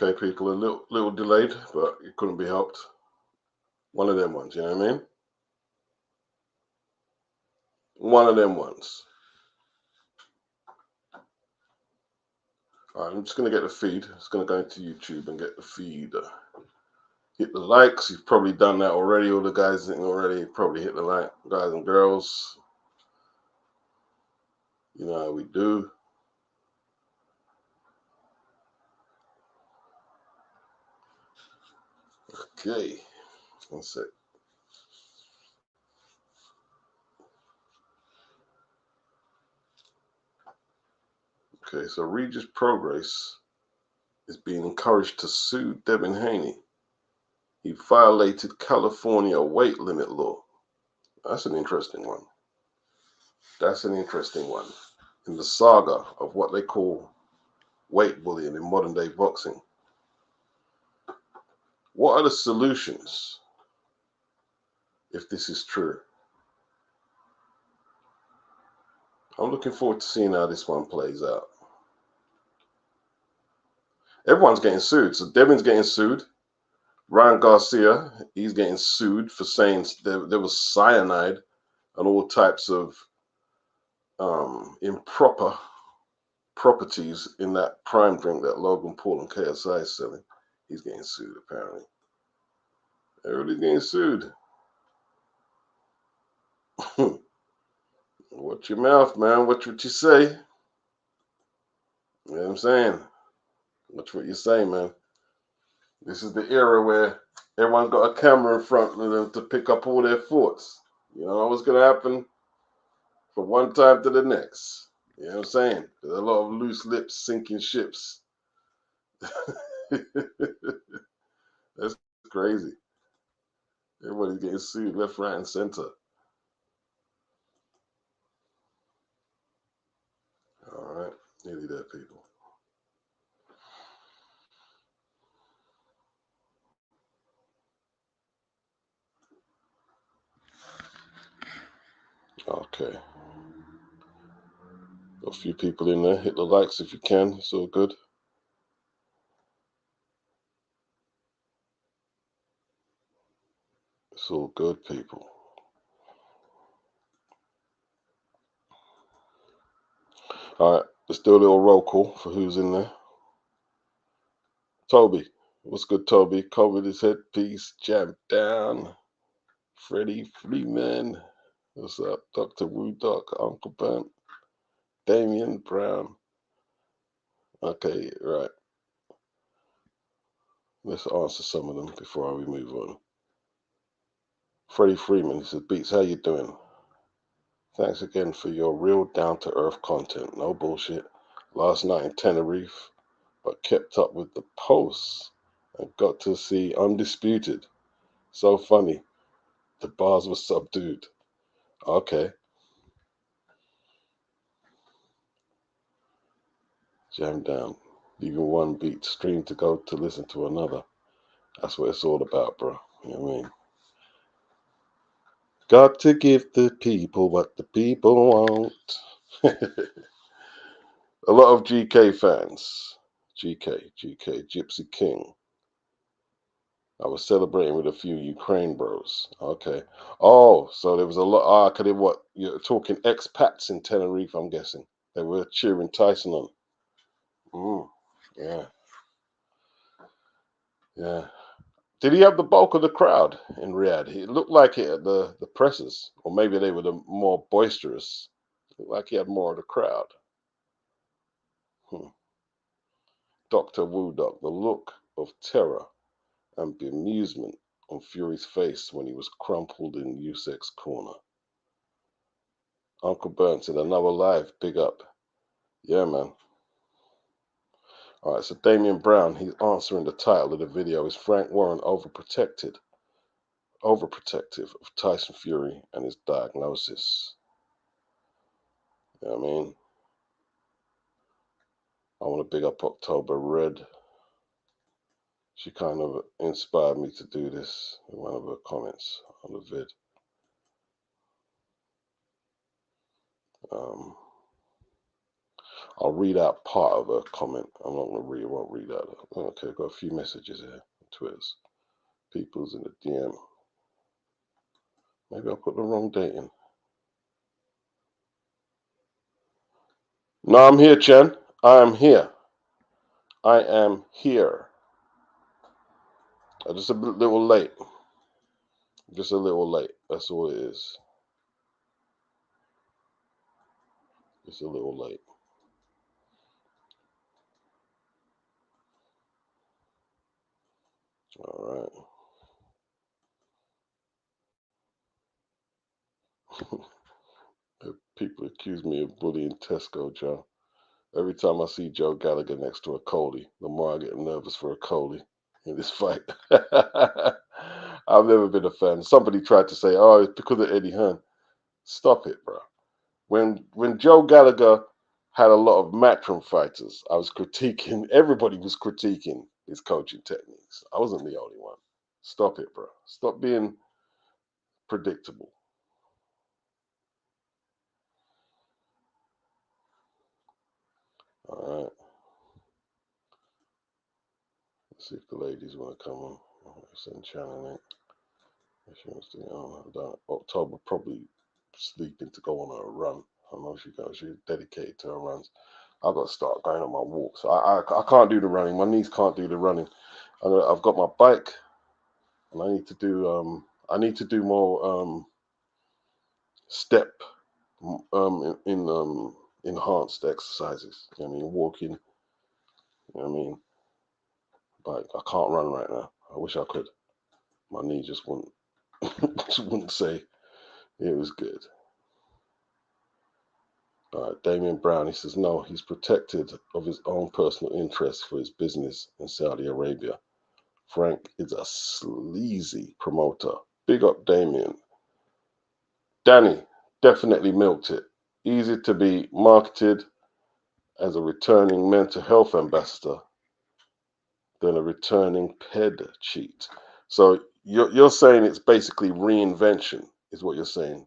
Okay, people, a little delayed, but it couldn't be helped. One of them ones, you know what I mean? One of them ones. All right, I'm just gonna get the feed. It's gonna go into YouTube and get the feed. Hit the likes. You've probably done that already. All the guys that already probably hit the like, guys and girls. You know how we do. Okay, one sec. Okay, so Regis Progress is being encouraged to sue Devin Haney. He violated California weight limit law. That's an interesting one. That's an interesting one. In the saga of what they call weight bullying in modern day boxing, what are the solutions if this is true? I'm looking forward to seeing how this one plays out. Everyone's getting sued. So Devin's getting sued. Ryan Garcia, he's getting sued for saying there was cyanide and all types of improper properties in that prime drink that Logan Paul and KSI is selling. He's getting sued, apparently. Everybody's getting sued. Watch your mouth, man. Watch what you say. You know what I'm saying? Watch what you say, man. This is the era where everyone's got a camera in front of them to pick up all their thoughts. You know what's going to happen from one time to the next. You know what I'm saying? There's a lot of loose lips sinking ships. That's crazy. Everybody's getting sued left, right, and center. All right. Nearly there, people. Okay. A few people in there. Hit the likes if you can. It's all good. It's all good, people. All right. Let's do a little roll call for who's in there. Toby. What's good, Toby? Covered his headpiece. Jam down. Freddie Freeman. What's up? Dr. Wu Doc. Uncle Bent. Damian Brown. Okay, right. Let's answer some of them before we move on. Freddie Freeman, he says, Beats, how you doing? Thanks again for your real down-to-earth content. No bullshit. Last night in Tenerife, but kept up with the posts and got to see Undisputed. So funny. The bars were subdued. Okay. Jam down. Leaving one beat stream to go to listen to another. That's what it's all about, bro. You know what I mean? Got to give the people what the people want. A lot of GK fans. GK, Gypsy King. I was celebrating with a few Ukraine bros. Okay. Oh, so there was a lot. Ah, could it what? You're talking expats in Tenerife, I'm guessing. They were cheering Tyson on. Yeah, yeah. Did he have the bulk of the crowd in Riyadh? It looked like it at the presses, or maybe they were the more boisterous. It looked like he had more of the crowd. Hmm. Dr. Woodok, the look of terror and bemusement on Fury's face when he was crumpled in Usyk's corner. Uncle Burnt said, another live, big up. Yeah, man. All right, so Damian Brown, he's answering the title of the video. Is Frank Warren overprotective of Tyson Fury and his diagnosis? You know what I mean? I want to big up October Red. She kind of inspired me to do this in one of her comments on the vid. I'll read out part of a comment. I'm not going to read. I won't read out. Okay, I've got a few messages here. Twitters. People's in the DM. Maybe I put the wrong date in. No, I'm here, Chen. I am here. I am here. I'm just a little late. Just a little late. That's all it is. Just a little late. All right. People accuse me of bullying Tesco, Joe. Every time I see Joe Gallagher next to a Coley, the more I get nervous for a Coley in this fight. I've never been a fan. Somebody tried to say, "Oh, it's because of Eddie Hearn." Stop it, bro. When Joe Gallagher had a lot of Matchroom fighters, I was critiquing. Everybody was critiquing his coaching techniques. I wasn't the only one. Stop it, bro. Stop being predictable. All right. Let's see if the ladies want to come on. Send Shannon in. If she wants to, October probably sleeping to go on a run. I know she's dedicated to her runs. I've got to start going on my walks. I can't do the running. My knees can't do the running. I've got my bike, and I need to do more step in enhanced exercises. You know what I mean, walking. You know what I mean, but I can't run right now. I wish I could. My knee just wouldn't just wouldn't say it was good. Damian Brown, he says, no, he's protected of his own personal interests for his business in Saudi Arabia. Frank is a sleazy promoter. Big up Damian. Danny definitely milked it. Easy to be marketed as a returning mental health ambassador than a returning ped cheat. So you're saying it's basically reinvention, is what you're saying.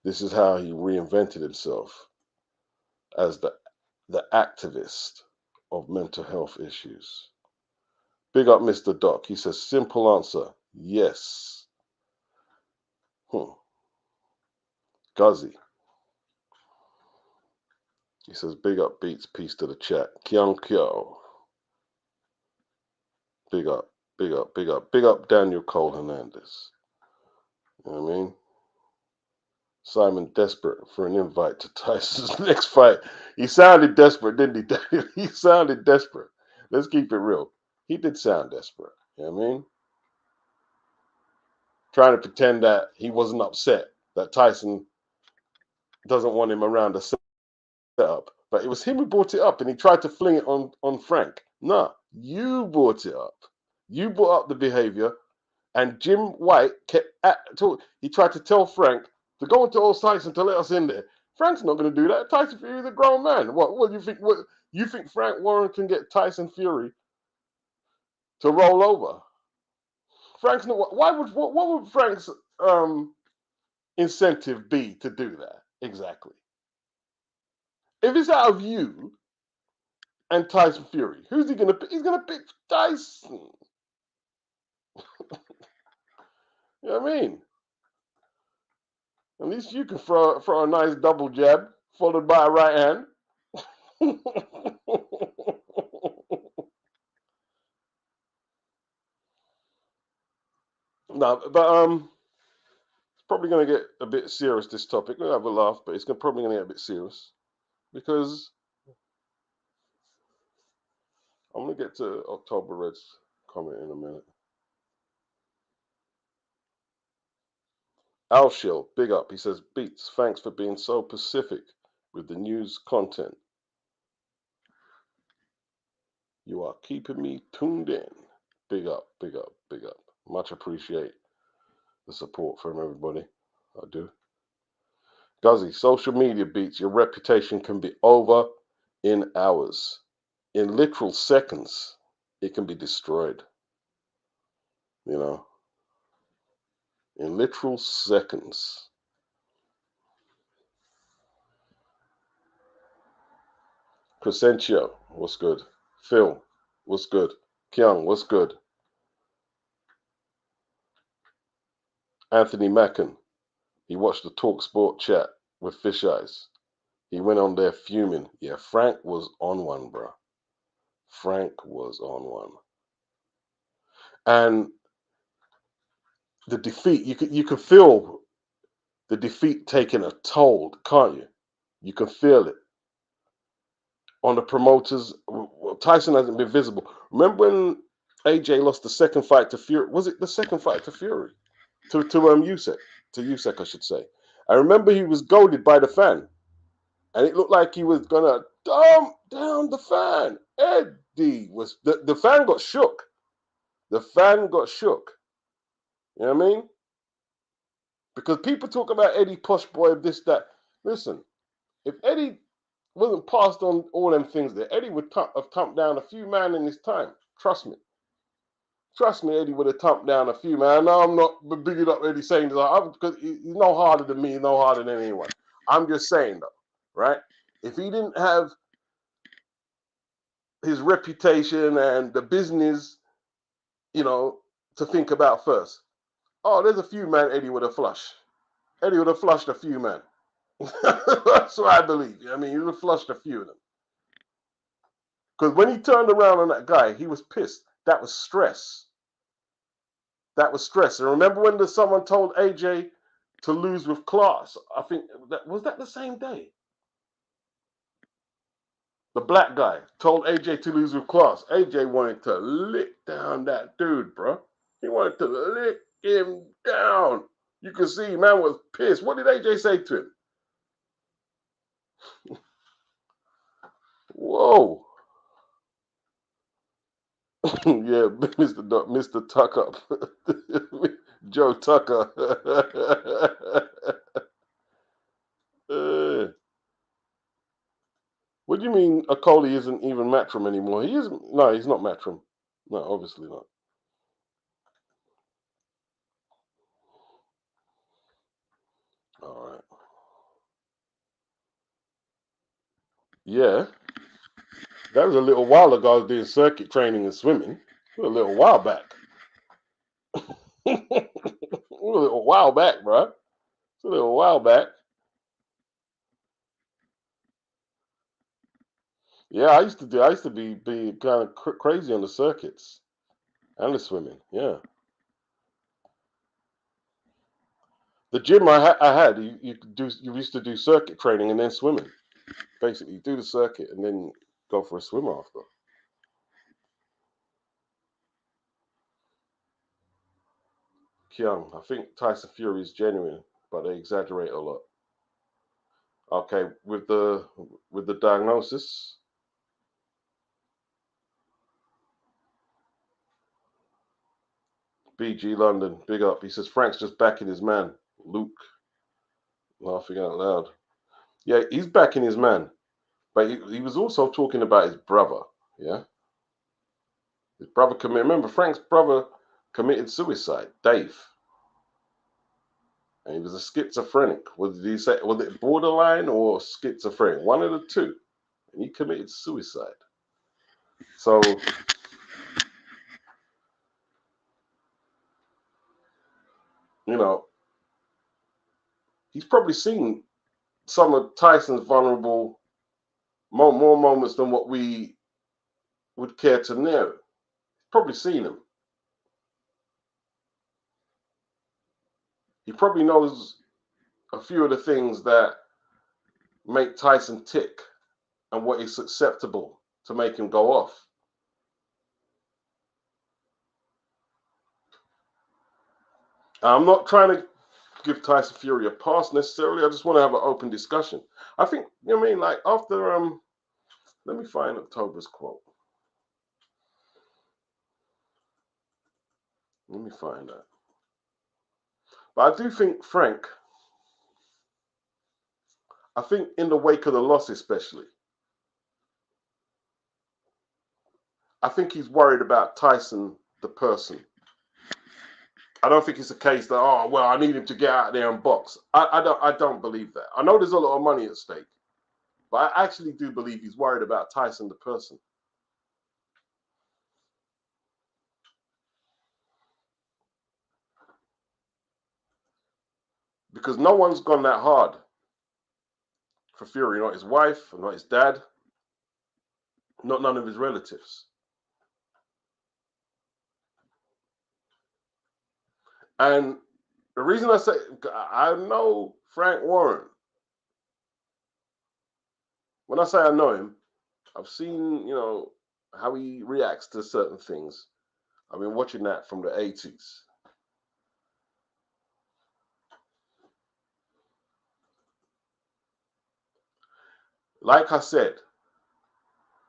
This is how he reinvented himself as the activist of mental health issues. Big up Mr. Doc. He says, simple answer, yes. Guzzy. He says, big up Beats, peace to the chat. Kyung Kyo. Big up, big up, big up. Big up Daniel Cole Hernandez. You know what I mean? Simon desperate for an invite to Tyson's next fight. He sounded desperate, didn't he? He sounded desperate. Let's keep it real. He did sound desperate. You know what I mean? Trying to pretend that he wasn't upset that Tyson doesn't want him around the setup. But it was him who brought it up, and he tried to fling it on Frank. No, you brought it up. You brought up the behavior, and Jim White he tried to tell Frank to go into old Tyson to let us in there. Frank's not going to do that. Tyson Fury is a grown man. What do you think? What you think Frank Warren can get Tyson Fury to roll over? Frank's not. What would Frank's incentive be to do that exactly? If it's out of you and Tyson Fury, who's he gonna pick? He's gonna pick Tyson. You know what I mean? At least you can throw a nice double jab followed by a right hand. No, but it's probably going to get a bit serious, this topic. We'll have a laugh, but it's probably going to get a bit serious because I'm going to get to October Red's comment in a minute. Alshil, big up. He says, Beats, thanks for being so pacific with the news content. You are keeping me tuned in. Big up, big up, big up. Much appreciate the support from everybody. I do. Guzzy, social media Beats, your reputation can be over in hours. In literal seconds, it can be destroyed. You know, in literal seconds. Crescentio, what's good? Phil, what's good? Kyung, what's good? Anthony Macken, he watched the TalkSport chat with Fish Eyes. He went on there fuming. Yeah, Frank was on one, bro. Frank was on one. And the defeat, you can feel the defeat taking a toll, can't you? You can feel it. On the promoters, Tyson hasn't been visible. Remember when AJ lost the second fight to Fury? Was it the second fight to Fury? To Usyk, I should say. I remember he was goaded by the fan, and it looked like he was gonna dump down the fan. Eddie was the fan got shook. The fan got shook. You know what I mean? Because people talk about Eddie Posh Boy, this, that. Listen, if Eddie wasn't passed on all them things there, Eddie would have thumped down a few men in his time. Trust me. Trust me, Eddie would have thumped down a few man. No, I'm not bigging up Eddie saying that because he's no harder than me, no harder than anyone. I'm just saying though, right? If he didn't have his reputation and the business, to think about first. Oh, there's a few man Eddie would have flushed. Eddie would have flushed a few man. That's what I believe. I mean, he would have flushed a few of them. Because when he turned around on that guy, he was pissed. That was stress. That was stress. And remember when someone told AJ to lose with class? I think was that the same day. The black guy told AJ to lose with class. AJ wanted to lick down that dude, bro. He wanted to lick him down. You could see man was pissed. What did AJ say to him? Whoa. Yeah, Mr. Tucker. Joe Tucker. What do you mean Akoli isn't even Matchroom anymore? He isn't. No, he's not Matchroom. No, obviously not. All right. Yeah. That was a little while ago. I was doing circuit training and swimming. A little while back. A little while back, bro. It's a little while back. Yeah, I used to be kind of crazy on the circuits and the swimming. Yeah. The gym I had, you used to do circuit training and then swimming. Basically, you do the circuit and then go for a swim after. Kyung, I think Tyson Fury is genuine, but they exaggerate a lot. Okay, with the diagnosis, BG London, big up. He says Frank's just backing his man, Luke, laughing out loud. Yeah, he's backing his man, but he was also talking about his brother. Yeah, his brother remember Frank's brother committed suicide, Dave. And he was a schizophrenic. What did he say? Was it borderline or schizophrenic? One of the two. And he committed suicide. So, he's probably seen some of Tyson's vulnerable more moments than what we would care to know. Probably seen him. He probably knows a few of the things that make Tyson tick and what is acceptable to make him go off. I'm not trying to give Tyson Fury a pass necessarily. I just want to have an open discussion. I think, you know what I mean? Like after, let me find October's quote. Let me find that. But I do think Frank, I think in the wake of the loss especially, I think he's worried about Tyson, the person. I don't think it's a case that, oh, well, I need him to get out there and box. I don't believe that. I know there's a lot of money at stake, But I actually do believe he's worried about Tyson the person. Because no one's gone that hard for Fury, not his wife, not his dad, not none of his relatives. And the reason I say, I know Frank Warren. When I say I know him, I've seen, how he reacts to certain things. I've been watching that from the 80s. Like I said,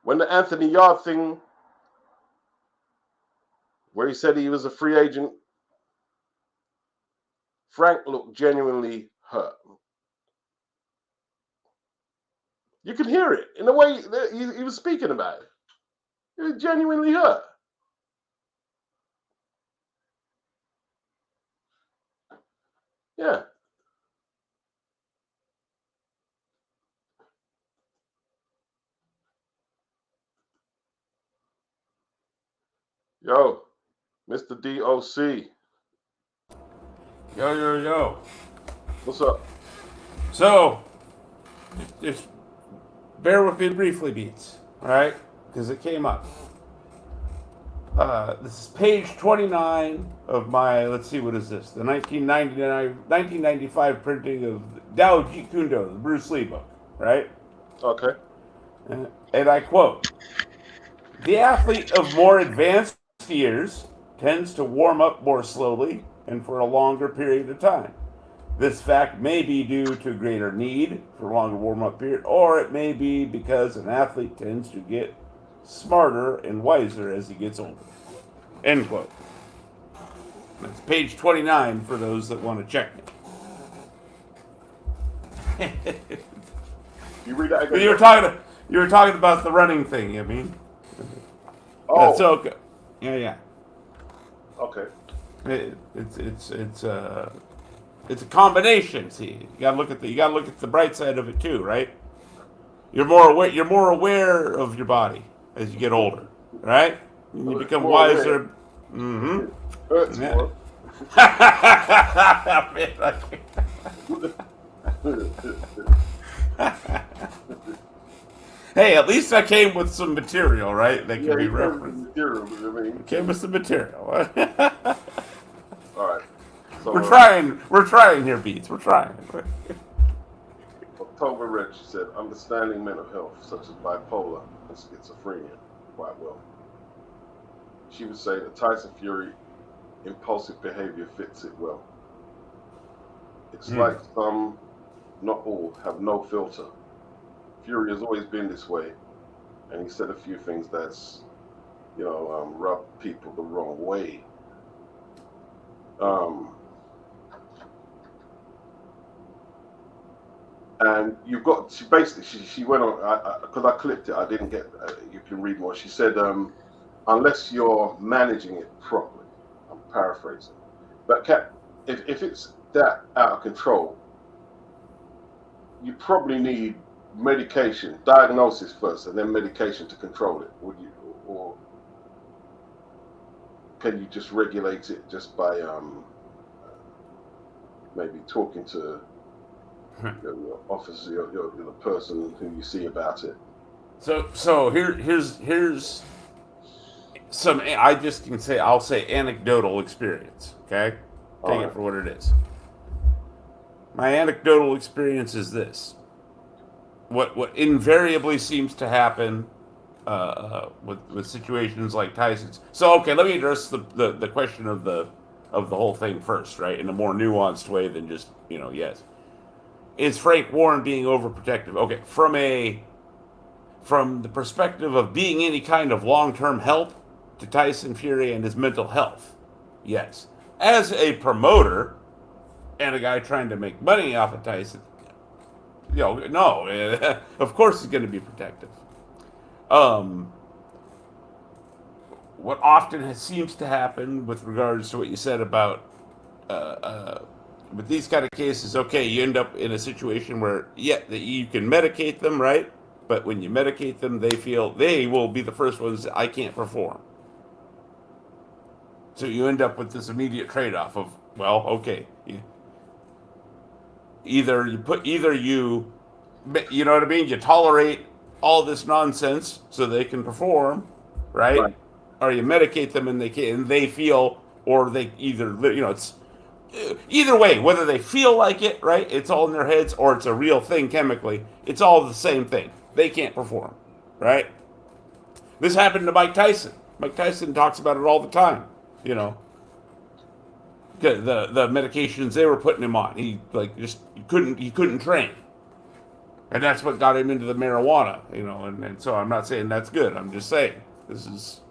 when the Anthony Yard thing, where he said he was a free agent, Frank looked genuinely hurt. You can hear it in the way that he was speaking about it. He was genuinely hurt. Yeah. Yo, Mr. DOC. Yo. What's up? So, just bear with me briefly, Beats, all right? Because it came up. This is page 29 of my, let's see, what is this? The 1995 printing of Dao Jeet Kune Do, the Bruce Lee book, right? Okay. And I quote, "The athlete of more advanced years tends to warm up more slowly and for a longer period of time. This fact may be due to greater need for a longer warm-up period, or it may be because an athlete tends to get smarter and wiser as he gets older." End quote. That's page 29 for those that want to check me. You read that again? You were talking about the running thing, I mean. Oh. That's okay. Yeah. Okay. It's a combination. See, you gotta look at the bright side of it too, right? You're more aware of your body as you get older, right? And you become wiser. Mm-hmm. Hurts more. Hey, at least I came with some material, right? That can be referenced. Came with some material. All right. So, we're trying here, Beats. We're trying. October Red, she said, understanding mental health, such as bipolar and schizophrenia, quite well. She would say that Tyson Fury impulsive behavior fits it well. It's like some, not all, have no filter. Fury has always been this way, and he said a few things that's, rubbed people the wrong way. And you've got, she went on, because I clipped it, I didn't get, you can read more. She said, unless you're managing it properly, I'm paraphrasing, but if it's that out of control, you probably need medication, diagnosis first, and then medication to control it. Would you, or can you just regulate it just by maybe talking to your officer, the person who you see about it? So here's some. I'll say anecdotal experience. Okay, take it for what it is. My anecdotal experience is this. What invariably seems to happen with situations like Tyson's. So okay, let me address the question of the whole thing first, right? In a more nuanced way than just yes. Is Frank Warren being overprotective? Okay, from the perspective of being any kind of long-term help to Tyson Fury and his mental health, yes. As a promoter and a guy trying to make money off of Tyson, no, of course he's going to be protective. What often seems to happen with regards to what you said about with these kind of cases, okay, you end up in a situation where, that you can medicate them, right? But when you medicate them, they feel they will be the first ones that I can't perform. So you end up with this immediate trade-off of, well, okay, either you know what I mean, you tolerate all this nonsense so they can perform, right? Right. Or you medicate them and they feel, or they either, it's either way, whether they feel like it, right? It's all in their heads, or it's a real thing chemically. It's all the same thing. They can't perform, right? This happened to Mike Tyson. Mike Tyson talks about it all the time. You know, the medications they were putting him on. He like just he couldn't train, and that's what got him into the marijuana. You know, and so I'm not saying that's good. I'm just saying this is.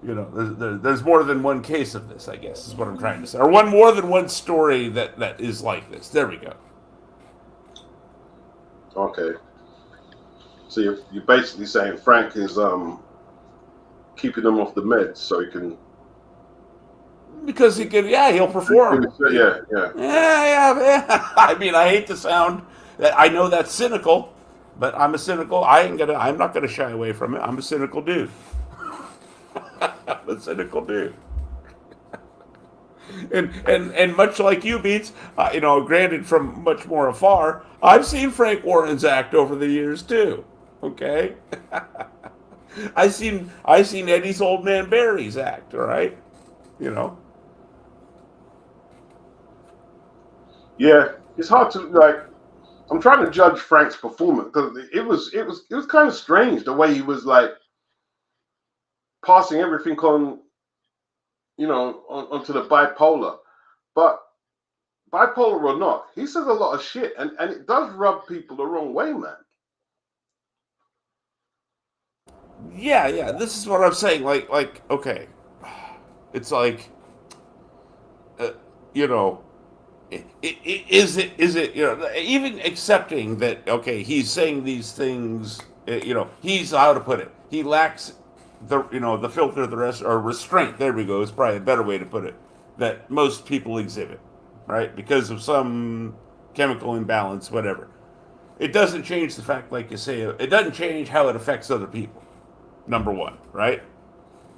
You know, there's more than one case of this, I guess, is what I'm trying to say. Or more than one story that is like this. There we go. Okay. So you're basically saying Frank is keeping them off the meds so he can. Because he can, yeah, he'll perform. Yeah. Yeah. I mean, I hate to sound. I know that's cynical, but I'm I'm not gonna shy away from it. I'm a cynical dude. I'm a cynical dude. And much like you, Beats, granted from much more afar, I've seen Frank Warren's act over the years too. Okay, I seen Eddie's old man Barry's act. All right, you know. Yeah, it's hard to like. I'm trying to judge Frank's performance because it was kind of strange the way he was like passing everything on, onto the bipolar. But bipolar or not, he says a lot of shit, and it does rub people the wrong way, man. Yeah. This is what I'm saying. Like, okay, it's like, you know, is it even accepting that okay, he's saying these things, he's how to put it. He lacks the filter, the rest or restraint. There we go. Is probably a better way to put it. That most people exhibit, right, because of some chemical imbalance, whatever. It doesn't change the fact, like you say, it doesn't change how it affects other people. Number one, right?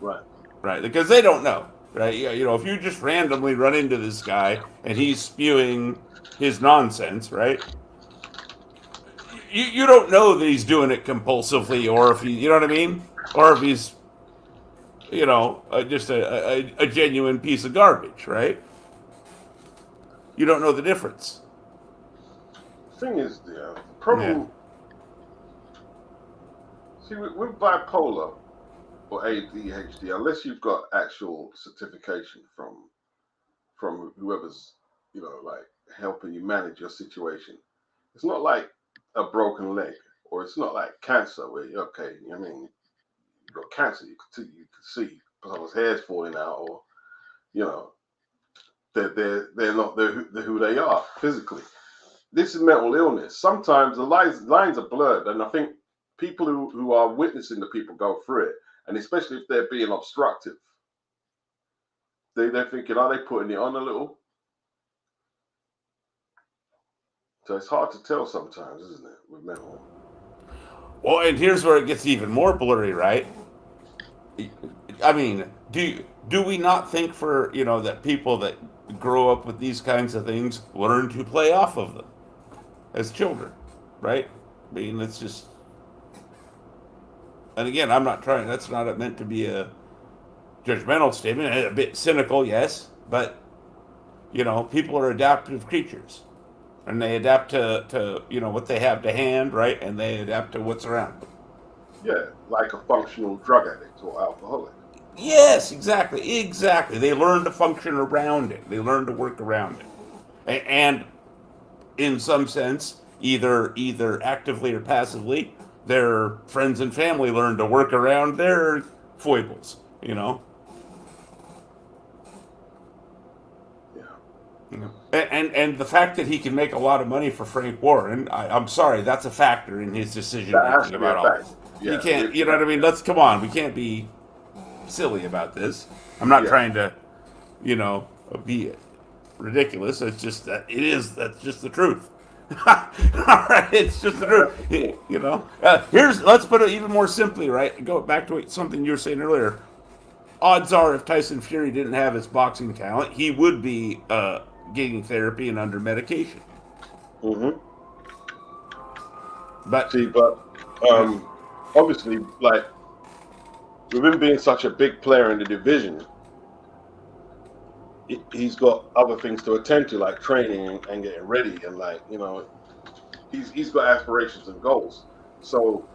Right, because they don't know, right? If you just randomly run into this guy and he's spewing his nonsense, right? You don't know that he's doing it compulsively, or if you know what I mean, or if he's, just a genuine piece of garbage, right? You don't know the difference. The thing is, the problem. Yeah. See, with bipolar or ADHD, unless you've got actual certification from whoever's, like helping you manage your situation, it's not like a broken leg, or it's not like cancer where you've got cancer, you can see someone's hair's falling out, or they're not who they are physically. This is mental illness. Sometimes the lines are blurred, and I think people who are witnessing the people go through it, and especially if they're being obstructive, they're thinking, are they putting it on a little? So it's hard to tell sometimes, isn't it, with mental? Well, and here's where it gets even more blurry, right? I mean, do we not think that people that grow up with these kinds of things learn to play off of them as children, right? I mean, it's just. And again, I'm not trying. That's not meant to be a judgmental statement. A bit cynical, yes, but people are adaptive creatures, and they adapt to what they have to hand, right? And they adapt to what's around them. Yeah, like a functional drug addict or alcoholic. Yes, exactly. They learn to function around it. They learn to work around it, and in some sense, either actively or passively, their friends and family learn to work around their foibles. Yeah. And the fact that he can make a lot of money for Frank Warren, I'm sorry, that's a factor in his decision making about all this. Yeah, you can't, you know what I mean? Come on, we can't be silly about this. I'm not trying to, be ridiculous. It's just that's just the truth. All right, it's just the truth. You know, let's put it even more simply, right? Go back to something you were saying earlier. Odds are, if Tyson Fury didn't have his boxing talent, he would be getting therapy and under medication. Mm-hmm. But See, but obviously, like with him being such a big player in the division, he's got other things to attend to, like training and getting ready, and like he's got aspirations and goals. So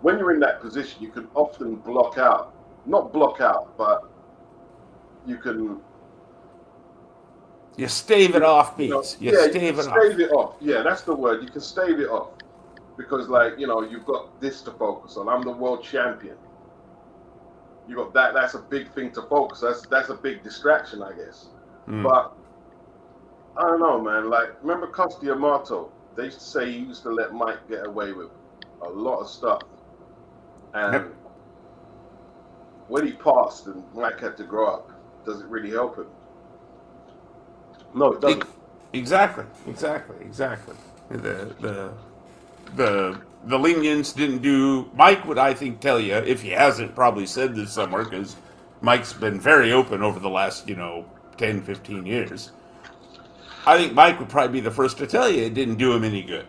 when you're in that position, you can often not block out, but you can stave it off, Beats. you can stave it off. Yeah, that's the word. You can stave it off because, like, you've got this to focus on. I'm the world champion. You got that. That's a big thing to focus. That's a big distraction, I guess. But I don't know, man. Like, remember Costa Amato? They used to say he used to let Mike get away with a lot of stuff, and when he passed and Mike had to grow up, does it really help him? No, it doesn't. Exactly. The lenience didn't do. Mike would, I think, tell you, if he hasn't probably said this somewhere, because Mike's been very open over the last 10, 15 years. I think Mike would probably be the first to tell you it didn't do him any good.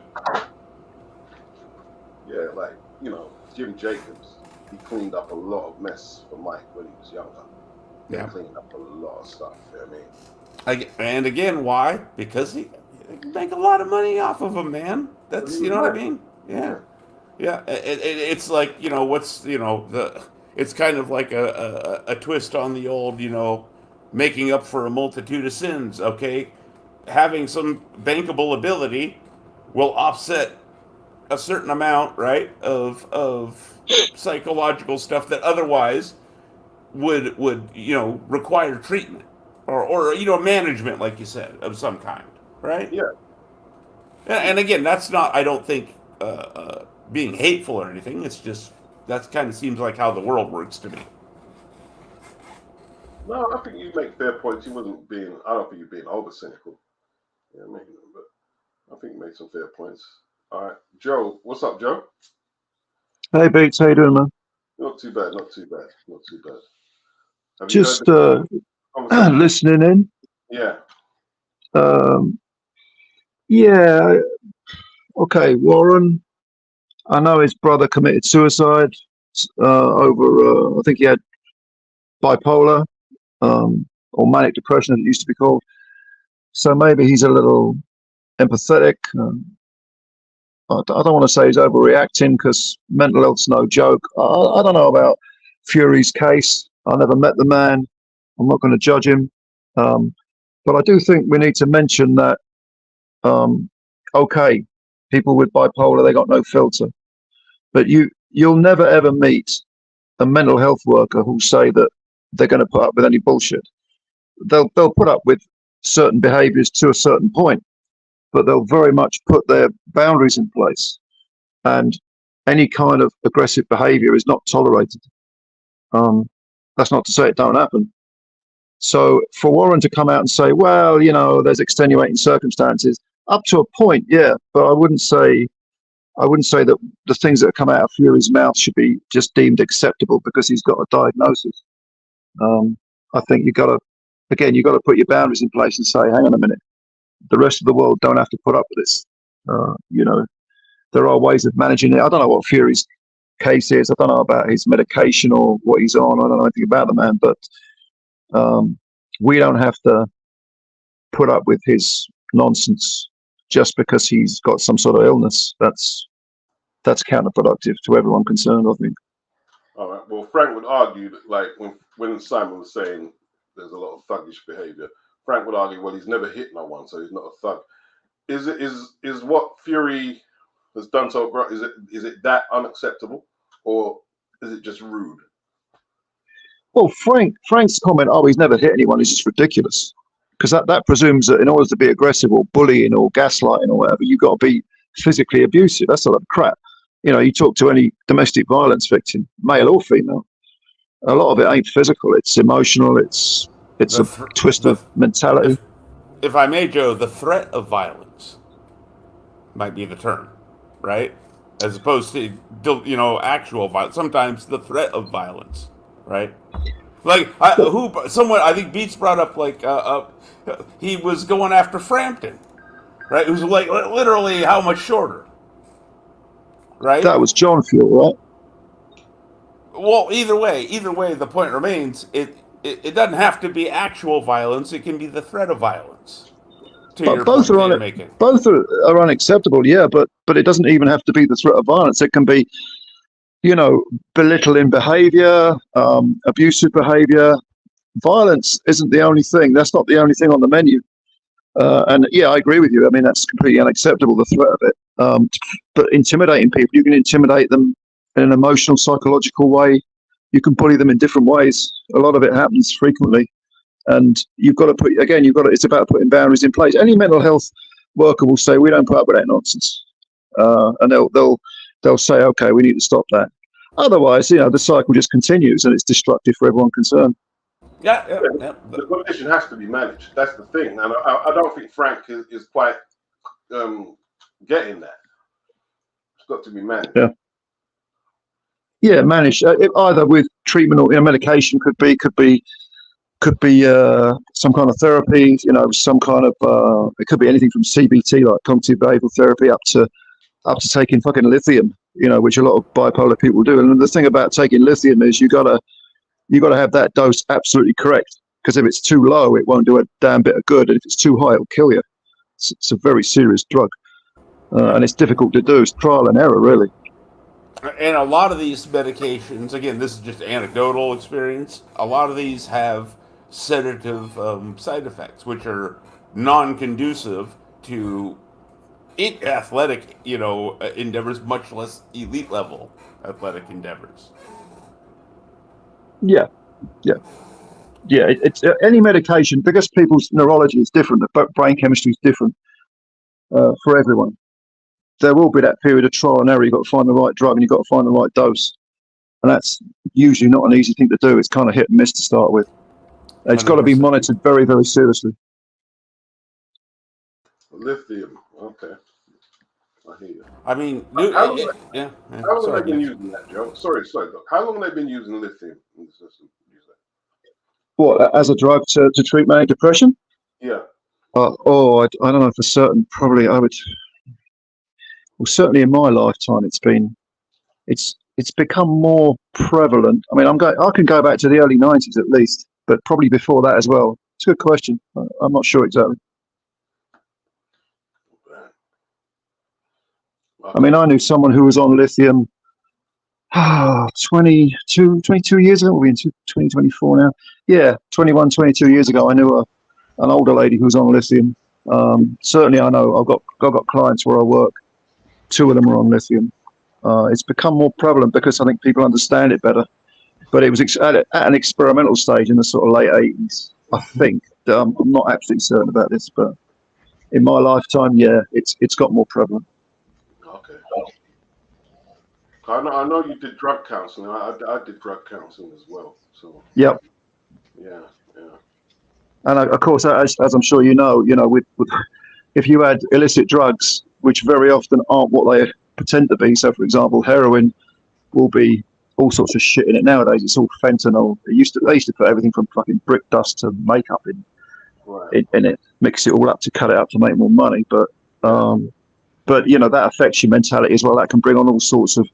Yeah, like Jim Jacobs, he cleaned up a lot of mess for Mike when he was younger. He cleaned up a lot of stuff. You know what I mean? And again, why? Because he make a lot of money off of him, man. That's what I mean. Yeah. It's like it's kind of like a twist on the old making up for a multitude of sins. Okay, having some bankable ability will offset a certain amount, right, of psychological stuff that otherwise would require treatment or management, like you said, of some kind, right? Yeah. And again, that's not, I don't think, being hateful or anything. It's just that kind of seems like how the world works to me. No, I think you make fair points. I don't think you're being over cynical. You know what I mean? But I think you made some fair points. All right, Joe, what's up, Joe? Hey, Beats, how you doing, man? Not too bad. Have Just you heard the listening in. Yeah. Yeah. Okay, Warren. I know his brother committed suicide over. I think he had bipolar or manic depression, as it used to be called. So maybe he's a little empathetic. I don't want to say he's overreacting because mental health's no joke. I don't know about Fury's case. I never met the man. I'm not going to judge him. But I do think we need to mention that, okay, people with bipolar, they got no filter. But you'll never, ever meet a mental health worker who'll say that they're going to put up with any bullshit. They'll put up with certain behaviors to a certain point, but they'll very much put their boundaries in place. And any kind of aggressive behavior is not tolerated. That's not to say it don't happen. So for Warren to come out and say, well, there's extenuating circumstances, up to a point, yeah, but I wouldn't say that the things that come out of Fury's mouth should be just deemed acceptable because he's got a diagnosis. I think you got to put your boundaries in place and say, hang on a minute, the rest of the world don't have to put up with this. There are ways of managing it. I don't know what Fury's case is. I don't know about his medication or what he's on. I don't know anything about the man, but we don't have to put up with his nonsense just because he's got some sort of illness. That's counterproductive to everyone concerned, I think. All right. Well, Frank would argue that, like, when Simon was saying there's a lot of thuggish behavior, Frank would argue, well, he's never hit no one, so he's not a thug. Is what Fury has done so? Is it that unacceptable, or is it just rude? Well, Frank's comment, he's never hit anyone, is just ridiculous. Because that presumes that in order to be aggressive or bullying or gaslighting or whatever, you've got to be physically abusive. That's a lot of crap. You talk to any domestic violence victim, male or female, a lot of it ain't physical. It's emotional. It's a twist of mentality. If I may, Joe, the threat of violence might be the term, right? As opposed to actual violence. Sometimes the threat of violence, right? Like someone I think Beats brought up he was going after Frampton, right? It was like literally how much shorter, right? That was John Fuel, right? Well, either way, the point remains. It doesn't have to be actual violence. It can be the threat of violence. To But your point that you're making, both are unacceptable. Yeah, but it doesn't even have to be the threat of violence. It can be, belittling behaviour, abusive behaviour. Violence isn't the only thing. That's not the only thing on the menu. And yeah, I agree with you. I mean, that's completely unacceptable, the threat of it. But intimidating people, you can intimidate them in an emotional, psychological way. You can bully them in different ways. A lot of it happens frequently. And it's about putting boundaries in place. Any mental health worker will say, we don't put up with that nonsense. And they'll say, okay, we need to stop that. Otherwise, the cycle just continues and it's destructive for everyone concerned. Yeah. The condition has to be managed. That's the thing. And I don't think Frank is quite getting that. It's got to be managed. Yeah, managed either with treatment or medication. Could be some kind of therapy. Some kind of it could be anything from CBT, like cognitive behavioral therapy, up to taking fucking lithium. Which a lot of bipolar people do. And the thing about taking lithium is you gotta have that dose absolutely correct, because if it's too low, it won't do a damn bit of good, and if it's too high, it'll kill you. It's a very serious drug, and it's difficult to do. It's trial and error, really. And a lot of these medications, again, this is just anecdotal experience. A lot of these have sedative side effects, which are non-conducive to athletic, endeavors, much less elite level athletic endeavors. Yeah. It's any medication, because people's neurology is different, the brain chemistry is different for everyone. There will be that period of trial and error. You've got to find the right drug and you've got to find the right dose, and that's usually not an easy thing to do. It's kind of hit and miss to start with. It's 100%. Got to be monitored very, very seriously. Lithium, okay. I hear you. I mean, how long have they been using that, Joe? Sorry, Doc. How long have they been using lithium in the system? What, as a drug to treat manic depression? Yeah. I don't know for certain. Probably certainly in my lifetime, it's become more prevalent. I mean, I can go back to the early 90s at least, but probably before that as well. It's a good question. I'm not sure exactly. I mean, I knew someone who was on lithium 22 years ago. We're in 2024 now. Yeah, 21, 22 years ago, I knew an older lady who was on lithium. Certainly, I know I've got clients where I work. 2 of them are on lithium. It's become more prevalent because I think people understand it better. But it was at an experimental stage in the sort of late 80s, I think. I'm not absolutely certain about this, but in my lifetime, yeah, it's got more prevalent. Okay. I know you did drug counseling. I did drug counseling as well. So. Yep. Yeah. And of course, as I'm sure you know, with if you add illicit drugs, which very often aren't what they pretend to be. So, for example, heroin will be all sorts of shit in it nowadays. It's all fentanyl. They used to put everything from fucking brick dust to makeup in it, mix it all up to cut it up to make more money. But that affects your mentality as well. That can bring on all sorts of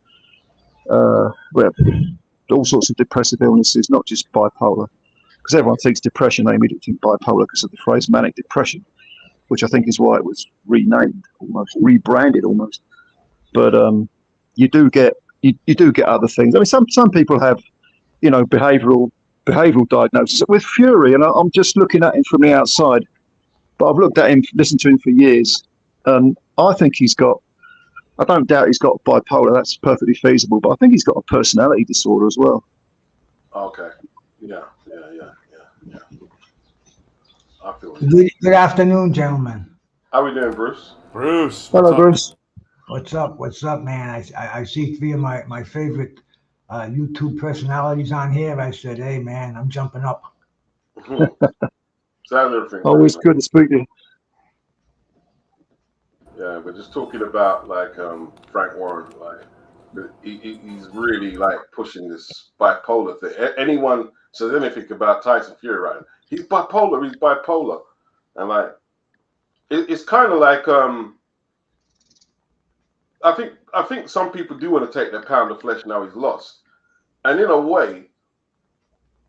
depressive illnesses, not just bipolar. Because everyone thinks depression, they immediately think bipolar because of the phrase manic depression, which I think is why it was rebranded almost. But you do get other things. I mean, some people have, behavioural diagnosis. With Fury, and I'm just looking at him from the outside, but I've looked at him, listened to him for years, and I think I don't doubt he's got bipolar. That's perfectly feasible, but I think he's got a personality disorder as well. Okay. Yeah. I feel Good afternoon, gentlemen. How we doing, Bruce? Bruce. Hello, Bruce. What's up, man? I see 3 of my favorite YouTube personalities on here. I said, hey, man, I'm jumping up. Always good to speak to you. Yeah, but just talking about like Frank Warren, like he's really like pushing this bipolar thing. Anyone says anything about Tyson Fury, right? He's bipolar. He's bipolar, and like it's kind of like I think some people do want to take their pound of flesh now he's lost, and in a way,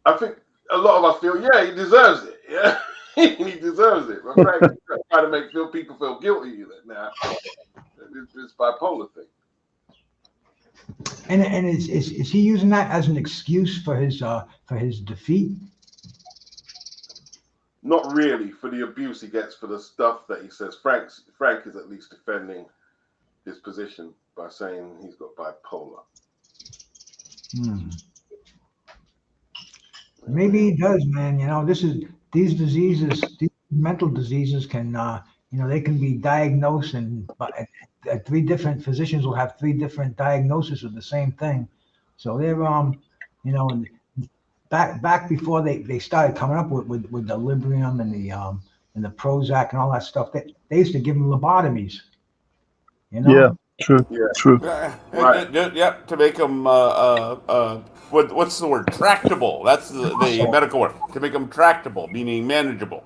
I think a lot of us feel he deserves it. Yeah. He deserves it. But Frank trying to make people feel guilty now. This bipolar thing. And is he using that as an excuse for his defeat? Not really, for the abuse he gets for the stuff that he says. Frank is at least defending his position by saying he's got bipolar. Maybe he does, man. You know, these diseases, these mental diseases can, they can be diagnosed, and three different physicians will have three different diagnoses of the same thing. So they're, and back before they started coming up with the Librium and the Prozac and all that stuff, they used to give them lobotomies. You know? Yeah, true. Yeah. True. Right. Yep, to make them what's the word? Tractable. That's the medical word. To make them tractable, meaning manageable.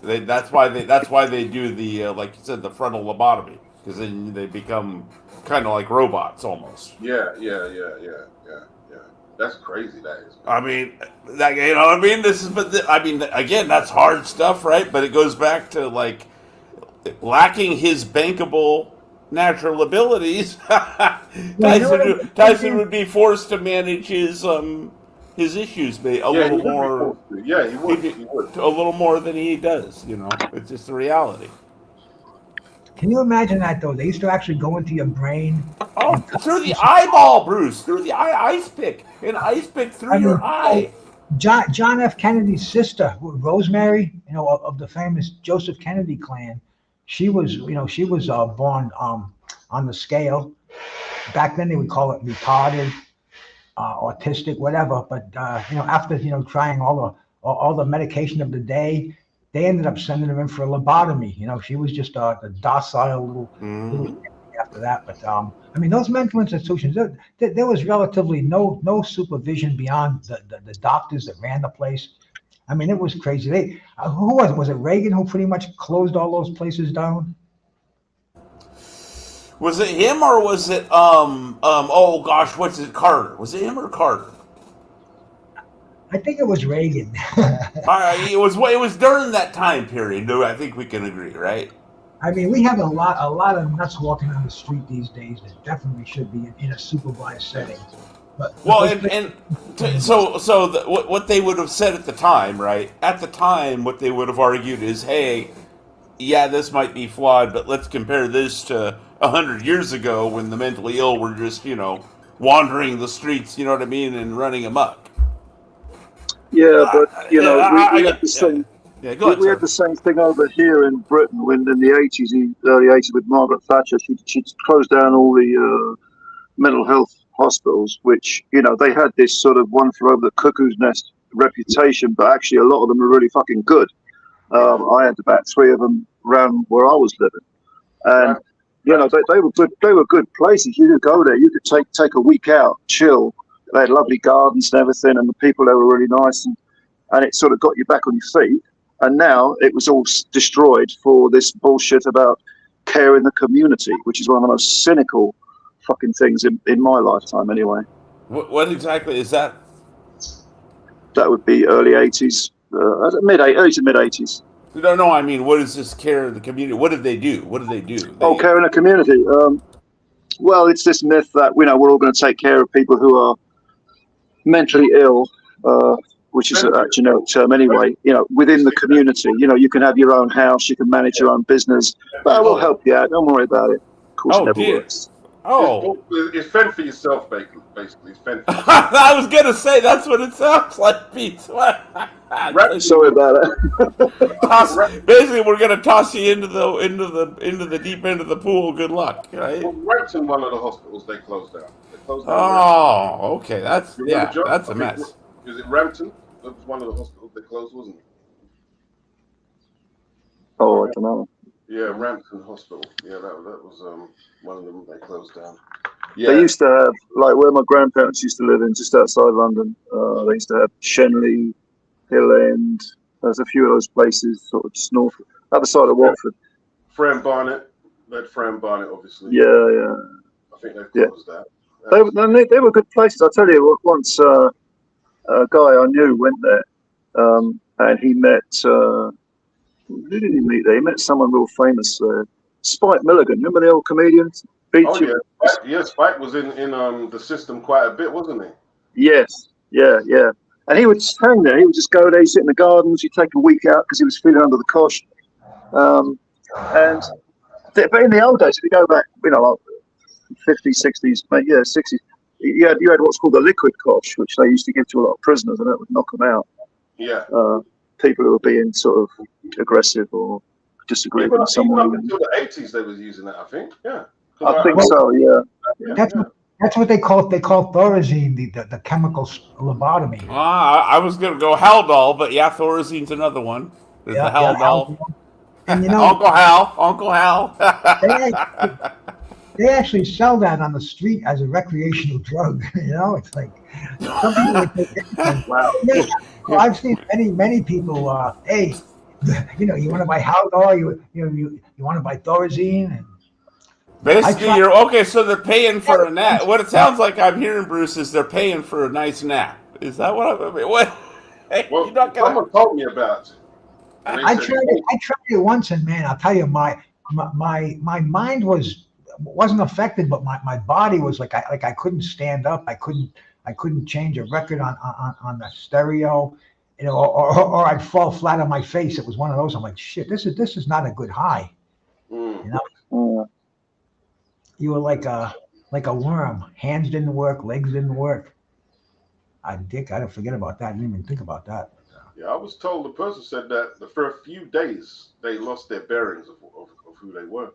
That's why they do the like you said, the frontal lobotomy, because then they become kind of like robots almost. Yeah. That's crazy. That is. I mean, again, that's hard stuff, right? But it goes back to like lacking his bankable natural abilities. Tyson would be forced to manage his issues a little more. Yeah, he would. A little more than he does. You know, it's just the reality. Can you imagine that though? They used to actually go into your brain. Oh, through the eyeball, Bruce. Through the ice pick. An ice pick through your eye. John F. Kennedy's sister, Rosemary, of the famous Joseph Kennedy clan. She was born on the scale. Back then they would call it retarded, autistic, whatever. But after trying all the medication of the day, they ended up sending her in for a lobotomy. She was just a docile little after that. But those mental institutions, there was relatively no supervision beyond the doctors that ran the place. I mean, it was crazy. Who was it? Reagan who pretty much closed all those places down? Was it him or was it oh gosh, what's it, Carter? Was it him or Carter? I think it was Reagan. It was during that time period. I think we can agree, right? I mean, we have a lot of nuts walking on the street these days that definitely should be in a supervised setting. But what they would have said at the time, right? At the time, what they would have argued is, hey, yeah, this might be flawed, but let's compare this to 100 years ago when the mentally ill were just, wandering the streets, you know what I mean, and running amok. Yeah, but we had the same. Yeah, go ahead, we had the same thing over here in Britain when in the early 80s with Margaret Thatcher. She closed down all the mental health hospitals, which they had this sort of one flew over the cuckoo's nest reputation, but actually a lot of them were really fucking good. I had about 3 of them around where I was living, and they were good. They were good places. You could go there. You could take a week out, chill. They had lovely gardens and everything, and the people there were really nice, and it sort of got you back on your feet. And now it was all destroyed for this bullshit about care in the community, which is one of the most cynical fucking things in my lifetime, anyway. What exactly is that? That would be early 80s, early to mid 80s. No, I mean, what is this care in the community? What did they do? Care in the community. Well, it's this myth that we're all going to take care of people who are mentally ill, which is a generic term anyway. Within the community, you can have your own house, you can manage your own business, but we'll help you out. Don't worry about it. Of course, it never works. It's fend for yourself, basically. It's fend for yourself. I was gonna say that's what it sounds like, Pete. Sorry about it. Basically, we're gonna toss you into the deep end of the pool. Good luck, right? Well, Rampton, one of the hospitals, they closed down. Okay, that's a mess. Is it Rampton? That was one of the hospitals they closed, wasn't it? Oh, I don't know. Yeah, Rampton Hospital. Yeah, that was one of them. They closed down. They Yeah. used to have, like where my grandparents used to live in, just outside London. They used to have Shenley, Hill End. There's a few of those places, sort of just north, other side of Watford. Fran Barnett. They had Fran Barnett, obviously. Yeah, yeah. I think they've Yeah. closed that. They were good places. I tell you, once a guy I knew went there, and he met. Who did he meet there? He met someone real famous there. Spike Milligan. Remember the old comedian? Oh yeah, yeah. Spike was in the system quite a bit, wasn't he? Yes, yeah, yeah. And he would just hang there. He would just go there, sit in the gardens. He'd take a week out because he was feeling under the cosh. But in the old days, if you go back, like 50s, 60s, yeah, 60s, you had what's called the liquid cosh, which they used to give to a lot of prisoners, and that would knock them out. Yeah. People who were being sort of aggressive or disagreeable in some way. Up until the 80s, they was using that, I think. Yeah. I think so. Yeah. That's what they call Thorazine, the chemical lobotomy. I was gonna go Haldol, but yeah, Thorazine's another one. There's the Haldol. And Uncle Hal. They actually sell that on the street as a recreational drug. It's like some people would take it. Wow. Yeah, I've seen many people. Hey, you want to buy Haldol? You want to buy Thorazine? And basically, okay. So they're paying for a nap. What it sounds like I'm hearing, Bruce, is they're paying for a nice nap. Is that what I mean? What? Hey, well, you're not gonna... someone told me about it. I tried it once, and man, I'll tell you, my mind wasn't affected, but my body was like I couldn't stand up. I couldn't change a record on the stereo, or I'd fall flat on my face. It was one of those. I'm like, shit, this is not a good high. You were like a worm. Hands didn't work, legs didn't work. I don't forget about that. I didn't even think about that. Yeah, I was told the person said that the first few days they lost their bearings of who they were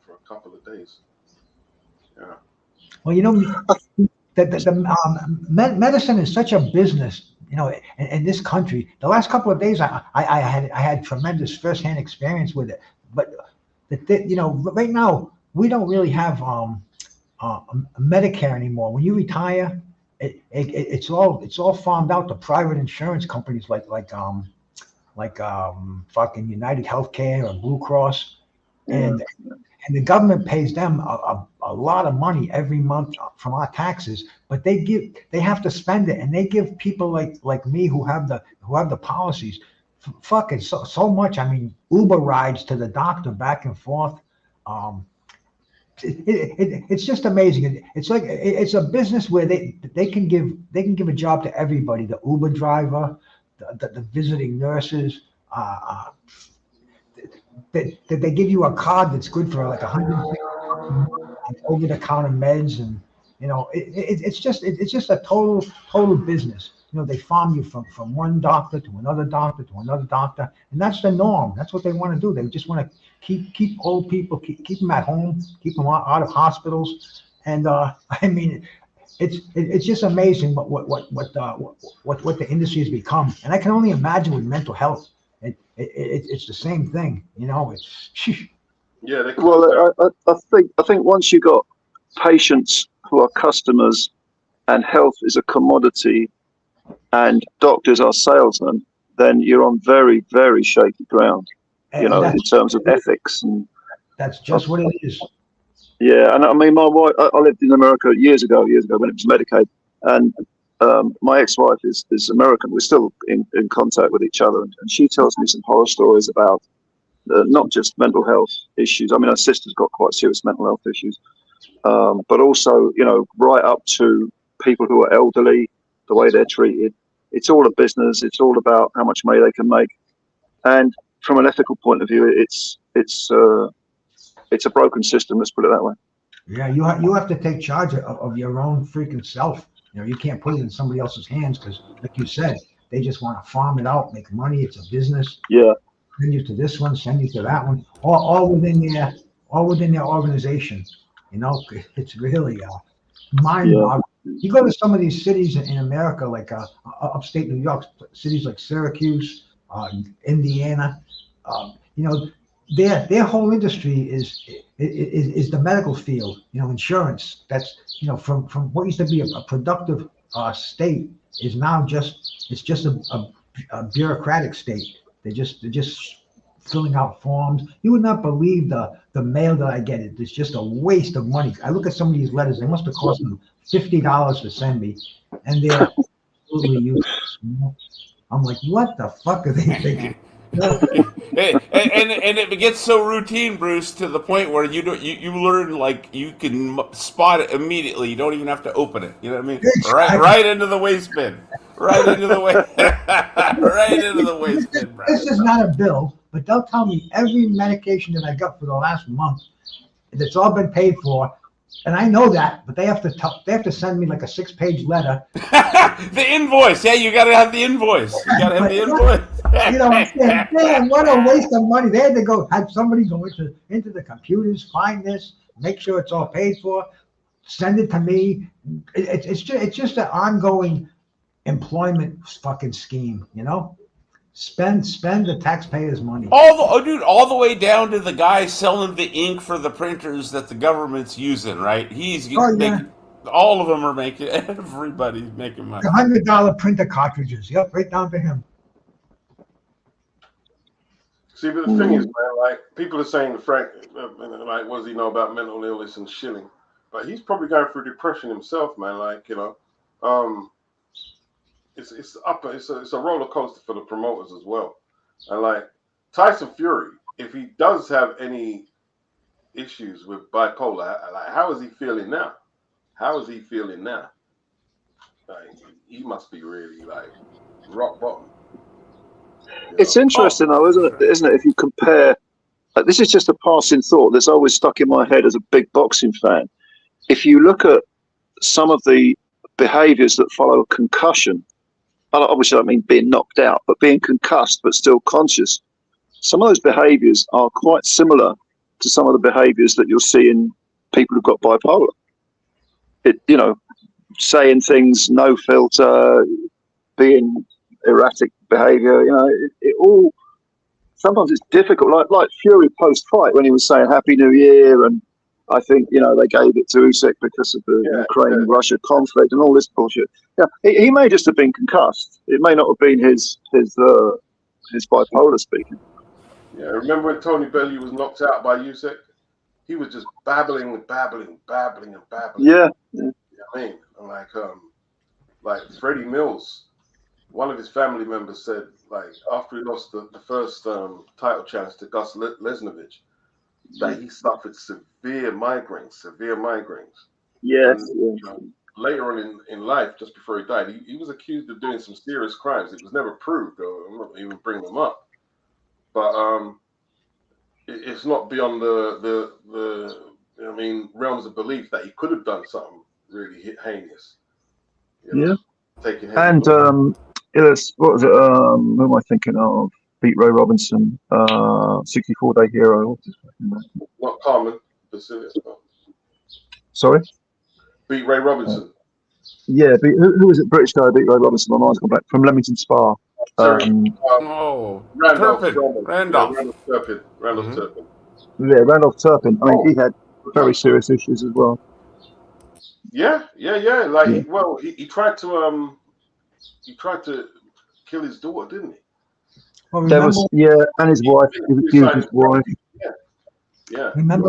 for a couple of days. Yeah. Well, medicine is such a business. In this country, the last couple of days I had tremendous firsthand experience with it. But right now we don't really have Medicare anymore. When you retire, it's all farmed out to private insurance companies like fucking United Healthcare or Blue Cross, and the government pays them a lot of money every month from our taxes, but they have to spend it, and they give people like me who have the policies fucking so much. I mean, Uber rides to the doctor back and forth. It's just amazing. It's like it's a business where they can give a job to everybody. The Uber driver, the visiting nurses. They give you a card that's good for like 100 over-the-counter meds, and it's just a total business. They farm you from one doctor to another doctor to another doctor, and that's the norm. That's what they want to do. They just want to keep old people, keep them at home, keep them out of hospitals. And I mean, it's just amazing what the industry has become. And I can only imagine with mental health, it's the same thing. It's yeah. Well, I think once you got patients who are customers, and health is a commodity, and doctors are salesmen, then you're on very, very shaky ground, in terms of ethics. And that's just what it is. Yeah, and I mean, my wife, I lived in America years ago when it was Medicaid, and my ex-wife is American. We're still in contact with each other, and she tells me some horror stories about not just mental health issues. I mean, her sister's got quite serious mental health issues, but also, right up to people who are elderly, the way they're treated. It's all a business. It's all about how much money they can make. And from an ethical point of view, it's a broken system. Let's put it that way. Yeah, you have to take charge of your own freaking self. You can't put it in somebody else's hands because, like you said, they just want to farm it out, make money. It's a business. Yeah. Send you to this one, send you to that one, all within their organization. It's really mind-boggling. You go to some of these cities in America, like upstate New York, cities like Syracuse, Indiana. their whole industry is the medical field. Insurance. That's from what used to be a productive state is now just a bureaucratic state. They're just filling out forms. You would not believe the mail that I get. It's just a waste of money. I look at some of these letters. They must have cost them $50 to send me, and they're absolutely useless. I'm like, what the fuck are they thinking? And it gets so routine, Bruce, to the point where you learn like you can spot it immediately. You don't even have to open it. You know what I mean? Right into the waste bin. Right into the right into the waste bin. This is not a bill, but they'll tell me every medication that I got for the last month that's all been paid for. And I know that, but they have to send me like a 6-page letter. The invoice, yeah, you gotta have the invoice. You gotta have the invoice. I'm saying, man, what a waste of money. They had to have somebody go into the computers, find this, make sure it's all paid for, send it to me. It's just an ongoing employment fucking scheme, Spend the taxpayers' money. All the way down to the guy selling the ink for the printers that the government's using, right? Making, all of them are making, everybody's making money. The $100 printer cartridges, yep, right down to him. See, but the thing is, man, like people are saying to Frank, like, what does he know about mental illness and shilling? But he's probably going through depression himself, man. Like, it's a roller coaster for the promoters as well. And like Tyson Fury, if he does have any issues with bipolar, like how is he feeling now? How is he feeling now? Like he must be really like rock bottom. It's interesting though, isn't it? If you compare, this is just a passing thought that's always stuck in my head as a big boxing fan. If you look at some of the behaviors that follow concussion, obviously I don't mean being knocked out, but being concussed but still conscious, some of those behaviors are quite similar to some of the behaviors that you'll see in people who've got bipolar. Saying things, no filter, being erratic behavior, it all, sometimes it's difficult. Like Fury post-fight when he was saying Happy New Year, and I think, they gave it to Usyk because of the Ukraine-Russia conflict and all this bullshit. Yeah, he may just have been concussed. It may not have been his bipolar speaking. Yeah, remember when Tony Bellew was knocked out by Usyk? He was just babbling. Yeah. You know what I mean? Like Freddie Mills, one of his family members said, like, after he lost the first title challenge to Gus Lesnovich, that he suffered severe migraines. Yes. And, later on in life, just before he died, he was accused of doing some serious crimes. It was never proved, though. I'm not even bringing them up. But it's not beyond the realms of belief that he could have done something really heinous. Taking him. And what was it? Who am I thinking of? Beat Ray Robinson, 64-Day Hero. Not Carmen Basilius. No. Sorry? Beat Ray Robinson. Who was it? British guy beat Ray Robinson. My mind's gone back. From Leamington Spa. Randolph Turpin. Randolph Turpin. Yeah, Randolph Turpin. I mean, he had very serious issues as well. Yeah. Like, he tried to kill his daughter, didn't he? Well, and his wife. He accused his wife. Yeah. Remember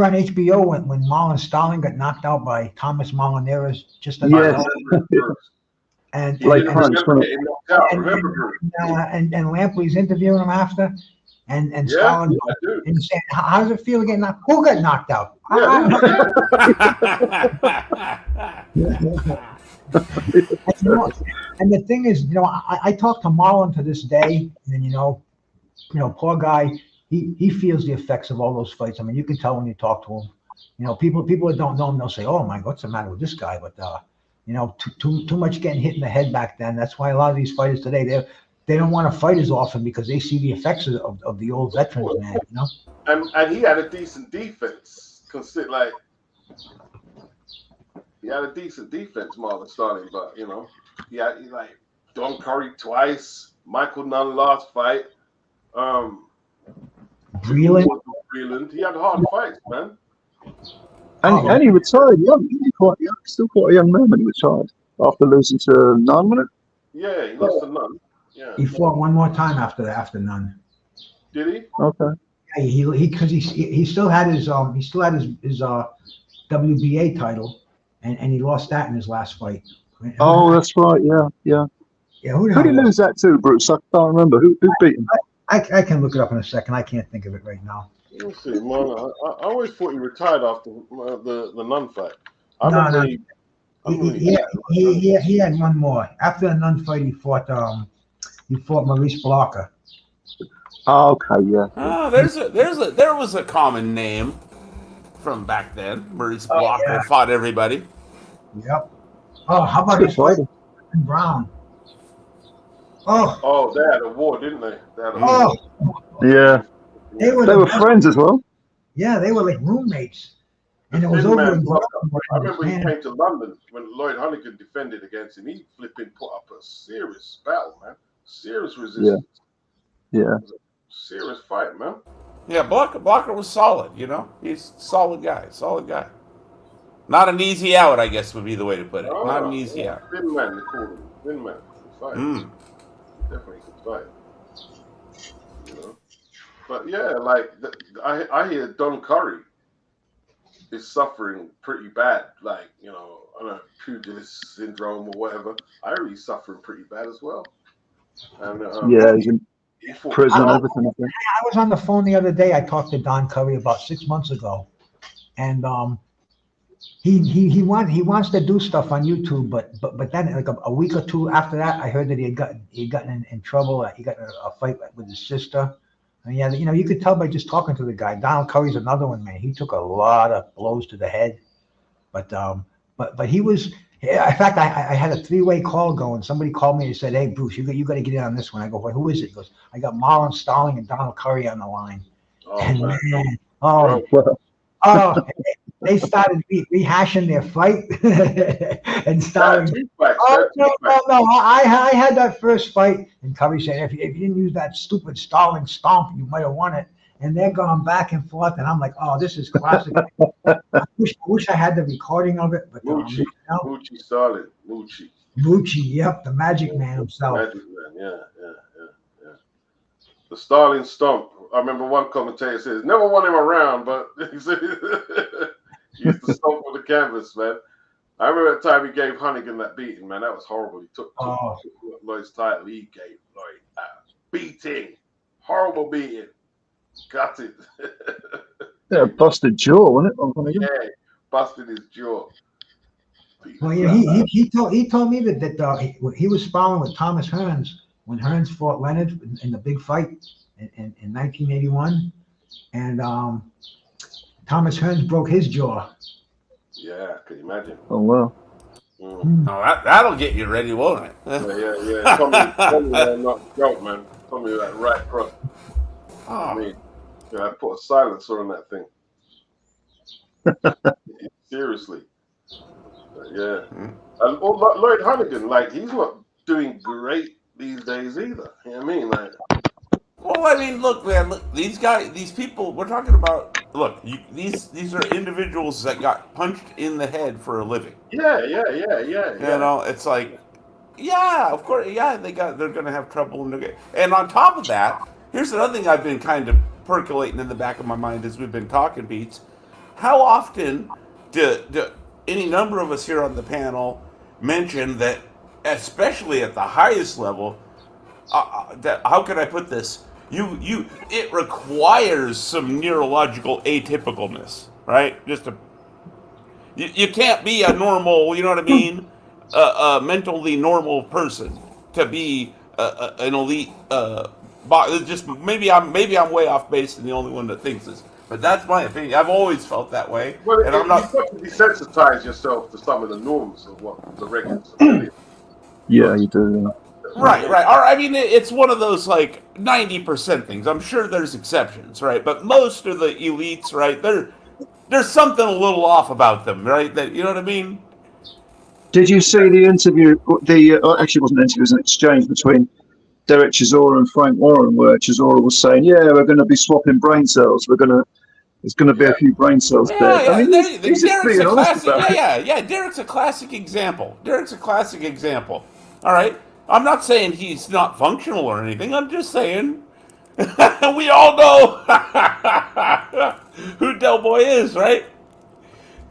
on HBO when Marlon Starling got knocked out by Thomas Molinari's just and Lampley's interviewing him after, and Starling and saying, "How does it feel to get knocked? Who got knocked out?" And the thing is, I talk to Marlon to this day, and poor guy. He feels the effects of all those fights. I mean, you can tell when you talk to him. People that don't know him, they'll say, "Oh my God, what's the matter with this guy?" But too much getting hit in the head back then. That's why a lot of these fighters today they don't want to fight as often because they see the effects of the old veterans, man. And he had a decent defense. He had a decent defense, Marlon Starling, but he like Don Curry twice, Michael Nunn last fight. Breland. Breland. He had hard fights, man. And he retired young. He was quite young, still quite a young man when he retired after losing to Nunn, wasn't it? Yeah, he lost to Nunn. Yeah. He fought one more time after Nunn. Did he? Okay. Yeah, he still had his WBA title, and he lost that in his last fight. Oh, that's right. Yeah. Yeah. Who did he lose that to, Bruce? I can't remember. Who beat him? I can look it up in a second. I can't think of it right now. Let me see, man. I always thought he retired after the Nunn fight. No. He had one more after the Nunn fight. He fought Maurice Blocker. Oh, okay, yeah. Oh, there was a common name from back then. Maurice Blocker fought everybody. Yep. Oh, how about his fight? Brown. Oh, they had a war, didn't they? They had a war. Yeah. They were friends as well. Yeah, they were like roommates. And it was over in I remember he came to London when Lloyd Hunnigan defended against him. He flipping put up a serious battle, man. Serious resistance. Yeah. It was a serious fight, man. Yeah, Blocker was solid, you know? He's a solid guy. Not an easy out, I guess would be the way to put it. Not an easy out. Thin man, they call him. Thin man. Fight. Definitely could fight. You know? But yeah, like, I hear Don Curry is suffering pretty bad. Like, you know, I don't know, pugilist syndrome or whatever. I hear he's suffering pretty bad as well. And, he's in prison and everything. I think. I was on the phone the other day. I talked to Don Curry about 6 months ago. And he wants to do stuff on YouTube, but then like a week or two after that, I heard that he had gotten in trouble. He got in a fight with his sister. And yeah, you know, you could tell by just talking to the guy. Donald Curry's another one, man. He took a lot of blows to the head, but he was. Yeah, in fact, I had a 3-way call going. Somebody called me and said, "Hey, Bruce, you got to get in on this one." I go, "Well, who is it?" He goes, "I got Marlon Starling and Donald Curry on the line." They started rehashing their fight and started. No! I had that first fight, and Curry said, if you didn't use that stupid Starling stomp, you might have won it. And they're going back and forth, and I'm like, oh, this is classic. I wish I had the recording of it, but Moochie Starling, Moochie, yep, the Magic Man himself. Magic Man, yeah. The Starling stomp. I remember one commentator says, never won him around, but he said he used to stomp on the canvas, man. I remember that time he gave Hunnigan that beating, man. That was horrible. He took Lloyd's title. He gave Lloyd a beating. Horrible beating. Got it. Yeah, busted jaw, wasn't it? Yeah, busted his jaw. Well, yeah, he told me that he was sparring with Thomas Hearns when Hearns fought Leonard in the big fight in 1981, and Thomas Hearns broke his jaw. Yeah, can you imagine? Oh wow. Oh, that'll get you ready, won't it? Yeah. Tommy, not joke, man. Tommy, that right cross. I mean, I put a silencer on that thing. Seriously. Yeah. And Lloyd Hunnigan, like, he's not doing great these days either. You know what I mean? Like, well, I mean, look, man, these guys, these people, we're talking about, these are individuals that got punched in the head for a living. Yeah. You know, it's like, yeah, of course, yeah, they're going to have trouble. And on top of that, here's another thing I've been kind of percolating in the back of my mind as we've been talking, Beats. How often do any number of us here on the panel mention that, especially at the highest level, that, how can I put this? It requires some neurological atypicalness, right? You can't be a normal, you know what I mean, a mentally normal person to be an elite. Just maybe I'm way off base and the only one that thinks this, but that's my opinion. I've always felt that way, and I'm not. You have to desensitize yourself to some of the norms of what the regulars are. Yeah, you do. Right. Or, I mean, it's one of those like 90% things. I'm sure there's exceptions, right? But most of the elites, right? There's something a little off about them, right? That, you know what I mean? Did you see the interview? Actually, it wasn't an interview; it was an exchange between Derek Chisora and Frank Warren, where Chisora was saying, "Yeah, we're going to be swapping brain cells. There's going to be a few brain cells dead." I Yeah, mean, he's just Derek's being a honest classic. about it. Yeah. Derek's a classic example. All right. I'm not saying he's not functional or anything. I'm just saying we all know who Del Boy is, right?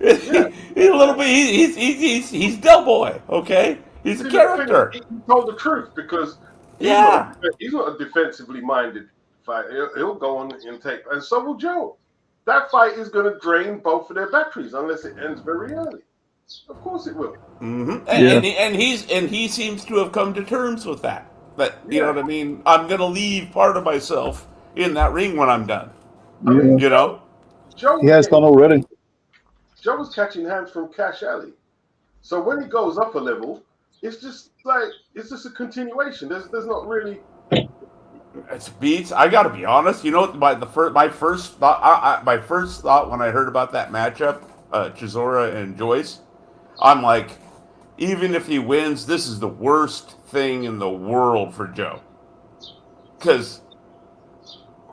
Yeah. He's a little bit. He's Del Boy. Okay. He's a See, the thing is, character. he told the truth because Yeah. he's not a defensively minded fighter. He'll go on and take, and so will Joe. That fight is going to drain both of their batteries unless it ends very early. Of course it will. Mm-hmm. Yeah. And he seems to have come to terms with that. But you know Yeah. what I mean. I'm gonna leave part of myself in that ring when I'm done. I mean, You know. Joe He was has done already. Joe was catching hands from Cash Alley. So when he goes up a level, it's just a continuation. There's not really. It's beats. I got to be honest. You know, my first thought when I heard about that matchup, Chisora and Joyce, I'm like, even if he wins, this is the worst thing in the world for Joe, because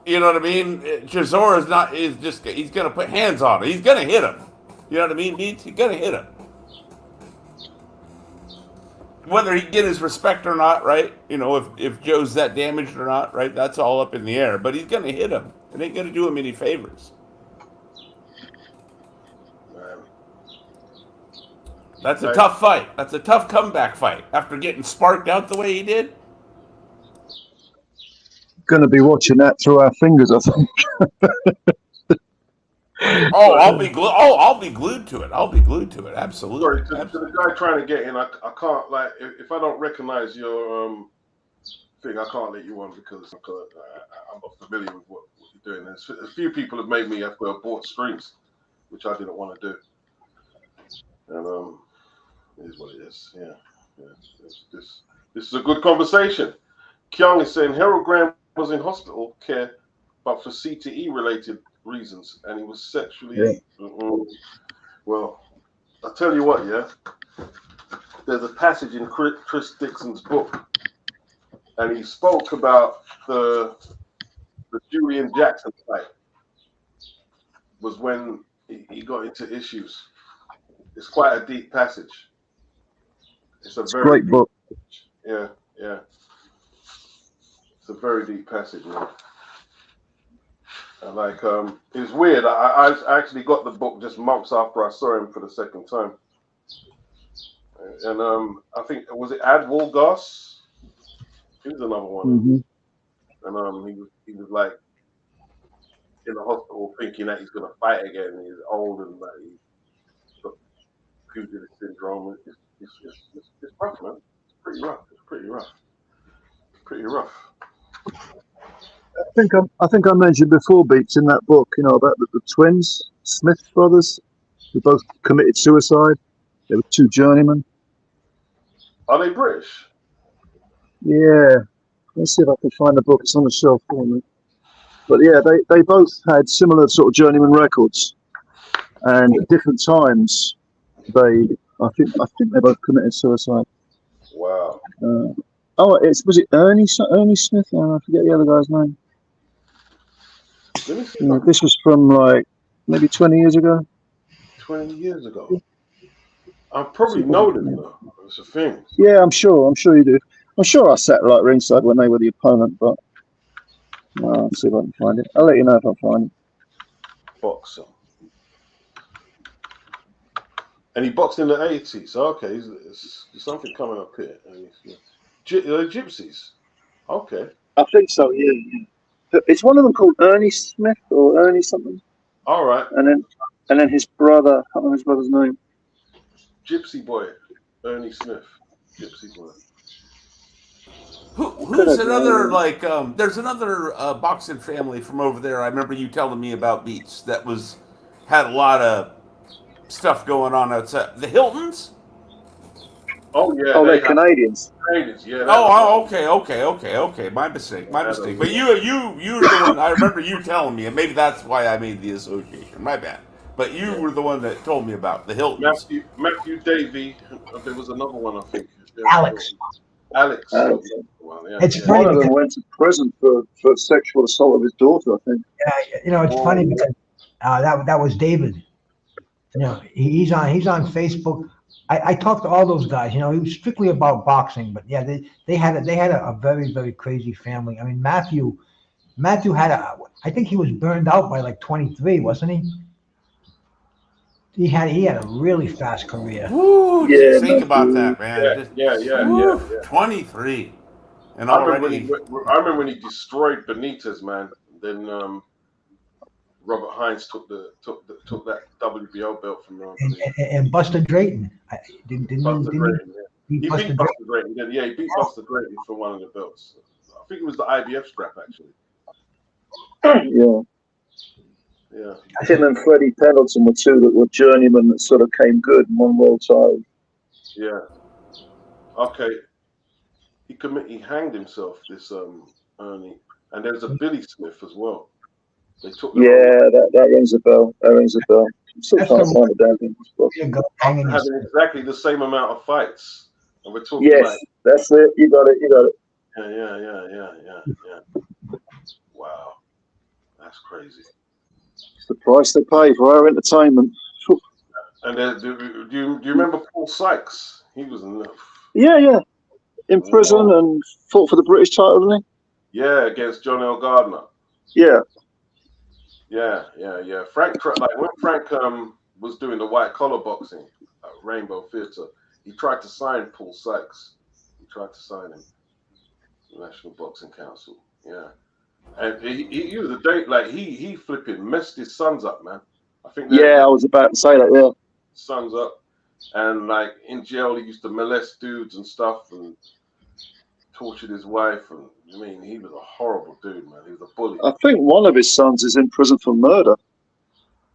you know what I mean. Chisora is not. He's gonna put hands on him. He's gonna hit him. You know what I mean, Beats? He's gonna hit him. Whether he get his respect or not, right? You know, if Joe's that damaged or not, right? That's all up in the air. But he's gonna hit him. It ain't gonna do him any favors. Man. That's a tough fight. That's a tough comeback fight after getting sparked out the way he did. Going to be watching that through our fingers, I think. Oh, I'll be glued to it. I'll be glued to it. Absolutely. Sorry, to the guy trying to get in, I can't, like, if I don't recognize your thing, I can't let you on because I'm not familiar with what you're doing. There's a few people have made me have to abort streams, which I didn't want to do. And it is what it is. Yeah. This is a good conversation. Kyung is saying Harold Graham was in hospital care, but for CTE related reasons, and he was sexually. Yeah. Well, I'll tell you what. Yeah, there's a passage in Chris Dixon's book, and he spoke about the Julian Jackson fight. Was when he got into issues. It's quite a deep passage. It's a very great book. Yeah. It's a very deep passage, man. And like, it's weird. I actually got the book just months after I saw him for the second time. And I think, was it Ad Wolgas? He was another one. Mm-hmm. And he was like in the hospital thinking that he's gonna fight again. He's old and like he's got pugilistic syndrome. It's rough, man. It's pretty rough. I think I mentioned before, Beats, in that book, you know, about the twins, Smith brothers, who both committed suicide. They were two journeymen. Are they British? Yeah. Let's see if I can find the book. It's on the shelf for me. But yeah, they both had similar sort of journeyman records, and at different times, I think they both committed suicide. Wow. Was it Ernie Smith? I forget the other guy's name. This was from like maybe 20 years ago. 20 years ago. I probably know them though. It's a thing. Yeah, I'm sure you do. I'm sure I sat like ringside when they were the opponent, but I'll see if I can find it. I'll let you know if I find it. Boxer. And he boxed in the 80s. Okay, there's something coming up here. Gypsies. Okay. I think so, yeah. It's one of them called Ernie Smith or Ernie something. All right. And then his brother, I can't remember his brother's name. Gypsy boy, Ernie Smith. Gypsy boy. Who's another, like, there's another boxing family from over there I remember you telling me about, Beats, that had a lot of stuff going on outside. The Hiltons? Oh, yeah. Oh, they're Canadians. Canadians, yeah. Okay. My mistake. But you were the one, I remember you telling me, and maybe that's why I made the association. My bad. But you were the one that told me about the Hiltons. Matthew Davey. There was another one, I think. Alex. Alex. Alex. Well, yeah, It's yeah. funny One of them because went to prison for sexual assault of his daughter, I think. it's funny because that was David. He's on Facebook. I talked to all those guys. He was strictly about boxing, but yeah, they had a very very crazy family. I mean, Matthew had I think he was burned out by like 23, wasn't he? He had a really fast career. Woo! Yeah, Just think about Matthew. that, man. Just, Yeah. woo, 23, and I remember already. when he destroyed Benitez, man. Then Robert Hines took that WBO belt from him. And Buster Drayton. Didn't Buster Drayton, yeah. he He Buster beat Drayton? Buster Drayton. Yeah, he beat Buster Drayton for one of the belts. I think it was the IBF strap, actually. Yeah. Yeah. Him and Freddie Pendleton were two that were journeymen that sort of came good and won world title. Yeah. Okay. He hanged himself, this Ernie. And there's a Billy Smith as well. They took the That rings a bell. That rings a bell. I'm still That's trying the to find the damn thing. you go hanging having yourself. exactly the same amount of fights. And we're talking Yes, like that's it. You got it. Yeah. Wow. That's crazy. It's the price they pay for our entertainment. And then, do you remember Paul Sykes? He was enough. Yeah. In prison and fought for the British title, didn't Yeah, against John L. Gardner. he? Yeah. Yeah. Frank, like when Frank was doing the white collar boxing at Rainbow Theatre, he tried to sign Paul Sykes. He tried to sign him, the National Boxing Council. Yeah, and he was a date like he flipping messed his sons up, man. I think. Yeah, I was about to say that. Yeah. Sons up, and like in jail he used to molest dudes and stuff and tortured his wife, and I mean he was a horrible dude, man. He was a bully. I think one of his sons is in prison for murder.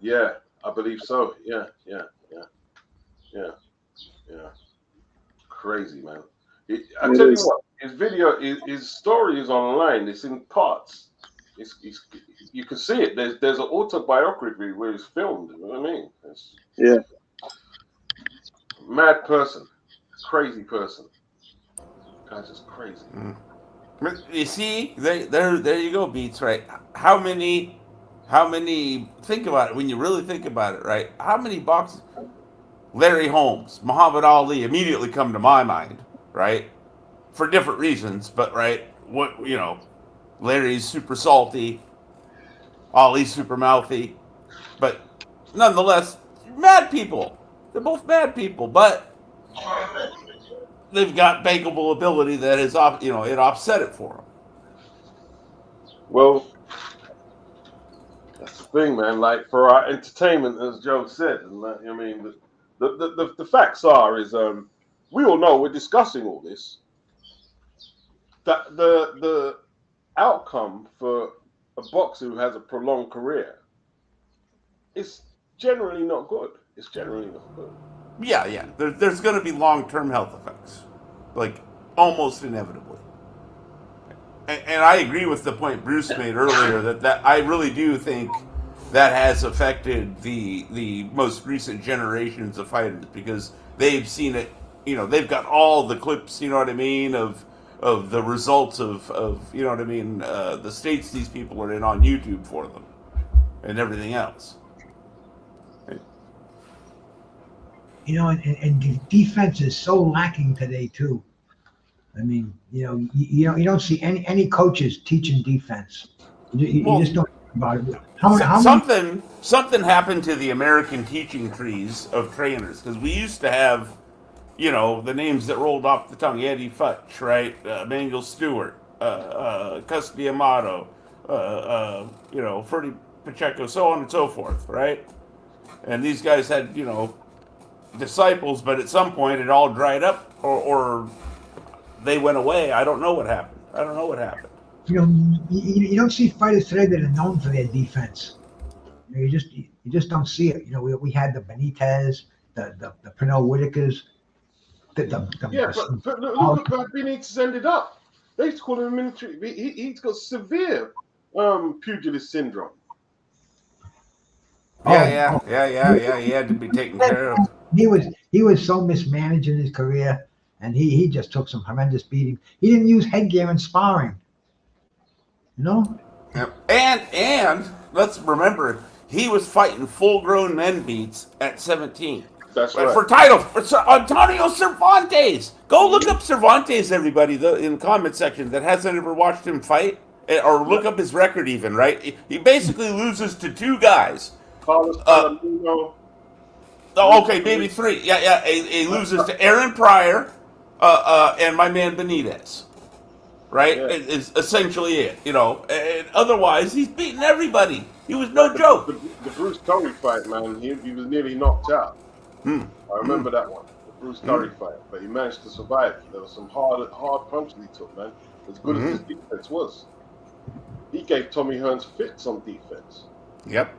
Yeah, I believe so. Yeah. Crazy, man. I tell you what, his story is online. It's in parts. You can see it. There's an autobiography where it's filmed. You know what I mean? Yeah. Mad person, crazy person. Guy's just crazy. You see, there you go, Beats. Right? How many? Think about it. When you really think about it, right? How many boxers? Larry Holmes, Muhammad Ali immediately come to my mind, right? For different reasons, but right, Larry's super salty, Ali's super mouthy, but nonetheless, mad people. They're both mad people, but they've got bankable ability that is, it offset it for them. Well, that's the thing, man. Like for our entertainment, as Joe said, and I mean, the facts are we all know we're discussing all this. That the outcome for a boxer who has a prolonged career is generally not good. It's generally not good. Yeah. There's going to be long-term health effects, like almost inevitably. And I agree with the point Bruce made earlier that I really do think that has affected the most recent generations of fighters because they've seen it. They've got all the clips. You know what I mean of the results of you know what I mean the states these people are in on YouTube for them and everything else. And defense is so lacking today too. I mean, you don't see any coaches teaching defense. You just don't think about it. Something happened to the American teaching trees of trainers because we used to have, the names that rolled off the tongue: Eddie Futch, right? Emmanuel Stewart, Custody Amato, Ferdy Pacheco, so on and so forth, right? And these guys had, disciples, but at some point it all dried up or they went away. I don't know what happened. You don't see fighters today that are known for their defense. You just don't see it. We had the Benitez, the Pernell Whitakers. But look how Benitez ended up. They used to call him a military. He's got severe pugilist syndrome. Yeah. He had to be taken care of. He was so mismanaged in his career, and he just took some horrendous beating. He didn't use headgear in sparring. You know? And let's remember, he was fighting full-grown men beats at 17. That's right. For titles, for Antonio Cervantes. Go look up Cervantes, everybody, in the comment section that hasn't ever watched him fight, or look up his record even, right? He basically loses to two guys. Carlos Palomino. Oh, okay, maybe three. Yeah. He loses to Aaron Pryor and my man Benitez. Right? Yeah. Is essentially it, you know. And otherwise, he's beating everybody. He was no joke. The Bruce Curry fight, man, he was nearly knocked out. I remember that one, the Bruce Curry fight, but he managed to survive. There was some hard punches he took, man. As good as his defense was, he gave Tommy Hearns fits on defense. Yep.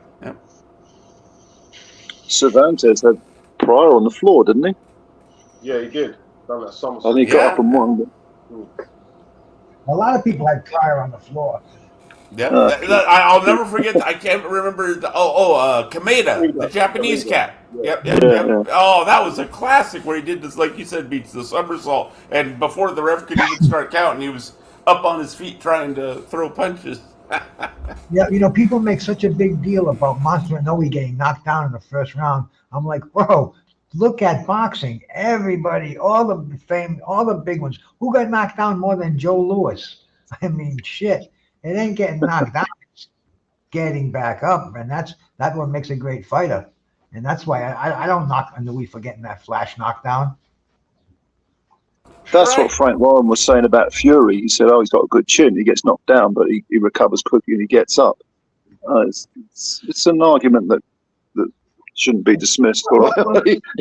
Cervantes had Pryor on the floor, didn't he? Yeah, he did. Done that somersault. And he got up and won. A lot of people had Pryor on the floor. Yeah, I'll never forget. I can't remember. Kameda, the Japanese cat. Yep. Oh, that was a classic where he did this, like you said, beats the somersault, and before the ref could even start counting, he was up on his feet trying to throw punches. Yeah, you know, people make such a big deal about Monster Inoue getting knocked down in the first round. I'm like, bro, look at boxing. Everybody, all the big ones. Who got knocked down more than Joe Louis? I mean, shit. It ain't getting knocked down. It's getting back up, and that's what makes a great fighter. And that's why I don't knock Inoue for getting that flash knockdown. That's what Frank Warren was saying about Fury. He said, he's got a good chin. He gets knocked down, but he recovers quickly and he gets up. It's an argument that shouldn't be dismissed.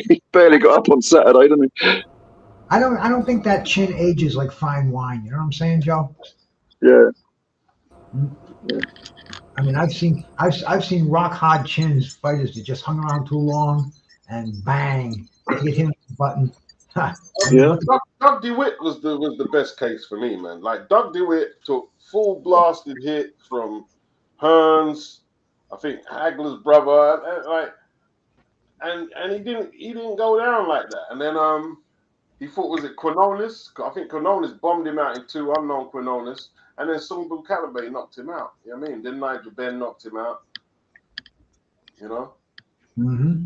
He barely got up on Saturday, didn't he? I don't think that chin ages like fine wine. You know what I'm saying, Joe? Yeah. I mean, I've seen rock hard chins fighters that just hung around too long and bang, hit him with the button. Yeah. Doug DeWitt was the best case for me, man. Like Doug DeWitt took full blasted hit from Hearns, I think Hagler's brother, and he didn't go down like that. And then he fought, was it Quinones? I think Quinones bombed him out in two, unknown Quinones, and then Sungbu Calibre knocked him out. You know what I mean? Then Nigel Benn knocked him out. You know? Mm-hmm.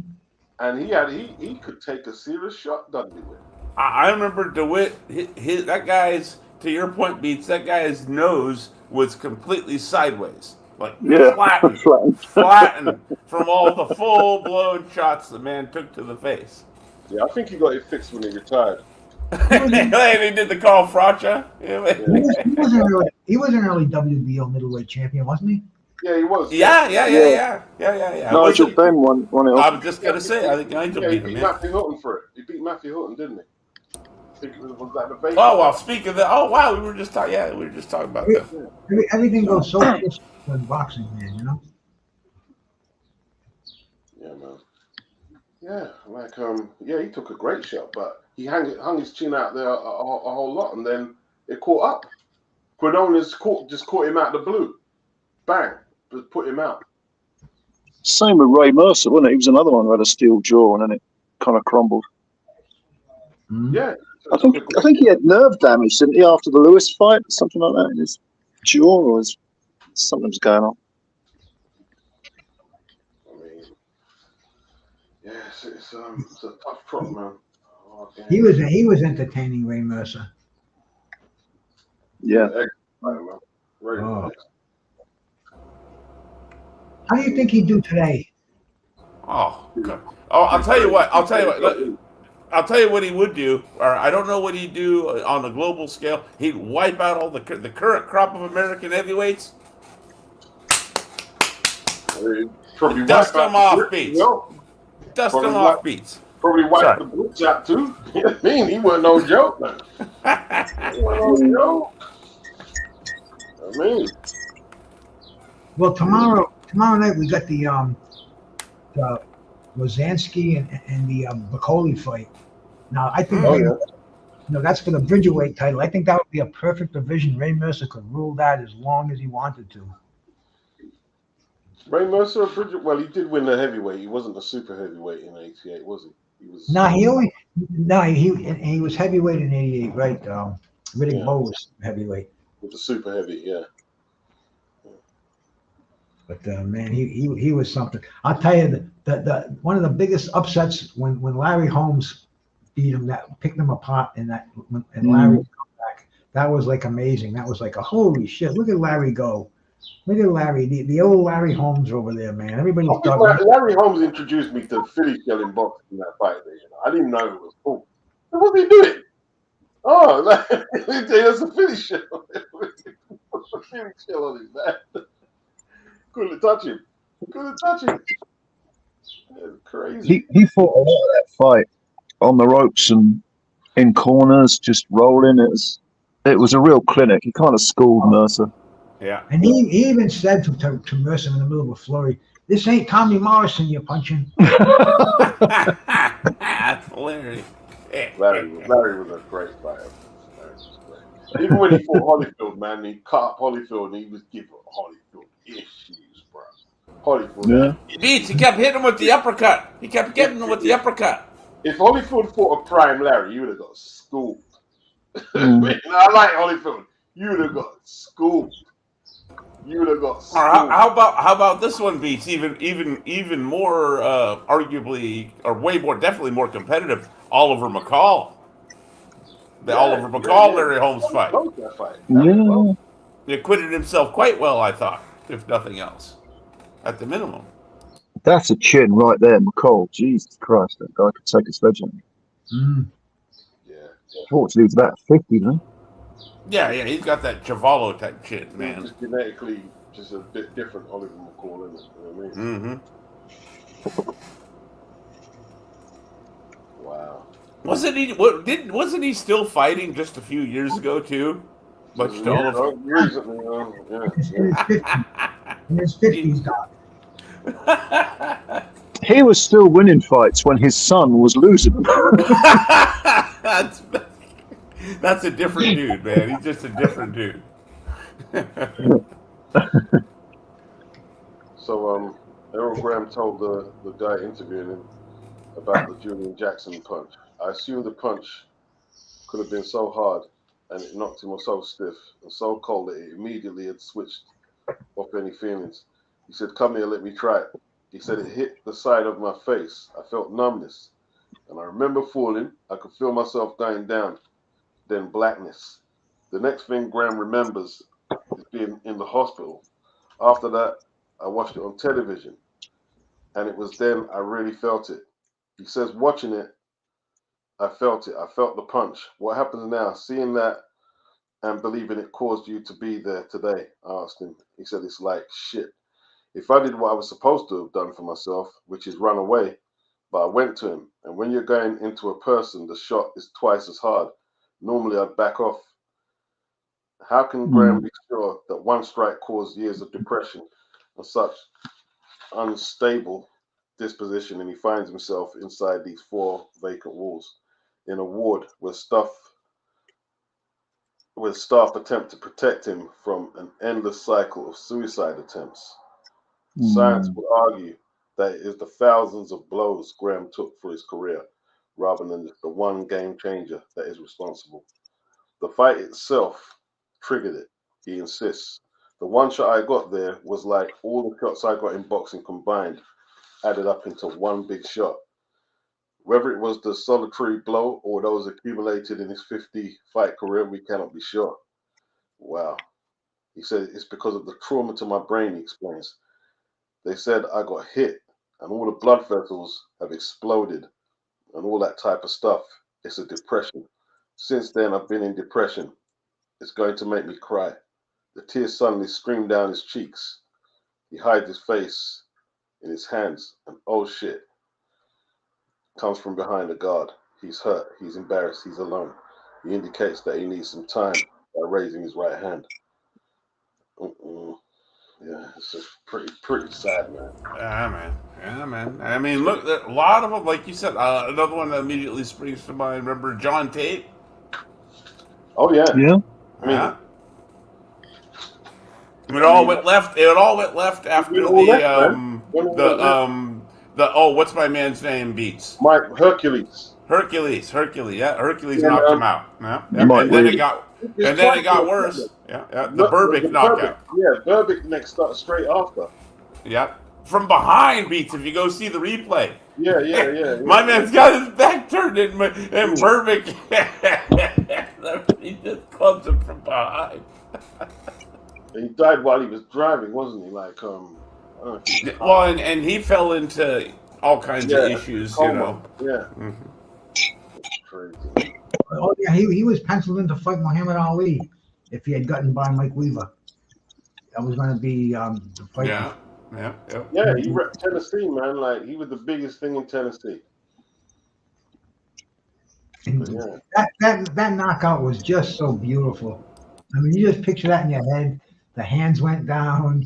And he could take a serious shot, Doug DeWitt. I remember DeWitt, that guy's, to your point, Beats, that guy's nose was completely sideways. Like flattened from all the full-blown shots the man took to the face. Yeah, I think he got it fixed when he retired. And he did the Carl Fracha. He was an early WBO middleweight champion, wasn't he? Yeah, he was. Yeah. Nigel Benn won it. I was just going to say, I think Nigel beat him. He beat Matthew Hilton for it. He beat Matthew Hilton, didn't he? I think it was that the base. Oh, well, speaking of that, we were just talking about that. Everything goes so close in boxing, man, you know? Yeah, man. Yeah, he took a great shot, but he hung his chin out there a whole lot, and then it caught up. Quinones just caught him out of the blue. Bang, just put him out. Same with Ray Mercer, wasn't it? He was another one who had a steel jaw, and then it kind of crumbled. Mm-hmm. Yeah. I think he had nerve damage, didn't he, after the Lewis fight? Something like that in his jaw, or something was going on. I mean, yeah, it's a tough prop, man. Oh, He was entertaining, Ray Mercer. Yeah. Right. Oh. How do you think he'd do today? Oh, God. I'll tell you what. I'll tell you what he would do, or I don't know what he'd do on the global scale. He'd wipe out all the current crop of American heavyweights. Probably Dust them off, Beats. Dust them off, Beats. Probably wipe the boots out too. I mean, he wasn't no joke, man. He wasn't no joke. I mean, Well, tomorrow night we got the Lozansky and the Bacoli fight. Now I think that's for the Bridgerweight title. I think that would be a perfect division. Ray Mercer could rule that as long as he wanted to. Ray Mercer, well, he did win the heavyweight. He wasn't a super heavyweight in '88, was he? He was. No, he was heavyweight in '88, right? Riddick Yeah, Bowe was heavyweight. with the super heavy. Yeah. But man, he was something. I'll tell you, the one of the biggest upsets when Larry Holmes beat him, that picked him apart in that, and Larry come back. That was like amazing. That was like a holy shit. Look at Larry go. Look at Larry, the old Larry Holmes over there, man. Everybody I think thought. Larry Holmes introduced me to Philly shell in boxing in that fight. There, I didn't know it was cool. So what's he doing? Oh, like, there's a Philly shell. A Philly shell on his back. Couldn't touch him. Couldn't touch him. It's crazy. He fought a lot of that fight on the ropes and in corners, just rolling. It was a real clinic. He kind of schooled Mercer. Yeah. And he even said to Mercer in the middle of a flurry, "This ain't Tommy Morrison you're punching." That's hilarious. Larry was a great fighter. Larry was great. Even when he fought Holyfield, man, he cut up Holyfield and he was giving Holyfield issues, bro. Holyfield. Yeah. Beats, he kept hitting him with the uppercut. He kept getting him with the uppercut. If Holyfield fought a prime Larry, you would have got schooled. Man, I like Holyfield. You would have got schooled. You would have got schooled. Or how about this one, Beats? Even more arguably, or way more, definitely more competitive. Oliver McCall. The Oliver McCall Larry Holmes fight. That fight. Yeah. He acquitted himself quite well, I thought, if nothing else, at the minimum. That's a chin right there, McCall. Jesus Christ, that guy could take a sledgehammer. Yeah. Fortunately, he's about 50, man. Yeah, he's got that Chavalo type chin, man. Just genetically, just a bit different Oliver McCall, isn't it? You know what I mean? Mm-hmm. Wow. Wasn't he still fighting just a few years ago too? Much to all of Recently, In his 50s, Doc. He was still winning fights when his son was losing them. That's a different dude, man. He's just a different dude. So, Errol Graham told the guy interviewing him about the Julian Jackson punch. I assume the punch could have been so hard and it knocked him so stiff and so cold that it immediately had switched off any feelings. He said, "Come here, let me try it." He said, "It hit the side of my face. I felt numbness. And I remember falling. I could feel myself going down. Then blackness. The next thing Graham remembers is being in the hospital. After that, I watched it on television. And it was then I really felt it." He says, watching it, I felt it. I felt the punch. What happens now? Seeing that and believing it caused you to be there today? I asked him. He said, "It's like shit. If I did what I was supposed to have done for myself, which is run away, but I went to him. And when you're going into a person, the shot is twice as hard. Normally I'd back off." How can Graham be sure that one strike caused years of depression and such unstable disposition, and he finds himself inside these 4 vacant walls in a ward where staff attempt to protect him from an endless cycle of suicide attempts? Science would argue that it is the thousands of blows Graham took for his career rather than the one game changer that is responsible. The fight itself triggered it, he insists. The one shot I got there was like all the shots I got in boxing combined added up into one big shot. Whether it was the solitary blow or those accumulated in his 50-fight career, we cannot be sure. Wow. He said, "It's because of the trauma to my brain," he explains. "They said I got hit and all the blood vessels have exploded and all that type of stuff. It's a depression. Since then, I've been in depression. It's going to make me cry." The tears suddenly stream down his cheeks. He hides his face in his hands, and oh shit, comes from behind a guard. He's hurt, he's embarrassed, he's alone. He indicates that he needs some time by raising his right hand. Yeah, it's just pretty sad, man. Yeah, man. I mean, look, a lot of them, like you said, another one that immediately springs to mind. Remember John Tate? Oh yeah. Yeah. I mean, it all went left. It all went left after what's my man's name? Beats Mike Hercules. Hercules. Yeah, Hercules Yeah, knocked man. him out. Yeah, You might and then really. it got worse. Yeah. The Burbick knockout. Yeah, Burbick next started straight after. Yeah, from behind Beats. If you go see the replay. Yeah. My man's got his back turned and Burbick, he just clubs him from behind. He died while he was driving, wasn't he? Like, I don't know if he was Well, and he fell into all kinds of issues, coma. you know. Yeah. Crazy. Oh yeah, he was penciled in to fight Muhammad Ali if he had gotten by Mike Weaver. That was going to be the fight. Yeah. Yeah, he repped Tennessee, man. Like, he was the biggest thing in Tennessee. But, yeah. That knockout was just so beautiful. I mean, you just picture that in your head. The hands went down,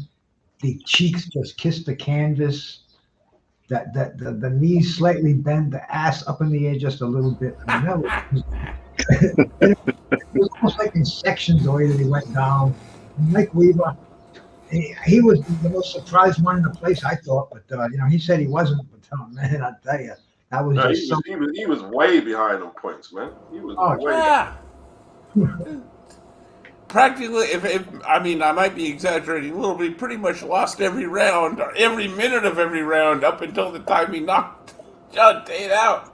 the cheeks just kissed the canvas. The knees slightly bent, the ass up in the air just a little bit. I mean, it was almost like in sections the way that he went down. And Mike Weaver, he was the most surprised one in the place, I thought. But he said he wasn't. But man, I tell you, that was just he was way behind on points, man. He was way. Yeah. Practically, if I mean, I might be exaggerating a little bit. He pretty much lost every round, or every minute of every round, up until the time he knocked John Tate out.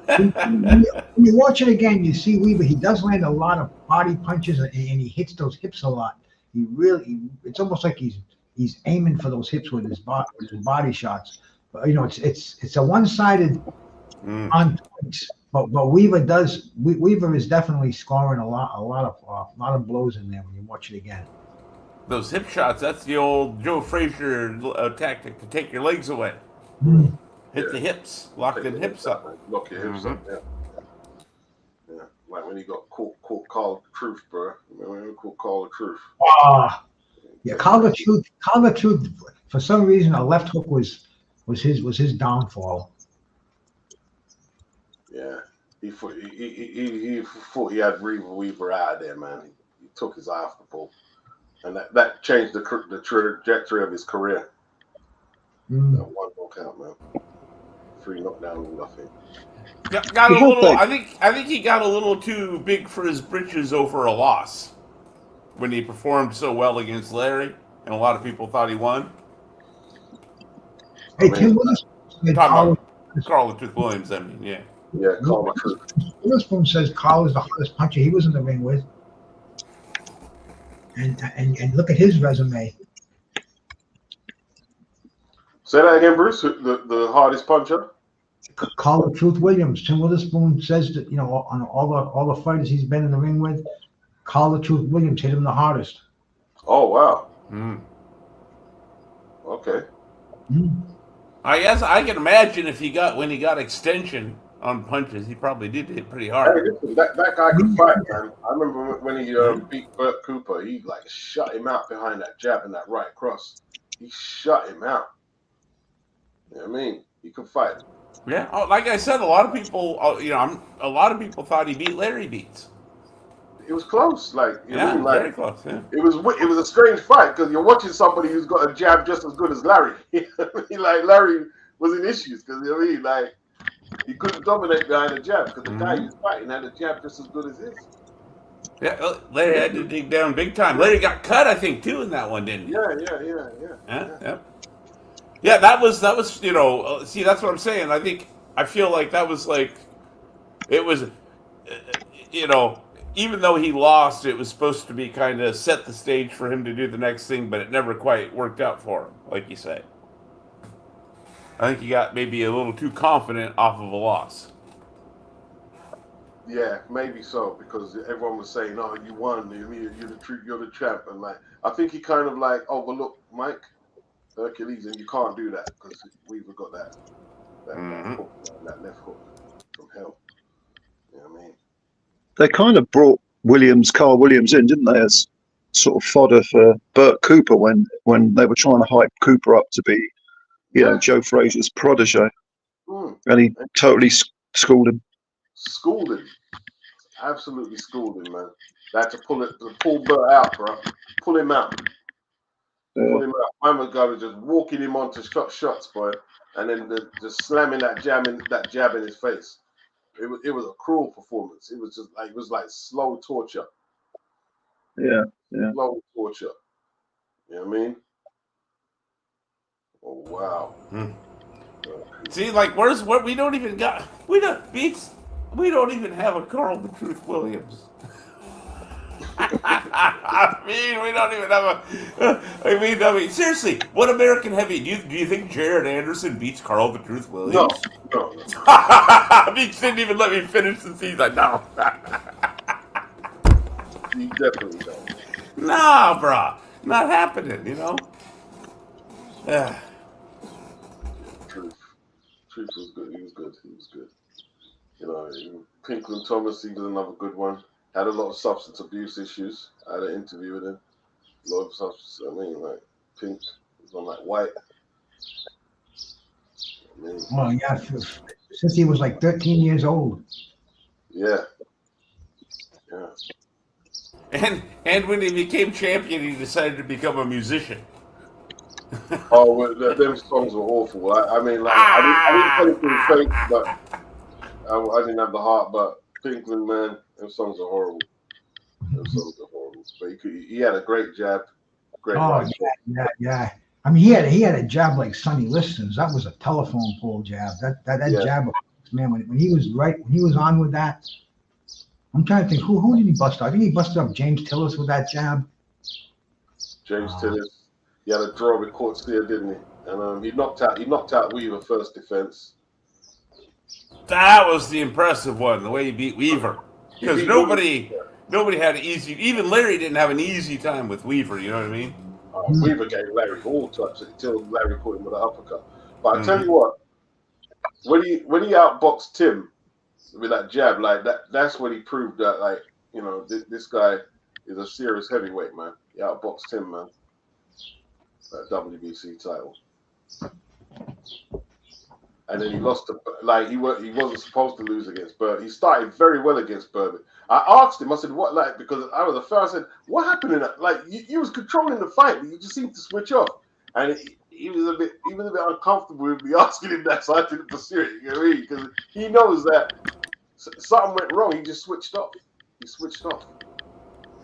when you watch it again, you see Weaver. He does land a lot of body punches, and he hits those hips a lot. It's almost like he's aiming for those hips with his body shots. But it's a one-sided on points. But Weaver is definitely scoring a lot of blows in there when you watch it again. Those hip shots, that's the old Joe Frazier tactic to take your legs away. Hit the hips, lock the hips up. Lock your hips up, yeah. Like when he got caught Call the Truth, bro. Remember caught Call the Truth. Yeah, Call the Truth. For some reason, a left hook was his downfall. Yeah, he thought he had Weaver out of there, man. He took his eye off the ball, and that changed the trajectory of his career. That one knockout, man. 3 knockdowns, nothing. Got a little. I think he got a little too big for his britches over a loss when he performed so well against Larry, and a lot of people thought he won. Hey, Tim Witherspoon. Carl the Tooth Williams, I mean, yeah. Yeah, Carl the Truth. Witherspoon says Carl is the hardest puncher he was in the ring with. And look at his resume. Say that again, Bruce. The hardest puncher. Carl the Truth Williams. Tim Witherspoon says that on all the fighters he's been in the ring with, Carl the Truth Williams hit him the hardest. Oh wow. Okay. I guess I can imagine when he got extension on punches, he probably did hit pretty hard. Hey, listen, that guy could fight, man. I remember when he beat Burt Cooper, he like shut him out behind that jab and that right cross. He shut him out. You know what I mean? He could fight. Yeah, like I said, a lot of people, a lot of people thought he beat Larry Beats. It was close, very close. Yeah. It was a strange fight because you're watching somebody who's got a jab just as good as Larry. Like Larry was in issues because he couldn't dominate behind the jab because the guy he was fighting had a jab just as good as his. Yeah, Larry had to dig down big time. Larry got cut, I think, too, in that one, didn't he? Yeah. Yeah, that was see, that's what I'm saying. I feel like that was like, it was, even though he lost, it was supposed to be kind of set the stage for him to do the next thing, but it never quite worked out for him, like you say. I think he got maybe a little too confident off of a loss. Yeah, maybe so, because everyone was saying, "Oh, you won. You're the champ." And I think he kind of overlooked Mike Hercules, and you can't do that because Weaver got that left hook from hell. You know what I mean? They kind of brought Carl Williams in, didn't they, as sort of fodder for Burt Cooper when they were trying to hype Cooper up to be, Joe Frazier's protege, and he totally schooled him. Absolutely schooled him, man. They had to pull Burt out, bro. Pull him out. pull him out. Muhammad was just walking him on to shots, boy, and then just slamming that jab in his face. It was a cruel performance. It was like slow torture. Yeah. Slow torture. You know what I mean? Oh wow. See, like, we don't even have a Carl the Truth Williams. I mean, we don't even have I mean, seriously, what American heavy? Do you think Jared Anderson beats Carl the Truth Williams? No. He didn't even let me finish the season. No. You definitely don't. Nah, bro. Not happening, you know? Yeah. Truth was good. He was good. You know, Pinkland Thomas, he was another good one. Had a lot of substance abuse issues. I had an interview with him. A lot of substance. I mean, like Pink was on like White. Well, yeah, since he was like 13 years old. Yeah. And when he became champion, he decided to become a musician. Oh, well, them songs were awful. I mean, like I didn't play through fake, but I didn't have the heart. But Pinkland, man, them songs are horrible. But he had a great jab. Great right. Yeah. I mean, he had a jab like Sonny Liston's. That was a telephone pole jab. That jab, man. When he was on with that. I'm trying to think who did he bust up? I think he busted up James Tillis with that jab. James Tillis. He had a draw with Court Steer, didn't he? And he knocked out Weaver first defense. That was the impressive one, the way he beat Weaver. Because nobody had an easy. Even Larry didn't have an easy time with Weaver. You know what I mean? Weaver gave Larry all touch until Larry caught him with an uppercut. But I tell you what, when he outboxed Tim with that jab, like that's when he proved that, like, you know, this guy is a serious heavyweight, man. He outboxed Tim, man. That WBC title. And then he lost to, like, he wasn't supposed to lose against Bourbon. He started very well against Bourbon. I asked him, I said, what, like, because I was a fan, I said, what happened in that? Like, you was controlling the fight, but you just seemed to switch off. And he was a bit uncomfortable with me asking him that, so I didn't pursue it, you know what I mean? Because he knows that something went wrong, he just switched off.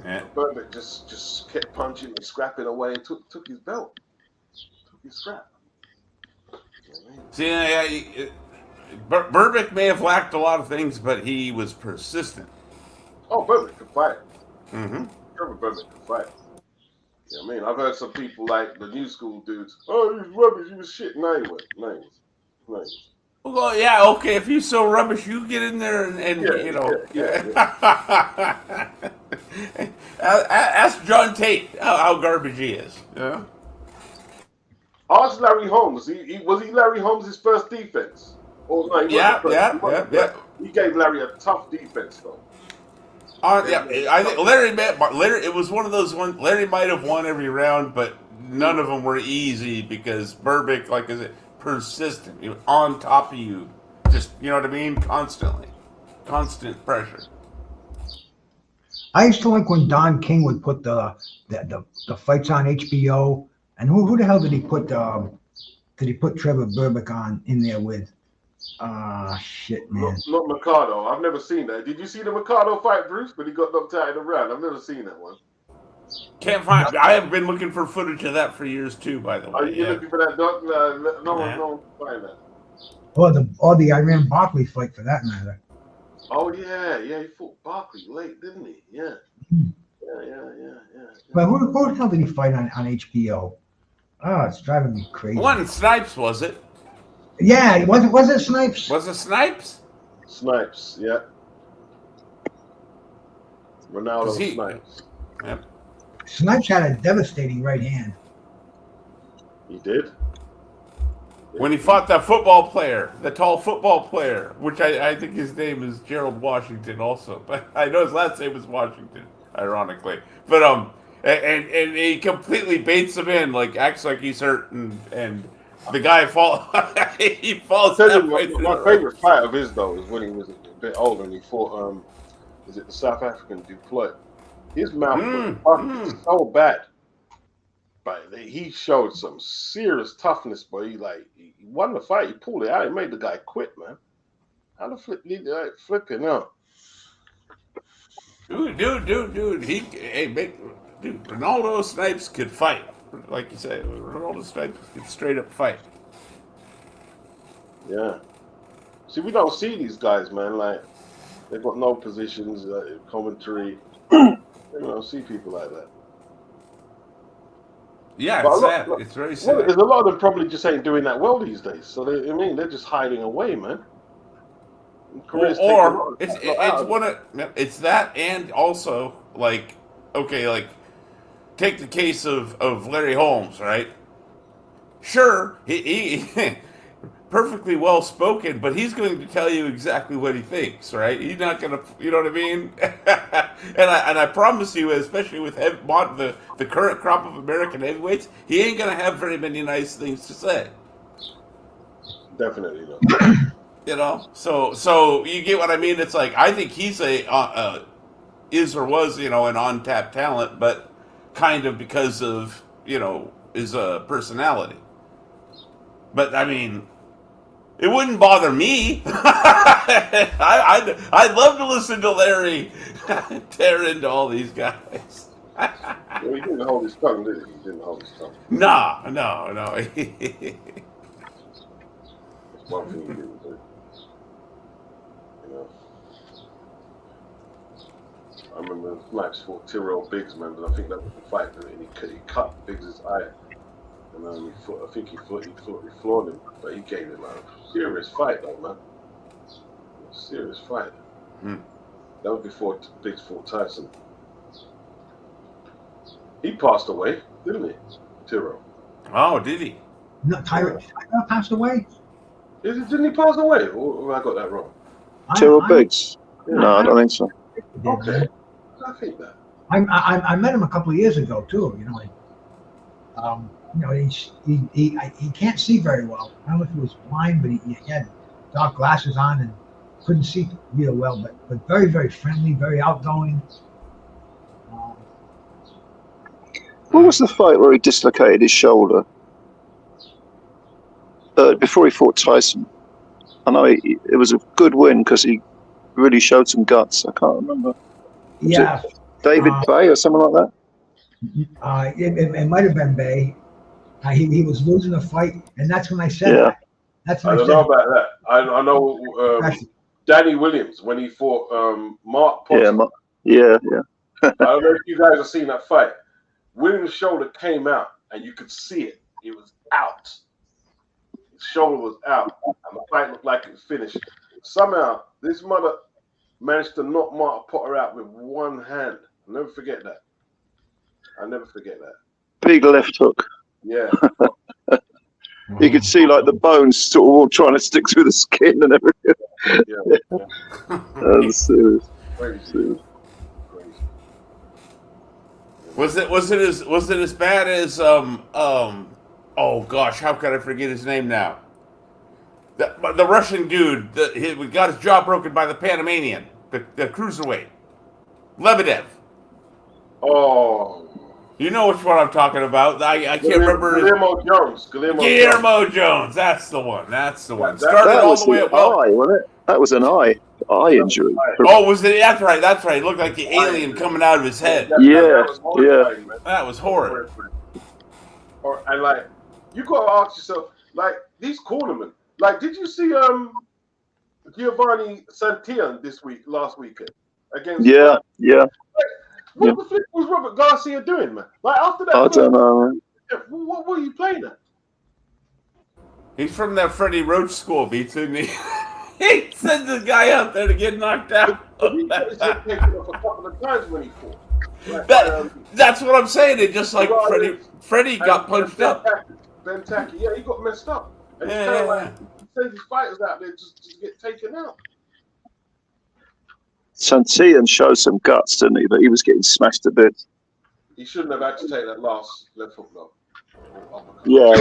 Yeah. Bourbon just kept punching and scrapping away and took his belt. Took his scrap. See, Burbick may have lacked a lot of things, but he was persistent. Oh, Burbick could fight. Mm-hmm. Burbick could fight. You know what I mean? I've heard some people like the new school dudes, oh, he was rubbish, he was shit. No, he wasn't. Well, yeah, okay, if he's so rubbish, you get in there and you know. Yeah. Ask John Tate how garbage he is. Yeah. Ask Larry Holmes. Was he Larry Holmes' first defense? Or no, yeah. He gave Larry a tough defense though. I think Larry. It was one of those ones. Larry might have won every round, but none of them were easy because Burbick, like, is it persistent? He was on top of you, just, you know what I mean, constantly, constant pressure. I used to like when Don King would put the fights on HBO. And who the hell did he put Trevor Burbick on in there with? Shit, man. Not Mercado. I've never seen that. Did you see the Mercado fight, Bruce? But he got knocked out in the round. I've never seen that one. Can't find. I have been looking for footage of that for years too. By the way, are you looking for that? No one can find that. Or the Iran Barkley fight, for that matter. Oh yeah, he fought Barkley late, didn't he? Yeah. Yeah. But who the hell did he fight on HBO? Oh, it's driving me crazy. One Snipes, was it? Yeah, was it Snipes? Was it Snipes? Snipes, yeah. Ronaldo Snipes. Yep. Snipes had a devastating right hand. He did? When he fought that football player, the tall football player, which I think his name is Gerald Washington also, but I know his last name is Washington, ironically. But and he completely baits him in, like acts like he's hurt, and the guy falls. He falls. My favorite fight of his though is when he was a bit older and he fought. Is it the South African Dupleix? His mouth was so bad. but he showed some serious toughness, boy. He won the fight. He pulled it out. He made the guy quit, man. How the flip? Flipping out. Dude. Dude, Ronaldo Snipes could fight. Like you said, Ronaldo Snipes could straight up fight. Yeah. See, we don't see these guys, man. Like, they've got no positions, commentary. We don't see people like that. Yeah, But it's sad. It's very sad. Well, there's a lot of them probably just ain't doing that well these days. So they're just hiding away, man. Or it's that, and also like take the case of Larry Holmes, right? Sure, he perfectly well spoken, but he's going to tell you exactly what he thinks, right? He's not going to, you know what I mean? and I promise you, especially with the current crop of American heavyweights, he ain't going to have very many nice things to say. Definitely not. You know, so you get what I mean. It's like I think he's is or was an untapped talent, but kind of because of his personality. But I mean, it wouldn't bother me. I'd love to listen to Larry tear into all these guys. Well, he didn't hold his tongue, did he? He didn't hold his tongue. No. That's one thing he didn't do. You know. I remember Max fought Tyrrell Biggs, man, and I think that was the fight, and he cut Biggs' eye. And I think he floored him, but he gave him a serious fight, though, man. A serious fight. That was before Biggs fought Tyson. He passed away, didn't he, Tyrrell? Oh, did he? No, Tyrell passed away. Didn't he pass away? Or have I got that wrong? Tyrrell Biggs? Yeah. No, I don't think so. Okay, I think that. I met him a couple of years ago too. He can't see very well. I don't know if he was blind, but he had dark glasses on and couldn't see real well. But very, very friendly, very outgoing. What was the fight where he dislocated his shoulder? Before he fought Tyson. I know it was a good win because he really showed some guts. I can't remember. Yeah. David Bay or something like that? It might have been Bay. He was losing the fight, and that's when I said that. That's when I don't know about that. I know Danny Williams when he fought Mark Potter. Yeah. I don't know if you guys have seen that fight. Williams' shoulder came out, and you could see it. It was out. His shoulder was out, and the fight looked like it was finished. Somehow, this mother managed to knock Mark Potter out with one hand. I'll never forget that. Big left hook. Yeah. You could see like the bones sort of all trying to stick through the skin and everything. Yeah. That was serious. Crazy. Was it as bad as oh gosh, how could I forget his name now? The Russian dude he got his jaw broken by the Panamanian, the cruiserweight, Lebedev. Oh. You know which one I'm talking about. I can't remember. Guillermo Jones. That's the one. Started That all was the way an up. eye, wasn't it? That was an eye injury. Oh, was it? That's right. It looked like the alien coming out of his head. That was horrid. And like, you gotta ask yourself, like, these cornermen. Like, did you see Giovanni Santillan last weekend against? Yeah. What the flip was Robert Garcia doing, man? Like after that, I don't know, man. What were you playing at? He's from that Freddie Roach school, Beats, isn't he? He sends the guy out there to get knocked out. He taken off a couple of times when he fought. Like, that's what I'm saying. It just like Freddie got punched up. Ben Tacky, yeah, he got messed up. And he sends his fighters out there just to get taken out. Santillan showed some guts, didn't he? But he was getting smashed a bit. He shouldn't have had to take that last left hook, though. Yeah.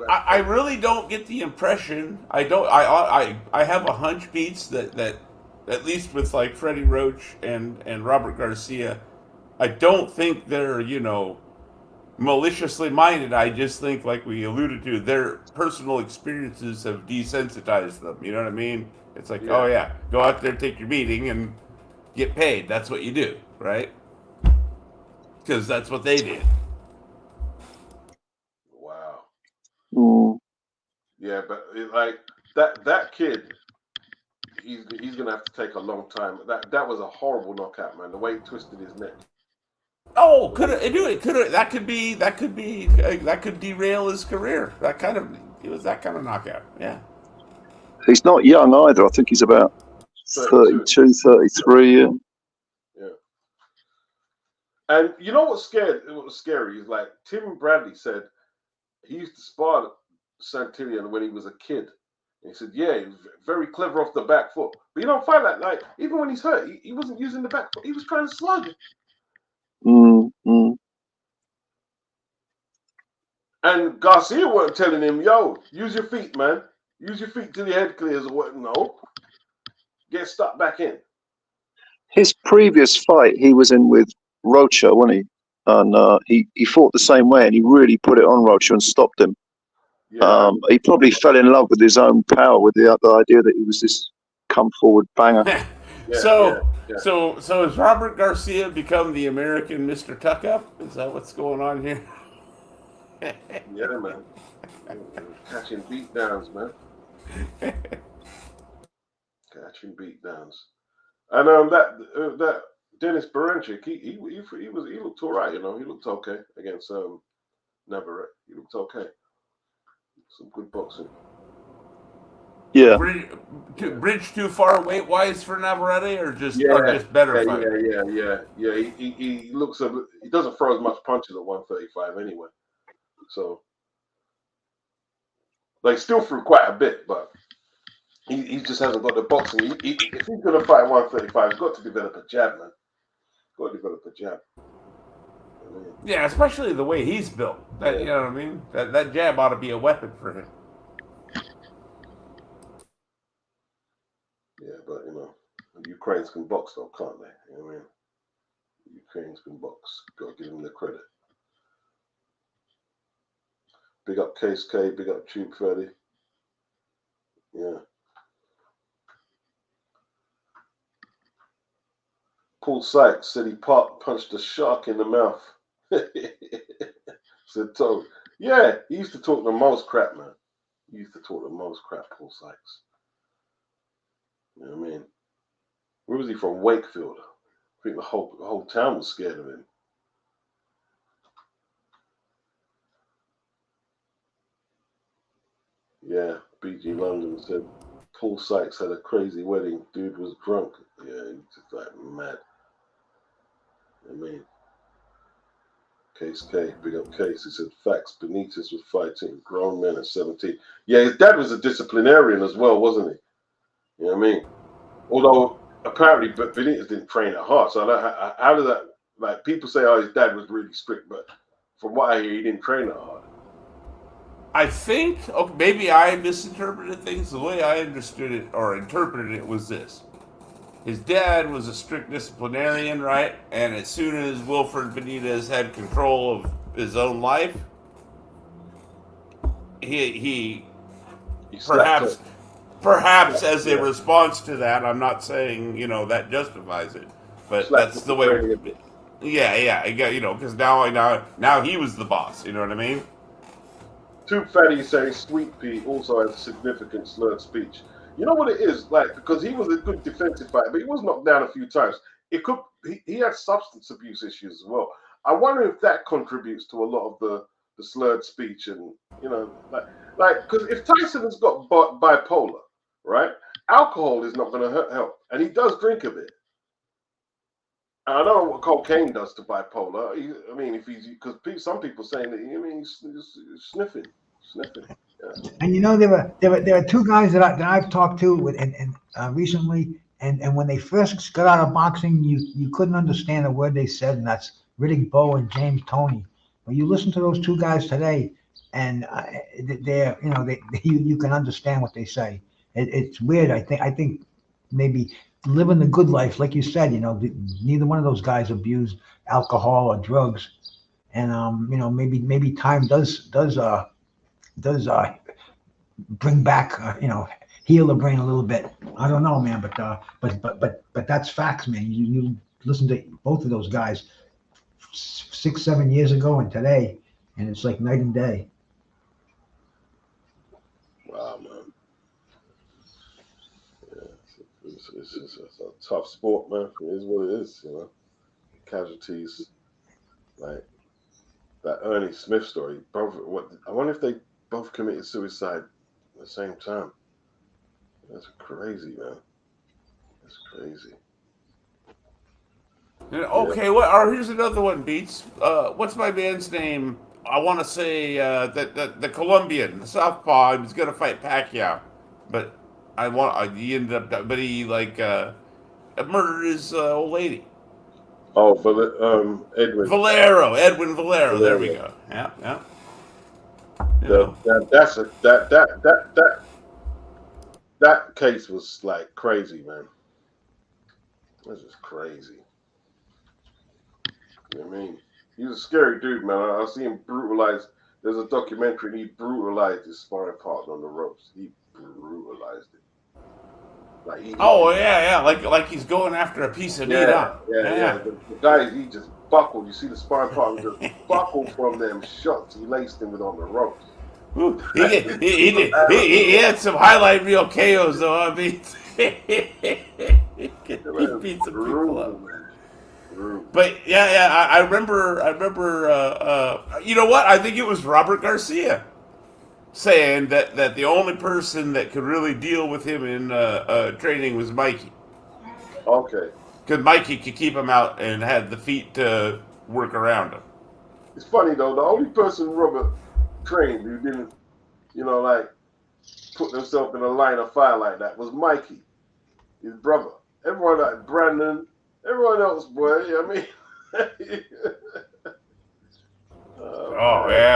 I really don't get the impression. I have a hunch, Beats, that at least with like Freddie Roach and Robert Garcia, I don't think they're maliciously minded. I just think, like we alluded to, their personal experiences have desensitized them. You know what I mean? It's like, oh yeah, go out there, take your meeting, and get paid. That's what you do, right? Because that's what they did. Wow. Mm. Yeah, but like that kid, he's gonna have to take a long time. That was a horrible knockout, man. The way he twisted his neck. Oh, could it could that could derail his career. It was that kind of knockout. Yeah. He's not young either. I think he's about 32, 33. Yeah. And you know what's scary is like Tim Bradley said he used to spar Santillan when he was a kid. And he said, yeah, he was very clever off the back foot. But you don't find that, like, even when he's hurt, he wasn't using the back foot. He was trying to slug it. And Garcia weren't telling him, yo, use your feet, man. Use your feet till your head clears or what. No. Get stuck back in. His previous fight he was in with Rocha, wasn't he? And he fought the same way, and he really put it on Rocha and stopped him. Yeah. He probably fell in love with his own power, with the idea that he was this come forward banger. So has Robert Garcia become the American Mr. Tuck Up? Is that what's going on here? Yeah, man. Catching beatdowns, man. Catching beatdowns. And that Dennis Berencic, he looked all right, you know. He looked okay against Navarrete. He looked okay. Some good boxing. Yeah. Bridge too far weight wise for Navarrete, or just better fight? Yeah. He looks he doesn't throw as much punches at 135 anyway. So like still threw quite a bit, but he just hasn't got the boxing. If he's gonna fight 135, he's got to develop a jab, man. Got to develop a jab. Yeah, especially the way he's built. You know what I mean? That jab ought to be a weapon for him. Yeah, but you know, Ukrainians can box though, can't they? You know what I mean? Ukrainians can box. Got to give them their credit. Big up Case K, big up Tube Freddy. Yeah. Paul Sykes said he punched a shark in the mouth. Said Toad. Yeah, he used to talk the most crap, man. He used to talk the most crap, Paul Sykes. You know what I mean? Where was he from? Wakefield. I think the whole town was scared of him. Yeah, BG London said Paul Sykes had a crazy wedding. Dude was drunk. Yeah, he's just like mad. I mean, Case K, big up Case. He said facts. Benitez was fighting grown men at 17. Yeah, his dad was a disciplinarian as well, wasn't he? You know what I mean? Although apparently, but Benitez didn't train at heart. So how does that? Like people say, oh, his dad was really strict, but from what I hear, he didn't train at heart. I think maybe I misinterpreted things. The way I understood it or interpreted it was this: his dad was a strict disciplinarian, right? And as soon as Wilfred Benitez had control of his own life, he perhaps as a response to that, I'm not saying that justifies it, but that's the way. Yeah, because now he was the boss. You know what I mean? Too Fatty saying Sweet Pea also has a significant slurred speech. You know what it is? Like, because he was a good defensive fighter, but he was knocked down a few times. He had substance abuse issues as well. I wonder if that contributes to a lot of the slurred speech and, because if Tyson has got bipolar, right, alcohol is not going to help. And he does drink a bit. I don't know what cocaine does to bipolar. Because some people saying that he's sniffing. Yeah. And there are two guys that I've talked to recently, and when they first got out of boxing, you couldn't understand a word they said, and that's Riddick Bowe and James Toney. But you listen to those two guys today, and you can understand what they say. It's weird. I think maybe living the good life, like you said, neither one of those guys abused alcohol or drugs, and maybe time does bring back heal the brain a little bit. I don't know, man, but that's facts, man. You listen to both of those guys 6 7 years ago and today, and it's like night and day. Wow, man. Yeah, it's a tough sport, man. It is what it is, Casualties, like that Ernie Smith story. Both, I wonder if they both committed suicide at the same time. That's crazy, man. That's crazy. Okay, here's another one, Beats. What's my man's name? I want to say the Colombian, the southpaw. He was gonna fight Pacquiao, but he ended up, but he murdered his old lady. Oh, but Edwin Valero. There we go. Yeah. That case was like crazy, man. That's just crazy. You know what I mean? He's a scary dude, man. I see him brutalized. There's a documentary, and he brutalized his sparring partner on the ropes. He brutalized it. Like he's going after a piece of meat. Yeah. The guy, he just buckled. You see the sparring partner just buckled from them shots he laced him with on the ropes. He had some highlight reel KOs though. I mean, he beat some people up. But I remember. You know what? I think it was Robert Garcia saying that the only person that could really deal with him in training was Mikey. Okay. Because Mikey could keep him out and had the feet to work around him. It's funny though. The only person Robert trained who didn't, put themselves in a line of fire like that was Mikey, his brother. Everyone like Brandon, everyone else, boy. I mean.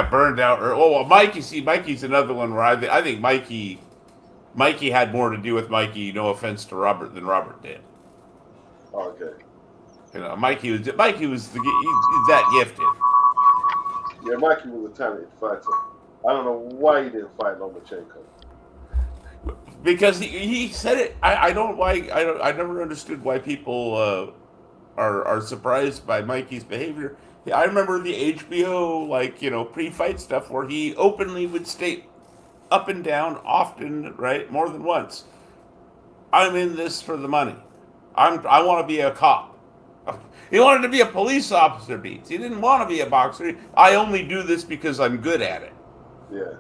Burned out. Mikey's another one where I think Mikey had more to do with Mikey. No offense to Robert, than Robert did. Okay. Mikey was he's that gifted. Yeah, Mikey was a talented fighter. I don't know why he didn't fight Lomachenko. Because he said it. I never understood why people are surprised by Mikey's behavior. I remember the HBO pre-fight stuff where he openly would state up and down, often, right, more than once, I'm in this for the money. I want to be a cop. He wanted to be a police officer, Beats. He didn't want to be a boxer. I only do this because I'm good at it. Yeah.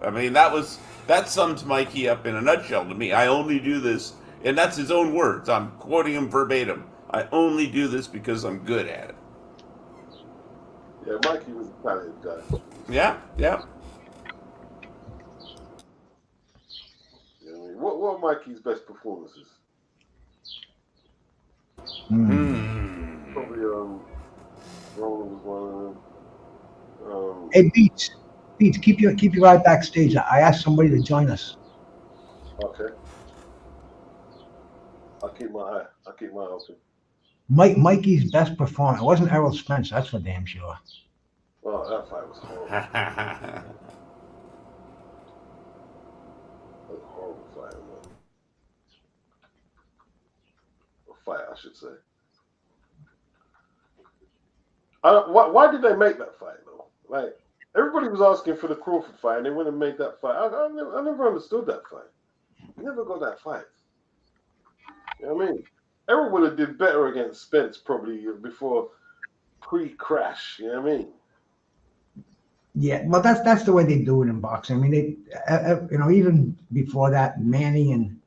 I mean, that sums Mikey up in a nutshell to me. I only do this, and that's his own words. I'm quoting him verbatim. I only do this because I'm good at it. Yeah, Mikey was a talented guy. Yeah. What are Mikey's best performances? Probably Roland was one of them. Hey, Beats, keep your eye backstage. I asked somebody to join us. Okay. I'll keep my eye open. Mikey's best performance. It wasn't Errol Spence, that's for damn sure. Oh, that fight was horrible. That was a horrible fight, man. A fight, I should say. Why did they make that fight, though? Like, everybody was asking for the Crawford fight, and they went and made that fight. I never understood that fight. I never got that fight. You know what I mean? Errol would have did better against Spence probably before pre-crash. You know what I mean? Yeah, well, that's the way they do it in boxing. I mean, they, even before that, Manny and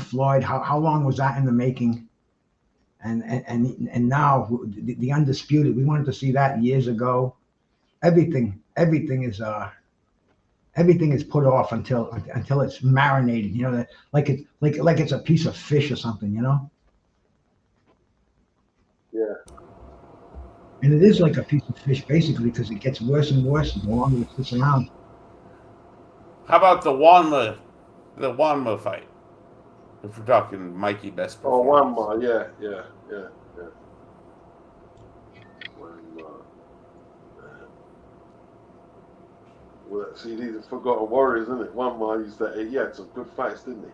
Floyd. How long was that in the making? And now the undisputed. We wanted to see that years ago. Everything is put off until it's marinated. Like it's a piece of fish or something. Yeah. And it is like a piece of fish, basically, because it gets worse and worse the longer it sits around. How about the Wanma fight? If we're talking Mikey best performance. Oh, Wanma, yeah. See, these are forgotten warriors, isn't it? One man used to, he had some good fights, didn't he?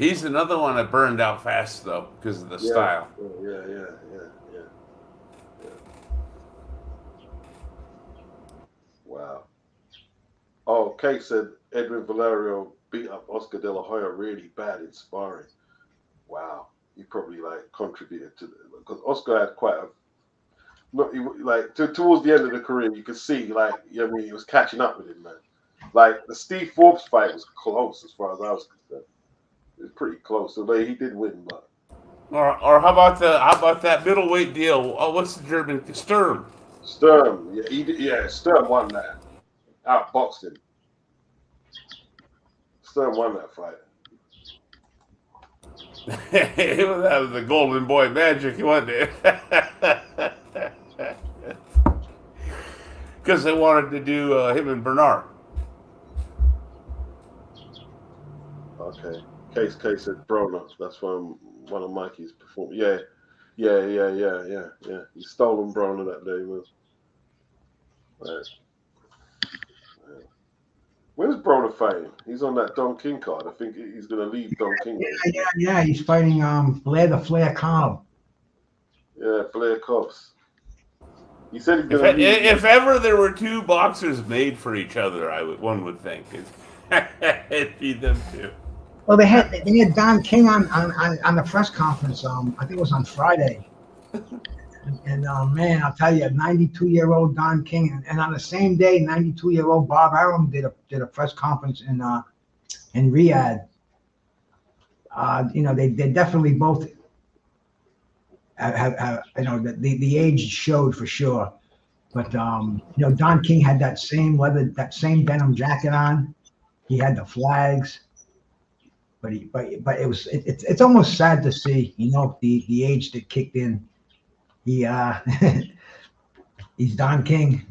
He's another one that burned out fast though because of the style. Yeah. Wow. Oh, Kate said Edwin Valerio beat up Oscar De La Hoya really bad in sparring. Wow. He probably like contributed to because Oscar had quite a towards the end of the career, you could see like I mean he was catching up with him, man. Like the Steve Forbes fight was close as far as I was concerned. It was pretty close. So he did win, but Or how about that middleweight deal? Oh, what's the German Sturm? Sturm, Sturm won that. Outboxed him. Sturm won that fight. That was the golden boy magic, wasn't it? Because they wanted to do him and Bernard. Okay. Case said Broner. That's from one of Mikey's performance. Yeah. He stolen Broner that day, man. Right. Yeah. Where's Broner fighting? He's on that Don King card. I think he's going to leave Don King. Yeah. He's fighting Blair the Flair Cobb. Yeah, Blair Cobbs. He said he's going to leave. If ever there were two boxers made for each other, one would think it'd be them two. Well, they had Don King on the press conference. I think it was on Friday. And man, I'll tell you, 92-year-old Don King, and on the same day, 92-year-old Bob Arum did a press conference in Riyadh. They definitely both have the age showed for sure. But Don King had that same denim jacket on. He had the flags. But it's almost sad to see, the age that kicked in. He's Don King.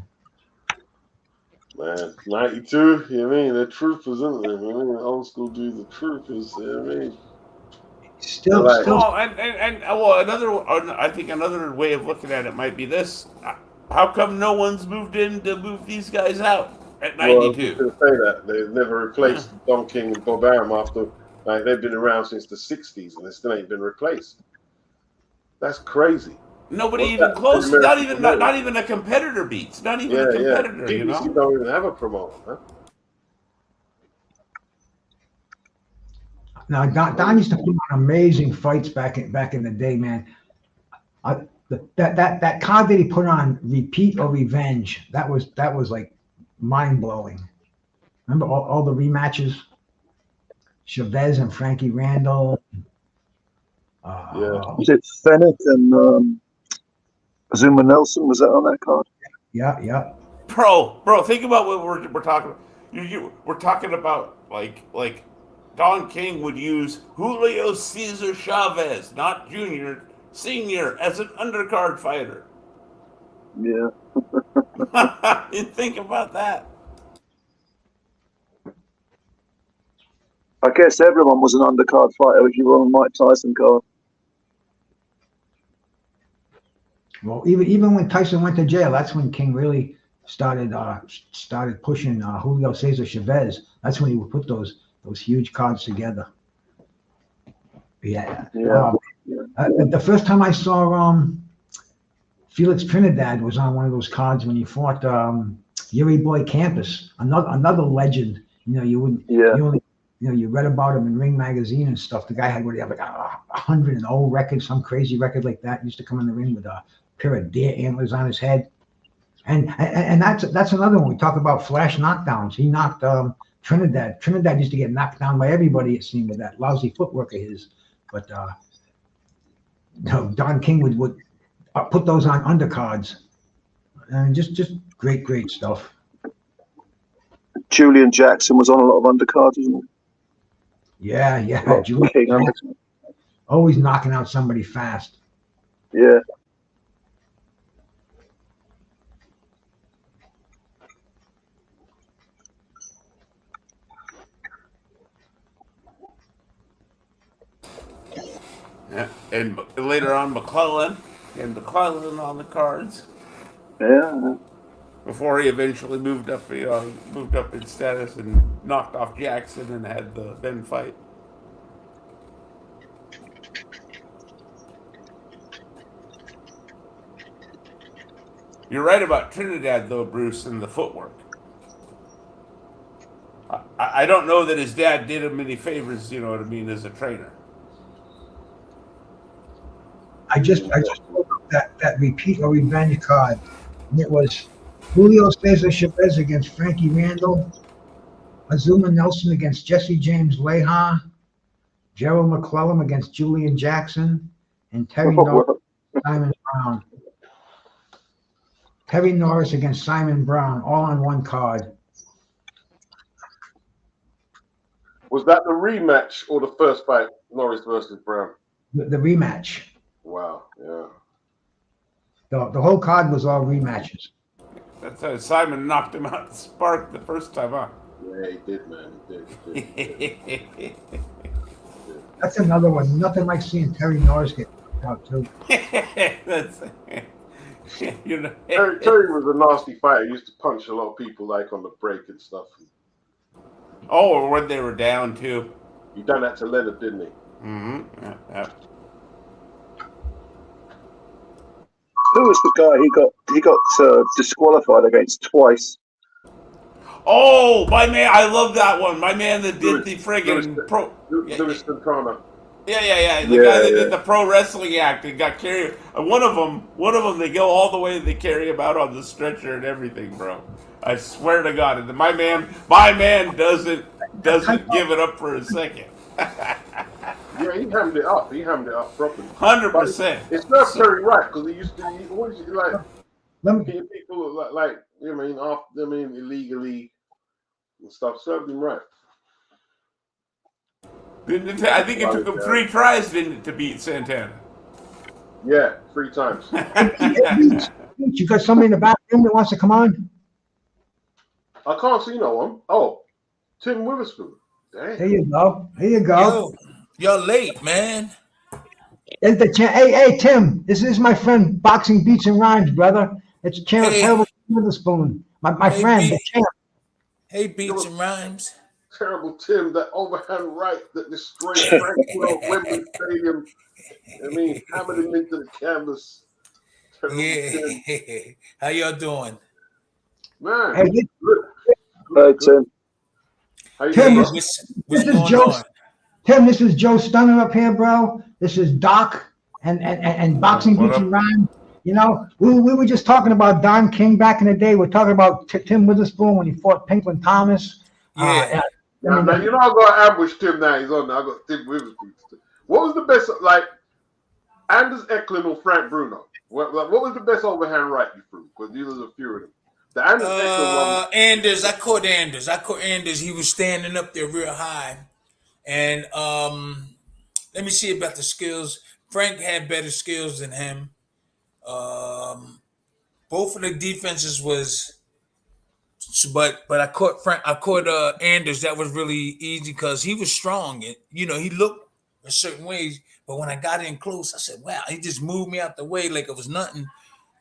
Man, 92, you know what I mean? The troopers, isn't it? I mean, old school dudes, the troopers, you know what I mean? Still. I think another way of looking at it might be this: how come no one's moved in to move these guys out at 92? Well, I was going to say that they've never replaced Don King and Bob Arum after. Like they've been around since the 60s and they still ain't been replaced. That's crazy. Nobody even close. Not even a competitor beats. Not even a competitor. BBC don't even have a promoter, huh? Now Don used to put on amazing fights back in the day, man. That card that he put on, Repeat or Revenge, that was like mind blowing. Remember all the rematches? Chavez and Frankie Randall. Was it Fennec and Zuma Nelson? Was that on that card? Yeah. Bro, think about what we're talking about. We're talking about like Don King would use Julio Cesar Chavez, not Junior, Senior, as an undercard fighter. Yeah. You think about that. I guess everyone was an undercard fighter if you were on Mike Tyson card. Well, even when Tyson went to jail, that's when King really started pushing Julio Cesar Chavez. That's when he would put those huge cards together. Yeah. The first time I saw Felix Trinidad was on one of those cards when he fought Yuri Boy Campus, another legend. You wouldn't. Yeah. You read about him in Ring Magazine and stuff. The guy had like 100-0 record, some crazy record like that. He used to come in the ring with a pair of deer antlers on his head. And that's another one. We talk about flash knockdowns. He knocked Trinidad. Trinidad used to get knocked down by everybody, it seemed, with that lousy footwork of his. But Don King would put those on undercards. And just great stuff. Julian Jackson was on a lot of undercards, wasn't he? Yeah. Julian always knocking out somebody fast. Yeah. Yeah, and later on McClellan on the cards. Yeah. before he eventually moved up in status and knocked off Jackson and had the then fight. You're right about Trinidad, though, Bruce, and the footwork. I don't know that his dad did him any favors, you know what I mean, as a trainer. I just pulled up that repeat or revenge card, and it was Julio Cesar Chavez against Frankie Randall, Azuma Nelson against Jesse James Leha, Gerald McClellan against Julian Jackson, and Terry Norris Simon Brown. Terry Norris against Simon Brown, all on one card. Was that the rematch or the first fight, Norris versus Brown? The rematch. Wow, yeah. The whole card was all rematches. That's how Simon knocked him out spark the first time, huh? Yeah, he did, man. He did. That's another one. Nothing like seeing Terry Norris get knocked out too. That's, you know. Terry was a nasty fighter. He used to punch a lot of people like on the break and stuff. Oh, or when they were down too. He done that to Leonard, didn't he? Mm-hmm. Yeah. Who was the guy he got disqualified against twice? Oh, my man, I love that one. My man that did the friggin' pro. Louis Santana. Yeah. The guy that did the pro wrestling act and got carried. One of them, they go all the way. They carry him out on the stretcher and everything, bro. I swear to God, and my man doesn't give it up for a second. Yeah, he hammed it up. He hammed it up properly. 100%. It's not Terry right because he always like Let me, people like you know, illegally and stuff. Served him right. I think it took him 3 tries, didn't it, to beat Santana? Yeah, 3 times. you got somebody in the bathroom that wants to come on? I can't see no one. Oh, Tim Witherspoon. Dang. There you go. Yo, you're late, man. There's the hey, Tim. This is my friend, Boxing Beats and Rhymes, brother. It's Terrible Witherspoon. My friend, the champ. Hey, Beats and Rhymes. Terrible Tim, that overhand right that destroyed Frankfurt Wembley Stadium. I mean, hammered him into the canvas. Terrible Tim. How y'all doing? Man, Hey, good. Tim. How you Tim, doing, bro? What's this is going Joe. on? Tim, this is Joe Stunner up here, bro. This is Doc and Boxing What Beats up? and Rhymes. You know, we were just talking about Don King back in the day. We're talking about Tim Witherspoon when he fought Pinklin Thomas. Yeah. Now, you know I'm gonna ambush Tim now. He's on there. I got Tim Witherspoon. What was the best, like Anders Eklund or Frank Bruno? What was the best overhand right you threw? Because these are a few of them. The Anders Eklund one. Anders, I caught Anders. He was standing up there real high. And let me see about the skills. Frank had better skills than him. Both of the defenses was, but I caught Anders. That was really easy because he was strong. And, you know, he looked a certain ways. But when I got in close, I said, wow, he just moved me out the way like it was nothing.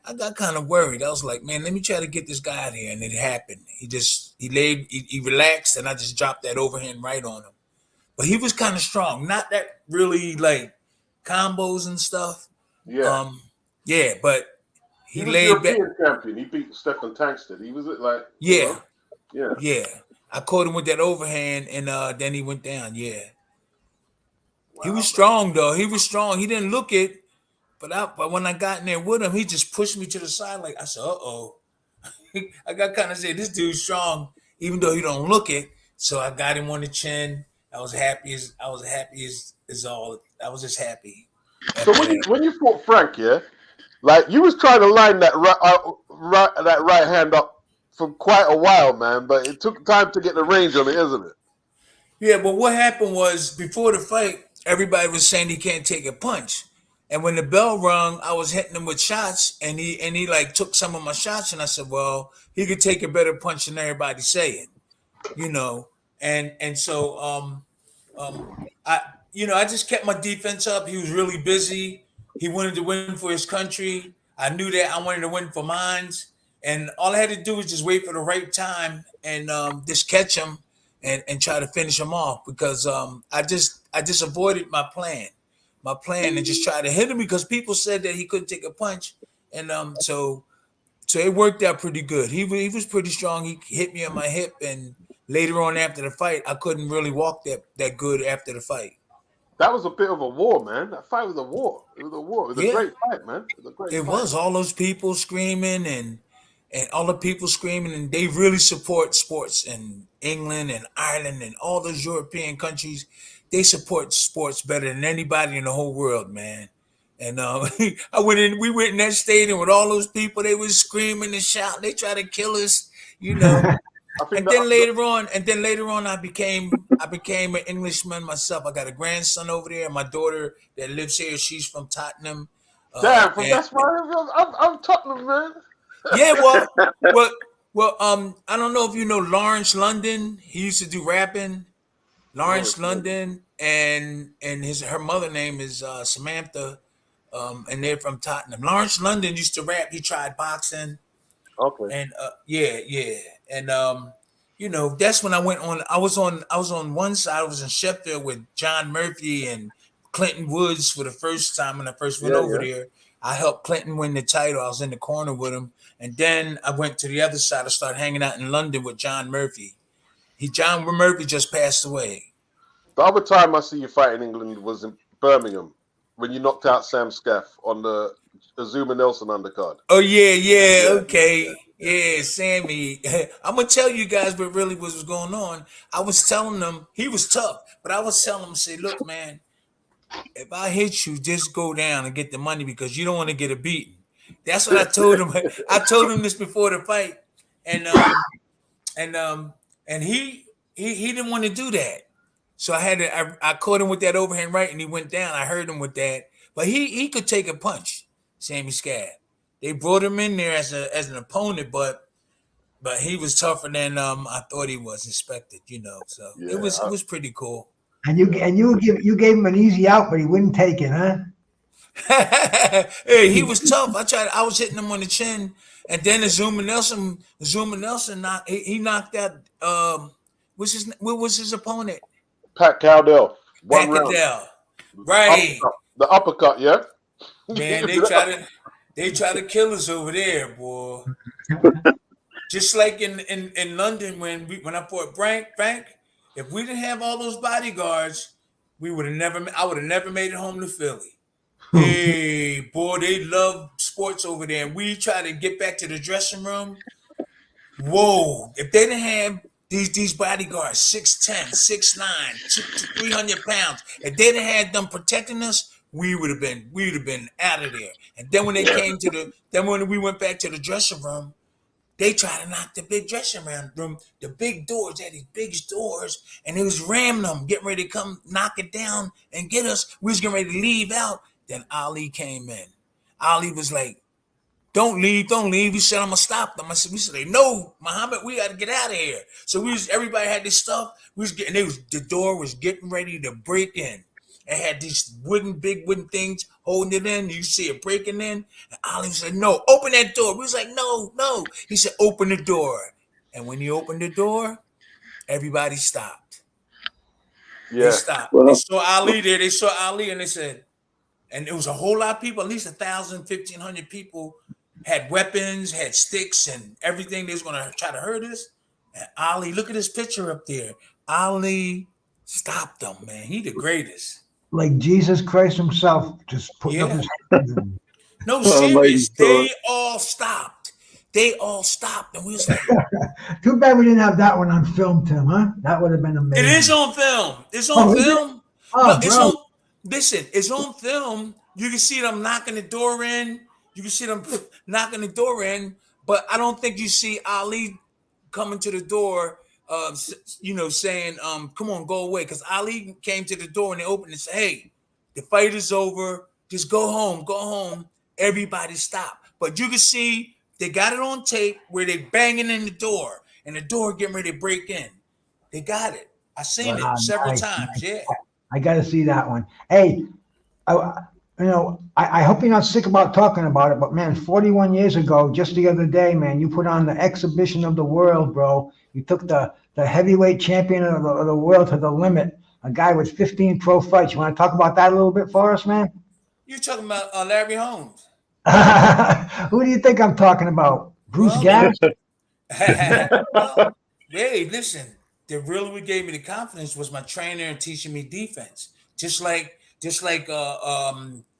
I got kind of worried. I was like, man, let me try to get this guy out here. And it happened. He relaxed, and I just dropped that overhand right on him. But he was kind of strong. Not that really like combos and stuff. Yeah. But he was laid European back. champion. He beat Stefan Tankstead. He was like Yeah. You know, Yeah. I caught him with that overhand, and then he went down. Yeah. Wow, he was strong, though. He was strong. He didn't look it, but when I got in there with him, he just pushed me to the side. Like I said, uh-oh. I got kind of said, this dude's strong, even though he don't look it. So I got him on the chin. I was happy as all. I was just happy. So when you fought Frank, yeah, like you was trying to line that right hand up for quite a while, man. But it took time to get the range on it, isn't it? Yeah, but what happened was before the fight, everybody was saying he can't take a punch. And when the bell rung, I was hitting him with shots, and he like took some of my shots, and I said, well, he could take a better punch than everybody's saying, you know. And so I just kept my defense up. He was really busy. He wanted to win for his country. I knew that I wanted to win for mine. And all I had to do was just wait for the right time and just catch him and try to finish him off because I just avoided my plan and just try to hit him because people said that he couldn't take a punch, and so it worked out pretty good. He was pretty strong. He hit me on my hip, and later on after the fight, I couldn't really walk that good after the fight. That was a bit of a war, man. That fight was a war. It was a war. It was a great fight, man. It was a great It fight. was all those people screaming and all the people screaming, and they really support sports in England and Ireland and all those European countries. They support sports better than anybody in the whole world, man. And we went in that stadium with all those people. They was screaming and shouting. They tried to kill us, you know. And then later on, I became an Englishman myself. I got a grandson over there. My daughter that lives here, she's from Tottenham. Damn, that's why I'm Tottenham, man. Yeah, I don't know if you know Lawrence London. He used to do rapping. Lawrence London and her mother name is Samantha, and they're from Tottenham. Lawrence London used to rap. He tried boxing. Okay. And and that's when I went on. I was on one side. I was in Sheffield with John Murphy and Clinton Woods for the first time when I first went over there. I helped Clinton win the title. I was in the corner with him, and then I went to the other side. I started hanging out in London with John Murphy. John Murphy just passed away. The other time I see you fight in England was in Birmingham when you knocked out Sam Scaff on the Azuma Nelson undercard. Oh yeah, okay. Yeah, Sammy. I'm gonna tell you guys what really was going on. I was telling them he was tough, but I was telling him, say, look, man, if I hit you, just go down and get the money because you don't want to get a beating. That's what I told him. I told him this before the fight, and he didn't want to do that. So I caught him with that overhand right, and he went down. I heard him with that, but he could take a punch, Sammy Scad. They brought him in there as an opponent, but he was tougher than I thought he was expected, So it was pretty cool. And you gave him an easy out, but he wouldn't take it, huh? Hey, he was tough. I was hitting him on the chin, and then Azuma Nelson knocked out what was his opponent? Pat Cowdell. Pat Cowdell. Right. The uppercut, yeah. Man, they try to kill us over there, boy. Just like in London when I fought Frank, if we didn't have all those bodyguards, I would have never made it home to Philly. Hey, boy, they love sports over there. And we try to get back to the dressing room. Whoa, if they didn't have these bodyguards, 6'10", 6'9", 300 pounds, if they didn't have them protecting us, we would have been out of there. And then when when we went back to the dressing room, they tried to knock the big dressing room, the big doors. They had these big doors, and they was ramming them, getting ready to come knock it down and get us. We was getting ready to leave out. Then Ali came in. Ali was like, don't leave. He said, I'm gonna stop them. We said, no, Muhammad, we got to get out of here. So everybody had this stuff. The door was getting ready to break in. It had these big wooden things holding it in. You see it breaking in. And Ali said, no, open that door. We was like, no. He said, open the door. And when he opened the door, everybody stopped. Yeah. They stopped. Well, they saw Ali there. They saw Ali and they said, and it was a whole lot of people, at least 1,000, 1,500 people had weapons, had sticks and everything. They was going to try to hurt us. And Ali, look at this picture up there. Ali stopped them, man. He the greatest. Like Jesus Christ himself just putting up his hands. No, serious. They all stopped. And we was like, too bad we didn't have that one on film, Tim, huh? That would have been amazing. It is on film. It's on film. Listen, it's on film. You can see them knocking the door in. But I don't think you see Ali coming to the door, saying, come on, go away. Because Ali came to the door and they opened and said, hey, the fight is over. Just go home. Everybody stop. But you can see they got it on tape where they banging in the door and the door getting ready to break in. They got it. I seen it several times. Yeah. I got to see that one. Hey, I hope you're not sick about talking about it, but man, 41 years ago, just the other day, man, you put on the exhibition of the world, bro. You took the heavyweight champion of the world to the limit. A guy with 15 pro fights. You want to talk about that a little bit for us, man? You're talking about Larry Holmes. Who do you think I'm talking about? Bruce Well, Gass? well, hey, listen. The really what gave me the confidence was my trainer and teaching me defense. Just like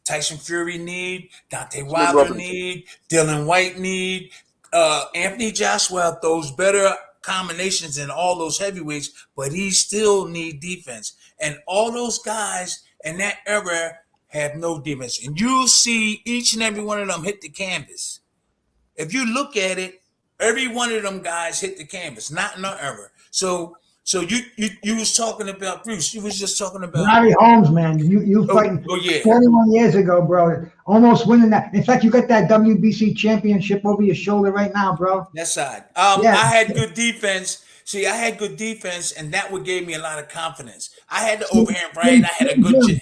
Tyson Fury need, Dante Slim Wilder Robinson. need, Dylan White need, Anthony Joshua throws better combinations in all those heavyweights, but he still need defense. And all those guys in that era have no defense. And you see each and every one of them hit the canvas. If you look at it, every one of them guys hit the canvas, not in our era. So you was talking about Bruce. You was just talking about Larry Holmes, man. You fighting yeah. 41 years ago, bro. Almost winning that. In fact, you got that WBC championship over your shoulder right now, bro. That side. Yeah. I had good defense. See, I had good defense, and that what gave me a lot of confidence. I had the overhand right. I had a good jab.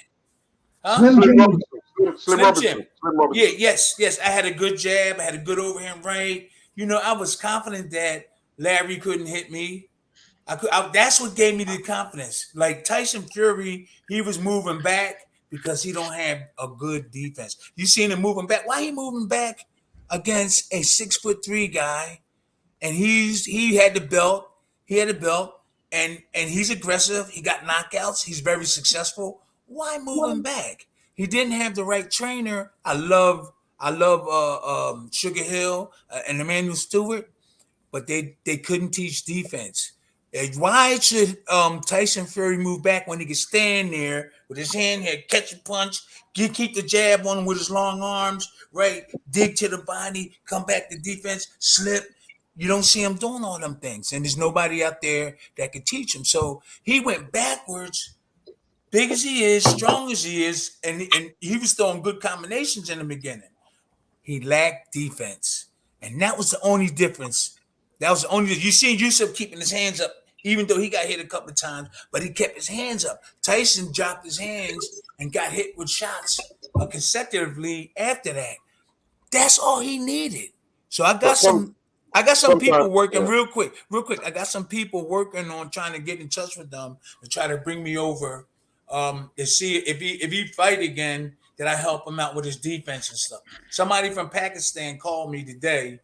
Huh? Slim Slim Jim. Robinson. Slim Slim Robinson. Jim. Slim Robinson. Yeah, yes. I had a good jab. I had a good overhand right. I was confident that Larry couldn't hit me. That's what gave me the confidence. Like Tyson Fury, he was moving back because he don't have a good defense. You seen him moving back. Why he moving back against a 6'3" guy? And he had the belt. He had the belt, and he's aggressive. He got knockouts. He's very successful. Why moving back? He didn't have the right trainer. I love Sugar Hill and Emmanuel Stewart, but they couldn't teach defense. Why should Tyson Fury move back when he could stand there with his hand here, catch a punch, keep the jab on him with his long arms, right? Dig to the body, come back to defense, slip. You don't see him doing all them things, and there's nobody out there that could teach him. So he went backwards, big as he is, strong as he is, and he was throwing good combinations in the beginning. He lacked defense, and that was the only difference. That was the only. You seen Yusuf keeping his hands up, even though he got hit a couple of times, but he kept his hands up. Tyson dropped his hands and got hit with shots consecutively after that. That's all he needed. So I got some people working real quick. I got some people working on trying to get in touch with them to try to bring me over to see if he fight again, that I help him out with his defense and stuff. Somebody from Pakistan called me today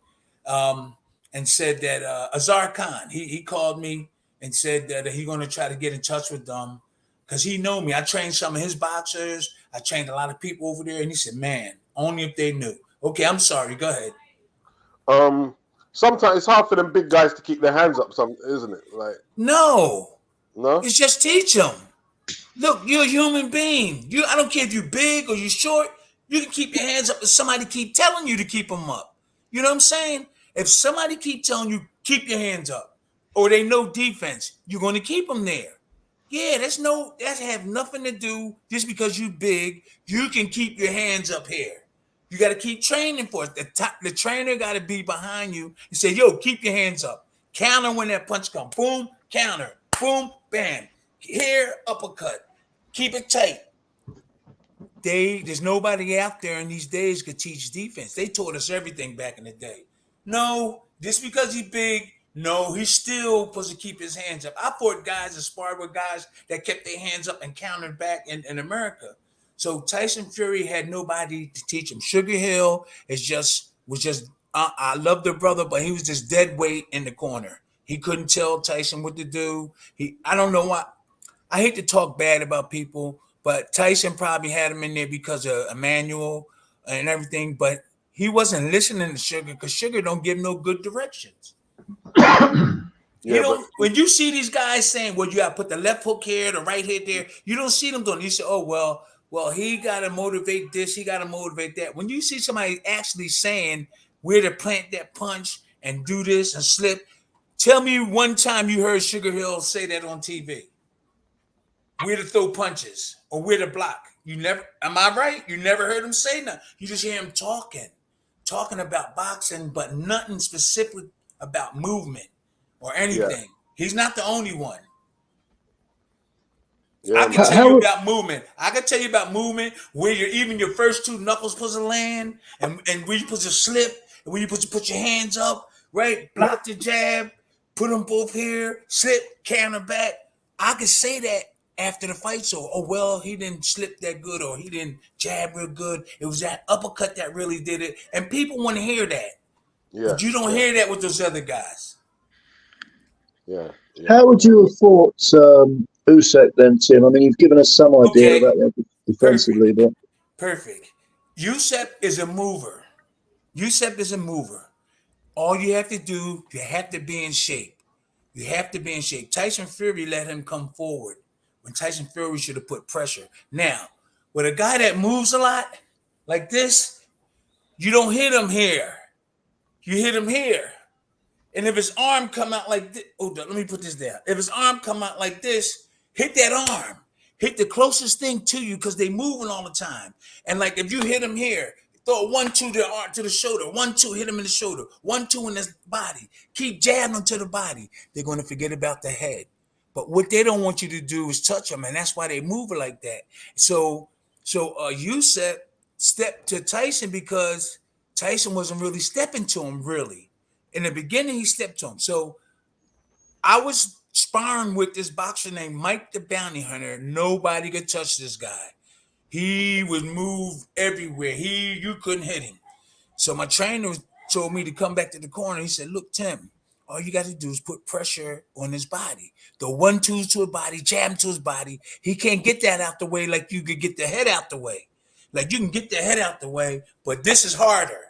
and said that Azar Khan, he called me and said that he's going to try to get in touch with them because he know me. I trained some of his boxers. I trained a lot of people over there, and he said, "Man, only if they knew." Okay, I'm sorry. Go ahead. Sometimes it's hard for them big guys to keep their hands up, isn't it? Like no, no, it's just teach them. Look, you're a human being. I don't care if you're big or you're short. You can keep your hands up if somebody keep telling you to keep them up. You know what I'm saying? If somebody keep telling you keep your hands up, or they know defense, you're going to keep them there. Yeah, that have nothing to do just because you big. You can keep your hands up here. You got to keep training for it. The trainer got to be behind you and say, "Yo, keep your hands up. Counter when that punch comes. Boom, counter. Boom, bam. Here, uppercut. Keep it tight." There's nobody out there in these days could teach defense. They taught us everything back in the day. No, just because he's big, no, he's still supposed to keep his hands up. I fought guys and sparred with guys that kept their hands up and countered back in America. So Tyson Fury had nobody to teach him. Sugar Hill was just I love the brother, but he was just dead weight in the corner. He couldn't tell Tyson what to do. I don't know why. I hate to talk bad about people, but Tyson probably had him in there because of Emmanuel and everything, but he wasn't listening to Sugar because Sugar don't give no good directions. When you see these guys saying, "Well, you got to put the left hook here, the right hit there," you don't see them doing it. You say, "Oh, well, he got to motivate this, he got to motivate that." When you see somebody actually saying where to plant that punch and do this and slip, tell me one time you heard Sugar Hill say that on TV. Where to throw punches or where to block. You never, am I right? You never heard him say nothing. You just hear him talking about boxing, but nothing specific about movement or anything. Yeah. He's not the only one. I man. can tell you How about movement. I can tell you about movement where even your first two knuckles supposed to land, and where you supposed to slip, and where you supposed to put your hands up, right? Block the jab, put them both here, slip, counter back. I could say that after the fight. So, oh well, he didn't slip that good, or he didn't jab real good. It was that uppercut that really did it, and people want to hear that, Yeah, but you don't hear that with those other guys. yeah, yeah. how would you have fought Usyk then, Tim? I mean, you've given us some idea Okay, about defensively, perfect, but perfect. Yusef is a mover. Yusef is a mover. All you have to do, you have to be in shape. You have to be in shape. Tyson Fury let him come forward when Tyson Fury should have put pressure. Now, with a guy that moves a lot like this, you don't hit him here. You hit him here. And if his arm come out like this, let me put this down. If his arm come out like this, hit that arm. Hit the closest thing to you because they moving all the time. And like if you hit him here, throw a 1-2 to the arm, to the shoulder, 1-2, hit him in the shoulder, 1-2 in his body. Keep jabbing him to the body. They're going to forget about the head. But what they don't want you to do is touch them, and that's why they move it like that. So Usyk stepped to Tyson because Tyson wasn't really stepping to him, really. In the beginning, he stepped to him. So I was sparring with this boxer named Mike the Bounty Hunter. Nobody could touch this guy. He would move everywhere. You couldn't hit him. So my trainer told me to come back to the corner. He said, look, Tim, all you got to do is put pressure on his body. The 1-2s to his body, jab him to his body. He can't get that out the way like you could get the head out the way. Like you can get the head out the way, but this is harder.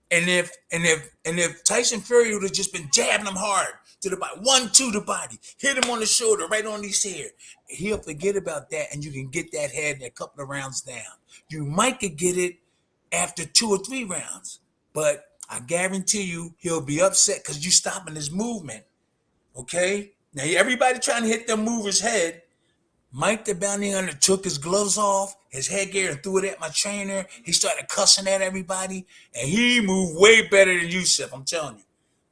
And if Tyson Fury would have just been jabbing him hard to the body, 1-2 the body, hit him on the shoulder, right on his hair, he'll forget about that, and you can get that head in a couple of rounds down. You might could get it after 2 or 3 rounds, but I guarantee you he'll be upset because you stopping his movement. Okay? Now everybody trying to hit them movers' head. Mike the Bounty Hunter took his gloves off, his headgear, and threw it at my trainer. He started cussing at everybody, and he moved way better than Yusuf, I'm telling you.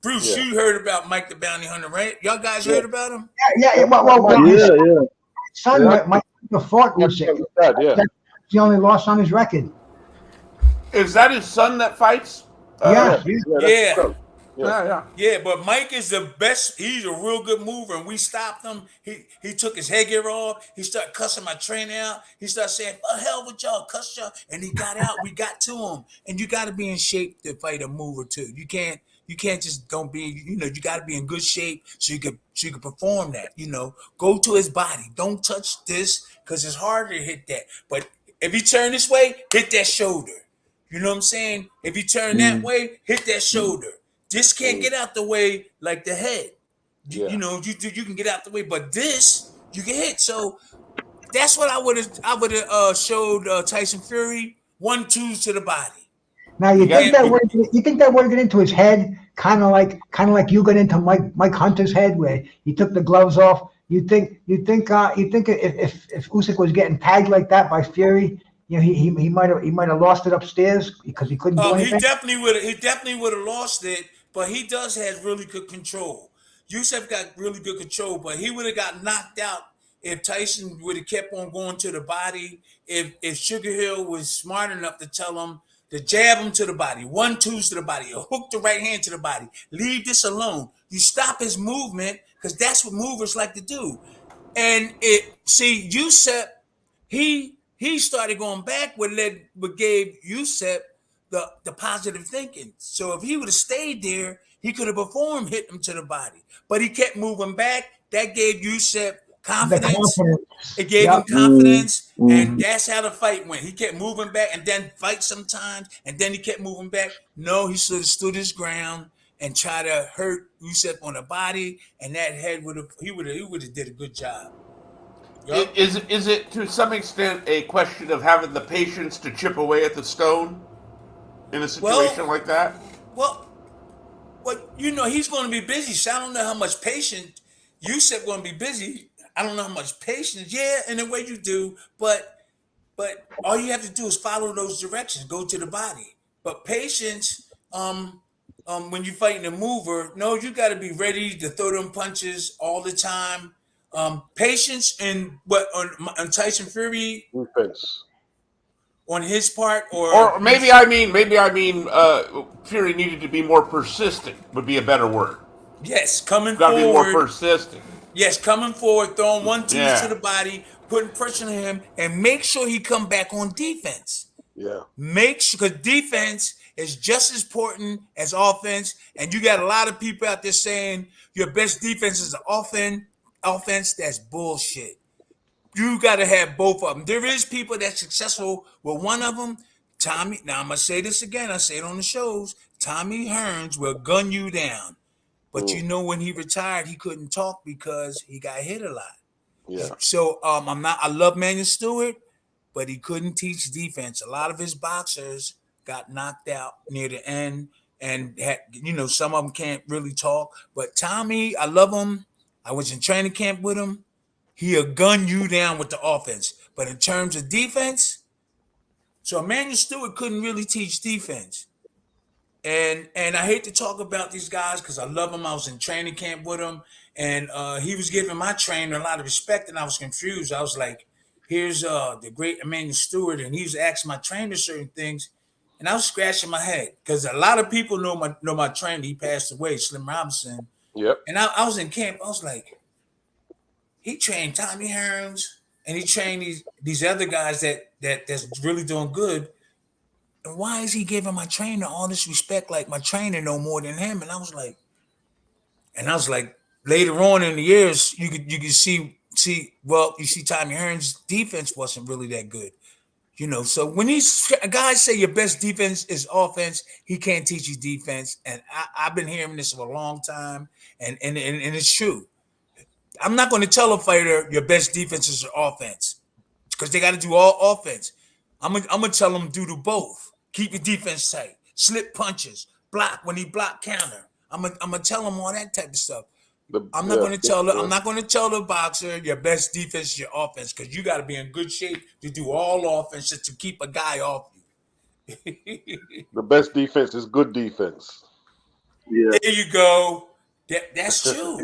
Bruce, Yeah. you heard about Mike the Bounty Hunter, right? Y'all guys heard about him? Yeah. Well, his yeah. son, Yeah. Mike fought Usyk. Yeah. That's the only loss on his record. Is that his son that fights? Yeah. Yeah. That's Yeah. Yeah, but Mike is the best. He's a real good mover, and we stopped him. He took his headgear off. He started cussing my trainer out. He started saying, "Oh, hell with y'all, cuss y'all," and he got out. We got to him, and you got to be in shape to fight a mover too. You can't just don't be. You got to be in good shape so you can perform that. Go to his body. Don't touch this because it's harder to hit that. But if he turn this way, hit that shoulder. You know what I'm saying? If you turn that way, hit that shoulder. This can't get out the way like the head. Yeah. You can get out the way, but this you can hit. So that's what I would have showed Tyson Fury 1-2s to the body. Now you think that would get into his head, kind of like you got into Mike Hunter's head, where he took the gloves off. You think if Usyk was getting tagged like that by Fury, he might have lost it upstairs because he couldn't do anything. He definitely would have lost it, but he does have really good control. Yusuf got really good control, but he would have got knocked out if Tyson would have kept on going to the body. If Sugar Hill was smart enough to tell him to jab him to the body, 1-2s to the body, or hook the right hand to the body. Leave this alone. You stop his movement because that's what movers like to do. And Yusuf, he started going back what gave Yusuf the positive thinking. So if he would have stayed there, he could have performed hitting him to the body. But he kept moving back. That gave Yusuf confidence. It gave him confidence, and that's how the fight went. He kept moving back and then fight sometimes, and then he kept moving back. No, he stood his ground and tried to hurt Yusuf on the body, and that head would have did a good job. Yep. Is it to some extent a question of having the patience to chip away at the stone in a situation like that? Well, he's going to be busy. So I don't know how much patience Yusuf going to be busy. I don't know how much patience. Yeah, in a way you do, but all you have to do is follow those directions. Go to the body. But patience, when you're fighting a mover, no, you got to be ready to throw them punches all the time. Patience and what on Tyson Fury Defense. on his part, Or maybe I mean, Fury needed to be more persistent. Would be a better word. yes, coming Got to be more forward. persistent. Yes, coming forward, throwing 1-2s to Yeah. the body, putting pressure on him, and make sure he come back on defense. Yeah. Make sure, because defense is just as important as offense. And you got a lot of people out there saying your best defense is the offense. That's bullshit. You got to have both of them. There is people that's successful with one of them. Tommy, now I'm going to say this again. I say it on the shows. Tommy Hearns will gun you down. But you know, when he retired, he couldn't talk because he got hit a lot. Yeah. So I love Manuel Stewart, but he couldn't teach defense. A lot of his boxers got knocked out near the end, and had, some of them can't really talk. But Tommy, I love him. I was in training camp with him. He'll gun you down with the offense. But in terms of defense, so Manuel Stewart couldn't really teach defense. And I hate to talk about these guys because I love them. I was in training camp with him, and he was giving my trainer a lot of respect, and I was confused. I was like, here's the great Emmanuel Stewart, and he was asking my trainer certain things, and I was scratching my head because a lot of people know my trainer. He passed away, Slim Robinson. Yep. And I was in camp. I was like, he trained Tommy Hearns, and he trained these other guys that's really doing good. And why is he giving my trainer all this respect? Like my trainer know more than him. And I was like, later on in the years, you could see Tommy Hearns' defense wasn't really that good. So when these guys say your best defense is offense, he can't teach you defense. And I've been hearing this for a long time, and it's true. I'm not going to tell a fighter your best defense is offense because they got to do all offense. I'm gonna tell them do both. Keep your defense tight. Slip punches. Block when he block counter. I'm gonna tell them all that type of stuff. I'm not going to tell the boxer your best defense is your offense because you got to be in good shape to do all offense just to keep a guy off you. The best defense is good defense. Yeah. There you go. That's true.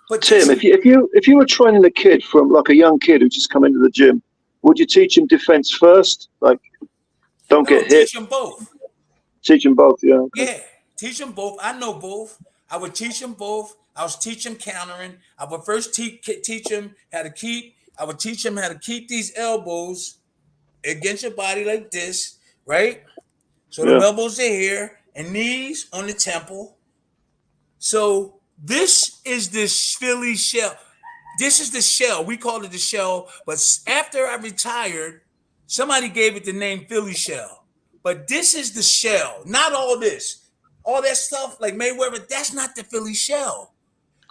But Tim, if you were training a kid from like a young kid who just come into the gym, would you teach him defense first? Like, don't get hit. Teach them both. Teach them both, yeah. Okay. Yeah, teach them both. I know both. I would teach them both. I was teaching countering. I would first teach him how to keep. I would teach him how to keep these elbows against your body like this, right? So the elbows are here and knees on the temple. So this is the Philly shell. This is the shell. We call it the shell. But after I retired, somebody gave it the name Philly shell. But this is the shell. Not all this. All that stuff like Mayweather, that's not the Philly shell.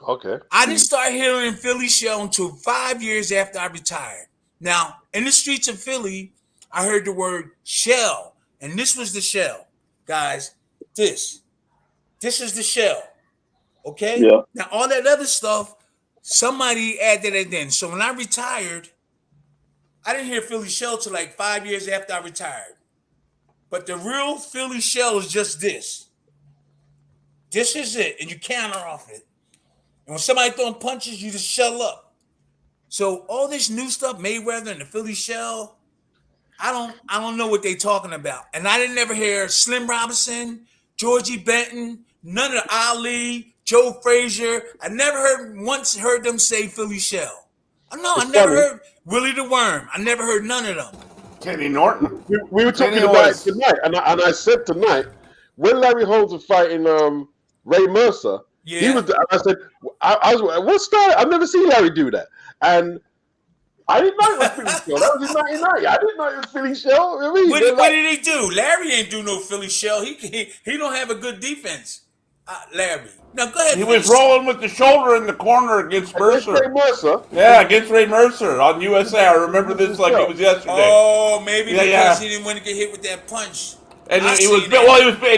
Okay. I didn't start hearing Philly shell until 5 years after I retired. Now, in the streets of Philly, I heard the word shell. And this was the shell. Guys, this is the shell. Okay? Yeah. Now, all that other stuff, somebody added it in. So when I retired, I didn't hear Philly shell till like 5 years after I retired. But the real Philly shell is just this. This is it. And you counter off it. And when somebody throwing punches, you just shell up. So all this new stuff, Mayweather and the Philly shell, I don't know what they talking about. And I didn't ever hear Slim Robinson, Georgie Benton, none of Ali, Joe Frazier. I never heard them say Philly shell. I never heard Willie the Worm. I never heard none of them. Kenny Norton. We were talking about it tonight, and I said tonight when Larry Holmes was fighting Ray Mercer. Yeah. He was. I said, I was. What style? I've never seen Larry do that, and I didn't know it was Philly shell. That was in '99. I didn't know it was Philly shell. I mean, What did he do? Larry ain't do no Philly shell. He don't have a good defense. Larry. Now go ahead. He was rolling with the shoulder in the corner against Mercer. Ray Mercer. Yeah, against Ray Mercer on USA. I remember this like it was yesterday. Oh, maybe because he didn't want to get hit with that punch. And he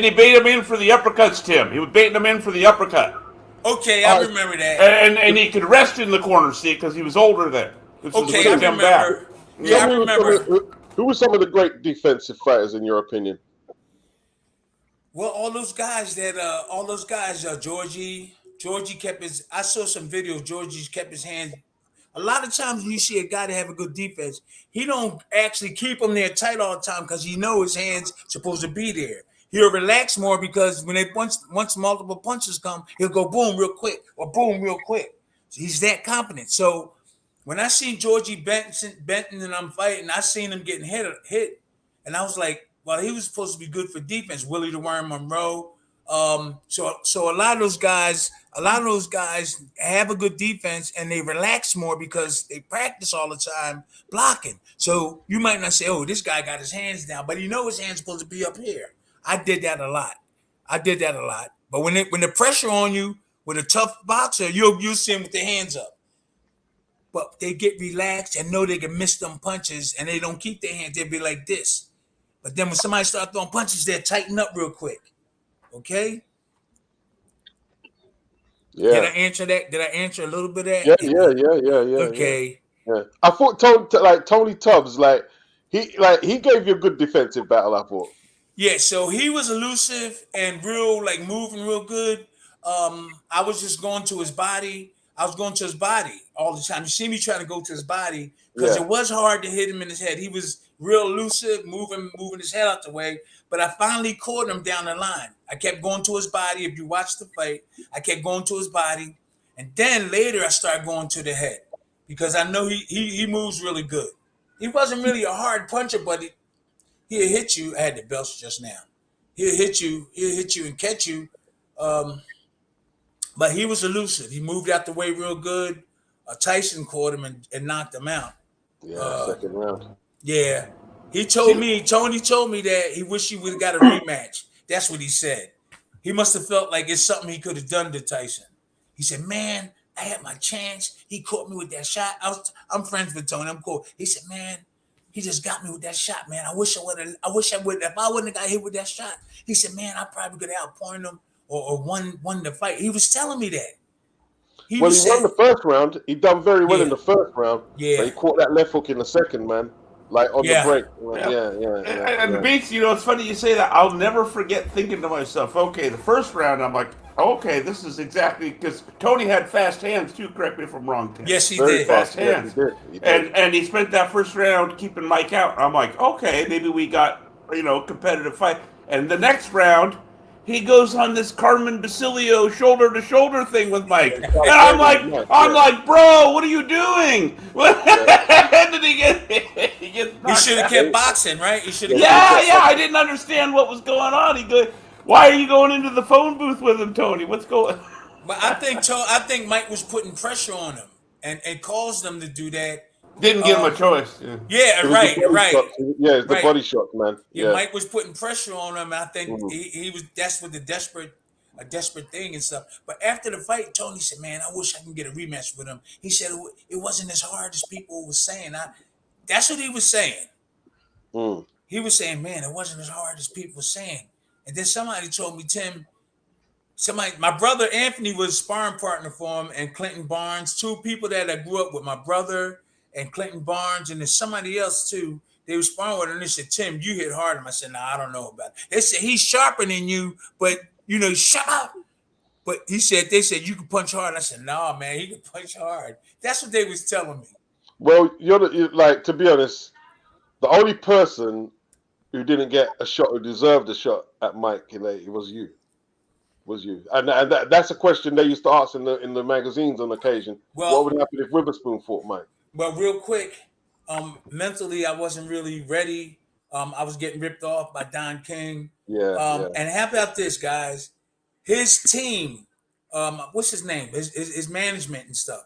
bait him in for the uppercuts, Tim. He was baiting him in for the uppercut. Okay, I remember that. And he could rest in the corner, see, because he was older then. Okay, I remember. Yeah, I remember. Who were some of the great defensive fighters in your opinion? Well, all those guys, Georgie kept his. I saw some videos. Georgie kept his hand A lot of times when you see a guy that have a good defense, he don't actually keep them there tight all the time because he know his hands supposed to be there. He'll relax more because when they once multiple punches come, he'll go boom real quick or boom real quick. So he's that confident. So when I seen Georgie Benton and I'm fighting, I seen him getting hit, and I was like, well, he was supposed to be good for defense. Willie the Worm Monroe. So a lot of those guys have a good defense and they relax more because they practice all the time blocking. So you might not say, oh, this guy got his hands down, but you know his hands supposed to be up here. I did that a lot. But when the pressure on you with a tough boxer, you'll see him with their hands up. But they get relaxed and know they can miss them punches and they don't keep their hands. They'll be like this. But then when somebody starts throwing punches, they'll tighten up real quick. Okay? Yeah. Did I answer that? Did I answer a little bit of Yeah. that? Okay. Yeah. I thought Tony Tubbs, he gave you a good defensive battle, I thought. Yeah, so he was elusive and real, like moving real good. I was just going to his body. I was going to his body all the time. You see me trying to go to his body because it was hard to hit him in his head. He was real elusive, moving his head out the way. But I finally caught him down the line. I kept going to his body. If you watch the fight, I kept going to his body. And then later I started going to the head because I know he moves really good. He wasn't really a hard puncher, but he'll hit you. I had the belts just now. He'll hit you and catch you. But he was elusive. He moved out the way real good. Tyson caught him and knocked him out. Yeah, second round. Yeah. Tony told me that he wished he would have got a rematch. That's what he said. He must have felt like it's something he could have done to Tyson. He said, man, I had my chance. He caught me with that shot. I'm friends with Tony. I'm cool. He said, man, he just got me with that shot, man. I wish I would. If I wouldn't have got hit with that shot, he said, man, I probably could have outpointed him or won the fight. He was telling me that. He won the first round. He done very well in the first round. Yeah. But he caught that left hook in the second, man. Like on the break. And Beats, it's funny you say that. I'll never forget thinking to myself, okay, the first round, I'm like, okay, this is exactly, because Tony had fast hands too, correct me if I'm wrong, Tim. Yes, he Very did. Fast hands. He did. And he spent that first round keeping Mike out. I'm like, okay, maybe we got, competitive fight. And the next round, he goes on this Carmen Basilio shoulder-to-shoulder thing with Mike. And I'm like, bro, what are you doing? And then he should have kept boxing, right? He should have. Yeah, I didn't understand what was going on. Why are you going into the phone booth with him, Tony? What's going on? But I think Mike was putting pressure on him and caused them to do that. Didn't give him a choice. Yeah, right. Yeah, it's the body shot, man. Yeah, Mike was putting pressure on him. I think he was. That's what a desperate thing and stuff. But after the fight, Tony said, "Man, I wish I can get a rematch with him." He said it wasn't as hard as people were saying. That's what he was saying. He was saying, "Man, it wasn't as hard as people were saying." And then somebody told me, Tim. My brother Anthony was sparring partner for him, and Clinton Barnes, two people that I grew up with. My brother and Clinton Barnes, and there's somebody else too. They were sparring with him, and they said, Tim, you hit hard. I said, I don't know about it. They said, he's sharper than you, but, shut up. But they said, you can punch hard. I said, no, man, he can punch hard. That's what they was telling me. Well, to be honest, the only person who didn't get a shot, who deserved a shot at Mike, it was you. And that's a question they used to ask in the magazines on occasion. Well, what would happen if Witherspoon fought Mike? Well, real quick, mentally I wasn't really ready. I was getting ripped off by Don King. And how about this, guys? His team, what's his name? His management and stuff.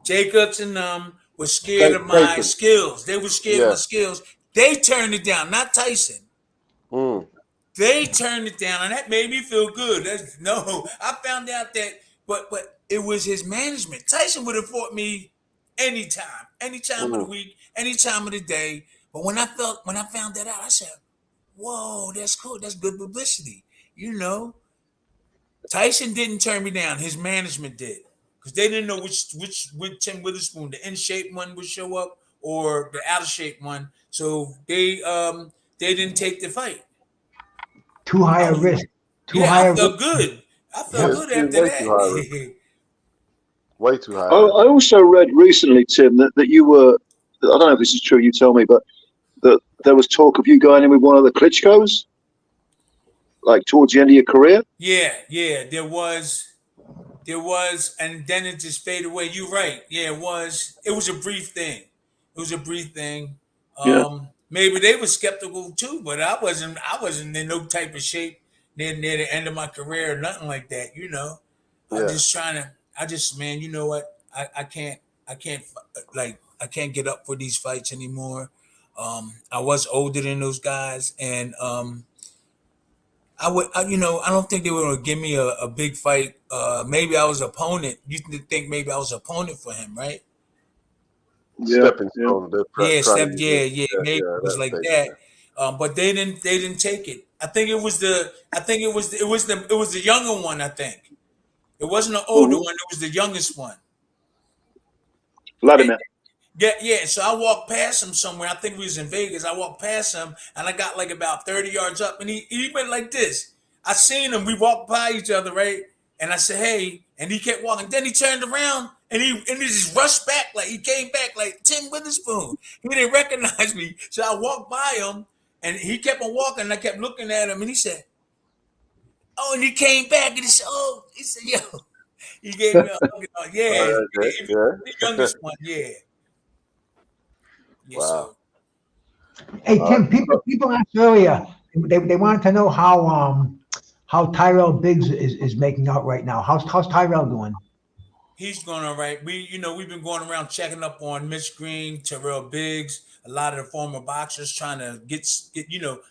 Jacobs and was scared of my skills. They were scared of my skills. They turned it down, not Tyson. They turned it down, and that made me feel good. I found out that, but it was his management. Tyson would have fought me anytime of the week, any time of the day. But when I found that out, I said, "Whoa, that's cool. That's good publicity." Tyson didn't turn me down. His management did, because they didn't know which Tim Witherspoon, the in shape one, would show up or the out of shape one. So they didn't take the fight. Too high a risk. I felt good. I felt good after that. Way too high. I also read recently, Tim, that you were, I don't know if this is true, you tell me, but that there was talk of you going in with one of the Klitschko's, like towards the end of your career. Yeah, there was, and then it just faded away. You're right. Yeah, it was. It was a brief thing. It was a brief thing. Yeah. Maybe they were skeptical too, but I wasn't. I wasn't in no type of shape near the end of my career or nothing like that. You know, I'm Yeah. just trying to. I just, man, you know what? I can't. I can't get up for these fights anymore. I was older than those guys, and I don't think they were gonna give me a big fight. Maybe I was opponent. You think maybe I was opponent for him, right? Yeah. Stepping Yeah. stone. They're Yeah, trying to step. use Yeah, it. maybe Yeah, it was that like stage. that. But they didn't. They didn't take it. I think it was the. I think it was the younger one. I think it wasn't the older Who? one. It was the youngest one. Vladimir. Yeah. So I walked past him somewhere. I think we was in Vegas. I walked past him and I got like about 30 yards up and he went like this. I seen him. We walked by each other, right? And I said, hey, and he kept walking. Then he turned around and he just rushed back, like he came back like Tim Witherspoon. He didn't recognize me. So I walked by him and he kept on walking and I kept looking at him and he said, oh, and he came back and he said, oh, he said, yo, he gave me a hug. Yeah, Okay. the Yeah. youngest one, yeah. Yeah, Wow. so Hey All right. Tim, people asked earlier. They wanted to know how Tyrell Biggs is making out right now. How's Tyrell doing? he's going all right. We've been going around checking up on Mitch Green, Terrell Biggs, a lot of the former boxers, trying to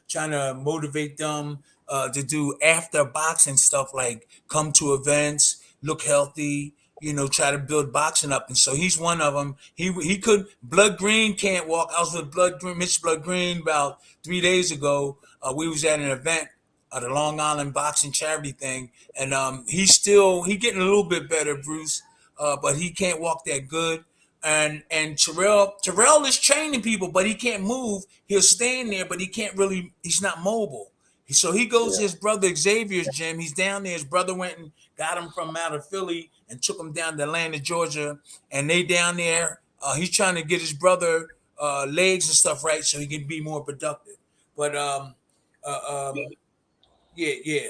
trying to motivate them to do after boxing stuff like come to events, look healthy, try to build boxing up. And so he's one of them. He could. Blood Green can't walk. I was with Mitch Blood Green about 3 days ago. We was at an event, the Long Island boxing charity thing, and he getting a little bit better, Bruce, but he can't walk that good. And Terrell is training people, but he can't move. He'll stand there, but he can't really. He's not mobile. So he goes to Yeah. his brother Xavier's gym. He's down there. His brother went and got him from out of Philly and took him down to Atlanta, Georgia, and they down there. He's trying to get his brother legs and stuff right so he can be more productive. But yeah.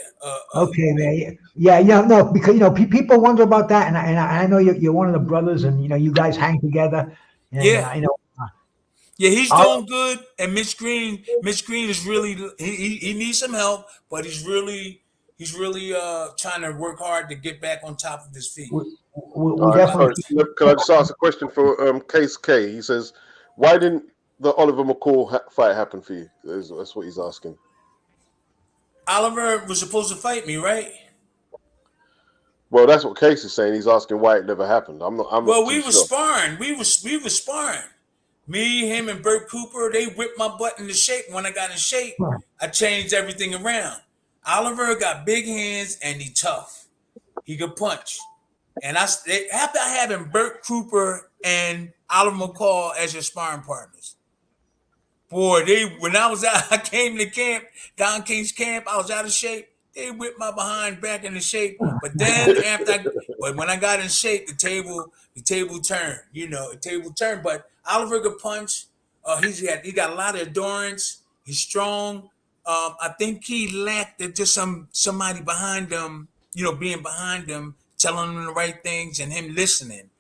Okay, man. Yeah. No, because people wonder about that, and I know you're one of the brothers, and you guys hang together, and Yeah. uh, Yeah, he's I'll, doing good. And Mitch Green is really he needs some help, but he's really trying to work hard to get back on top of his feet. we All right. definitely. Sorry. Look, can I just ask a question for Case K? He says, why didn't the Oliver McCall fight happen for you? That's what he's asking. Oliver was supposed to fight me, right? Well, that's what Case is saying. He's asking why it never happened. I'm not Well, too we were sure. sparring. We were sparring. Me, him, and Bert Cooper, they whipped my butt into shape. When I got in shape, I changed everything around. Oliver got big hands and he tough. He could punch. And after having Bert Cooper and Oliver McCall as your sparring partners, boy, when I was out, I came to camp, Don King's camp, I was out of shape. They whipped my behind back into shape. But then but when I got in shape, the table turned. The table turned. But Oliver could punch. He got a lot of endurance. He's strong. I think he lacked just somebody behind him. Being behind him, telling him the right things, and him listening.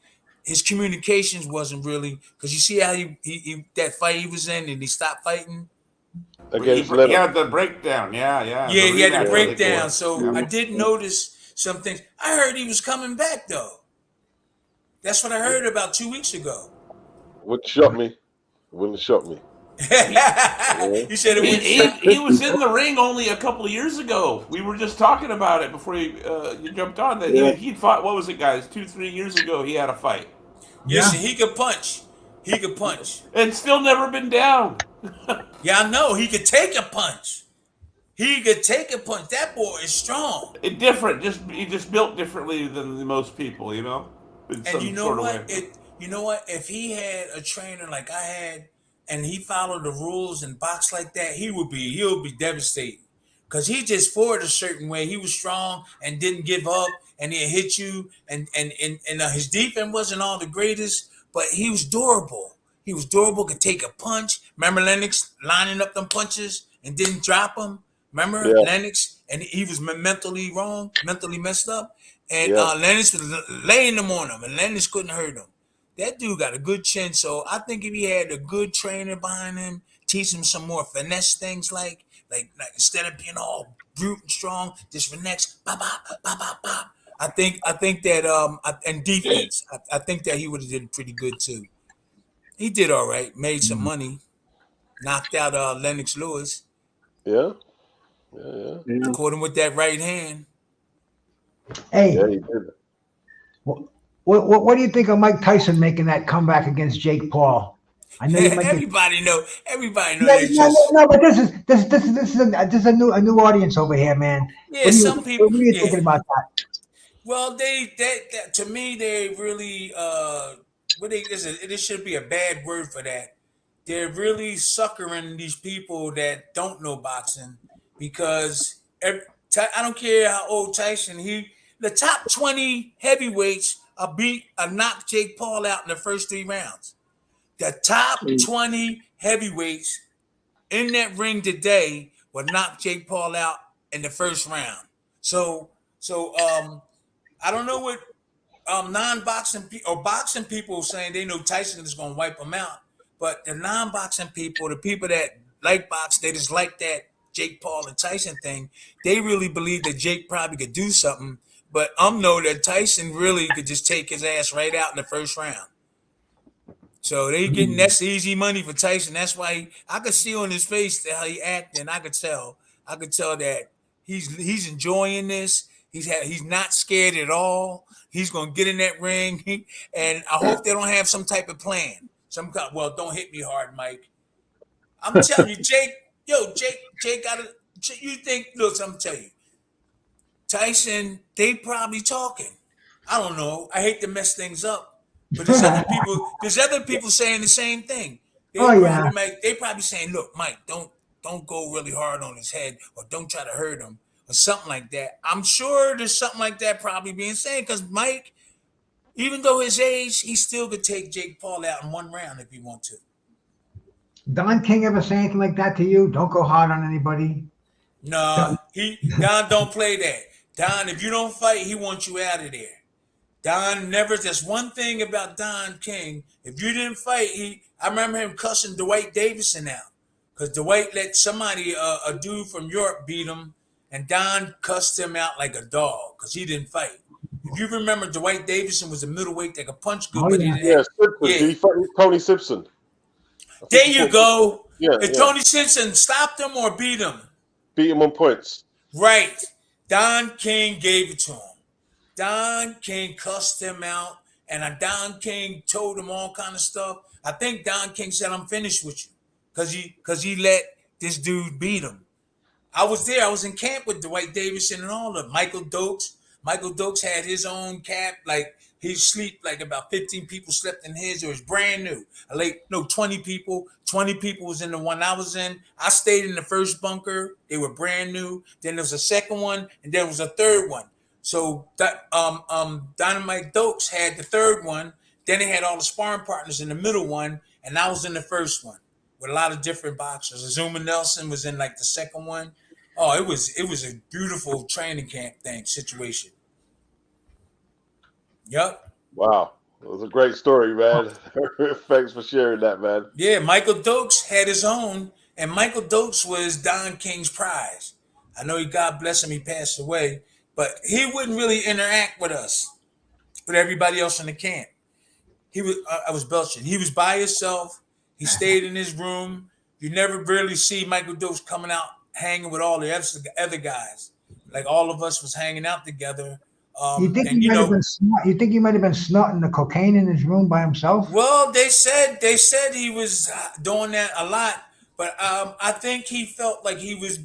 His communications wasn't really, because you see how he that fight he was in and he stopped fighting. Against He Leonard. had the breakdown. Yeah. Yeah, The he had a rematch, I think it breakdown. was. So Yeah. I did notice some things. I heard he was coming back though. That's what I heard about 2 weeks ago. Wouldn't shot me. Wouldn't have shot me. You said it He, wouldn't he, shut. he was in the ring only a couple of years ago. We were just talking about it before you jumped on that Yeah. he'd fought. What was it, guys? 2-3 years ago, he had a fight Listen, he could punch. He could punch. and still never been down. Yeah, I know. He could take a punch. He could take a punch. That boy is strong. Different. He just built differently than most people. In And you some know sort of what? way. If he had a trainer like I had, and he followed the rules and box like that, he'll be devastating. because he just fought a certain way. He was strong and didn't give up, and he hit you, and his defense wasn't all the greatest, but he was durable. He was durable, could take a punch. Remember Lennox lining up them punches and didn't drop them? Remember Yeah, Lennox? And he was mentally wrong, mentally messed up. And yeah, Lennox was laying them on him, and Lennox couldn't hurt him. That dude got a good chin, so I think if he had a good trainer behind him, teach him some more finesse things, like instead of being all brute and strong, just finesse, bop, bop, bop, bop, bop. I think that and defense, I think that he would have did pretty good too. He did all right, made some money, knocked out Lennox Lewis, yeah, yeah, Yeah. caught him with that right hand. yeah. Hey, He did. what do you think of Mike Tyson making that comeback against Jake Paul? I know you might get. Everybody know Yeah, that's no, just, no, no, but this is a new audience over here, man. yeah. Some What people, are you yeah. thinking about that? Well, that to me they really what they this should be a bad word for that. They're really suckering these people that don't know boxing because I don't care how old Tyson, the top 20 heavyweights knocked Jake Paul out in the first 3 rounds. The top 20 heavyweights in that ring today would knock Jake Paul out in the first round. So I don't know what non-boxing or boxing people saying they know Tyson is going to wipe them out, but the non-boxing people, the people that like box, they just like that Jake Paul and Tyson thing. They really believe that Jake probably could do something, but know that Tyson really could just take his ass right out in the first round. So they getting that's easy money for Tyson. That's why I could see on his face how he acting. I could tell. I could tell that he's enjoying this. He's not scared at all. He's gonna get in that ring, and I hope they don't have some type of plan. Well, don't hit me hard, Mike. I'm telling you, Jake. Jake got to. You think? Look, I'm telling you, Tyson. They probably talking. I don't know. I hate to mess things up, but there's other people. There's other people saying the same thing. Oh yeah, They probably saying, "Look, Mike, don't go really hard on his head, or don't try to hurt him, or something like that." I'm sure there's something like that probably being said because Mike, even though his age, he still could take Jake Paul out in 1 round if he want to. Don King ever say anything like that to you? Don't go hard on anybody. Nah, Don don't play that. Don, if you don't fight, he wants you out of there. Don never. There's one thing about Don King. If you didn't fight, I remember him cussing Dwight Davison out because Dwight let somebody, a dude from Europe, beat him, and Don cussed him out like a dog because he didn't fight. If you remember, Dwight Davison was a middleweight that could punch good, Oh but he yeah. didn't. Yeah, Simpson. Yeah, Did he fight Tony Simpson? there you go. Yeah, If yeah. Tony Simpson stopped him or beat him, Beat him on points. right? Don King gave it to him. Don King cussed him out, and Don King told him all kind of stuff. I think Don King said, "I'm finished with you," because he let this dude beat him. I was there. I was in camp with Dwight Davison and all of them. Michael Dokes. Michael Dokes had his own camp. Like he sleep like about 15 people slept in his. It was brand new. 20 people. 20 people was in the one I was in. I stayed in the first bunker. They were brand new. Then there was a second one, and there was a third one. So that Dynamite Dokes had the third one. Then they had all the sparring partners in the middle one, and I was in the first one with a lot of different boxers. Azuma Nelson was in like the second one. Oh, it was a beautiful training camp situation. Yep. Wow. It was a great story, man. Thanks for sharing that, man. Yeah, Michael Dokes had his own, and Michael Dokes was Don King's prize. I know God bless him, he passed away, but he wouldn't really interact with us, with everybody else in the camp. I was belching. He was by himself. He stayed in his room. You never really see Michael Dokes coming out hanging with all the other guys. Like all of us was hanging out together. You think And he might have been? You think he might have been snorting the cocaine in his room by himself? well, they said he was doing that a lot, but I think he felt like he was.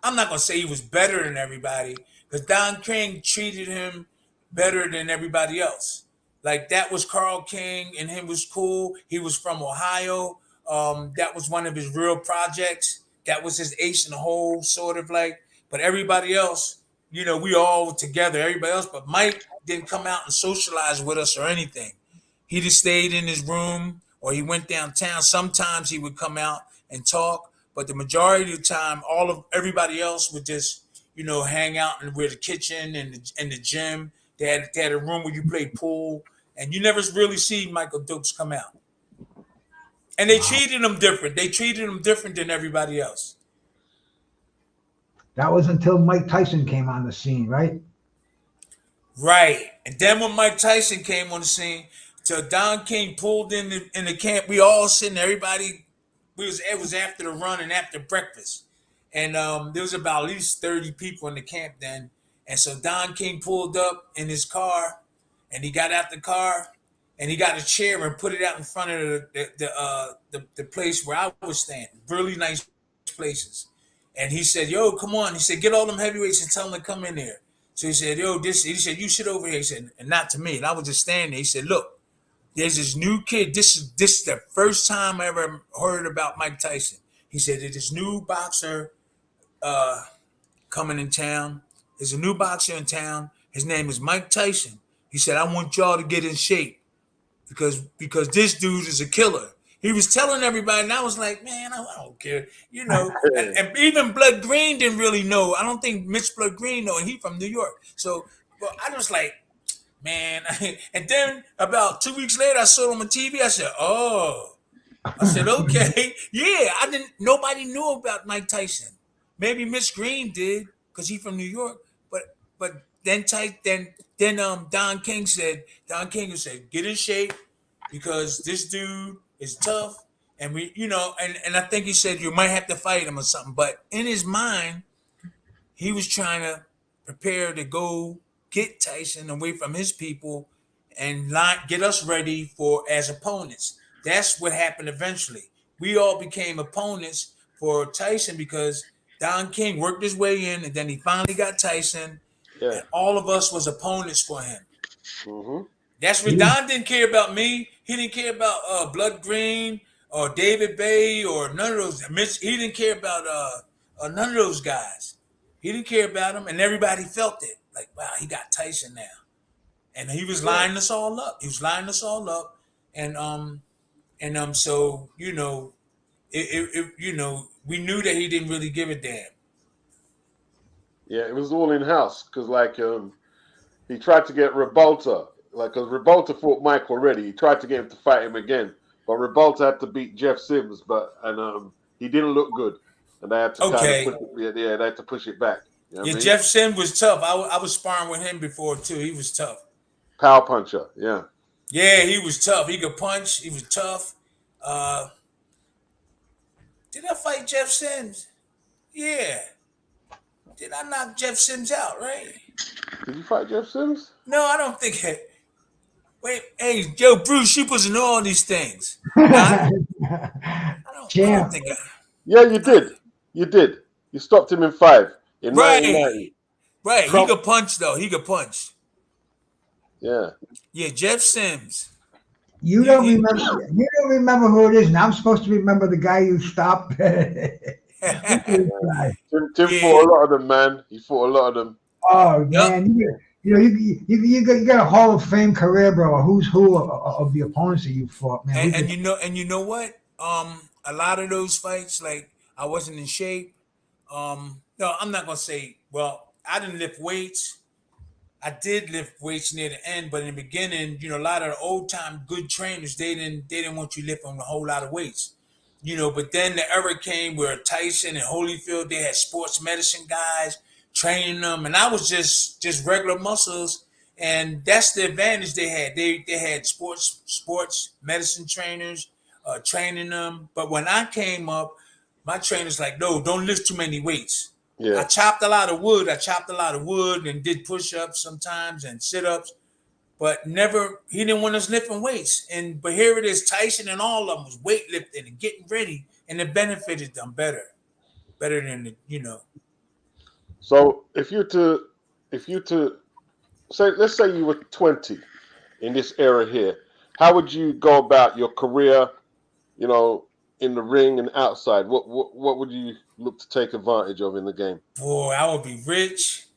I'm not gonna say he was better than everybody, because Don King treated him better than everybody else. Like that was Carl King, and him was cool. He was from Ohio. That was one of his real projects. That was his ace in the hole, sort of like. but everybody else, we all together. Everybody else, but Mike didn't come out and socialize with us or anything. He just stayed in his room or he went downtown. Sometimes he would come out and talk, but the majority of the time, everybody else would just, hang out in where the kitchen and the gym. They had a room where you play pool, and you never really see Michael Dukes come out. And they treated him different. They treated him different than everybody else. That was until Mike Tyson came on the scene, right? Right. And then when Mike Tyson came on the scene, so Don King pulled in the camp. We all sitting, everybody. It was after the run and after breakfast, and there was about at least 30 people in the camp then. And so Don King pulled up in his car, and he got out the car, and he got a chair and put it out in front of the place where I was standing. Really nice places. And he said, "Yo, come on." He said, "Get all them heavyweights and tell them to come in there." So he said, "Yo, he said, you sit over here." He said, and not to me. And I was just standing there. He said, "Look, there's this new kid. This is the first time I ever heard about Mike Tyson." He said, "There's this new boxer coming in town. There's a new boxer in town. His name is Mike Tyson." He said, "I want y'all to get in shape because this dude is a killer." He was telling everybody, and I was like, "Man, I don't care," And even Blood Green didn't really know. I don't think Mitch Blood Green know, and he from New York. So, but I was like, man. And then about 2 weeks later, I saw him on TV. I said, "Oh," I said, "Okay, yeah." Nobody knew about Mike Tyson. Maybe Mitch Green did because he's from New York. But then Don King said, "Get in shape because this dude is tough." And and I think he said you might have to fight him or something. But in his mind, he was trying to prepare to go get Tyson away from his people and get us ready as opponents. That's what happened eventually. We all became opponents for Tyson because Don King worked his way in, and then he finally got Tyson, and all of us was opponents for him. Mm-hmm. That's what Don didn't care about me. He didn't care about Blood Green or David Bay or none of those. He didn't care about none of those guys. He didn't care about them, and everybody felt it. Like, wow, he got Tyson now, and he was lining us all up. And so we knew that he didn't really give a damn. Yeah, it was all in house because he tried to get Revolta, because Revolta fought Mike already. He tried to get him to fight him again, but Revolta had to beat Jeff Sims, and he didn't look good, and they had to they had to push it back. You know what I mean? Jeff Sims was tough. I was sparring with him before too. He was tough. Power puncher, yeah. Yeah, he was tough. He could punch. He was tough. Did I fight Jeff Sims? Yeah. Did I knock Jeff Sims out, right? Did you fight Jeff Sims? No, I don't think it. Wait, hey, yo, Bruce, you supposed to know all these things. I don't think Yeah, you did. You did. You stopped him in 5 in 1990. Right. He could punch, though. He could punch. Yeah. Yeah, Jeff Sims. You don't remember who it is, and I'm supposed to remember the guy you stopped. Tim fought a lot of them, man. He fought a lot of them. Oh man, you got a Hall of Fame career, bro. Who's who of the opponents that you fought, man? And you know what? A lot of those fights, like I wasn't in shape. No, I'm not gonna say. Well, I didn't lift weights. I did lift weights near the end, but in the beginning, a lot of the old time good trainers, they didn't want you lifting a whole lot of weights. But then the era came where Tyson and Holyfield, they had sports medicine guys training them, and I was just regular muscles, and that's the advantage they had. They had sports medicine trainers training them, but when I came up, my trainer's like, "No, don't lift too many weights." Yeah. I chopped a lot of wood and did push-ups sometimes and sit-ups, but never, he didn't want us lifting weights. But here it is, Tyson and all of them was weightlifting and getting ready, and it benefited them better than So if you to say, let's say you were 20 in this era here, how would you go about your career? in the ring and outside, what would you look to take advantage of in the game? Boy, I would be rich.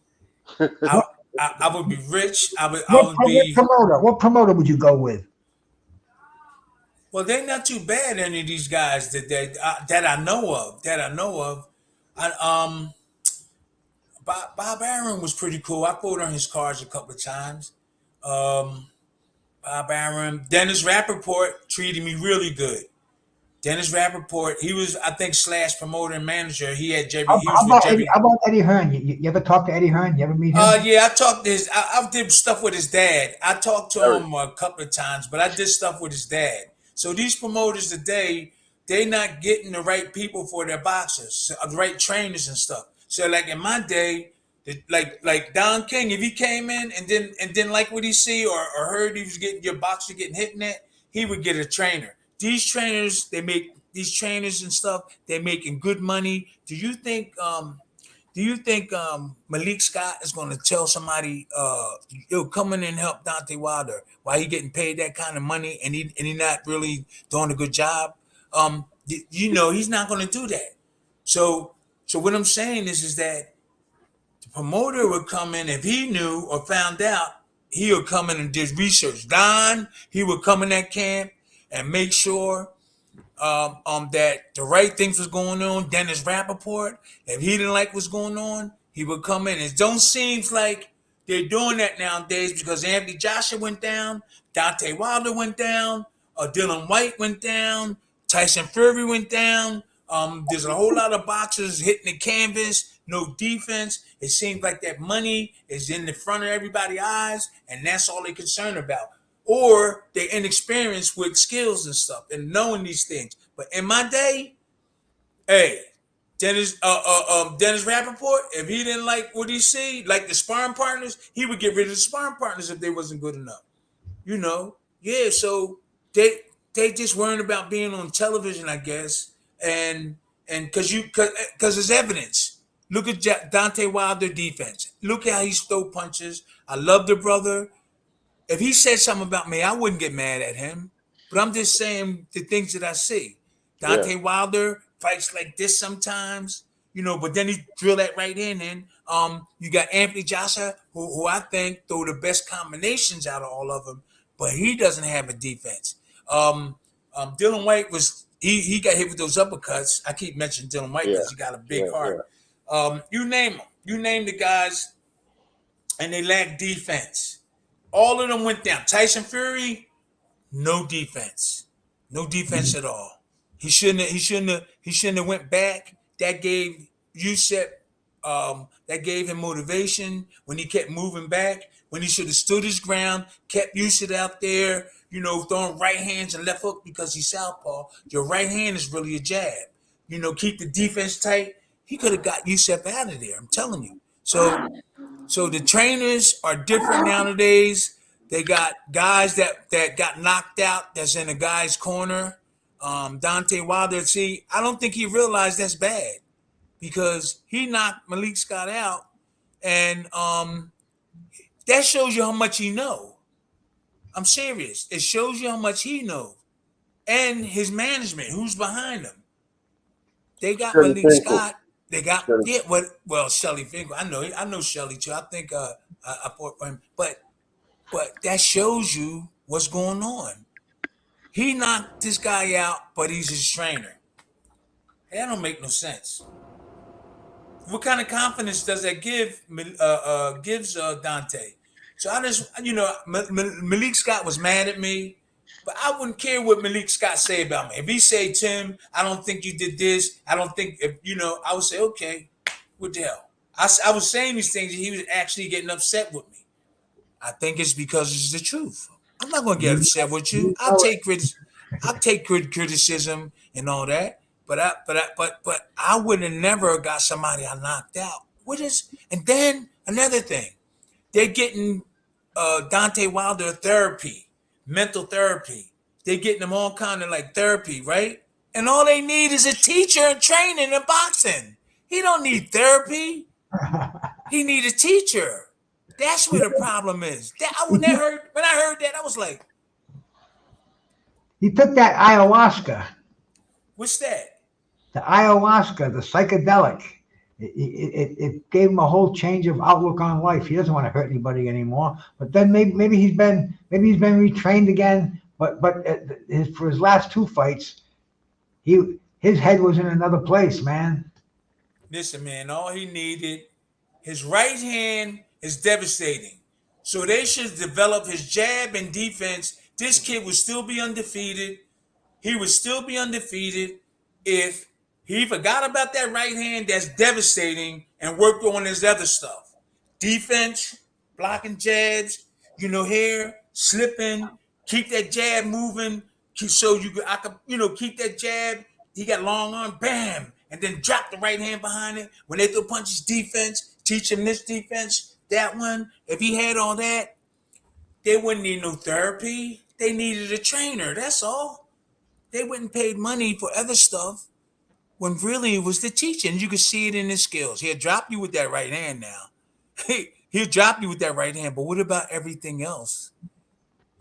I would be rich. I What, would what be. promoter? What promoter would you go with? Well, they're not too bad. Any of these guys that I know of. Bob Aaron was pretty cool. I put on his cards a couple of times. Um, Bob Aaron, Dennis Rappaport treated me really good. Dennis Rappaport, he was, I think, slash promoter and manager. He had Jerry. He was with Jerry. How about Eddie Hearn? You ever talk to Eddie Hearn? You ever meet him? Yeah, I talked to his. I did stuff with his dad. I talked to Eric. him a couple of times, but I did stuff with his dad. So these promoters today, they not getting the right people for their boxers, the right trainers and stuff. So like in my day, like Don King, if he came in and didn't like what he see or heard he was getting your boxer getting hit in that, he would get a trainer. These trainers, these trainers and stuff, they're making good money. Do you think Malik Scott is going to tell somebody, "Yo, come in and help Deontay Wilder"? Why he getting paid that kind of money and he not really doing a good job? He's not going to do that. So what I'm saying is that the promoter would come in if he knew or found out. He would come in and did research. He would come in that camp and make sure that the right things was going on. Dennis Rappaport, if he didn't like what's going on, he would come in. It don't seem like they're doing that nowadays because Anthony Joshua went down, Deontay Wilder went down, Dylan White went down, Tyson Fury went down. There's a whole lot of boxers hitting the canvas, no defense. It seems like that money is in the front of everybody's eyes, and that's all they're concerned about. Or they're inexperienced with skills and stuff and knowing these things. But in my day, hey, Dennis Rappaport, if he didn't like what he see, like the sparring partners, he would get rid of the sparring partners if they wasn't good enough. Yeah. So they just worrying about being on television, I guess, and because there's evidence. Look at Deontay Wilder defense. Look how he throw punches. I love the brother. If he said something about me, I wouldn't get mad at him. But I'm just saying the things that I see. Deontay Wilder fights like this sometimes, but then he drill that right in. You got Anthony Joshua, who I think throw the best combinations out of all of them, but he doesn't have a defense. Dylan White he got hit with those uppercuts. I keep mentioning Dylan White because he got a big heart. You name them. You name the guys, and they lack defense. All of them went down. Tyson Fury, no defense at all. He shouldn't have went back. That gave Yusef, that gave him motivation when he kept moving back. When he should have stood his ground, kept Yusef out there, throwing right hands and left hook because he's southpaw. Your right hand is really a jab. Keep the defense tight. He could have got Yusef out of there. I'm telling you. So the trainers are different nowadays. They got guys that got knocked out that's in a guy's corner. Deontay Wilder, I don't think he realized that's bad because he knocked Malik Scott out, and that shows you how much he know. I'm serious. It shows you how much he knows. And his management, who's behind him. They got Shelly Malik Finkel. Scott. They got Shelly Finkel. I know Shelly too. I think I fought for him. But that shows you what's going on. He knocked this guy out, but he's his trainer. That don't make no sense. What kind of confidence does that gives Dante? So I just Malik Scott was mad at me, but I wouldn't care what Malik Scott say about me. If he say, Tim, I don't think you did this. I don't think I would say, okay, what the hell? I was saying these things and he was actually getting upset with me. I think it's because it's the truth. I'm not going to get upset with you. I'll take criticism and all that. But I would have never got somebody I knocked out. And then another thing, they're getting Deontay Wilder therapy, mental therapy. They're getting them all kind of like therapy, right? And all they need is a teacher and training in boxing. He don't need therapy. He need a teacher. That's where the problem is. When I heard that, I was like, he took that ayahuasca. What's that? The ayahuasca, the psychedelic. It gave him a whole change of outlook on life. He doesn't want to hurt anybody anymore. But then maybe he's been retrained again. But for his last two fights, his head was in another place, man. Listen, man, all he needed, his right hand is devastating. So they should develop his jab and defense. This kid would still be undefeated. He would still be undefeated if he forgot about that right hand that's devastating and worked on his other stuff. Defense, blocking jabs, here, slipping, keep that jab moving, keep that jab. He got long arm, bam, and then drop the right hand behind it. When they throw punches, defense, teach him this defense, that one. If he had all that, they wouldn't need no therapy. They needed a trainer, that's all. They wouldn't pay money for other stuff when really it was the teaching. You could see it in his skills. He'll drop you with that right hand now. He'll drop you with that right hand, but what about everything else?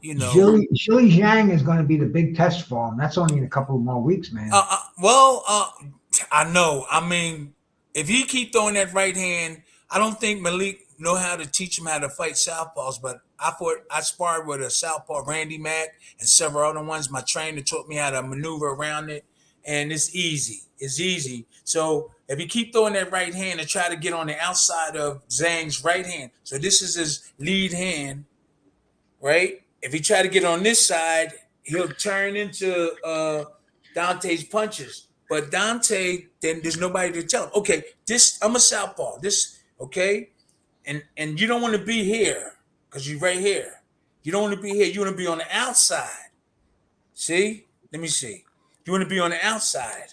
Zhili Zhang is going to be the big test for him. That's only in a couple of more weeks, man. I know. I mean, if he keep throwing that right hand, I don't think Malik know how to teach him how to fight southpaws, but I sparred with a southpaw, Randy Mack, and several other ones. My trainer taught me how to maneuver around it, and it's easy. It's easy. So if you keep throwing that right hand and try to get on the outside of Zhang's right hand, so this is his lead hand, right? If he try to get on this side, he'll turn into Dante's punches. But Dante, then there's nobody to tell him. Okay, I'm a southpaw. Okay? And you don't want to be here because you're right here. You don't want to be here. You want to be on the outside. See? Let me see. You want to be on the outside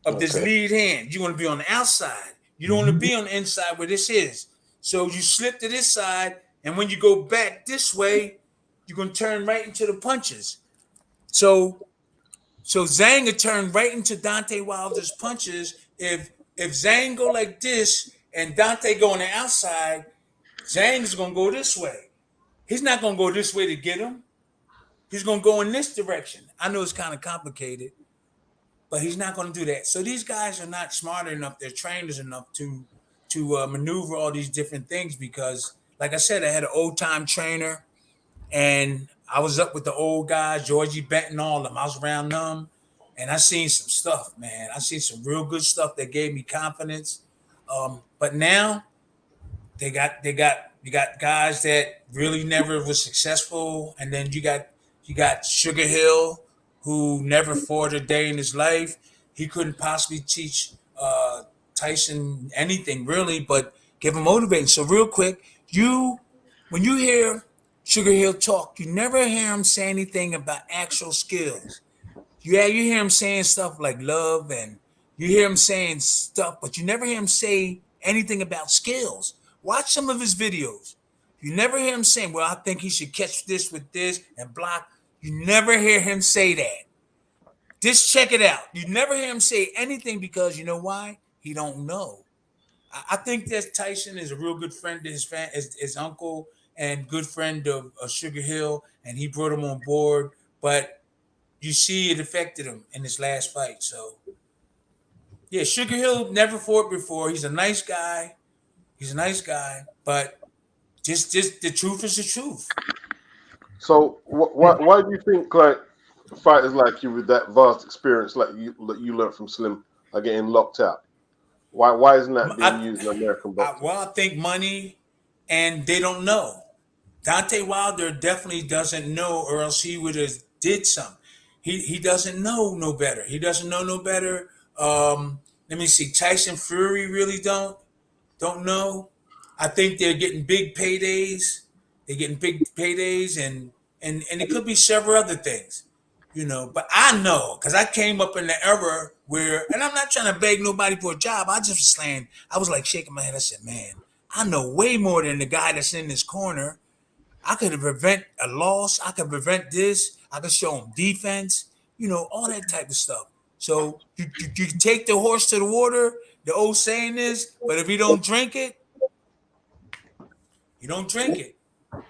of this lead hand. You want to be on the outside. You don't want to be on the inside where this is. So you slip to this side, and when you go back this way, you're going to turn right into the punches. So Zhang will turn right into Dante Wilder's punches. If Zhang go like this and Dante go on the outside, Zhang is going to go this way. He's not going to go this way to get him. He's going to go in this direction. I know it's kind of complicated, but he's not going to do that. So these guys are not smart enough. They're trainers enough to maneuver all these different things because, like I said, I had an old-time trainer, and I was up with the old guys, Georgie Benton, all of them. I was around them, and I seen some stuff, man. I seen some real good stuff that gave me confidence. But now you got guys that really never was successful, and then you got Sugar Hill, who never fought a day in his life. He couldn't possibly teach Tyson anything really, but give him motivating. So real quick, when you hear Sugar Hill talk, you never hear him say anything about actual skills. You hear him saying stuff like love, and you hear him saying stuff, but you never hear him say anything about skills. Watch some of his videos. You never hear him saying, well, I think he should catch this with this and block. You never hear him say that. Just check it out. You never hear him say anything because you know why? He don't know. I think that Tyson is a real good friend to his uncle and good friend of Sugar Hill, and he brought him on board. But you see it affected him in his last fight. So, yeah, Sugar Hill never fought before. He's a nice guy. But just the truth is the truth. So why do you think like fighters like you with that vast experience like you learned from Slim are getting locked out? Why isn't that being used in American boxing? I think money, and they don't know. Dante Wilder definitely doesn't know, or else he would have did something. He doesn't know no better. He doesn't know no better. Let me see. Tyson Fury really don't know. I think they're getting big paydays. And it could be several other things, But I know because I came up in the era where, and I'm not trying to beg nobody for a job. I just was saying, I was like shaking my head. I said, man, I know way more than the guy that's in this corner. I could prevent a loss. I could prevent this. I could show him defense, all that type of stuff. So you take the horse to the water. The old saying is, but if you don't drink it, you don't drink it.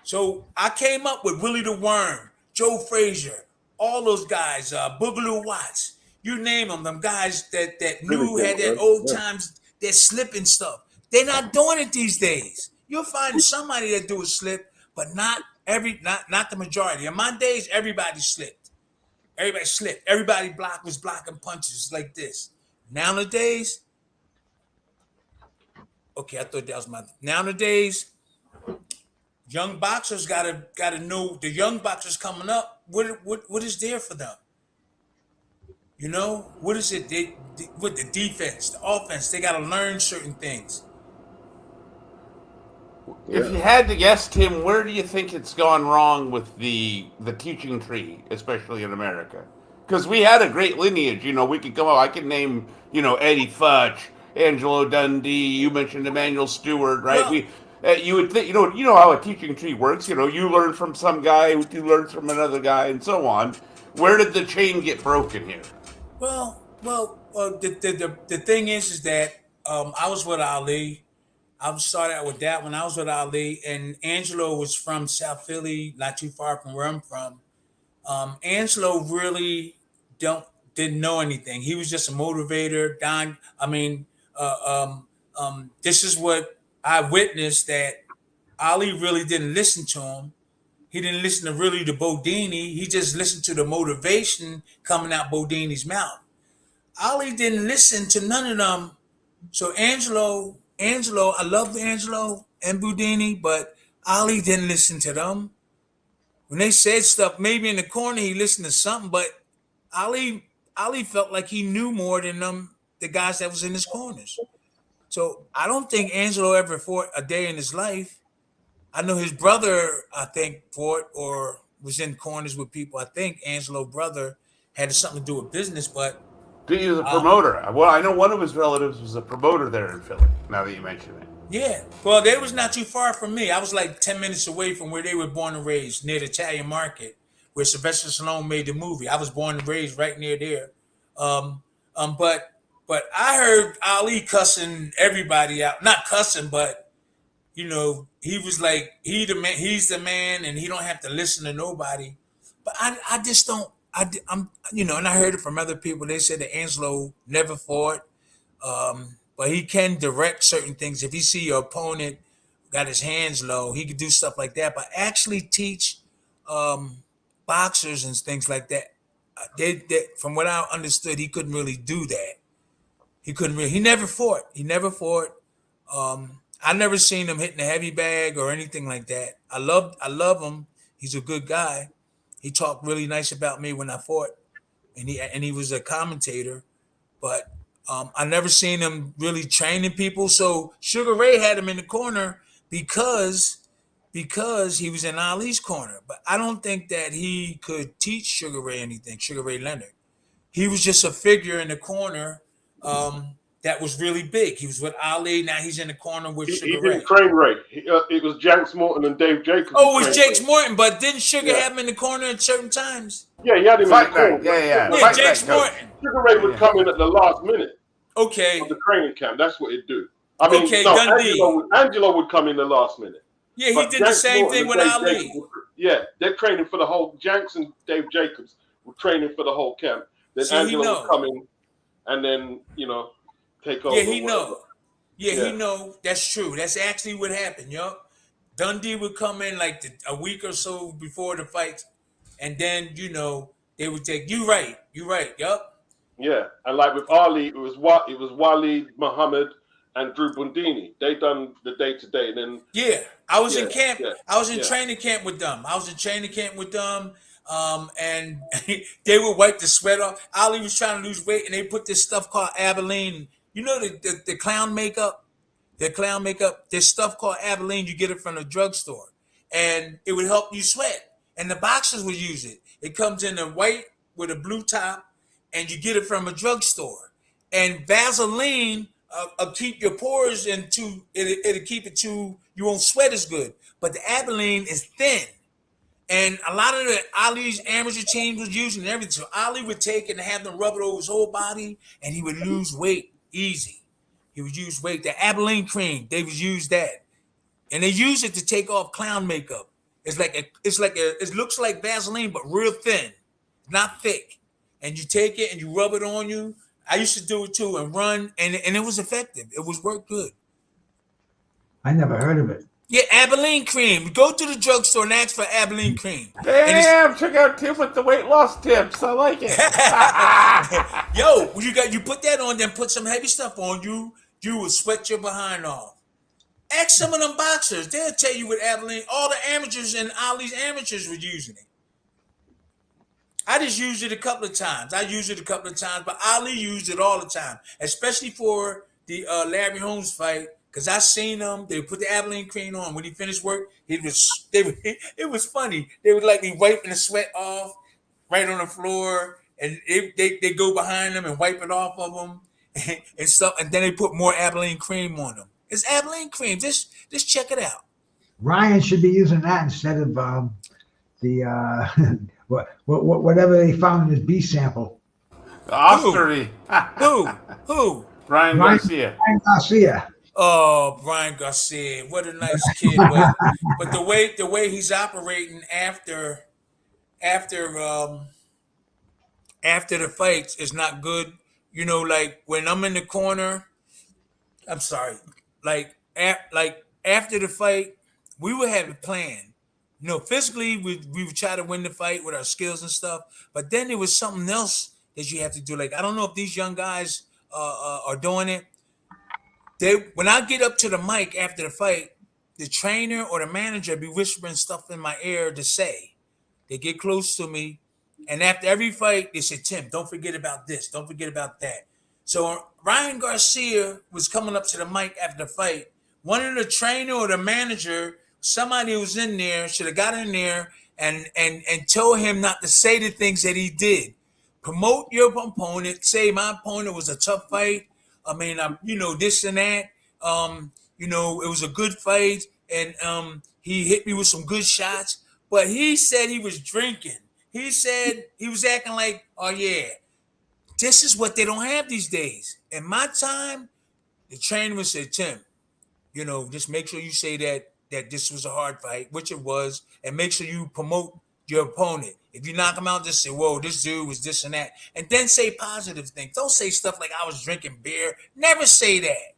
So I came up with Willie the Worm, Joe Frazier, all those guys, Boogaloo Watts. You name them guys that Really knew, good, had that man. old Yeah. times, that slipping stuff. They're not doing it these days. You'll find somebody that do a slip, but not the majority. In my days, everybody slipped. Everybody slipped. Everybody was blocking punches like this. Nowadays, okay, I thought that was my. Nowadays, young boxers gotta know, the young boxers coming up. What is there for them? You know, what is it? With the defense, the offense, they gotta learn certain things. If you had to guess, Tim, where do you think it's gone wrong with the teaching tree, especially in America? Because we had a great lineage. You know, we could go. I could name, Eddie Futch, Angelo Dundee. You mentioned Emmanuel Stewart, right? Well, You would think, you know how a teaching tree works. You know, you learn from some guy, who learns from another guy, and so on. Where did the chain get broken here? the thing is that I was with Ali. I started out with that when I was with Ali, and Angelo was from South Philly, not too far from where I'm from. Angelo really don't didn't know anything. He was just a motivator. This is what I witnessed, that Ali really didn't listen to him. He didn't listen to really to Bodini. He just listened to the motivation coming out Bodini's mouth. Ali didn't listen to none of them. So Angelo, I loved Angelo and Boudini, but Ali didn't listen to them. When they said stuff, maybe in the corner he listened to something, but Ali felt like he knew more than the guys that was in his corners. So I don't think Angelo ever fought a day in his life. I know his brother, I think, fought or was in corners with people. I think Angelo's brother had something to do with business, but He was a promoter. Well, I know one of his relatives was a promoter there in Philly. Now that you mention it. yeah. Well, they was not too far from me. I was like 10 minutes away from where they were born and raised, near the Italian Market, where Sylvester Stallone made the movie. I was born and raised right near there. Um, but I heard Ali cussing everybody out. Not cussing, but he was like, he's the man, and he don't have to listen to nobody. But I just don't. I'm and I heard it from other people. They said that Angelo never fought, but he can direct certain things. If he see your opponent got his hands low, he could do stuff like that. But actually teach boxers and things like that. From what I understood, he couldn't really do that. He couldn't really. He never fought. He never fought. I never seen him hitting a heavy bag or anything like that. I love him. He's a good guy. He talked really nice about me when I fought, and he was a commentator. But I never seen him really training people. So Sugar Ray had him in the corner because he was in Ali's corner. But I don't think that he could teach Sugar Ray anything. Sugar Ray Leonard. He was just a figure in the corner. That was really big. He was with Ali. Now he's in the corner with He Sugar Ray. didn't train Ray. It was Janks Morton and Dave Jacobs. Oh, it was Jakes Morton, but didn't Sugar have him in the corner at certain times? Yeah, he had him Fight in the corner. night. Yeah. Yeah, Fight Jakes night, coach. Morton. Sugar Ray would come in at the last minute Okay. of the training camp. That's what he'd do. I mean, Okay, no, Dundee. Angelo would come in the last minute. Yeah, he But did the Janks same Morton thing and with Dave Ali. Jacobs they're training for the whole. Janks and Dave Jacobs were training for the whole camp. Then See, he Angelo know. would come in and then take over. Yeah, he whatever. know. Yeah, Yeah. he know. That's true. That's actually what happened, yo. Dundee would come in like a week or so before the fight, and then they would take. You right. Yup. Yeah, and like with Ali, it was Waleed, Muhammad, and Drew Bundini. They done the day to day, and then Yeah, I was in camp. yeah, I was in yeah. training camp with them. And they would wipe the sweat off. Ali was trying to lose weight, and they put this stuff called Abilene. You know the clown makeup. The clown makeup. There's stuff called Abilene. You get it from the drugstore, and it would help you sweat. And the boxers would use it. It comes in a white with a blue top, and you get it from a drugstore. And Vaseline keep your pores into it'll keep it to you won't sweat as good. But the Abilene is thin. And a lot of the Ali's amateur teams was using everything. So Ali would take it and have them rub it over his whole body, and he would lose weight easy. He would use weight. The Abilene cream, they would use that, and they use it to take off clown makeup. It looks like Vaseline, but real thin, not thick. and you take it and you rub it on you. I used to do it too and run, and it was effective. It was work good. I never heard of it. Yeah, Abilene cream. Go to the drugstore and ask for Abilene cream. And Damn, check out Tim with the weight loss tips. I like it. yo, you put that on, then put some heavy stuff on you. You will sweat your behind off. Ask some of them boxers. They'll tell you what Abilene. All the amateurs and Ali's amateurs were using it. I just used it a couple of times. But Ali used it all the time, especially for the Larry Holmes fight. Because I seen them, they put the Abilene cream on. When he finished work, it was funny. They would like be wiping the sweat off right on the floor, and they go behind them and wipe it off of them and stuff. And then they put more Abilene cream on them. It's Abilene cream. Just check it out. Ryan should be using that instead of the whatever they found in his B sample. The Ostery. Who? Brian Garcia. Ryan Garcia. Oh, Brian Garcia, what a nice kid! But the way he's operating after the fights is not good. You know, like when I'm in the corner, I'm sorry, like after the fight, we would have a plan. You know, physically we would try to win the fight with our skills and stuff, but then there was something else that you have to do. Like I don't know if these young guys are doing it. When I get up to the mic after the fight, the trainer or the manager be whispering stuff in my ear to say. They get close to me, and after every fight, they say, "Tim, don't forget about this. Don't forget about that." So Ryan Garcia was coming up to the mic after the fight. One of the trainer or the manager, somebody who was in there, should have got in there and told him not to say the things that he did. Promote your opponent. Say my opponent was a tough fight. I mean, this and that. It was a good fight, and he hit me with some good shots. But he said he was drinking. He said he was acting like, oh yeah, this is what they don't have these days. In my time, the trainer would say, Tim, just make sure you say that this was a hard fight, which it was, and make sure you promote your opponent. If you knock him out, just say, whoa, this dude was this and that. And then say positive things. Don't say stuff like I was drinking beer. Never say that.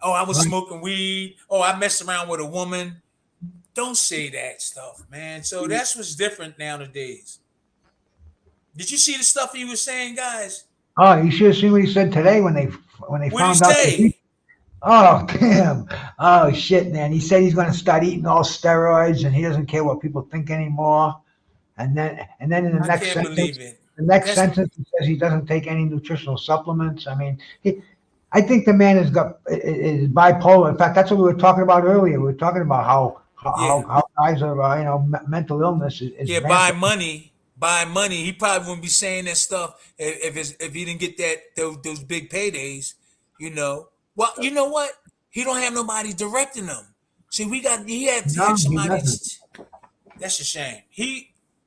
Oh, I was smoking weed. Oh, I messed around with a woman. Don't say that stuff, man. So that's what's different nowadays. Did you see the stuff he was saying, guys? Oh, you should have seen what he said today when they What did he found out. say? Oh, damn. Oh, shit, man. He said he's going to start eating all steroids and he doesn't care what people think anymore. And then in the next sentence, he says he doesn't take any nutritional supplements. I mean, I think the man is bipolar. In fact, that's what we were talking about earlier. We were talking about how guys are, mental illness is yeah, buy money. He probably wouldn't be saying that stuff if he didn't get those big paydays. Well, you know what? He don't have nobody directing him. See, he had somebody. That's a shame.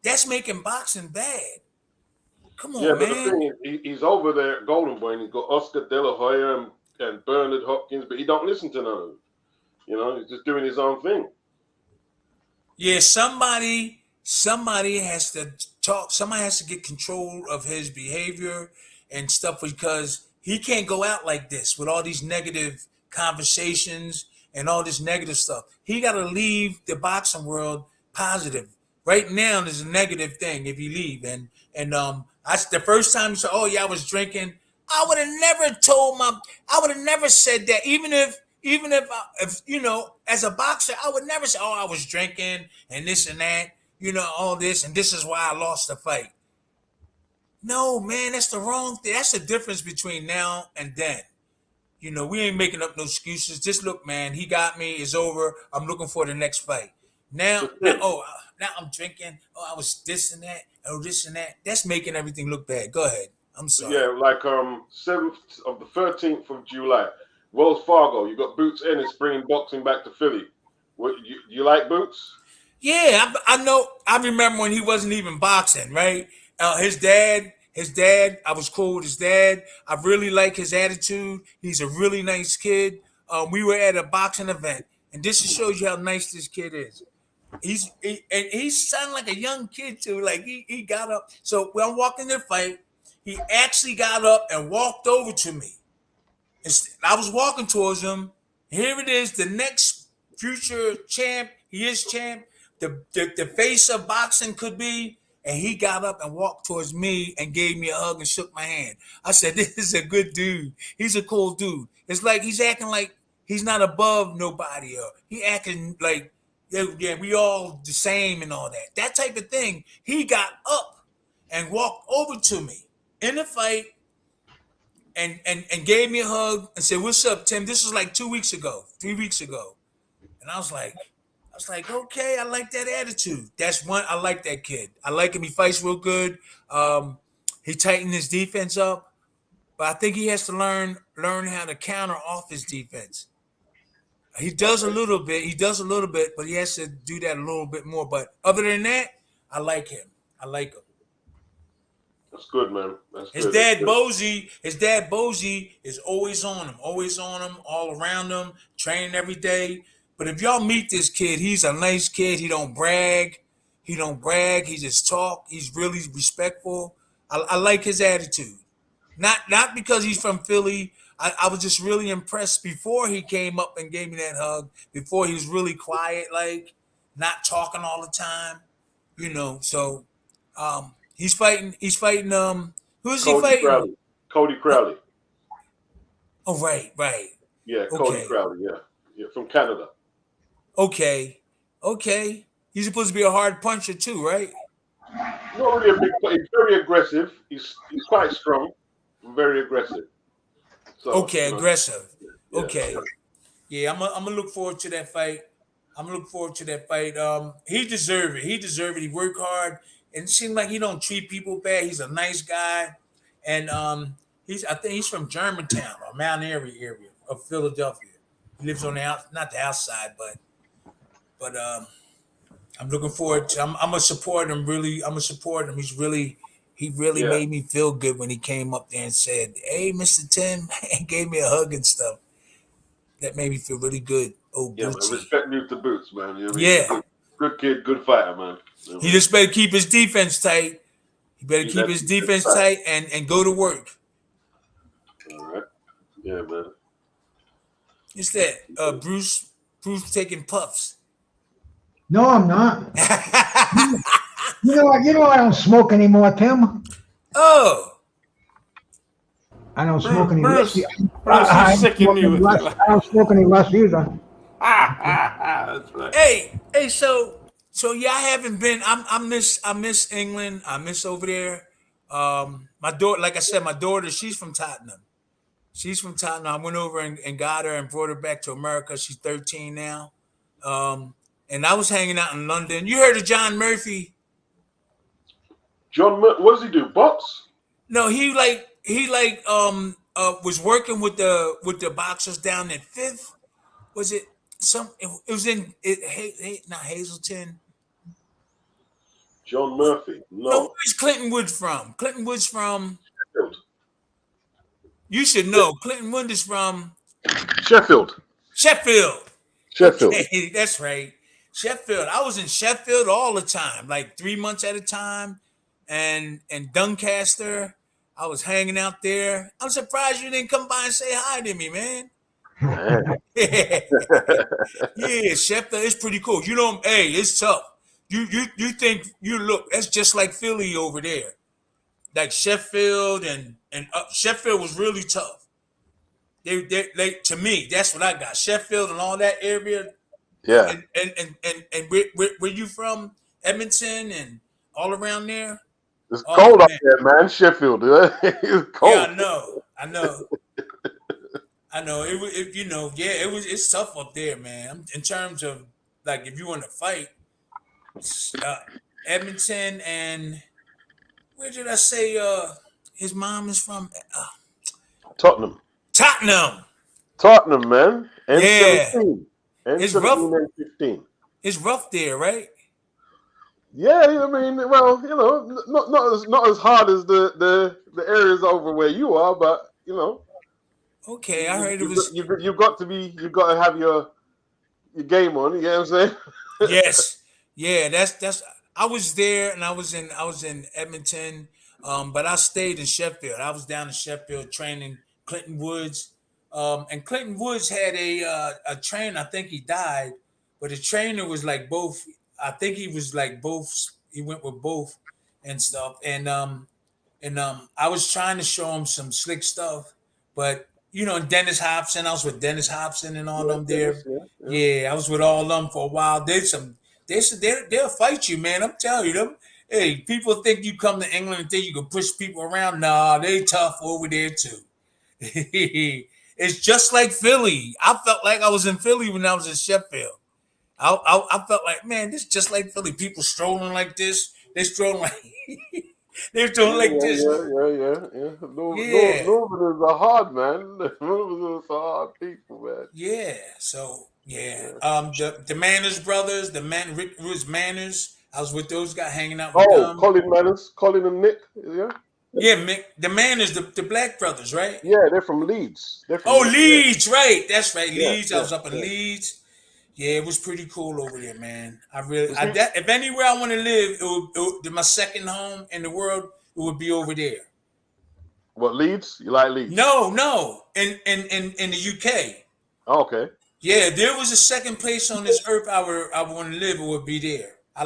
That's making boxing bad. Come on, man. But the thing is, he's over there at Golden Boy, and he's got Oscar De La Hoya and Bernard Hopkins, but he don't listen to none of them. He's just doing his own thing. Yeah, somebody has to talk. Somebody has to get control of his behavior and stuff, because he can't go out like this with all these negative conversations and all this negative stuff. He got to leave the boxing world positive. Right now, there's a negative thing if you leave. And the first time you said, "Oh yeah, I was drinking," I would have never said that. Even if as a boxer, I would never say, "Oh, I was drinking and this and that," all this, and this is why I lost the fight. No, man, that's the wrong thing. That's the difference between now and then. We ain't making up no excuses. Just look, man, he got me. It's over. I'm looking for the next fight. Now I'm drinking. Oh, I was this and that. Oh, this and that. That's making everything look bad. Go ahead. I'm sorry. Yeah, like 7th of the 13th of July, Wells Fargo. You got Boots Ennis bringing boxing back to Philly. What you like Boots? Yeah, I know. I remember when he wasn't even boxing, right? His dad. I was cool with his dad. I really like his attitude. He's a really nice kid. We were at a boxing event, and this shows you how nice this kid is. He sounded like a young kid too. Like he got up. So when I'm walking the fight, He actually got up and walked over to me. I was walking towards him. Here it is, the next future champ. He is champ. The face of boxing could be. And he got up and walked towards me and gave me a hug and shook my hand. I said, this is a good dude. He's a cool dude. It's like he's acting like he's not above nobody. Or he acting like, yeah, we all the same and all that. That type of thing. He got up and walked over to me in the fight and gave me a hug and said, "What's up, Tim?" This was like 2 weeks ago, 3 weeks ago. And I was like, okay, I like that attitude. That's one, I like that kid. I like him. He fights real good. He tightened his defense up, but I think he has to learn how to counter off his defense. He does a little bit, but he has to do that a little bit more. But other than that, I like him. That's good, man. That's His good. dad Bozy is always on him, all around him, training every day. But if y'all meet this kid, he's a nice kid. He don't brag. He just talk. He's really respectful. I like his attitude. Not because he's from Philly. I was just really impressed before he came up and gave me that hug. Before he was really quiet, like not talking all the time. So he's fighting. Who is he fighting? Cody Crowley. Oh, right. Yeah, Cody Okay. Crowley. Yeah, from Canada. Okay. He's supposed to be a hard puncher too, right? Not really a big player. He's very aggressive. He's quite strong. Very aggressive. So, Okay, aggressive. Yeah. Okay. Yeah, I'm gonna look forward to that fight. He deserved it. He worked hard, and it seemed like he don't treat people bad. He's a nice guy, and I think he's from Germantown or Mount Airy area of Philadelphia. He lives on not the outside, but I'm looking forward to. I'm gonna support him. Really, I'm gonna support him. He really made me feel good when he came up there and said, "Hey, Mr. Tim," and gave me a hug and stuff. That made me feel really good. Oh, yeah, man. Respect you to boots, man. You know what I mean? Yeah. Good kid, good fighter, man. You know He just better keep his defense tight. He better keep his defense tight and go to work. All right. Yeah, man. It's that Bruce taking puffs. No, I'm not. You know I don't smoke anymore, Tim. Oh, I don't smoke any Bruce, whiskey. Bruce, I he's sicking you with I don't smoke any less either. That's right. hey, so yeah, I haven't been. I miss England. I miss over there. My daughter, like I said, my daughter, she's from Tottenham. I went over and got her and brought her back to America. She's 13 now. And I was hanging out in London. You heard of John Murphy? What does he do? Box? No, he was working with the boxers down at Fifth. Was it some? It was in not Hazleton. John Murphy? No. Where's Clinton Woods from? Clinton Woods from. Sheffield. You should know. Clinton Woods is from Sheffield. Sheffield. Sheffield. Okay, that's right. Sheffield. I was in Sheffield all the time, like 3 months at a time, and Doncaster. I was hanging out there. I'm surprised you didn't come by and say hi to me, man. Yeah, Sheffield is pretty cool. Hey, it's tough. You think that's just like Philly over there, like Sheffield and Sheffield was really tough. They to me, that's what I got. Sheffield and all that area. Yeah. And where you from? Edmonton and all around there. It's cold up there, man. Sheffield. It's cold. Yeah, I know. It's tough up there, man. In terms of like if you want to fight, Edmonton and where did I say his mom is from? Tottenham, man. N17. It's rough. N15. It's rough there, right? Yeah, I mean, well, not as hard as the areas over where you are, but Okay, I heard it was. You've got to have your game on. You know what I'm saying? Yes, yeah. That's. I was there, and I was in Edmonton. But I stayed in Sheffield. I was down in Sheffield training Clinton Woods. And Clinton Woods had a trainer. I think he died, but the trainer was like both. I think he was like both. He went with both and stuff. And I was trying to show him some slick stuff, but Dennis Hobson. I was with Dennis Hobson and all them there. Yeah, I was with all them for a while. They'll fight you, man. I'm telling you them. Hey, people think you come to England and think you can push people around. Nah, they tough over there too. It's just like Philly. I felt like I was in Philly when I was in Sheffield. I felt like, man, this is just like Philly. People strolling like this. They strolling like they're strolling like this. Yeah. Northerners are hard, man. Northerners are hard people, man. Yeah. So yeah. The Manners brothers, Rick Ruiz Manners. I was with those guys hanging out with them. Colin Manners, Colin and Nick, yeah. Yeah, Mick, the Manners, the Black brothers, right? Yeah, they're from Leeds. Leeds, right? That's right, Leeds. I was up in Leeds. Yeah, it was pretty cool over there, man. If anywhere I want to live, it would my second home in the world. It would be over there. What, Leeds? You like Leeds? No, in the UK. Oh, okay. Yeah, there was a second place on this earth I want to live. It would be there. I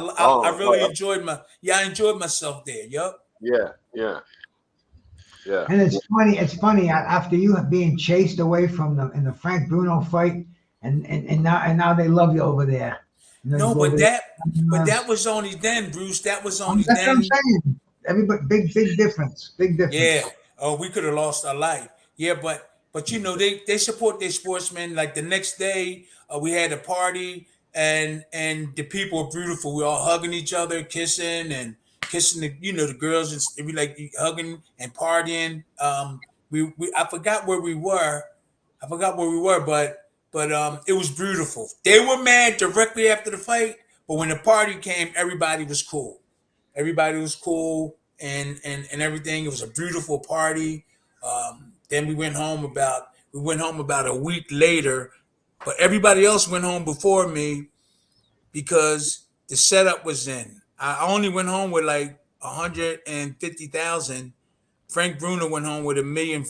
really enjoyed I enjoyed myself there. Yup. Yeah. And it's funny after you being chased away from them in the Frank Bruno fight, and now they love you over there. No, but that was only then, Bruce. That was only that's then. What I'm saying. Everybody, big difference. Big difference. Yeah. Oh, we could have lost our life. Yeah, but they support their sportsmen. Like the next day, we had a party, and the people were beautiful. We all hugging each other, kissing the girls, and we like hugging and partying. I forgot where we were. But it was beautiful. They were mad directly after the fight, but when the party came, everybody was cool. Everybody was cool and everything. It was a beautiful party. Then we went home about a week later, but everybody else went home before me because the setup was in. I only went home with like 150,000. Frank Bruno went home with $1.4 million,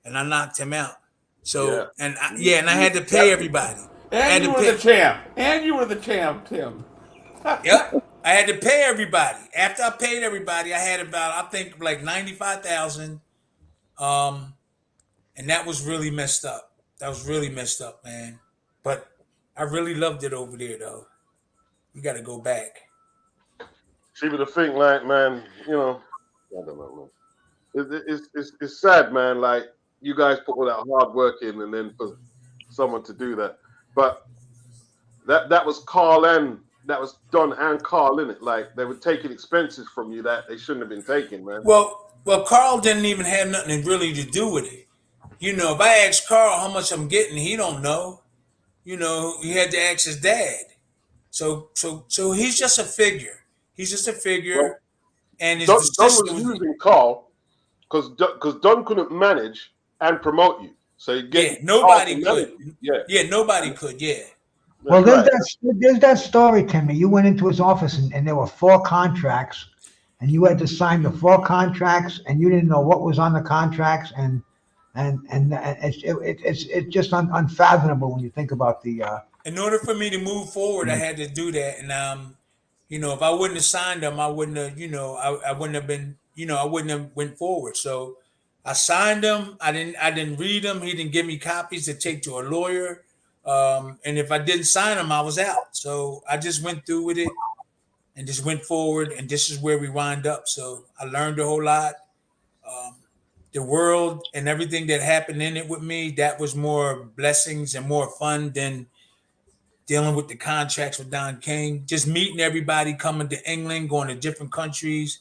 and I knocked him out. So and I had to pay everybody. And you were the champ, Tim. Yep. I had to pay everybody. After I paid everybody, I had about, I think, like 95,000. And that was really messed up. That was really messed up, man. But I really loved it over there, though. You got to go back. See, but the thing, like, man, I don't know, man. It's sad, man. Like, you guys put all that hard work in, and then for someone to do that. But that was Don and Carl in it. Like, they were taking expenses from you that they shouldn't have been taking, man. Well, Carl didn't even have nothing really to do with it. If I ask Carl how much I'm getting, he don't know. He had to ask his dad. So he's just a figure. He's just a figure. Well, and his Don was using Carl because Don couldn't manage and promote you. So you get nobody could. Nobody could. Yeah. Well, there's that story, Timmy. You went into his office and there were 4 contracts, and you had to sign the 4 contracts, and you didn't know what was on the contracts, and it's just unfathomable when you think about the. In order for me to move forward, I had to do that, and if I wouldn't have signed them, I wouldn't have, I wouldn't have been, I wouldn't have went forward. So I signed them. I didn't read them. He didn't give me copies to take to a lawyer. And if I didn't sign them, I was out. So I just went through with it and just went forward. And this is where we wind up. So I learned a whole lot. The world and everything that happened in it with me, that was more blessings and more fun than dealing with the contracts with Don King. Just meeting everybody, coming to England, going to different countries.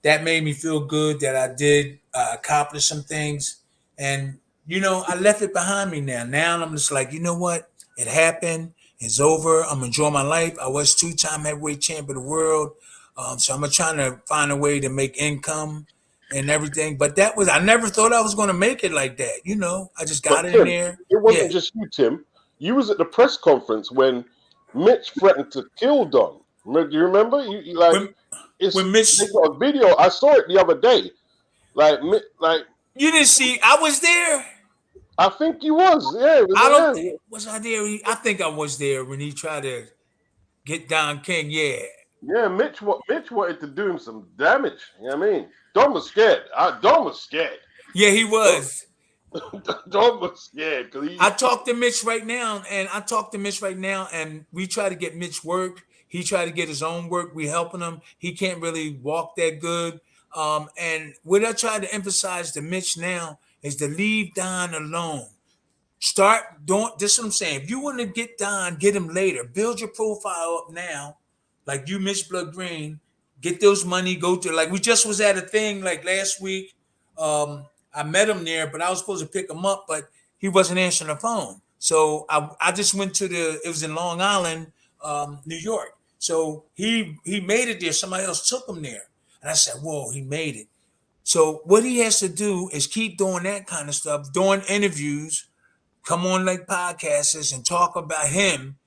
That made me feel good that I did accomplish some things. And I left it behind me now. Now I'm just like, you know what? It happened. It's over. I'm enjoying my life. I was 2-time heavyweight champ of the world. So I'm trying to find a way to make income and everything. But I never thought I was going to make it like that. I just got in there. It wasn't just you, Tim. You was at the press conference when Mitch threatened to kill Don. Do you remember? when Mitch. They got a video. I saw it the other day. Like You didn't see? I was there. I think he was. Yeah, it was, I don't. yeah. Was I there? I think I was there when he tried to get Don King. Yeah. Yeah, Mitch wanted to do him some damage. You know what I mean? Don was scared. Don was scared. Yeah, he was. Don was scared because I talked to Mitch right now, and we try to get Mitch work. He tried to get his own work. We helping him. He can't really walk that good. And what I try to emphasize to Mitch now is to leave Don alone. Start doing this is what I'm saying. If you want to get Don, get him later. Build your profile up now, like you, Mitch Blood Green. Get those money. Go to like we just was at a thing like last week. I met him there, but I was supposed to pick him up, but he wasn't answering the phone. So I just went to it was in Long Island, New York. So he made it there. Somebody else took him there. And I said, whoa, he made it. So what he has to do is keep doing that kind of stuff, doing interviews, come on like podcasts and talk about him.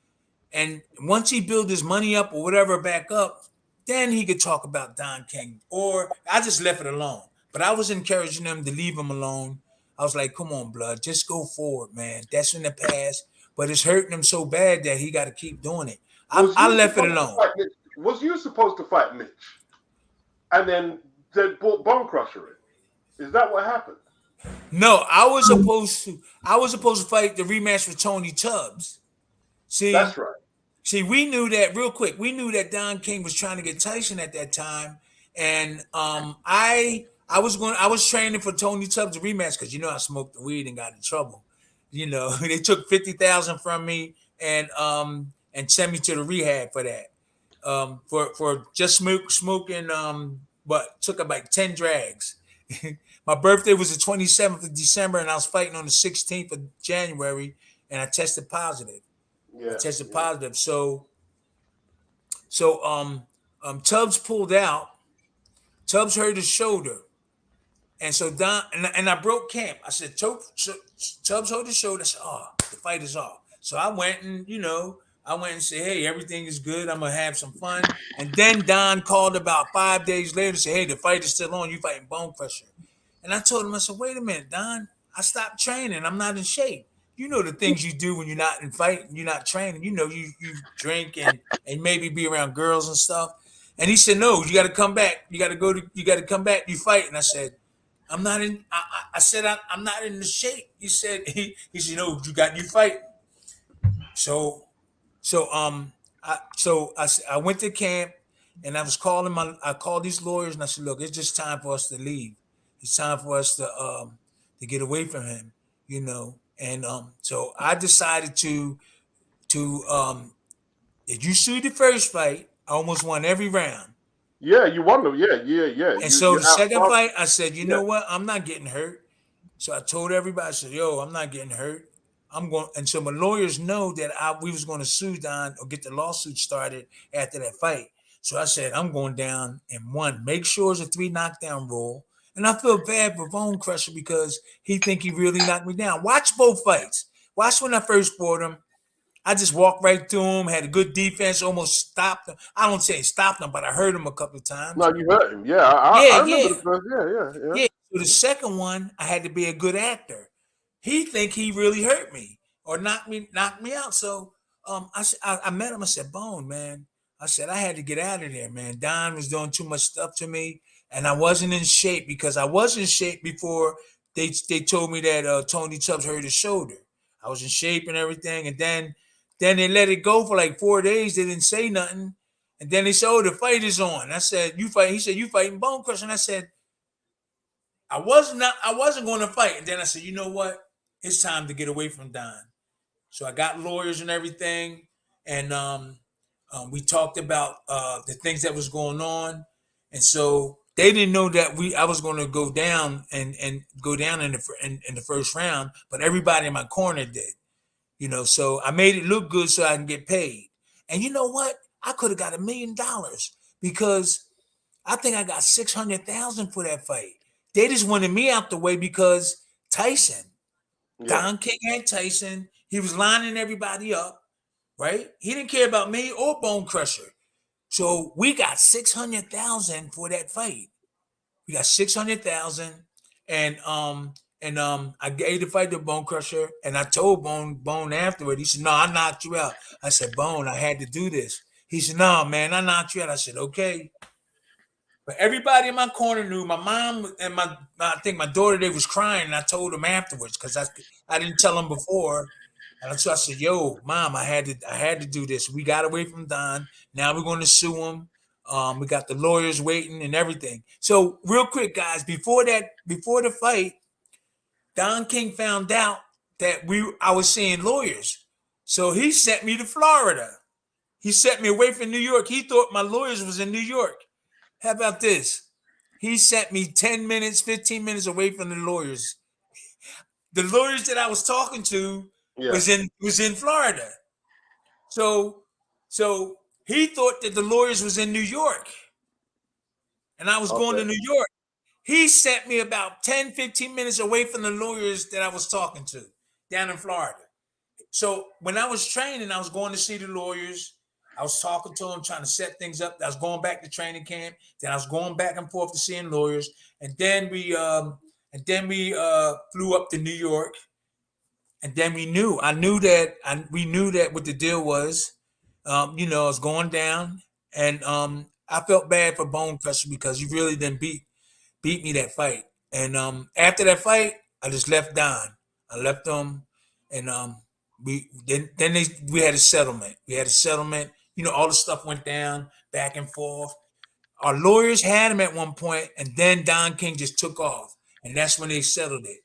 And once he build his money up or whatever back up, then he could talk about Don King. Or I just left it alone. But I was encouraging him to leave him alone. I was like, come on, blood, just go forward, man. That's in the past. But it's hurting him so bad that he got to keep doing it. I left it alone. Was you supposed to fight Mitch? And then they brought Bone Crusher in. Is that what happened? No, I was supposed to fight the rematch with Tony Tubbs. See, that's right. See, we knew that real quick. We knew that Don King was trying to get Tyson at that time, and I was training for Tony Tubbs rematch because I smoked the weed and got in trouble. They took $50,000 from me and sent me to the rehab for that. For just smoking but took about 10 drags. My birthday was the 27th of December, and I was fighting on the 16th of January, and I tested positive. Yeah, I tested positive. So Tubbs pulled out. Tubbs hurt his shoulder. And so Don and I broke camp. I said, Tubbs hurt his shoulder. I said, the fight is off. So I went and, said, hey, everything is good. I'm going to have some fun. And then Don called about 5 days later and said, hey, the fight is still on. You fighting Bone Crusher. And I told him, I said, wait a minute, Don, I stopped training. I'm not in shape. You know the things you do when you're not in fight and you're not training. You drink and maybe be around girls and stuff. And he said, no, you got to come back. You got to come back. You fight. And I said, I'm not in. I said I'm not in the shape. He said no, you fight. So I went to camp and I was calling I called these lawyers and I said, look, it's just time for us to leave. It's time for us to get away from him, And so I decided to if you see the first fight, I almost won every round. Yeah, you won them. Yeah. And so the second fight, I said, you know what? I'm not getting hurt. So I told everybody, I said, yo, I'm not getting hurt. I'm going. And so my lawyers know that we was going to sue Don or get the lawsuit started after that fight. So I said, I'm going down in one. Make sure it's a 3 knockdown rule. And I feel bad for Bone Crusher because he think he really knocked me down. Watch both fights. Watch when I first fought him. I just walked right through him, had a good defense, almost stopped him. I don't say stopped him, but I hurt him a couple of times. No, you hurt him. Yeah, I remember the first. Yeah. So the second one, I had to be a good actor. He think he really hurt me or knocked me out. So I met him. I said, Bone, man. I said, I had to get out of there, man. Don was doing too much stuff to me, and I wasn't in shape because I was in shape before they told me that Tony Tubbs hurt his shoulder. I was in shape and everything, and then they let it go for like 4 days. They didn't say nothing. And then they said, oh, the fight is on. I said, you fight. He said, you fighting Bone Crusher. And I said, I wasn't going to fight. And then I said, you know what? It's time to get away from Don. So I got lawyers and everything. And we talked about the things that was going on. And so they didn't know that I was going to go down and go down in the first round. But everybody in my corner did. So I made it look good so I can get paid. And you know what? I could have got $1 million because I think I got $600,000 for that fight. They just wanted me out the way because Tyson, Don King had Tyson. He was lining everybody up, right? He didn't care about me or Bone Crusher. So we got 600,000 for that fight. We got 600,000, and I gave the fight to Bone Crusher, and I told Bone afterward. He said, "No, I knocked you out." I said, "Bone, I had to do this." He said, "No, man, I knocked you out." I said, "Okay." But everybody in my corner knew. My mom and I think my daughter, they was crying, and I told them afterwards because I didn't tell them before. And so I said, "Yo, Mom, I had to do this. We got away from Don. Now we're going to sue him. We got the lawyers waiting and everything." So real quick, guys, before the fight, Don King found out that I was seeing lawyers. So he sent me to Florida. He sent me away from New York. He thought my lawyers was in New York. How about this? He sent me 10 minutes, 15 minutes away from the lawyers. The lawyers that I was talking to was in Florida. So he thought that the lawyers was in New York. And I was going to New York. He sent me about 10, 15 minutes away from the lawyers that I was talking to down in Florida. So when I was training, I was going to see the lawyers. I was talking to them, trying to set things up. I was going back to training camp. Then I was going back and forth to seeing lawyers. And then we flew up to New York. And then we knew that what the deal was. It was going down. And I felt bad for Bone Crusher because he really didn't beat me that fight. And after that fight, I just left Don. I left him, and we had a settlement. All the stuff went down back and forth. Our lawyers had him at one point, and then Don King just took off, and that's when they settled it.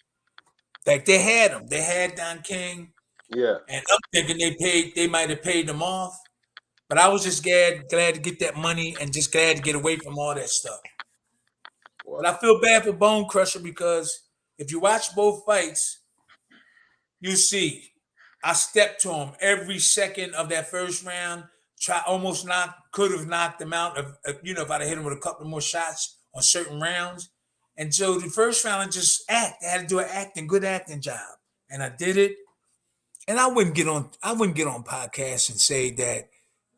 Like they had him. They had Don King. Yeah. And I'm thinking they might have paid him off, but I was just glad to get that money and just glad to get away from all that stuff. Wow. But I feel bad for Bone Crusher because if you watch both fights, you see I stepped to him every second of that first round. Could have knocked him out if I'd have hit him with a couple more shots on certain rounds. And so the first round, I had to do a good acting job, and I did it. And I wouldn't get on podcasts and say that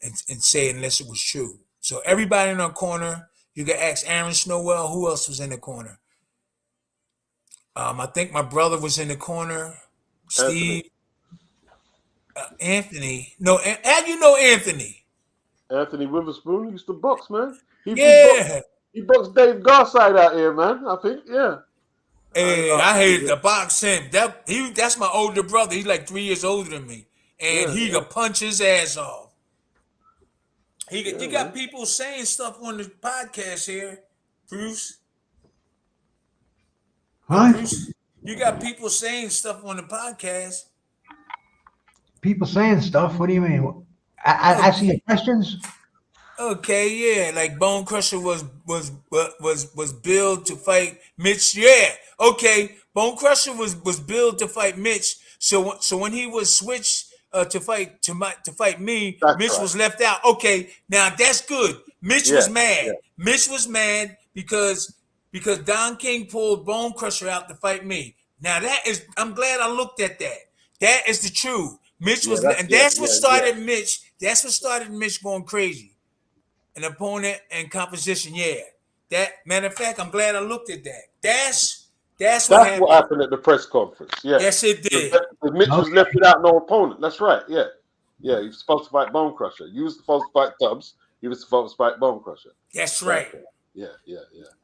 and say unless it was true. So everybody in our corner, you can ask Aaron Snowell, who else was in the corner? I think my brother was in the corner. Steve, Anthony. No, how do you know Anthony? Anthony Witherspoon. He used to box, man. He boxed Dave Garside out here, man. I think, yeah. Hey, I hated to box him. That's my older brother. He's like 3 years older than me, and he could punch his ass off. You got people saying stuff on the podcast here, Bruce. Huh? Bruce, you got people saying stuff on the podcast. People saying stuff? What do you mean? Asking your questions? Okay, yeah, like Bone Crusher was billed to fight Mitch. Yeah, okay, Bone Crusher was billed to fight Mitch. So when he was switched to fight me, Mitch was left out. Okay, now that's good. Mitch was mad. Yeah. Mitch was mad because Don King pulled Bone Crusher out to fight me. Now I'm glad I looked at that. That is the truth. Mitch was, that's what started Mitch. That's what started Mitch going crazy. An opponent and composition, That matter of fact, I'm glad I looked at that. That's what happened at the press conference. Yeah. Yes, it did. Mitch was left without no opponent. That's right. Yeah. Yeah, he was supposed to fight Bone Crusher. You was supposed to fight Tubbs. He was supposed to fight Bone Crusher. That's right. Yeah.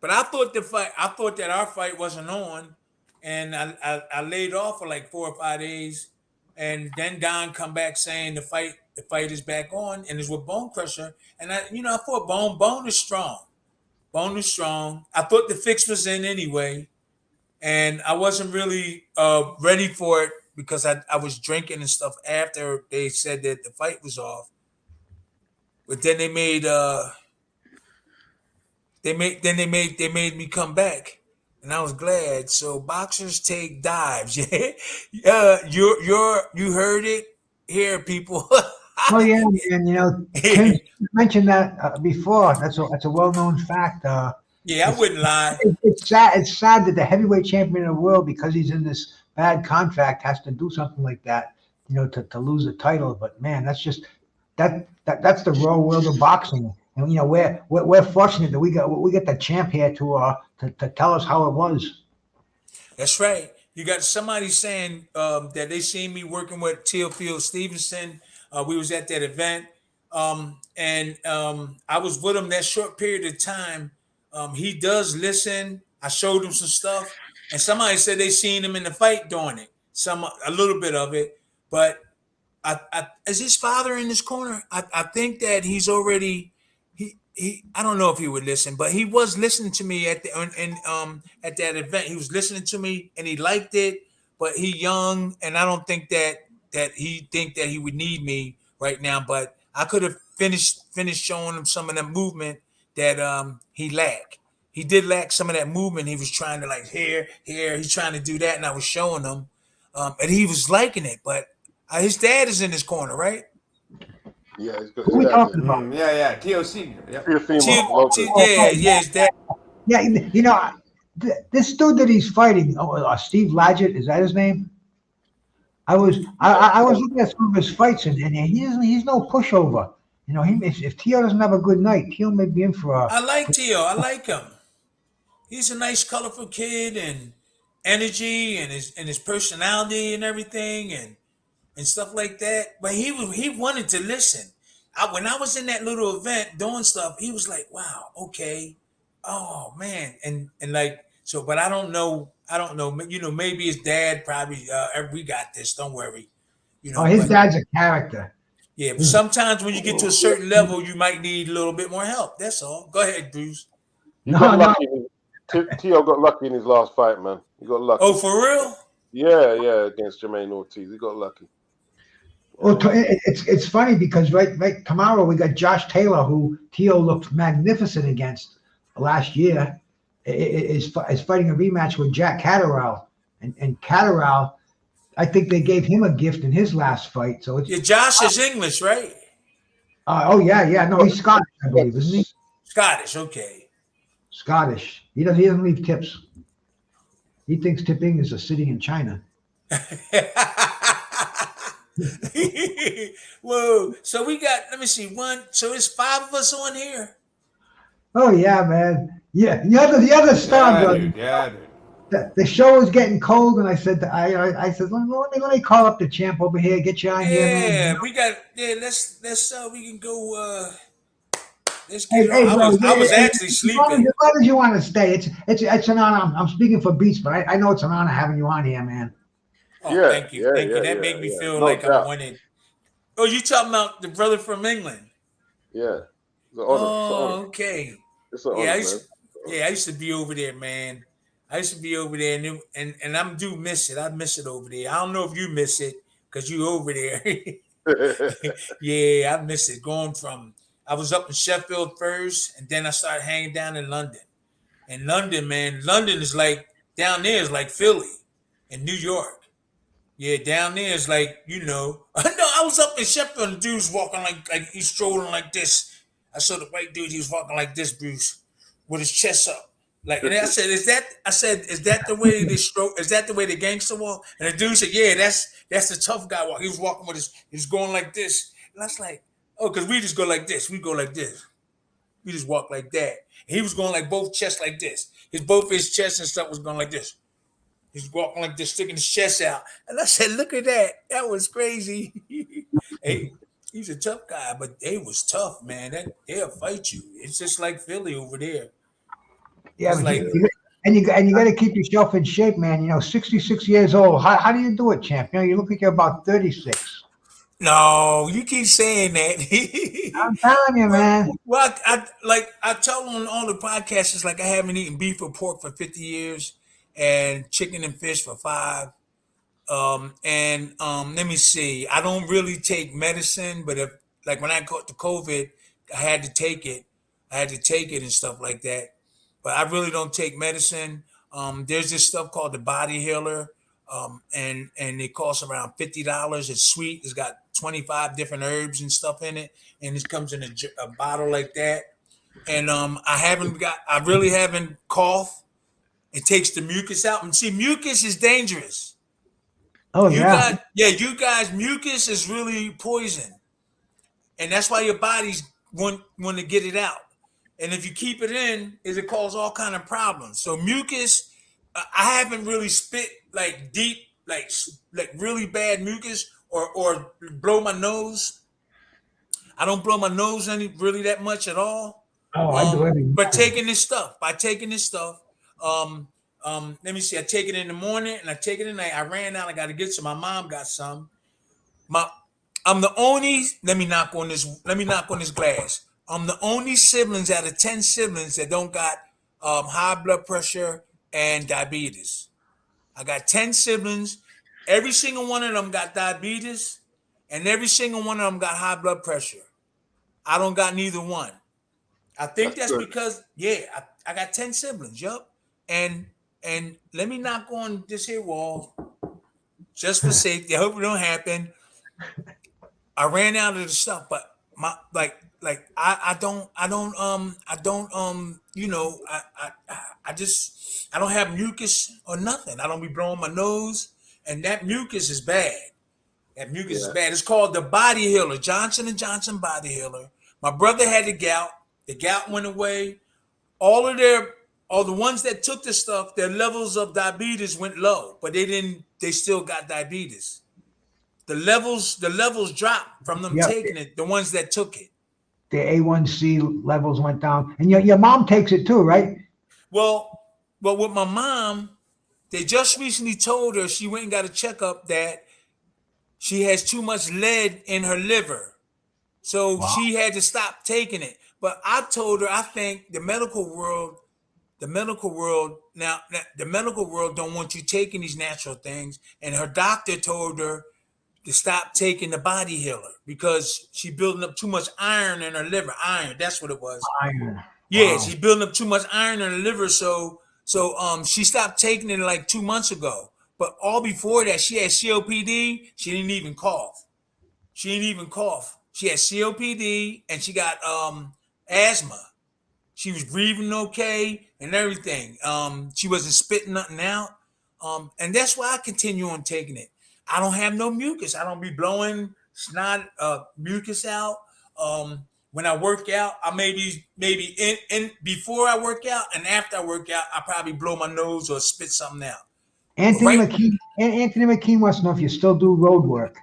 But I thought that our fight wasn't on, and I laid off for like 4 or 5 days, and then Don come back saying the fight is back on and it's with Bone Crusher. And I thought Bone is strong. Bone is strong. I thought the fix was in anyway. And I wasn't really ready for it because I was drinking and stuff after they said that the fight was off. But then they made me come back. And I was glad. So boxers take dives. Yeah. You heard it here, people. Oh yeah, and Tim mentioned that before. That's a well-known fact. Yeah, I wouldn't lie. It's sad. It's sad that the heavyweight champion of the world, because he's in this bad contract, has to do something like that. To lose the title. But man, that's just that's the raw world of boxing. And we're fortunate that we get the champ here to tell us how it was. That's right. You got somebody saying that they seen me working with Teofil Stevenson. We was at that event, and I was with him that short period of time. He does listen. I showed him some stuff, and somebody said they seen him in the fight doing it. A little bit of it, but is his father in this corner? I think that he's already he I don't know if he would listen, but he was listening to me at at that event. He was listening to me and he liked it, but he young and I don't think that he would need me right now. But I could have finished showing him some of that movement that he lacked. He did lack some of that movement. He was trying to like here. He's trying to do that, and I was showing him, and he was liking it. But his dad is in his corner, right? Yeah, he's got Who we his dad talking there. about? Yeah, T.O. Senior. Yep. Yeah, his dad. Yeah, this dude that he's fighting, Steve Ladgett, is that his name? I was looking at some of his fights, and he's no pushover. If Tio doesn't have a good night, Tio may be in for a. I like Tio. I like him. He's a nice, colorful kid, and energy, and his personality, and everything, and stuff like that. But he wanted to listen. When I was in that little event doing stuff, he was like, "Wow, okay, oh man," and like so. But I don't know. Maybe his dad probably. We got this. Don't worry. His dad's a character. Yeah, but sometimes when you get to a certain level, you might need a little bit more help. That's all. Go ahead, Bruce. Tio got lucky in his last fight, man. He got lucky. Oh, for real? Yeah, against Jermaine Ortiz. He got lucky. Well, it's funny because right tomorrow we got Josh Taylor, who Tio looked magnificent against last year, is fighting a rematch with Jack Catterall, and Catterall, I think they gave him a gift in his last fight. So Josh is English, right? No, he's Scottish, I believe, isn't he? Scottish, okay. Scottish. He doesn't leave tips. He thinks tipping is a city in China. Whoa! So we got. Let me see. So it's 5 of us on here. Oh yeah, man. Yeah, the other star, brother. Yeah, dude. The show was getting cold, and I said, I said, let me call up the champ over here, get you on here, man. Yeah, we got. Yeah, let's. We can go. Let's Hey, get on. bro, I was actually sleeping. As long as you want to stay, it's an honor. I'm speaking for Beats, but I know it's an honor having you on here, man. Oh, Yeah, thank you. That made me feel like I wanted. Oh, you talking about the brother from England? Yeah. It's an honor. Oh, okay. It's an honor, I used to be over there, man. I used to be over there, and I do miss it. I miss it over there. I don't know if you miss it because you over there. Yeah, I miss it. I was up in Sheffield first, and then I started hanging down in London. And London, man, London is like down there is like Philly and New York. Yeah, down there is like, I was up in Sheffield and the dude's walking like he's strolling like this. I saw the white dude, he was walking like this, Bruce, with his chest up. Like, and I said, is that the way they stroke? Is that the way the gangster walk? And the dude said, yeah, that's the tough guy walk. He was walking with he's going like this. And I was like, oh, because we just go like this. We go like this. We just walk like that. And he was going like both chests like this. Both his chest and stuff was going like this. He's walking like this, sticking his chest out. And I said, look at that. That was crazy. Hey, he's a tough guy, but they was tough, man. They'll fight you. It's just like Philly over there. Yeah, and you got to keep yourself in shape, man. 66 years old. How do you do it, champ? You look like you're about 36. No, you keep saying that. I'm telling you, man. Well, I tell on all the podcasts, it's like I haven't eaten beef or pork for 50 years and chicken and fish for 5. Let me see. I don't really take medicine, but when I got the COVID, I had to take it. And stuff like that. But I really don't take medicine. There's this stuff called the Body Healer, and it costs around $50. It's sweet. It's got 25 different herbs and stuff in it, and it comes in a bottle like that. And I really haven't coughed. It takes the mucus out. And see, mucus is dangerous. Oh, you guys, mucus is really poison. And that's why your body's want to get it out. And if you keep it in, it'll cause all kind of problems. So mucus, I haven't really spit like deep, like really bad mucus or blow my nose. I don't blow my nose any really that much at all. Oh, I do every But morning. by taking this stuff, let me see. I take it in the morning and I take it at night. I ran out. I got to get some. My mom got some. I'm the only. Let me knock on this. Let me knock on this glass. I'm the only siblings out of 10 siblings that don't got high blood pressure and diabetes. I got 10 siblings. Every single one of them got diabetes, and every single one of them got high blood pressure. I don't got neither one. I think that's because, I got 10 siblings. Yup. And let me knock on this here wall just for safety. I hope it don't happen. I ran out of the stuff, but I don't I don't have mucus or nothing. I don't be blowing my nose, and that mucus is bad. That mucus is bad. It's called the Body Healer, Johnson and Johnson Body Healer. My brother had the gout. The gout went away. All the ones that took the stuff, their levels of diabetes went low, but they still got diabetes. The levels dropped from them taking it, the ones that took it. The A1C levels went down. And your mom takes it too, right? Well, with my mom, they just recently told her she went and got a checkup that she has too much lead in her liver. So she had to stop taking it. But I told her, I think the medical world don't want you taking these natural things. And her doctor told her to stop taking the Body Healer because she's building up too much iron in her liver. Iron, that's what it was. Iron. Yeah, she's building up too much iron in her liver. So she stopped taking it like 2 months ago. But all before that, she had COPD. She didn't even cough. She had COPD and she got asthma. She was breathing okay and everything. She wasn't spitting nothing out. And that's why I continue on taking it. I don't have no mucus. I don't be blowing snot mucus out. When I work out, I maybe in before I work out and after I work out, I probably blow my nose or spit something out. Anthony McKean wants to know if you still do road work.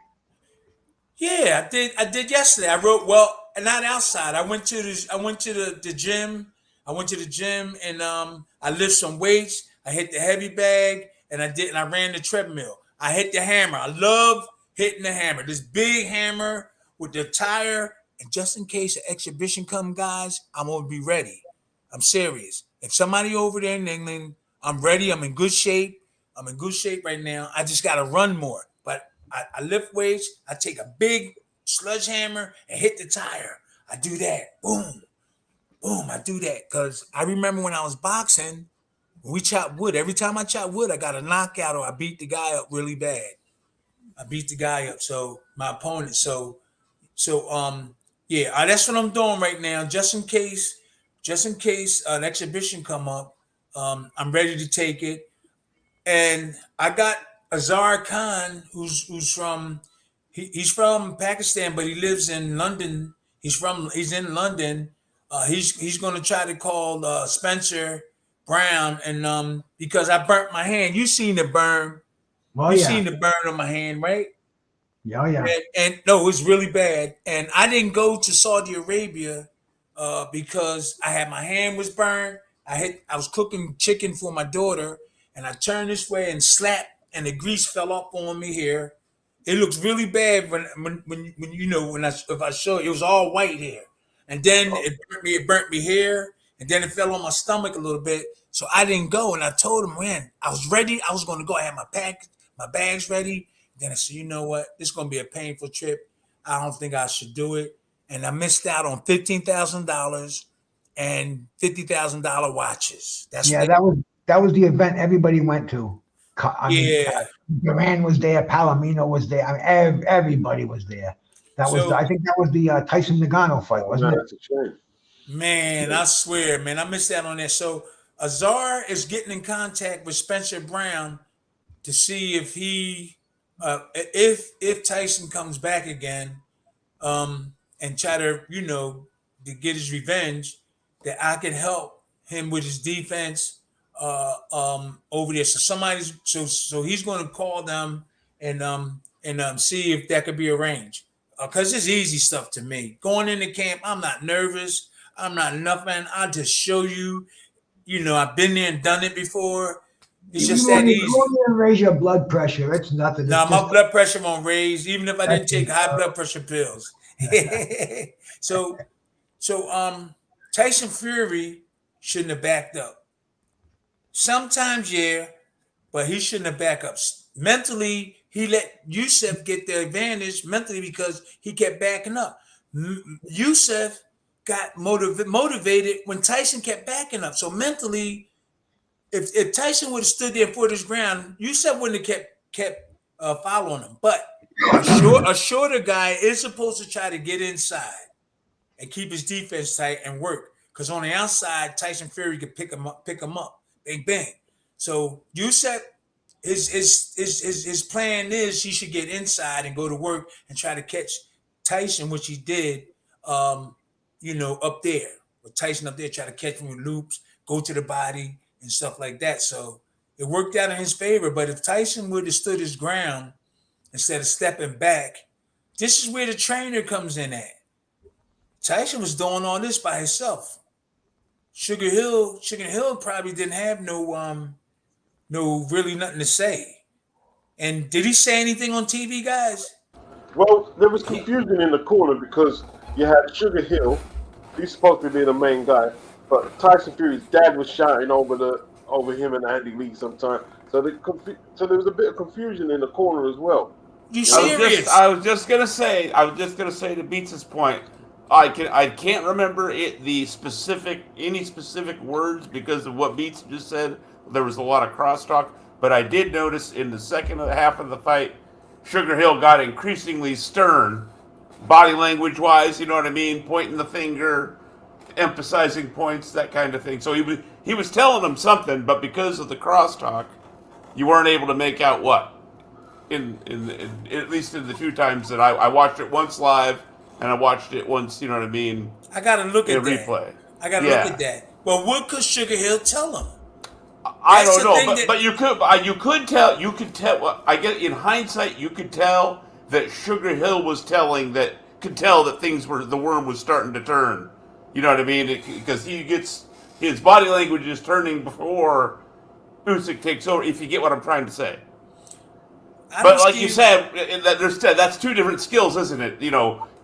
Yeah, I did yesterday. I wrote, well, not outside. I went to the gym. I went to the gym and I lift some weights. I hit the heavy bag and I ran the treadmill. I hit the hammer. I love hitting the hammer. This big hammer with the tire. And just in case an exhibition come, guys, I'm gonna be ready. I'm serious. If somebody over there in England, I'm ready. I'm in good shape. I'm in good shape right now. I just gotta run more. But I lift weights. I take a big sledgehammer and hit the tire. I do that. Boom, boom. I do that because I remember when I was boxing, when we chop wood. Every time I chop wood, I got a knockout or I beat the guy up really bad. I beat the guy up. So my opponent. Yeah, that's what I'm doing right now. Just in case an exhibition come up, I'm ready to take it. And I got Azar Khan, who's from he's from Pakistan, but he lives in London. He's in London. He's going to try to call Spencer Brown, and because I burnt my hand. You seen the burn? Well, seen the burn on my hand, right? Yeah. And no, it was really bad. And I didn't go to Saudi Arabia because I had my hand was burned. I was cooking chicken for my daughter, and I turned this way and slapped, and the grease fell off on me here. It looks really bad when if I show it was all white here, and then it burnt me here, and then it fell on my stomach a little bit. So I didn't go, and I told him when I was ready, I was going to go. I had my bags ready. Then I said, you know what? This is going to be a painful trip. I don't think I should do it. And I missed out on $15,000 and $50,000 watches. That was the event everybody went to. I mean, Duran was there, Palomino was there. I mean, everybody was there. I think that was the Tyson Nagano fight, wasn't it? Man, I swear, man, I missed out on that. So Azar is getting in contact with Spencer Brown to see if he if Tyson comes back again, and try to to get his revenge, that I could help him with his defense over there. So he's going to call them and see if that could be arranged. Because it's easy stuff to me. Going into camp, I'm not nervous. I'm not nothing. I just show you. I've been there and done it before. It's just that easy. You won't even raise your blood pressure. It's nothing. No, my blood pressure won't raise, even if I didn't take high blood pressure pills. So Tyson Fury shouldn't have backed up. Sometimes, yeah, but he shouldn't have backed up. Mentally, he let Youssef get the advantage mentally because he kept backing up. Youssef got motivated when Tyson kept backing up. So mentally, if Tyson would have stood there and put his ground, Youssef wouldn't have kept following him. But a shorter guy is supposed to try to get inside and keep his defense tight and work. Because on the outside, Tyson Fury could pick him up, bang, bang. So Youssef, his plan is he should get inside and go to work and try to catch Tyson, which he did, up there. With Tyson up there, try to catch him with loops, go to the body and stuff like that. So it worked out in his favor. But if Tyson would have stood his ground instead of stepping back, this is where the trainer comes in at. Tyson was doing all this by himself. Sugar Hill probably didn't have no really nothing to say. And did he say anything on TV, guys? Well, there was confusion in the corner because you had Sugar Hill. He's supposed to be the main guy, but Tyson Fury's dad was shouting over him and Andy Lee sometime. So there was a bit of confusion in the corner as well. You serious? I was just gonna say to Beats' point. I can't remember any specific words because of what Beats just said. There was a lot of crosstalk, but I did notice in the second half of the fight, Sugar Hill got increasingly stern, body language wise. You know what I mean? Pointing the finger, emphasizing points, that kind of thing. So he was telling him something, but because of the crosstalk, you weren't able to make out what. In at least in the two times that I watched it once live. And I watched it once, you know what I mean? I got to look at that. Replay. I got to look at that. Well, what could Sugar Hill tell him? I don't know, but you could tell. You could tell. I get in hindsight, you could tell that Sugar Hill could tell that the worm was starting to turn. You know what I mean? Because his body language is turning before Usyk takes over. If you get what I'm trying to say. But like you said, that's two different skills, isn't it?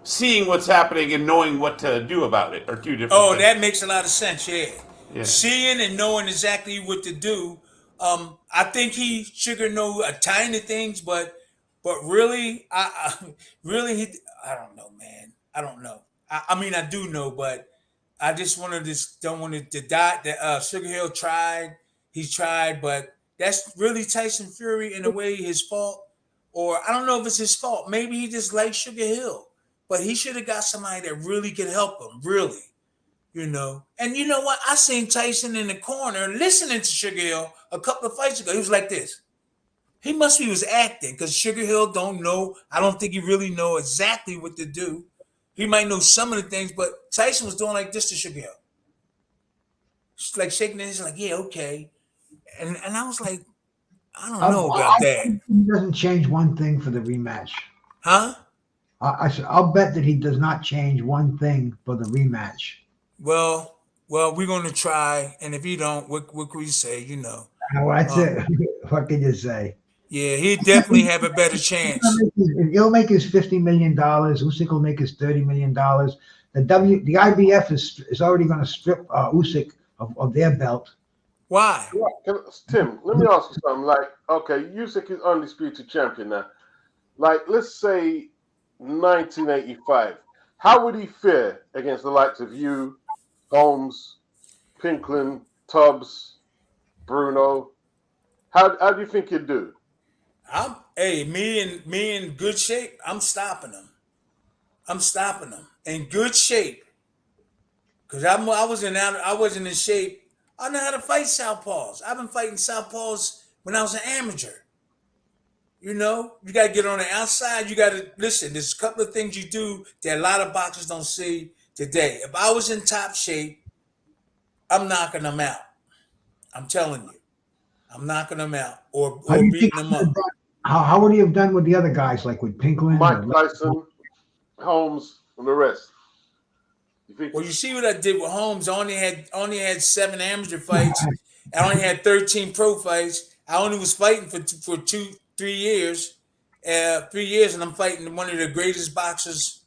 Seeing what's happening and knowing what to do about it are two different things. That makes a lot of sense, yeah. Seeing and knowing exactly what to do. I think Sugar know a tiny things, but really, I don't know, man. I don't know. I mean, I do know, but I just don't want it to die. That Sugar Hill tried, he's tried, but that's really Tyson Fury in a way his fault, or I don't know if it's his fault. Maybe he just likes Sugar Hill. But he should have got somebody that really could help him, really, And you know what? I seen Tyson in the corner listening to Sugar Hill a couple of fights ago. He was like this. He was acting because Sugar Hill don't know. I don't think he really know exactly what to do. He might know some of the things, but Tyson was doing like this to Sugar Hill. Just like shaking his head, like, yeah, okay. And I was like, I don't know about that. He doesn't change one thing for the rematch. Huh? I'll bet that he does not change one thing for the rematch. Well, we're going to try, and if he don't, what can we say? That's it. What can you say? Yeah, he definitely have a better chance. He'll make his $50 million. Usyk will make his $30 million. The IBF is already going to strip Usyk of their belt. Why? Tim, let me ask you something. Like, okay, Usyk is undisputed champion now. Like, let's say 1985. How would he fare against the likes of you, Holmes, Pinklin, Tubbs, Bruno? How do you think he'd do? Me in good shape. I'm stopping him in good shape. Cause I wasn't in shape. I know how to fight southpaws. I've been fighting southpaws when I was an amateur. You got to get on the outside. You got to listen. There's a couple of things you do that a lot of boxers don't see today. If I was in top shape, I'm knocking them out. I'm telling you, I'm knocking them out How do or you think beating he them would have up. done? How would he have done with the other guys, like with Pinklin or? Mike Tyson, Holmes, and the rest. You think? Well, you see what I did with Holmes. I only had 7 amateur fights. I only had 13 pro fights. I only was fighting for 3 years, 3 years, and I'm fighting one of the greatest boxers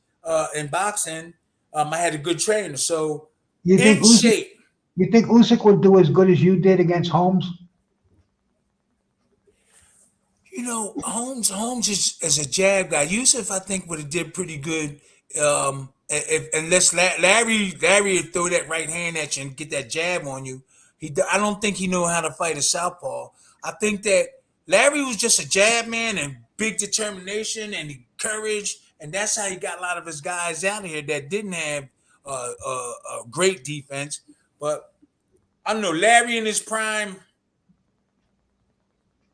in boxing. I had a good trainer, so You think in Usyk? shape. You think Usyk would do as good as you did against Holmes? You know, Holmes is a jab guy. Yusuf, I think, would have did pretty good. Unless Larry would throw that right hand at you and get that jab on you. I don't think he knew how to fight a southpaw. I think that Larry was just a jab man and big determination and courage, and that's how he got a lot of his guys out here that didn't have a great defense. But I don't know, Larry in his prime,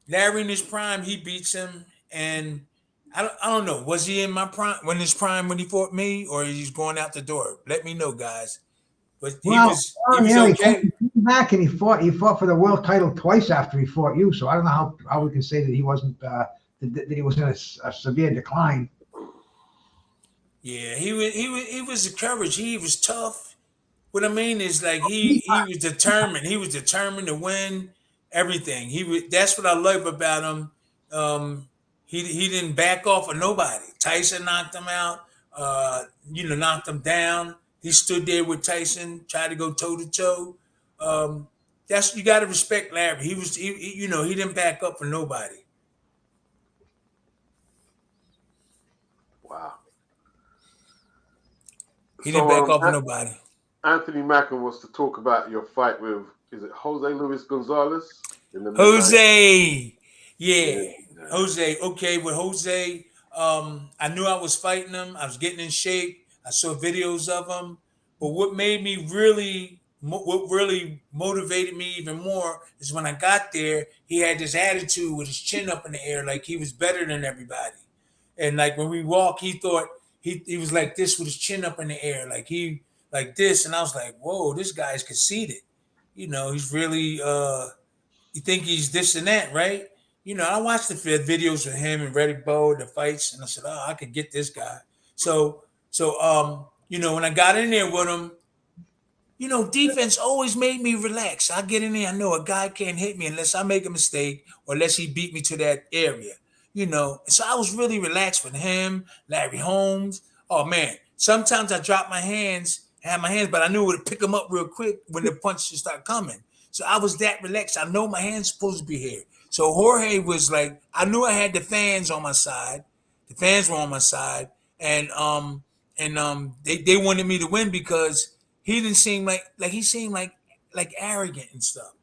he beats him, and I don't know. Was he in my prime when he fought me, or he's going out the door? Let me know, guys. But Well, he was yeah, okay. he came back and he fought. He fought for the world title twice after he fought you. So I don't know how we can say that he wasn't that he was in a severe decline. Yeah, he was a courage. He was tough. What I mean is like he was determined. He was determined to win everything. That's what I love about him. He didn't back off of nobody. Tyson knocked him out. Knocked him down. He stood there with Tyson, tried to go toe to toe. That's you got to respect Larry. He didn't back up for nobody. Wow. He didn't back up for nobody. Anthony Mackin wants to talk about your fight with, is it Jose Luis Gonzalez? Jose. Yeah. Jose. Okay, with Jose, I knew I was fighting him. I was getting in shape. I saw videos of him. But what really motivated me even more is when I got there, he had this attitude with his chin up in the air, like he was better than everybody. And like when we walked, he thought he was like this with his chin up in the air, like this. And I was like, whoa, this guy's conceited. He's really you think he's this and that, right? I watched the videos of him and Reddick Bowe, the fights, and I said, oh, I could get this guy. So when I got in there with him, defense always made me relax. I get in there, I know a guy can't hit me unless I make a mistake or unless he beat me to that area. So I was really relaxed with him, Larry Holmes. Oh man, sometimes I drop my hands, but I knew it would pick them up real quick when the punches start coming. So I was that relaxed. I know my hand's supposed to be here. So Jorge was like, I knew I had the fans on my side. The fans were on my side, and they wanted me to win because he didn't seem like he seemed like arrogant and stuff.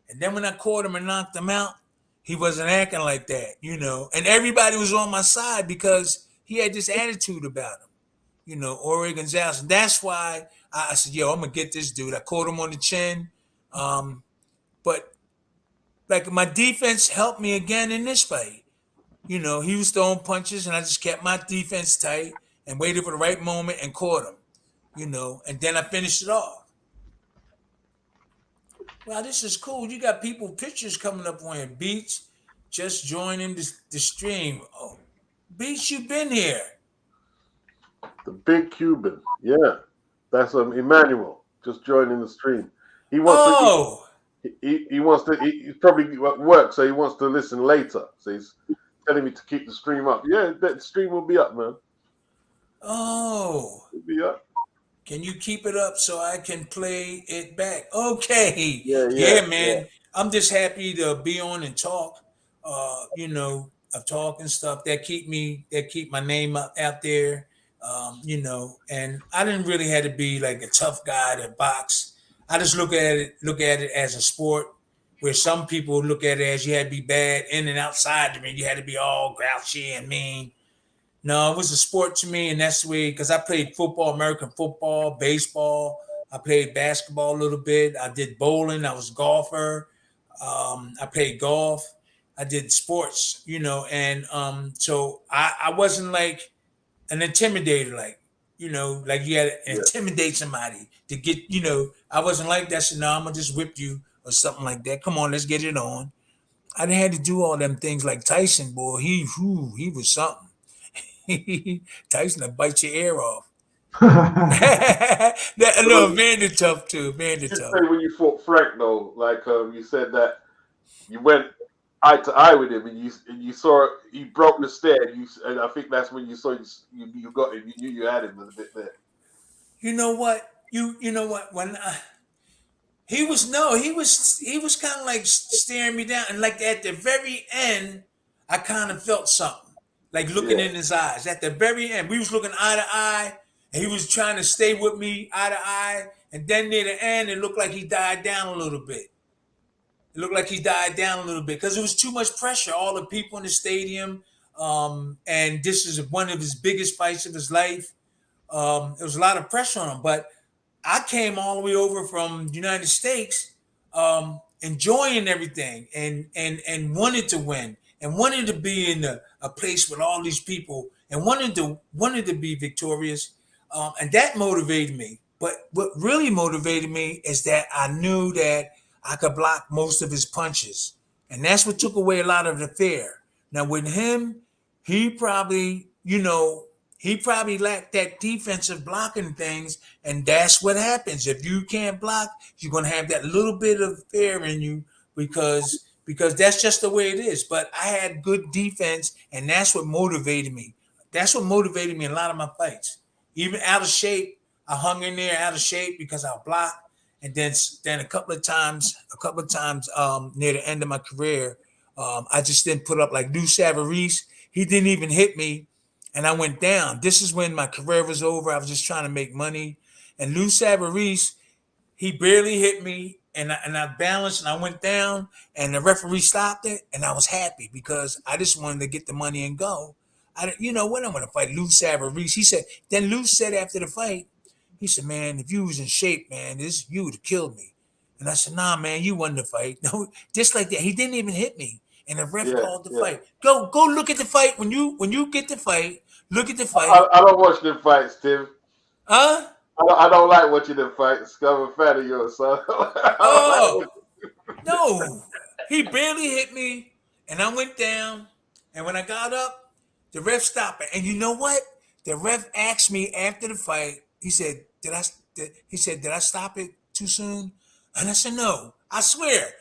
And then when I caught him and knocked him out, he wasn't acting like that, And everybody was on my side because he had this attitude about him, Jorge Gonzalez. And that's why I said, yo, I'm gonna get this dude. I caught him on the chin. But like my defense helped me again in this fight. He was throwing punches and I just kept my defense tight and waited for the right moment and caught him, and then I finished it off. Wow, this is cool. You got pictures coming up on your Beats. Just joining the stream. Oh, Beats, you've been here. The big Cuban. Yeah. That's Emmanuel just joining the stream. He wants he wants to he's probably at work, so he wants to listen later. So he's telling me to keep the stream up. Yeah, the stream will be up, man. Oh. It'll be up. Can you keep it up so I can play it back? Okay. Yeah, man. Yeah. I'm just happy to be on and talk. Of talk and stuff that keep my name out there. And I didn't really have to be like a tough guy to box. I just look at it as a sport where some people look at it as you had to be bad in and outside the ring. You had to be all grouchy and mean. No, it was a sport to me, and that's the way, because I played football, American football, baseball. I played basketball a little bit. I did bowling. I was a golfer. I played golf. I did sports, and so I wasn't like an intimidator. Like you know, like you had to intimidate somebody to get, you know, I wasn't like that. So no, I'm gonna just whip you or something like that. Come on, let's get it on. I didn't have to do all them things like Tyson, boy. He was something. Tyson will bite your ear off. No, Vander tough too. Vander You tough. say when you fought Frank though, like you said that you went eye to eye with him, and you saw he broke the stare, and I think that's when you saw you got him. You knew you had him a bit there. You know what? You know what? When he was kind of like staring me down, and like at the very end, I kind of felt something, like looking in his eyes. At the very end, we was looking eye to eye, and he was trying to stay with me eye to eye, and then near the end, it looked like he died down a little bit. It looked like he died down a little bit because it was too much pressure. All the people in the stadium, and this is one of his biggest fights of his life. There was a lot of pressure on him, but I came all the way over from the United States, enjoying everything and wanted to win and wanted to be in a place with all these people and wanted to be victorious, and that motivated me. But what really motivated me is that I knew that I could block most of his punches, and that's what took away a lot of the fear. Now with him, he probably, he probably lacked that defensive blocking things, and that's what happens. If you can't block, you're gonna have that little bit of fear in you because that's just the way it is. But I had good defense, and that's what motivated me. That's what motivated me in a lot of my fights. Even out of shape, I hung in there out of shape because I blocked. And then a couple of times, near the end of my career, I just didn't put up like Lou Savarese. He didn't even hit me, and I went down. This is when my career was over. I was just trying to make money. And Lou Savarese, he barely hit me, and I balanced, and I went down, and the referee stopped it, and I was happy because I just wanted to get the money and go. I'm going to fight Lou Savarese. He said. Then Lou said after the fight, he said, "Man, if you was in shape, man, you would have killed me." And I said, "Nah, man, you won the fight." No, just like that. He didn't even hit me. And the ref called the fight. Go look at the fight. When you get the fight, look at the fight. I don't watch them fights, Tim. Huh? I don't like watching them fights. I'm a fan of yours, so No. He barely hit me, and I went down. And when I got up, the ref stopped it. And you know what? The ref asked me after the fight. He said, "Did I stop it too soon?" And I said, "No. I swear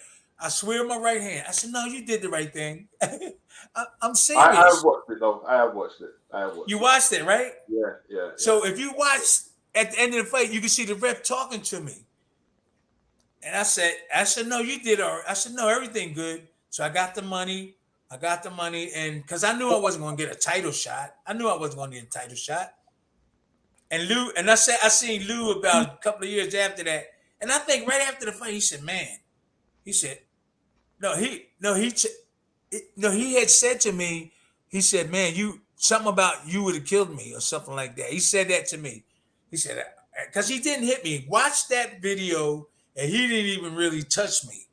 my right hand." I said, "No, you did the right thing." I'm serious. I have watched it though. I have watched it. You watched it, right? Yeah. So if you watch at the end of the fight, you can see the ref talking to me. And I said, "No, you did all right." I said, "No, everything good." So I got the money. And because I knew I wasn't going to get a title shot. And Lou, and I seen Lou about a couple of years after that. And I think right after the fight, he said, he had said to me, he said, "Man, something about you would have killed me," or something like that. He said that to me. He said, because he didn't hit me. Watch that video, and he didn't even really touch me.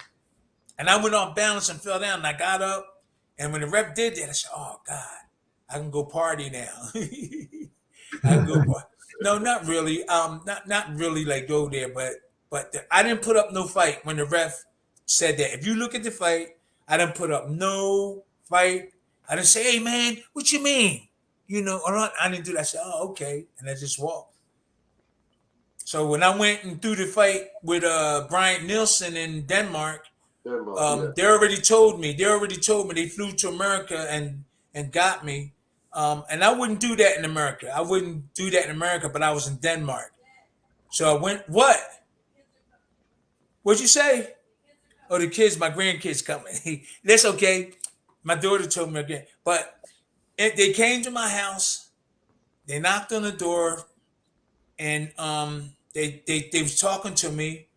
And I went off balance and fell down, and I got up. And when the rep did that, I said, "Oh, God, I can go party now." I can go party. No, not really. Not really like go there, but I didn't put up no fight when the ref said that. If you look at the fight, I didn't put up no fight. I didn't say, "Hey man, what you mean?" I didn't do that. I said, "Oh, okay," and I just walked. So when I went and threw the fight with Brian Nielsen in Denmark, they already told me. They flew to America and got me. And I wouldn't do that in America. But I was in Denmark. So I went, what? What'd you say? Oh, the kids, my grandkids coming. That's okay. My daughter told me again. But they came to my house. They knocked on the door. And they was talking to me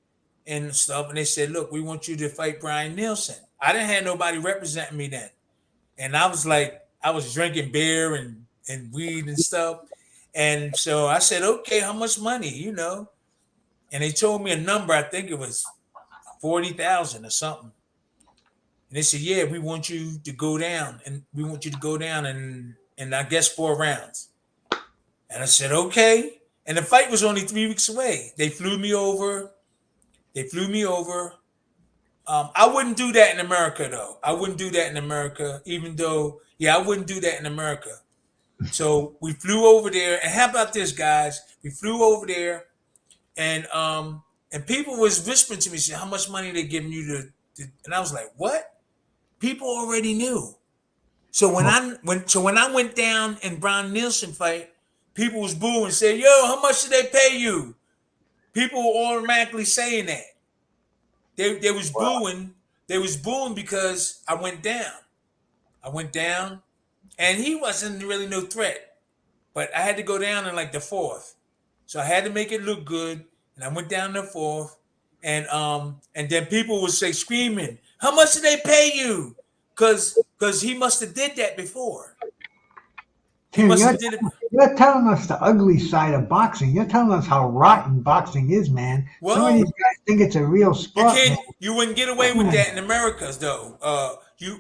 and stuff. And they said, "Look, we want you to fight Brian Nielsen." I didn't have nobody representing me then. And I was drinking beer and weed and stuff. And so I said, "Okay, how much money?" And they told me a number. I think it was 40,000 or something. And they said, "Yeah, we want you to go down, and I guess 4 rounds." And I said, "Okay." And the fight was only 3 weeks away. They flew me over. I wouldn't do that in America, though. I wouldn't do that in America, even though, I wouldn't do that in America. So we flew over there. And how about this, guys? We flew over there, and people was whispering to me, saying, how much money they giving you to and I was like, what? People already knew. So when I went down in Brian Nielsen fight, people was booing and saying, yo, how much did they pay you? People were automatically saying that. They was booing. They was booing because I went down. And he wasn't really no threat. But I had to go down in like the fourth. So I had to make it look good. And I went down the fourth. And then people would say, screaming, how much did they pay you? Because he must have did that before. Tim, you're telling us the ugly side of boxing. You're telling us how rotten boxing is, man. Well, some of these guys think it's a real sport. You wouldn't get away with that in America, though.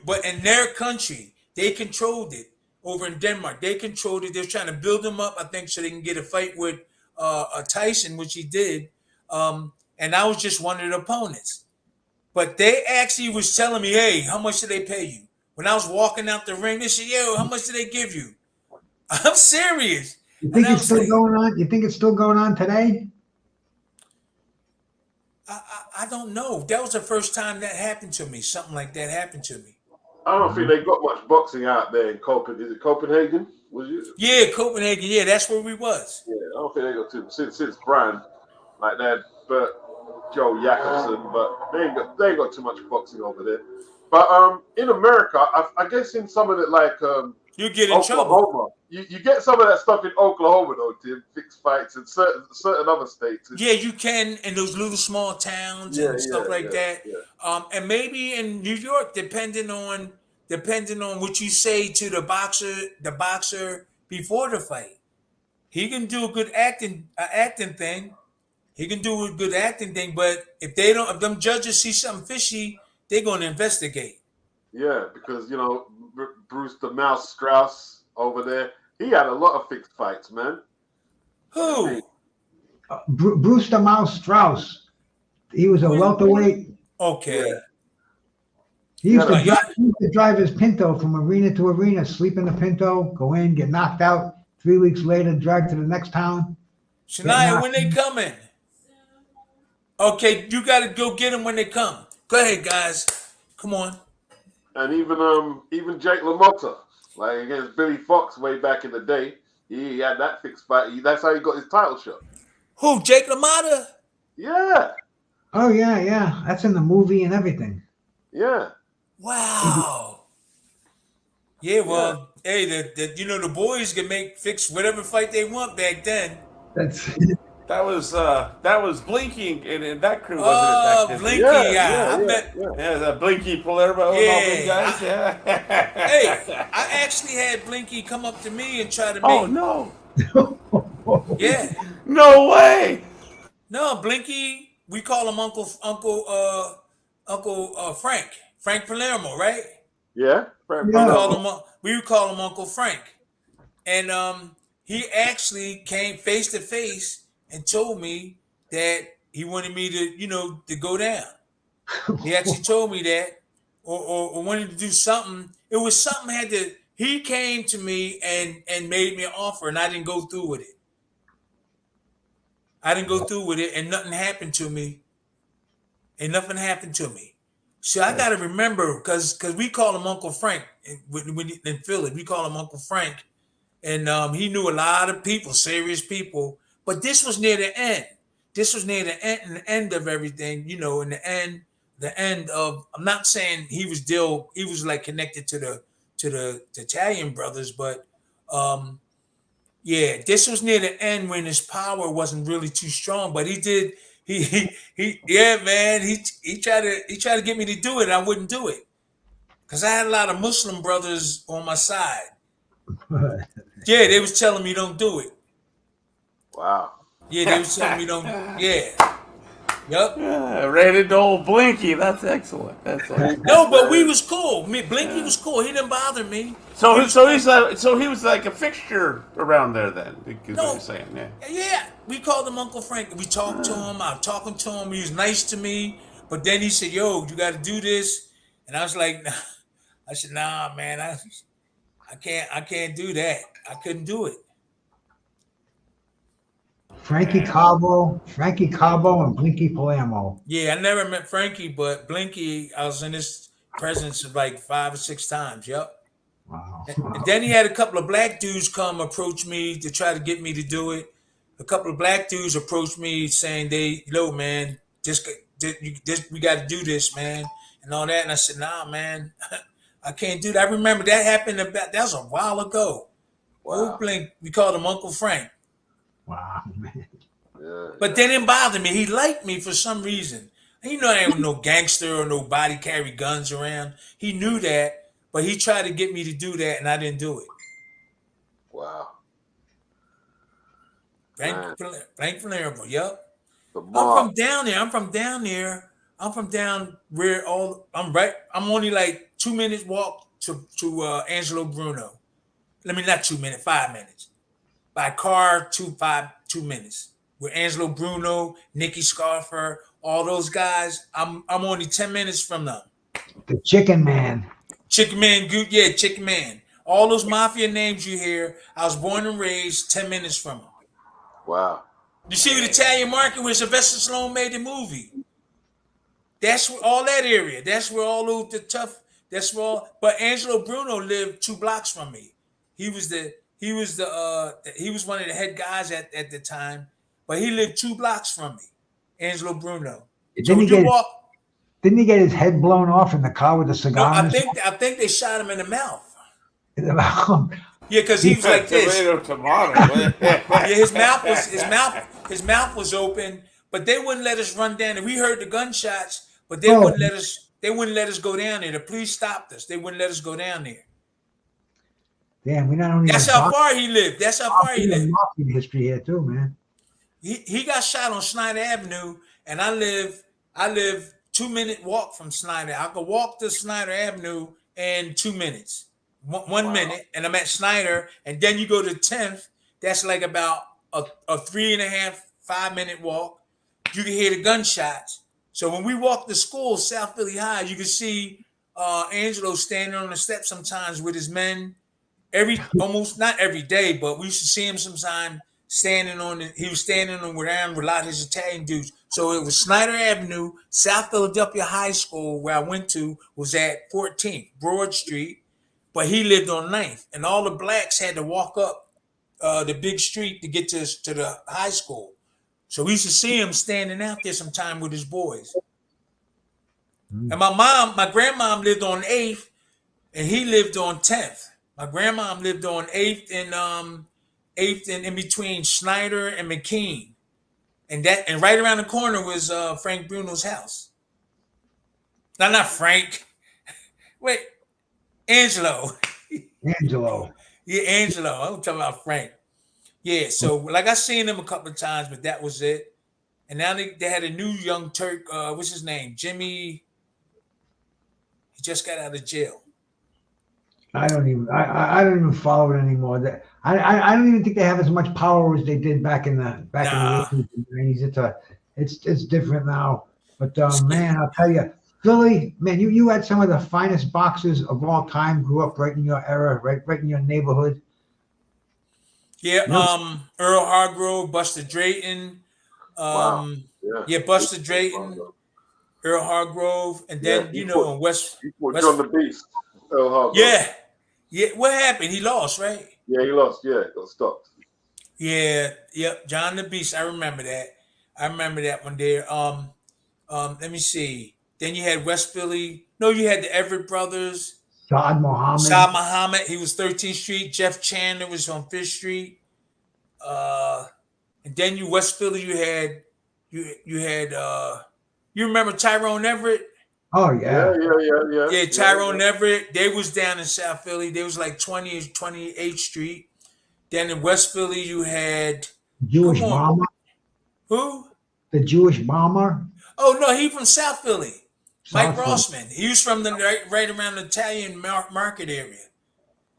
But in their country, they controlled it. Over in Denmark, they controlled it. They're trying to build him up, I think, so they can get a fight with Tyson, which he did. And I was just one of the opponents. But they actually was telling me, hey, how much did they pay you? When I was walking out the ring, they said, yo, how much did they give you? I'm serious. You think it's still going on? You think it's still going on today? I don't know. That was the first time that happened to me. Something like that happened to me. I don't think they got much boxing out there in Copenhagen. Is it Copenhagen? Was you? Yeah, Copenhagen. Yeah, that's where we was. Yeah, I don't think they got too since Brand like that. But Joe Jacobson, but they ain't got too much boxing over there. But in America, I guess in some of it like you get in Oklahoma, trouble. You get some of that stuff in Oklahoma though, Tim. Fixed fights in certain other states. Yeah, you can in those little small towns and stuff like that. Yeah. And maybe in New York, depending on what you say to the boxer before the fight, he can do a good acting thing. He can do a good acting thing, but if them judges see something fishy, they're going to investigate. Yeah, because Bruce the Mouse Strauss over there, he had a lot of fixed fights, man. Who? Bruce the Mouse Strauss. He was a welterweight. Okay. Yeah. He used to drive his Pinto from arena to arena, sleep in the Pinto, go in, get knocked out. 3 weeks later, drive to the next town. Shania, when they coming? Okay, you got to go get them when they come. Go ahead, guys. Come on. And even Jake LaMotta, like against Billy Fox way back in the day, he had that fixed fight. That's how he got his title shot. Who, Jake LaMotta? Yeah. Oh, yeah. That's in the movie and everything. Yeah. Wow. Yeah, well, hey, the boys can fix whatever fight they want back then. That was Blinky and that crew, wasn't it? Back then? Blinky, that Blinky Palermo and all those guys. Hey, I actually had Blinky come up to me and try to make. Oh no! Yeah. No way. No, Blinky. We call him Uncle Frank Palermo, right? Yeah. We would call him Uncle Frank, and he actually came face to face and told me that he wanted me to go down. He actually told me that, or wanted to do something. It was something he came to me and made me an offer, and I didn't go through with it. And nothing happened to me. So I got to remember, because we call him Uncle Frank in Philly. We call him Uncle Frank. And he knew a lot of people, serious people. But this was near the end. This was near the end of everything, in the end of, I'm not saying he was like connected to the Italian brothers, but this was near the end when his power wasn't really too strong. But he tried to get me to do it, and I wouldn't do it. Because I had a lot of Muslim brothers on my side. Yeah, they was telling me don't do it. Wow. Yeah, they was telling me don't. Yeah. Yep. Yeah, ran into old Blinky. That's excellent. That's excellent. No, but we was cool. Blinky was cool. He didn't bother me. So, He was so he was like a fixture around there then. Is what no, you're saying? Yeah. yeah. We called him Uncle Frank. We talked to him. I was talking to him. He was nice to me. But then he said, "Yo, you got to do this," and I was like, nah. I said, "Nah, man, I can't do that. I couldn't do it." Frankie Cabo, and Blinky Palermo. Yeah, I never met Frankie, but Blinky, I was in his presence like 5 or 6 times. Yep. Wow. And then he had a couple of black dudes come approach me to try to get me to do it. A couple of black dudes approached me saying man, we got to do this, man, and all that. And I said, nah, man, I can't do that. I remember that happened that was a while ago. Wow. Old Blink, we called him Uncle Frank. Wow, man. Yeah, But that didn't bother me. He liked me for some reason. You know, I ain't no gangster or nobody carry guns around. He knew that, but he tried to get me to do that, and I didn't do it. Wow. Frank Palermo, yep. The I'm mob. from down there. I'm from down where I'm only like 2 minutes walk to Angelo Bruno. Not 2 minutes, 5 minutes. By car, 2 minutes. With Angelo Bruno, Nicky Scarfer, all those guys, I'm only 10 minutes from them. The Chicken Man. Chicken Man, yeah, Chicken Man. All those mafia names you hear, I was born and raised 10 minutes from them. Wow. You see the Italian market where Sylvester Stallone made the movie. That's where all that area. That's where all of the tough. That's where all. But Angelo Bruno lived 2 blocks from me. He was one of the head guys at the time, but he lived 2 blocks from me. Angelo Bruno. So didn't he get his head blown off in the car with a cigar? No, I think they shot him in the mouth. In the mouth. Yeah, because he was like this. Tomato. Yeah, his mouth was open, but they wouldn't let us run down. And we heard the gunshots, but they wouldn't let us. They wouldn't let us go down there. The police stopped us. They wouldn't let us go down there. Damn, we not only. That's how far he lived. That's how far he lived. History here too, man. He got shot on Snyder Avenue, and I live 2 minute walk from Snyder. I could walk to Snyder Avenue in 2 minutes. One minute, and I'm at Snyder, and then you go to 10th. That's like about a 3.5, 5 minute walk. You can hear the gunshots. So when we walk to school, South Philly High, you can see Angelo standing on the steps sometimes with his men. Almost not every day, but we used to see him sometime he was standing around with a lot of his Italian dudes. So it was Snyder Avenue, South Philadelphia High School, where I went to, was at 14th, Broad Street. But he lived on 9th, and all the blacks had to walk up the big street to get to the high school. So we used to see him standing out there sometime with his boys. And my grandmom lived on 8th, and he lived on 10th. My grandmom lived on 8th and in between Snyder and McKean. And right around the corner was Frank Bruno's house. No, not Frank. Wait. Angelo. Yeah, Angelo. I'm talking about Frank. Yeah, so like I seen him a couple of times, but that was it. And now they had a new young Turk. What's his name? Jimmy. He just got out of jail. I don't even follow it anymore. I don't even think they have as much power as they did back in the 80s. It's different now. But man, I'll tell you, Philly, man, you had some of the finest boxers of all time. Grew up right in your era, right in your neighborhood. Yeah, Earl Hargrove, Buster Drayton. Wow. Yeah, Buster Drayton, Earl Hargrove, and then West. John the Beast. Earl Hargrove. Yeah. What happened? He lost, right? Yeah, he lost. Yeah, got stopped. Yeah, yep. John the Beast. I remember that. I remember that one there. Let me see. Then you had West Philly. No, you had the Everett brothers. Saad Muhammad. He was 13th Street. Jeff Chandler was on 5th Street. And then West Philly, you had you remember Tyrone Everett? Oh yeah. Yeah, Tyrone Everett. They was down in South Philly. They was like 28th Street. Then in West Philly, you had Jewish bomber. Who? The Jewish bomber. Oh no, he from South Philly. Mike South Philly. Rossman. He was from the right around the Italian market area.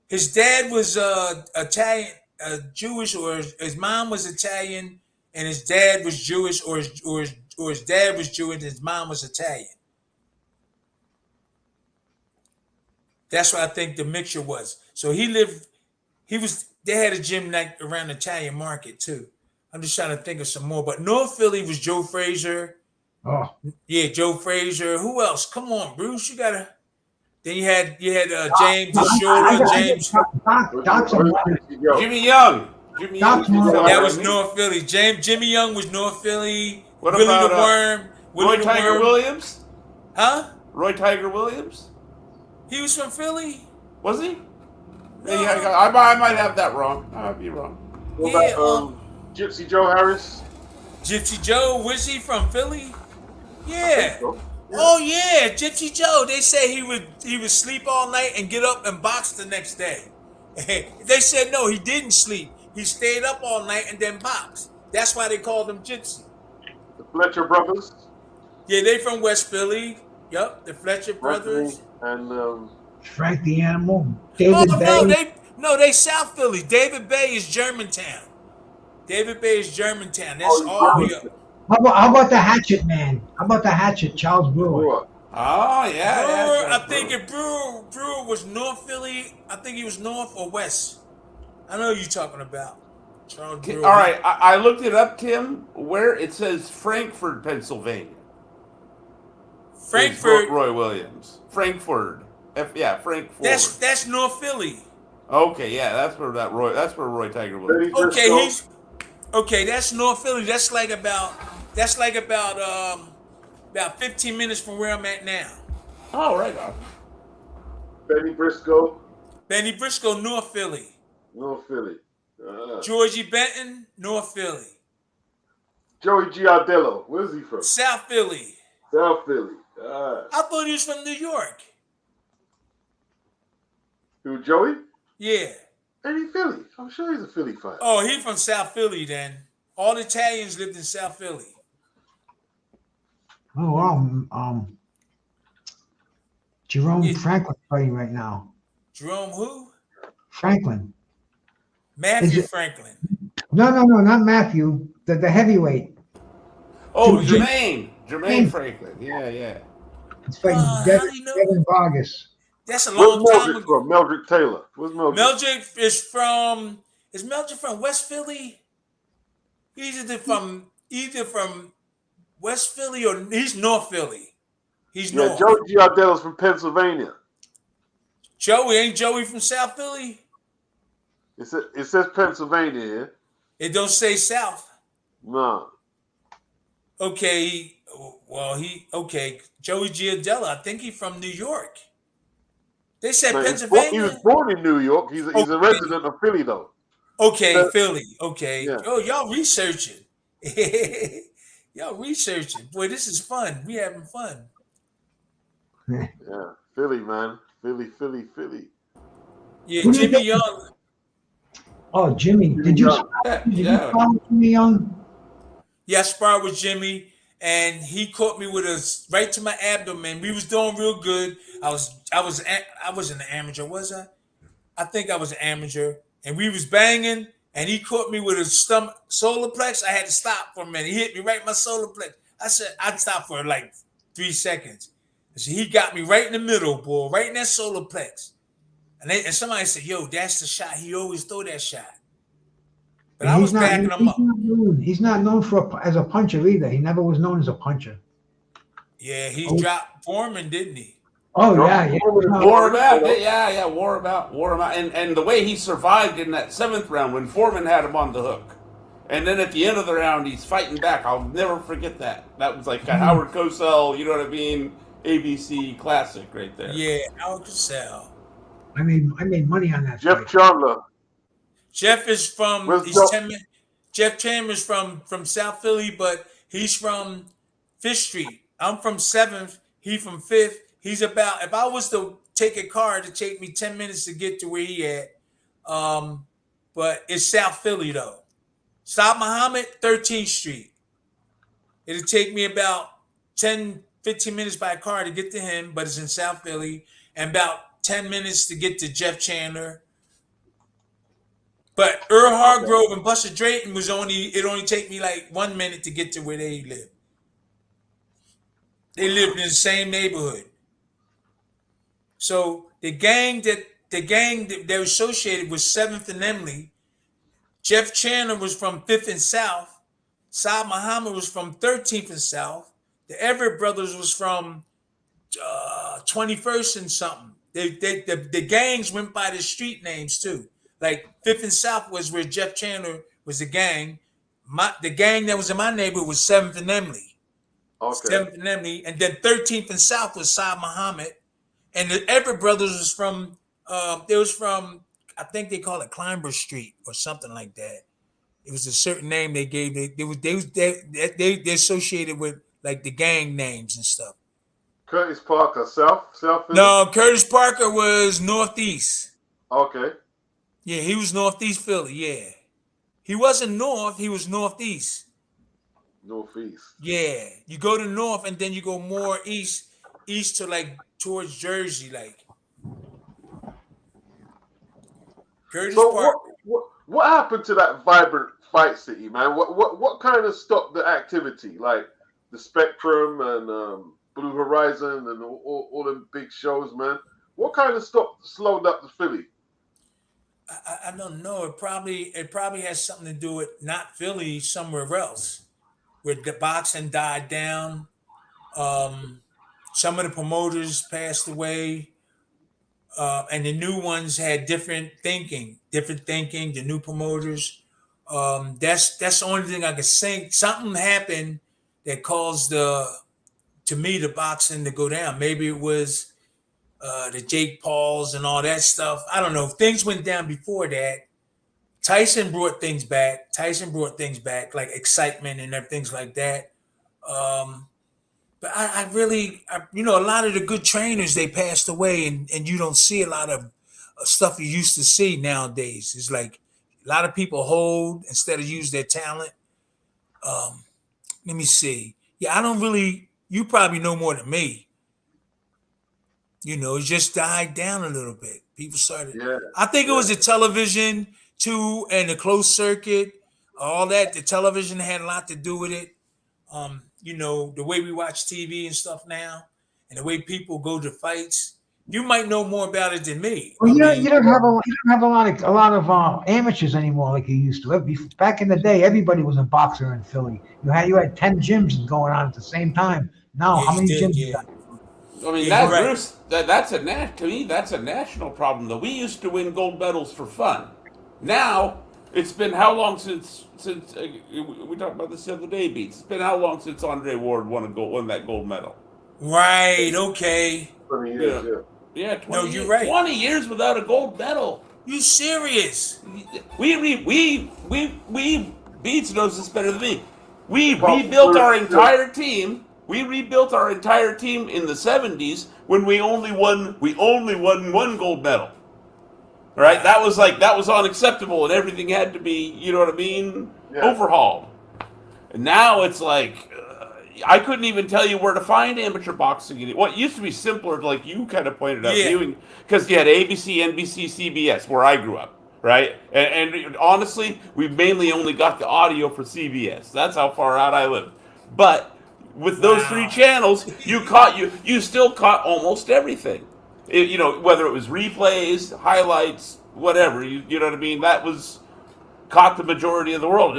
His dad was Italian, Jewish, or his mom was Italian, and his dad was Jewish, or his dad was Jewish, and his mom was Italian. That's what I think the mixture was. So they had a gym like around the Italian market too. I'm just trying to think of some more. But North Philly was Joe Frazier. Oh, Yeah, Joe Frazier. Who else? Come on, Bruce. You gotta. Then you had James DeShula, James. Doc's Jimmy Young. Jimmy Young. That was North Philly. Jimmy Young was North Philly. What Willie about the Worm? Roy Tiger Williams? Huh? Roy Tiger Williams? He was from Philly? Was he? No. Yeah, I might have that wrong. I might be wrong. What about Gypsy Joe Harris? Gypsy Joe, was he from Philly? Yeah. So. Yeah. Oh yeah, Gypsy Joe. They say he would sleep all night and get up and box the next day. They said no, he didn't sleep. He stayed up all night and then boxed. That's why they called him Gypsy. The Fletcher brothers. Yeah, they from West Philly. Yup, the Fletcher brothers. And Frank the Animal. David Bay. They South Philly. David Bay is Germantown. David Bay is Germantown. That's all the way up. How about the Hatchet Man? How about the Hatchet, Charles Brewer? Oh, yeah. Brewer, yeah, I think if Brewer was North Philly, I think he was North or West. I know who you're talking about. Charles Brewer. All right, I looked it up, Tim, where it says Frankfort, Pennsylvania. Frankfurt. Roy Williams. Frankfurt. Frankfurt. That's North Philly. Okay, yeah, that's where Roy Tiger Williams. Okay, that's North Philly. That's like about 15 minutes from where I'm at now. Oh, right on. Benny Briscoe. Benny Briscoe, North Philly. North Philly. Georgie Benton, North Philly. Joey Giardello. Where's he from? South Philly. South Philly. I thought he was from New York. Who, Joey? Yeah. Ain't he Philly? I'm sure he's a Philly fighter. Oh, he from South Philly then. All the Italians lived in South Philly. Oh, wow. Jerome Franklin fighting right now. Jerome who? Franklin. Matthew Franklin. No, not Matthew. The heavyweight. Oh, Jermaine Franklin. Yeah. He's fighting Devin Vargas. That's a long time ago. From Meldrick Taylor. Where's Meldrick? Meldrick is Meldrick from West Philly? He's either from West Philly or he's North Philly. He's North. Joey Giardello's from Pennsylvania. Ain't Joey from South Philly? It says Pennsylvania here. It don't say South. No. Okay, Joey Giardello, I think he's from New York. They said Pennsylvania. He was born in New York. He's a resident of Philly, though. Okay, Philly. Okay. Yeah. Oh, y'all researching. Y'all researching. Boy, this is fun. We having fun. Yeah, Philly, man. Philly. Yeah, Jimmy Young. Oh, Jimmy. Did you spar with Jimmy Young? Yeah, I sparred with Jimmy, and he caught me with a right to my abdomen. We was doing real good. I wasn't an amateur, was I? I think I was an amateur. And we was banging, and he caught me with a solar plex. I had to stop for a minute. He hit me right in my solar plex. I said, I'd stop for like 3 seconds. So he got me right in the middle, boy, right in that solar plex. And somebody said, yo, that's the shot. He always throw that shot. But I was backing him up. He's not known as a puncher either. He never was known as a puncher. Yeah, he dropped Foreman, didn't he? Oh, yeah. Wore him out. Yeah, wore him out. And the way he survived in that 7th round when Foreman had him on the hook. And then at the end of the round, he's fighting back. I'll never forget that. That was like a Howard Cosell, you know what I mean? ABC classic right there. Yeah, Howard Cosell. I made money on that. Jeff Chandler. Jeff is from Jeff Chambers from South Philly, but he's from 5th Street. I'm from 7th. He from 5th. He's about, if I was to take a car, it'd take me 10 minutes to get to where he at. But it's South Philly though. South Muhammad, 13th Street. It'd take me about 10, 15 minutes by car to get to him, but it's in South Philly, and about 10 minutes to get to Jeff Chandler. But Earl Hargrove and Buster Drayton it only take me like 1 minute to get to where they live. They lived in the same neighborhood. So the gang that they're associated with 7th and Emily, Jeff Chandler was from 5th and South. Saad Muhammad was from 13th and South. The Everett brothers was from 21st and something. The gangs went by the street names too. Like 5th and South was where Jeff Chandler was the gang. The gang that was in my neighborhood was 7th and Emily. Okay. 7th and Emily. And then 13th and South was Saad Muhammad. And the Everett brothers was from, I think they call it Climber Street or something like that. It was a certain name they gave. They associated with like the gang names and stuff. Curtis Parker, South Philly? No, Curtis Parker was Northeast. Okay. Yeah, he was Northeast Philly. Yeah, he wasn't North. He was Northeast. Northeast. Yeah, you go to North and then you go more east to like towards Jersey, like. Curtis So Parker. what happened to that vibrant fight city, man? What kind of stopped the activity? Like the Spectrum and Blue Horizon and all them big shows, man. What kind of slowed up the Philly? I don't know. It probably has something to do with not Philly, somewhere else, where the boxing died down. Some of the promoters passed away, and the new ones had different thinking. The new promoters. That's the only thing I can say. Something happened that caused the boxing to go down. Maybe it was the Jake Pauls and all that stuff. I don't know. Things went down before that. Tyson brought things back, like excitement and things like that. But I really, a lot of the good trainers, they passed away, and you don't see a lot of stuff you used to see nowadays. It's like a lot of people hold instead of use their talent. Let me see. Yeah, I don't really, you probably know more than me. It just died down a little bit. People started. Yeah. I think it was the television too, and the closed circuit, all that. The television had a lot to do with it. The way we watch TV and stuff now, and the way people go to fights. You might know more about it than me. Well, you don't have a lot of amateurs anymore like you used to. Back in the day, everybody was a boxer in Philly. You had 10 gyms going on at the same time. Now, how many gyms you got? I mean, Bruce, that's a national problem, though. We used to win gold medals for fun. Now, it's been how long since we talked about this the other day, Beats? It's been how long since Andre Ward won that gold medal? Right. Okay. 20 years. Yeah. 20 No, you're years, right. 20 years without a gold medal. You serious? We Beats knows this better than me. We rebuilt our entire team. We rebuilt our entire team in the 70s when we only won one gold medal. Right? That was unacceptable, and everything had to be, you know what I mean, overhauled. And now it's like I couldn't even tell you where to find amateur boxing. What used to be simpler, like you kind of pointed out, because you had ABC, NBC, CBS, where I grew up, right? And honestly, we mainly only got the audio for CBS. That's how far out I lived. But with those three channels, you still caught almost everything. Whether it was replays, highlights, whatever, you know what I mean? That was caught the majority of the world.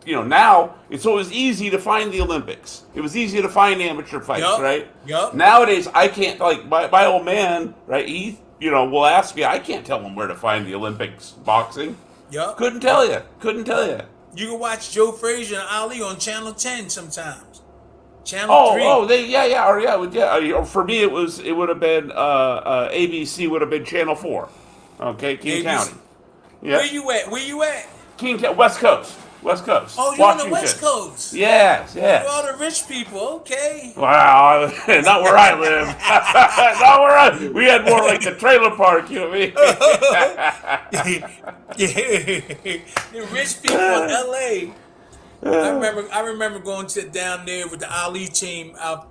Now it's always easy to find the Olympics. It was easy to find amateur fights, right? Yep. Nowadays, I can't, like, my old man, right, he, will ask me, I can't tell him where to find the Olympics boxing. Yep. Couldn't tell you. You can watch Joe Frazier and Ali on Channel 10 sometimes. Channel 3. For me, it would have been ABC would have been Channel 4. Okay, King County. Yeah. Where you at? King County, West Coast. Oh, you're on the West Coast. Yes. You're all the rich people. Okay. Wow, not where I live. Not where we had more like the trailer park. You know what I mean? The rich people in LA. I remember going to down there with the Ali team. I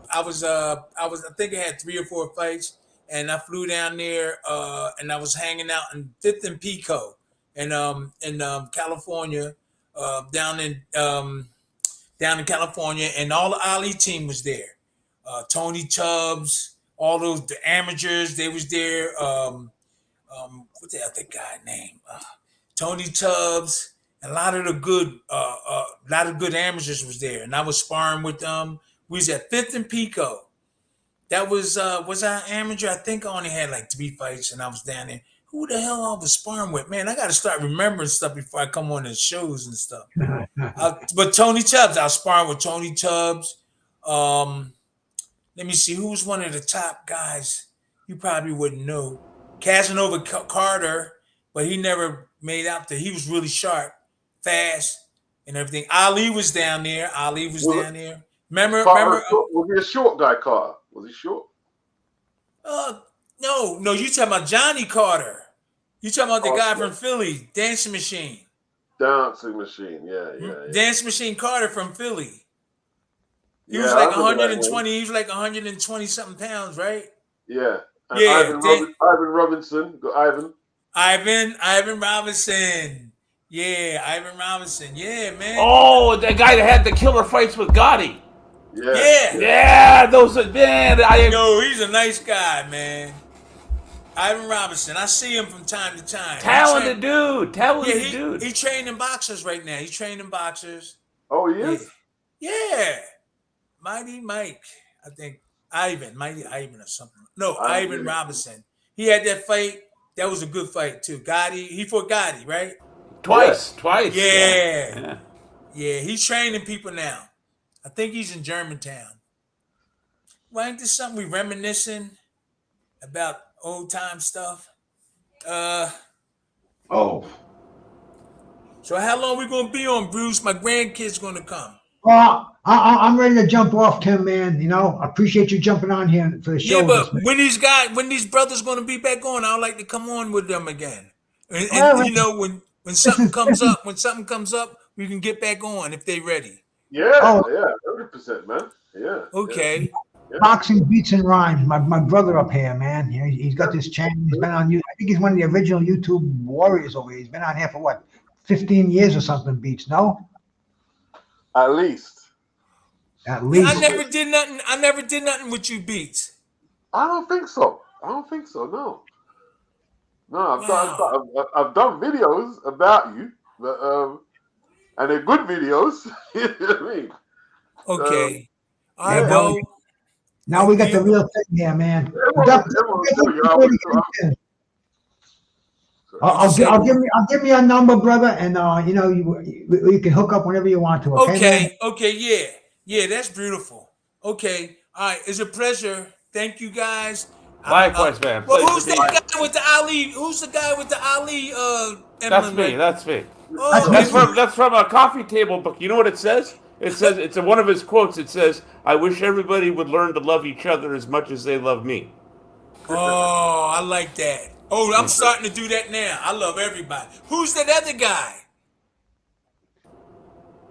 think I had 3 or 4 fights, and I flew down there, and I was hanging out in Fifth and Pico, in California, down in California, and all the Ali team was there. Tony Tubbs, all those the amateurs, they was there. What's the other guy name? Tony Tubbs. A lot of the good amateurs was there, and I was sparring with them. We was at Fifth and Pico. That was I amateur? I think I only had like 3 fights, and I was down there. Who the hell I was sparring with? Man, I got to start remembering stuff before I come on the shows and stuff. But Tony Tubbs, I was sparring with Tony Tubbs. Let me see, who was one of the top guys? You probably wouldn't know. Casanova Carter, but he never made out there. He was really sharp, fast, and everything. Ali was down there. Remember? Was he a short guy, Carter? Was he short? No. You talking about Johnny Carter? You talking about the guy from Philly, Dancing Machine? Dancing Machine, yeah. Dancing Machine Carter from Philly. He was like 120. He was like 120 something pounds, right? Yeah. And Yeah. Ivan Robinson. Got Ivan. Ivan Robinson. Yeah, Ivan Robinson. Yeah, man. Oh, that guy that had the killer fights with Gotti. Yeah. Those are man. No, he's a nice guy, man. Ivan Robinson. I see him from time to time. Talented dude. He training boxers right now. He's training boxers. Oh, he is? Yeah. Mighty Mike. I think Mighty Ivan or something. No, Ivan Robinson. He had that fight. That was a good fight too. Gotti. He fought Gotti, right? Twice. Yeah. He's training people now. I think he's in Germantown. Well, ain't this something we reminiscing about old time stuff? So how long we gonna be on, Bruce? My grandkids gonna come. Well, I'm ready to jump off, Tim, man. You know, I appreciate you jumping on here for the show. Yeah, but when these brothers gonna be back on, I'd like to come on with them again. And you know, when something comes up, we can get back on if they ready. Yeah, 100%, man. Yeah. Okay. Yeah. Boxing Beats and Rhymes. My brother up here, man. You know, he's got this channel. He's been on YouTube. I think he's one of the original YouTube warriors over here. He's been on here for what, 15 years or something, Beats, no? At least. At least. I never did nothing with you, Beats. I don't think so. No. No, I've done videos about you, but and they're good videos. You know what I mean? Okay. All right, well. Now we got the real thing here, man. I'll give me your number, brother, and you know you can hook up whenever you want to. Okay, yeah, that's beautiful. Okay, all right, it's a pleasure. Thank you, guys. Likewise, man. Well, who's the guy with the Ali? Who's the guy with the Ali? That's me. Oh, That's from a coffee table book. You know what it says? It says, it's one of his quotes. It says, "I wish everybody would learn to love each other as much as they love me." Oh, I like that. Oh, I'm starting to do that now. I love everybody. Who's that other guy?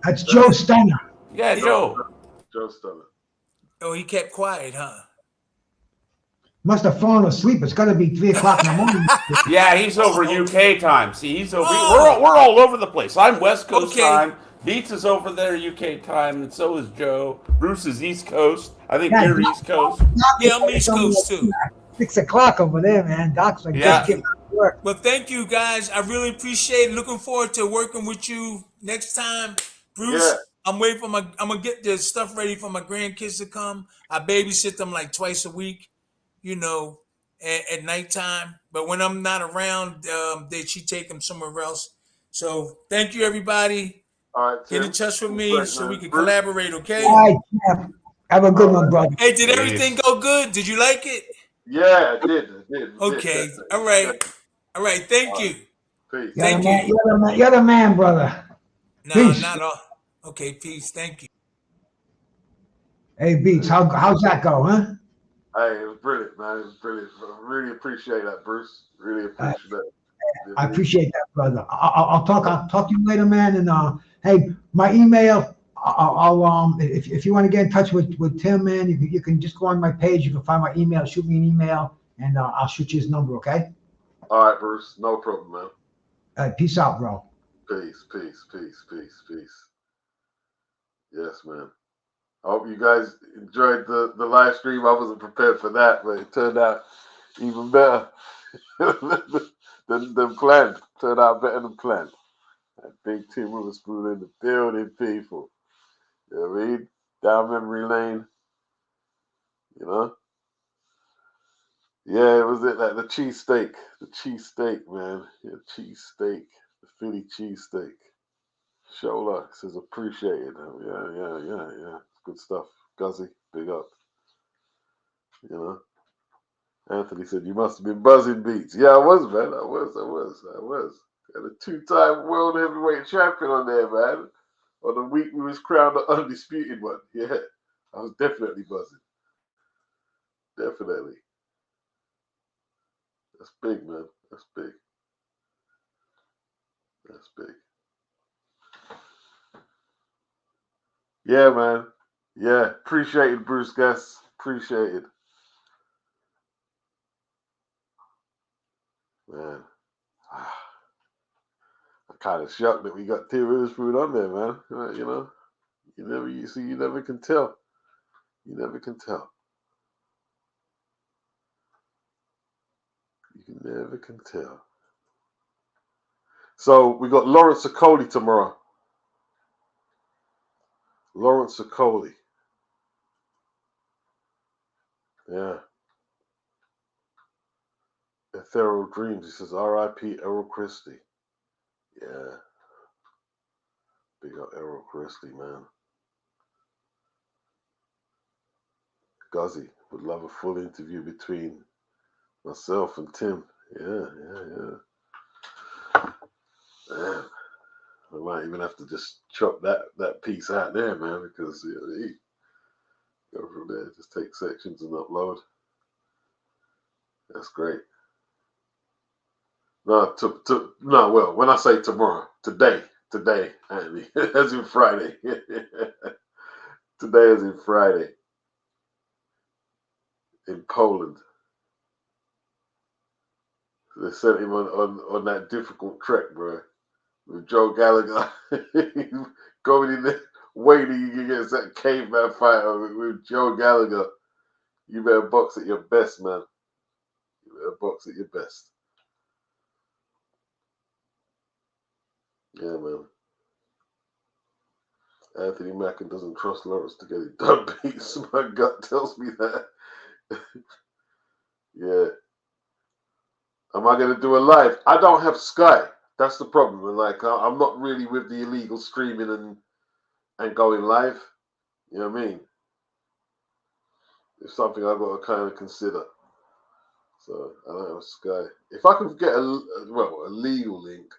That's Joe Stunner. Yeah, Joe. Joe Stunner. Oh, he kept quiet, huh? Must have fallen asleep. It's got to be 3 o'clock in the morning. Yeah, he's over UK time. See, he's over. We're all over the place. I'm West Coast time. Beats is over there UK time, and so is Joe. Bruce is East Coast. I think you're East Coast. Yeah, I'm East Coast too. 6 o'clock over there, man. Doc's like just getting out of work. Well, thank you guys. I really appreciate it. Looking forward to working with you next time, Bruce. Yeah. I'm gonna get the stuff ready for my grandkids to come. I babysit them like twice a week, you know, at nighttime. But when I'm not around, she take them somewhere else. So thank you, everybody. All right, Tim. Get in touch with me so we can collaborate, okay? All right, Jeff. Have a good one, brother. Hey, did everything go good? Did you like it? Yeah, I did. Okay. All right. Thank you. Peace. Thank you. You're the man, brother. No, peace. Not all. Okay, peace. Thank you. Hey, Beats, how's that go, huh? Hey, it was brilliant, man. It was brilliant. I really appreciate that, Bruce. Really appreciate that. I appreciate that, brother. I'll talk to you later, man. And hey, My email. I'll if you want to get in touch with Tim, man, you can just go on my page. You can find my email. Shoot me an email, and I'll shoot you his number. Okay. All right, Bruce. No problem, man. Peace out, bro. Peace, peace, peace, peace, peace. Yes, man. I hope you guys enjoyed the live stream. I wasn't prepared for that, but it turned out even better than planned. Turned out better than planned. That big Tim Witherspoon in the building, people. You know what I mean? Down memory lane. You know? Yeah, it was it like the cheesesteak. The cheesesteak, man. Yeah, cheesesteak. The Philly cheesesteak. Shola says appreciated. Yeah. Good stuff. Guzzy, big up. You know. Anthony said you must have been buzzing beats. Yeah, I was, man. I was. Got a 2-time world heavyweight champion on there, man. On the week we was crowned the undisputed one. Yeah. I was definitely buzzing. Definitely. That's big, man. That's big. That's big. Yeah, man. Yeah. Appreciated, Bruce Guest. Appreciated. Man. I'm kind of shocked that we got Tim Witherspoon on there, man. You know, you never can tell. You never can tell. You never can tell. So we got Lawrence Okoli tomorrow. Lawrence Okoli. Yeah. Ethereal Dreams. He says R.I.P. Errol Christie. Yeah. Big up Errol Christie, man. Guzzy would love a full interview between myself and Tim. Yeah. Man, I might even have to just chop that piece out there, man, because you go from there, just take sections and upload. That's great. No, well, when I say tomorrow, today, Andy, as in Friday. Today as in Friday. In Poland. They sent him on that difficult trek, bro. With Joe Gallagher going in there, waiting against that caveman fighter with Joe Gallagher. You better box at your best, man. You better box at your best. Yeah, man. Anthony Mackin doesn't trust Lawrence to get it done. Beats. My gut tells me that. Yeah. Am I going to do a live? I don't have Sky. That's the problem. And like, I'm not really with the illegal streaming and going live. You know what I mean? It's something I've got to kind of consider. So I don't have Sky. If I could get a legal link,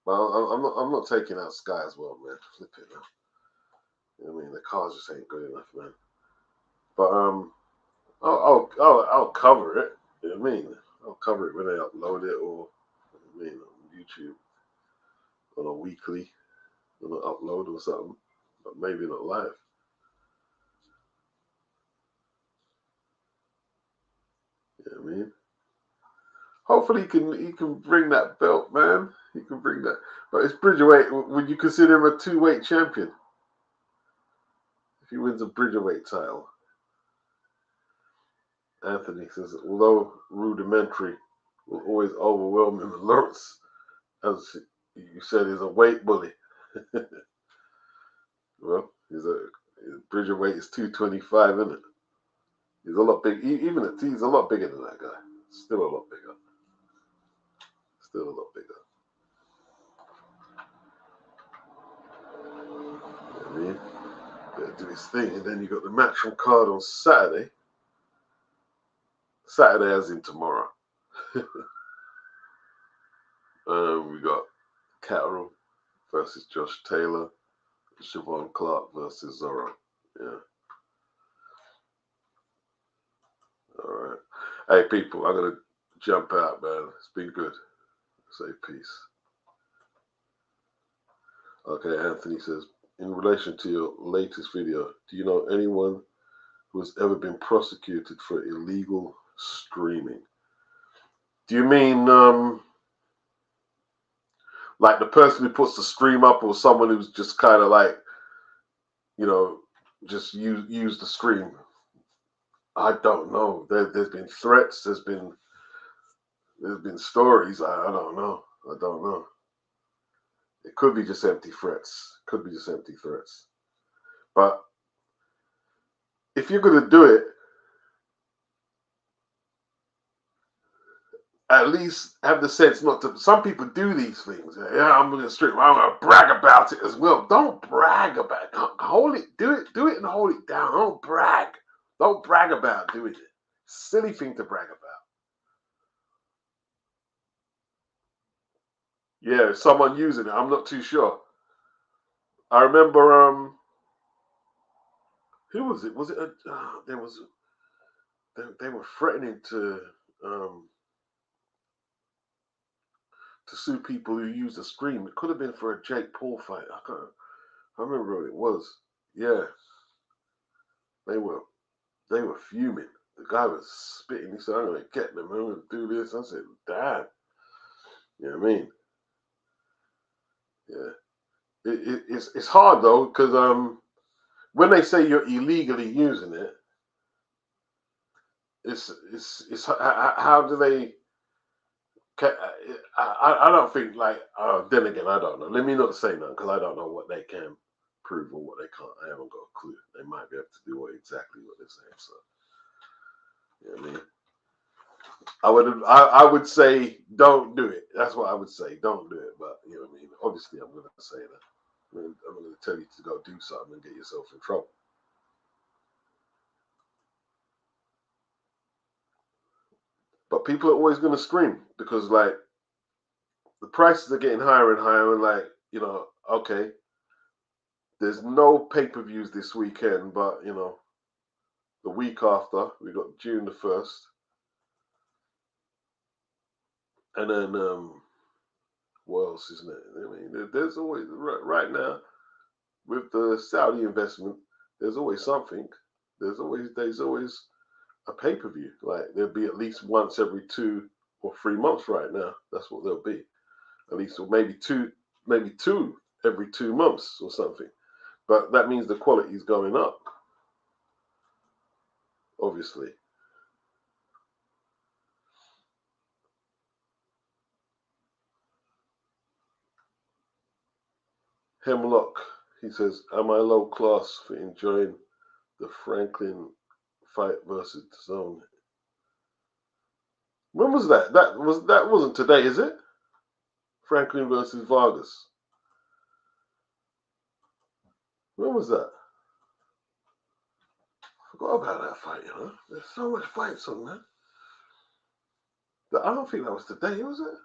but I'm not taking out Sky as well, man. Flip it now. You know what I mean? The cars just ain't good enough, man. But I'll cover it. You know what I mean? I'll cover it when they upload it, or I mean on YouTube on a weekly, on an upload or something. But maybe not live. You know what I mean? Hopefully he can bring that belt, man. He can bring that. But it's Bridgerweight. Would you consider him a 2-weight champion? If he wins a Bridgerweight title. Anthony says, although rudimentary, will always overwhelm him. And Lawrence, as you said, is a weight bully. Well, his Bridgerweight is 225, isn't it? He's a lot big. Even he's a lot bigger than that guy. Still a lot bigger. Still a lot bigger. You know what I mean? Better do his thing, and then you got the matchroom card on Saturday. Saturday as in tomorrow. We got Catterall versus Josh Taylor. Siobhan Clark versus Zorro. Yeah. All right. Hey, people, I'm going to jump out, man. It's been good. Say peace. Okay, Anthony says, in relation to your latest video, do you know anyone who has ever been prosecuted for illegal streaming? Do you mean like the person who puts the stream up, or someone who's just kind of like, you know, just use the stream? I don't know. There's been threats. There's been stories. I don't know. I don't know. It could be just empty threats. Could be just empty threats. But if you're gonna do it, at least have the sense not to. Some people do these things. Yeah, I'm gonna stream. I'm gonna brag about it as well. Don't brag about it. Hold it. Do it and hold it down. Don't brag. Don't brag about doing it. Silly thing to brag about. Yeah, someone using it. I'm not too sure. I remember. Who was it? Was it? There was. They were threatening to sue people who used the stream. It could have been for a Jake Paul fight. I remember what it was. Yeah, they were fuming. The guy was spitting. He said, "I'm gonna get them. I'm gonna do this." I said, "Damn." You know what I mean? Yeah. It's hard though, because when they say you're illegally using it, it's how do they? I don't think like. Then again, I don't know. Let me not say nothing, because I don't know what they can prove or what they can't. I haven't got a clue. They might be able to do exactly what they're saying. So, you know what I mean? I would say don't do it. That's what I would say. Don't do it. But you know what I mean? Obviously, I'm going to say that. I'm going to tell you to go do something and get yourself in trouble. But people are always going to scream, because like the prices are getting higher and higher, and like, you know, okay, there's no pay-per-views this weekend, but you know, the week after we got June the 1st, and then what else, isn't it? I mean, there's always right now with the Saudi investment. There's always something. There's always a pay-per-view. Like there'll be at least once every 2 or 3 months right now. That's what there'll be. At least, or maybe two every 2 months or something. But that means the quality is going up, obviously. Hemlock, he says, "Am I low class for enjoying the Franklin fight versus Zone?" When was that? That wasn't today, is it? Franklin versus Vargas. When was that? Forgot about that fight, you know. There's so much fights on that. I don't think that was today, was it?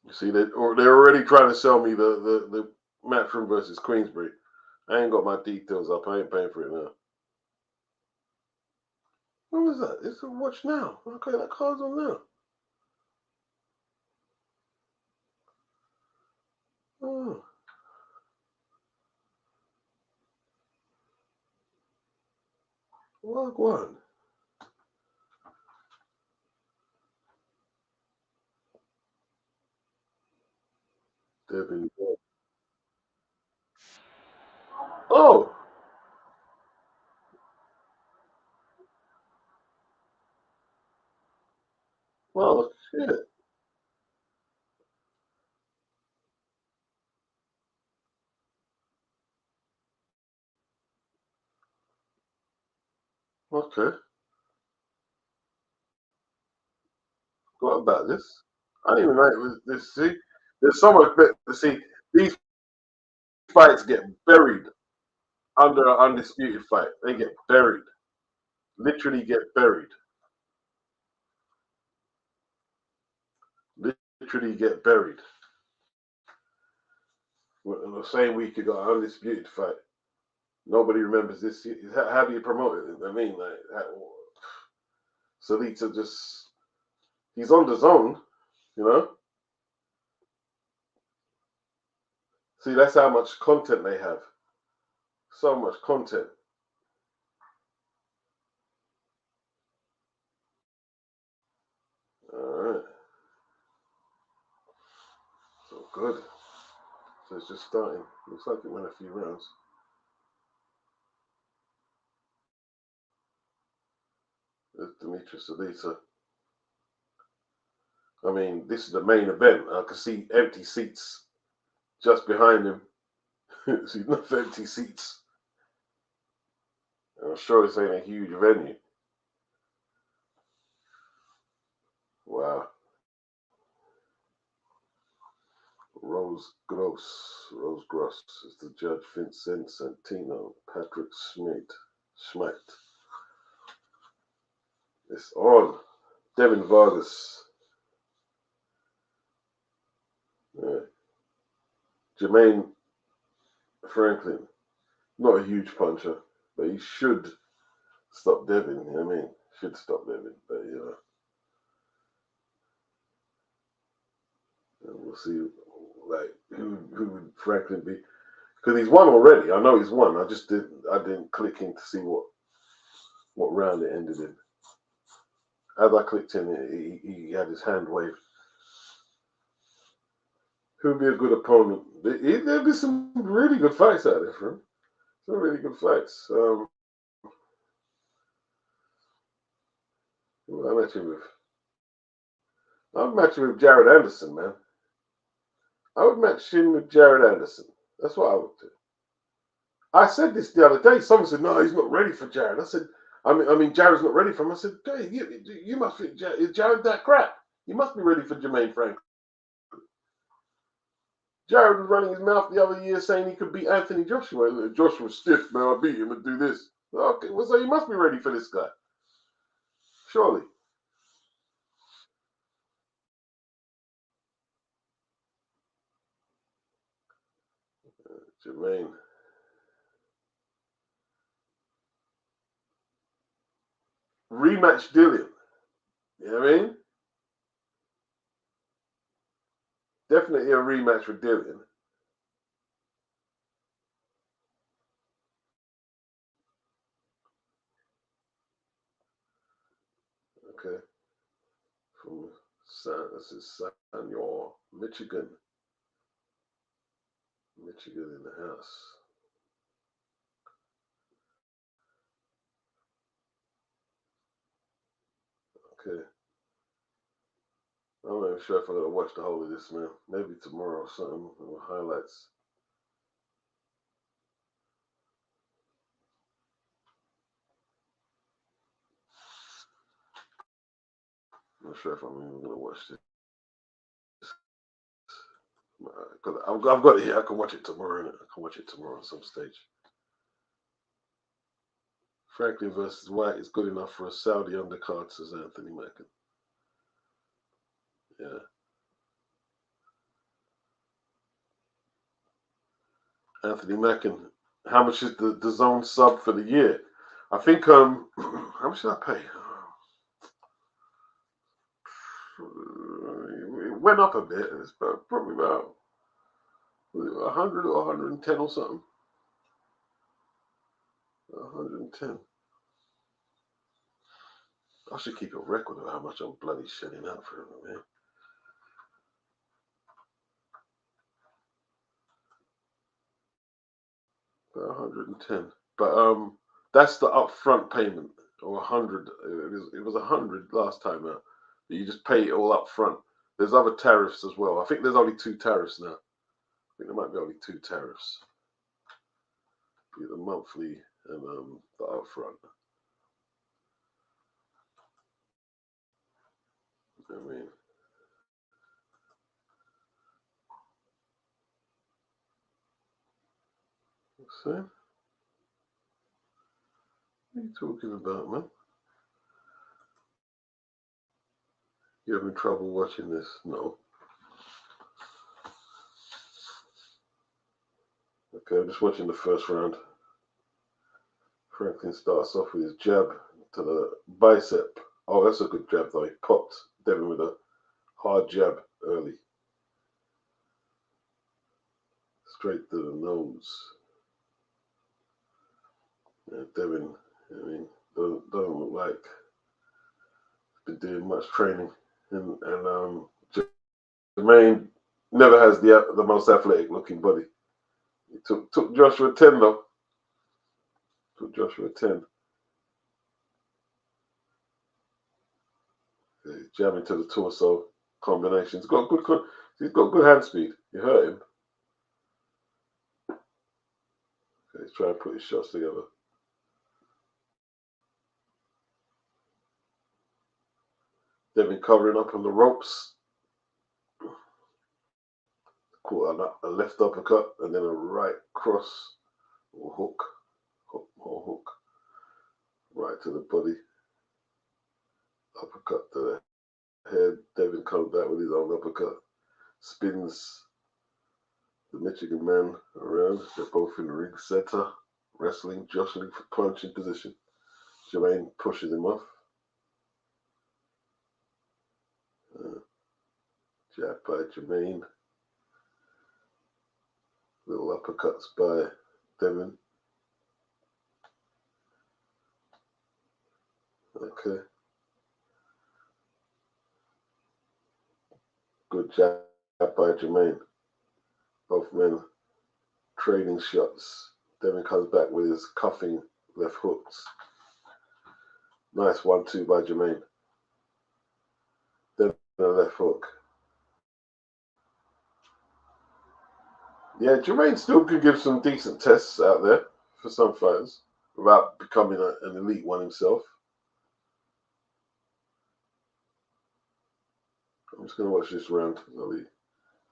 You see, they're already trying to sell me the Matchroom versus Queensbury. I ain't got my details up. I ain't paying for it now. When was that? It's a watch now. Okay, that card's on now. Oh. Log one. Devin. Oh. Well, shit. Okay. What about this? I didn't even know it was this. See, there's so much better. See, these fights get buried under an undisputed fight. They get buried. Literally get buried. Literally get buried. In the same week you got an undisputed fight. Nobody remembers this. How do you promote it? I mean, like, Salita just, he's on the zone, you know? See, that's how much content they have. So much content. All right. So good. So it's just starting. Looks like it went a few rounds. There's Demetrius Alisa. I mean, this is the main event. I can see empty seats just behind him. See enough empty seats. And I'm sure this ain't a huge venue. Wow. Rose Gross is the judge. Vincent Santino, Patrick Schmidt. It's on. Devin Vargas. Yeah. Jermaine Franklin. Not a huge puncher, but he should stop Devin. You know what I mean? Should stop Devin, but we'll see. Like who would Franklin be? Because he's won already. I know he's won. I didn't click in to see what round it ended in. As I clicked in, he had his hand waved. Who would be a good opponent? There'd be some really good fights out there for him. Some really good fights. Who would I match him with? I'd match him with Jared Anderson, man. I would match him with Jared Anderson. That's what I would do. I said this the other day. Someone said, no, he's not ready for Jared. I said, I mean, Jared's not ready for him. I said, hey, you must think is Jared that crap? You must be ready for Jermaine Franklin. Jared was running his mouth the other year saying he could beat Anthony Joshua. Joshua's stiff, man. I beat him and do this. Okay, well, so you must be ready for this guy. Surely. Jermaine. Rematch Dillian. You know what I mean? Definitely a rematch with Dillian. Okay. From Sanyor, Michigan. Michigan in the house. Okay. I'm not even sure if I'm going to watch the whole of this, man. Maybe tomorrow or something. Or highlights. I'm not sure if I'm even going to watch this. Because I've got it here. I can watch it tomorrow. I can watch it tomorrow at some stage. Franklin versus White is good enough for a Saudi undercard, says Anthony Mackin. Yeah. Anthony Mackin, how much is the zone sub for the year? I think how much did I pay? It went up a bit. It's probably about 100 or 110 or something. 110. I should keep a record of how much I'm bloody shelling out for him, man. About 110. But that's the upfront payment, or 100. It was 100 last time out. But you just pay it all up front. There's other tariffs as well. I think there's only 2 tariffs now. I think there might be only 2 tariffs. The monthly and the upfront. I mean, see? What are you talking about, man? You having trouble watching this? No. Okay, I'm just watching the first round. Franklin starts off with his jab to the bicep. Oh, that's a good jab, though. He popped Devin with a hard jab early. straight to the nose. Yeah, Devin, I mean, doesn't look like he's been doing much training, and Jermaine never has the most athletic looking body. He took Joshua 10 though. Took Joshua 10. He's jamming to the torso combinations. He's got good hand speed. You hurt him. He's trying to put his shots together. Devin covering up on the ropes. Caught a left uppercut and then a right cross or hook. Hook. Right to the body. Uppercut to the head. Devin comes back with his own uppercut. Spins the Michigan man around. They're both in the ring center. Wrestling, jostling for punching position. Jermaine pushes him off. Jab by Jermaine. Little uppercuts by Devin. Okay. Good jab by Jermaine. Both men trading shots. Devin comes back with his cuffing left hooks. Nice 1-2 by Jermaine. Then a left hook. Yeah, Jermaine still could give some decent tests out there for some fighters without becoming an elite one himself. I'm just going to watch this round. There'll be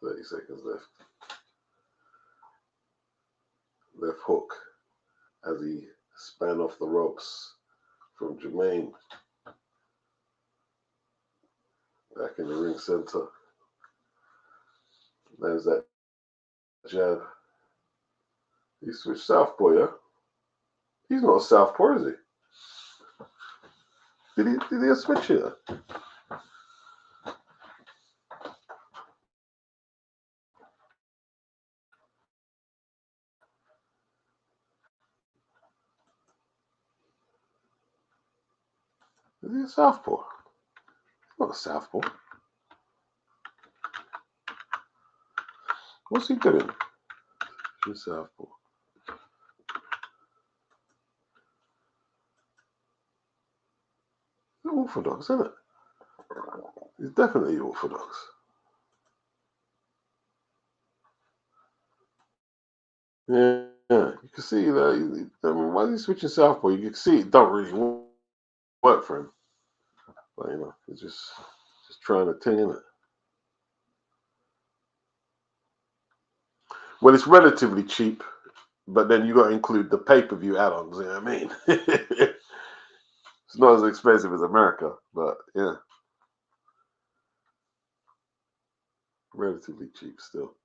30 seconds left. Left hook as he span off the ropes from Jermaine. Back in the ring center. There's that jab. He switched southpaw, yeah? He's not a southpaw, is he? Did he switch here? Is he a southpaw? He's not a southpaw. What's he doing? He's a southpaw. He's orthodox, isn't it? He's definitely orthodox. Yeah, you can see that. I mean, why is he switching southpaw? You can see it don't really work for him. But you know, he's just trying to ting in it. Well, it's relatively cheap, but then you got to include the pay-per-view add-ons. You know what I mean? It's not as expensive as America, but yeah, relatively cheap still.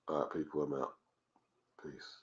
All right, people, I'm out. Peace.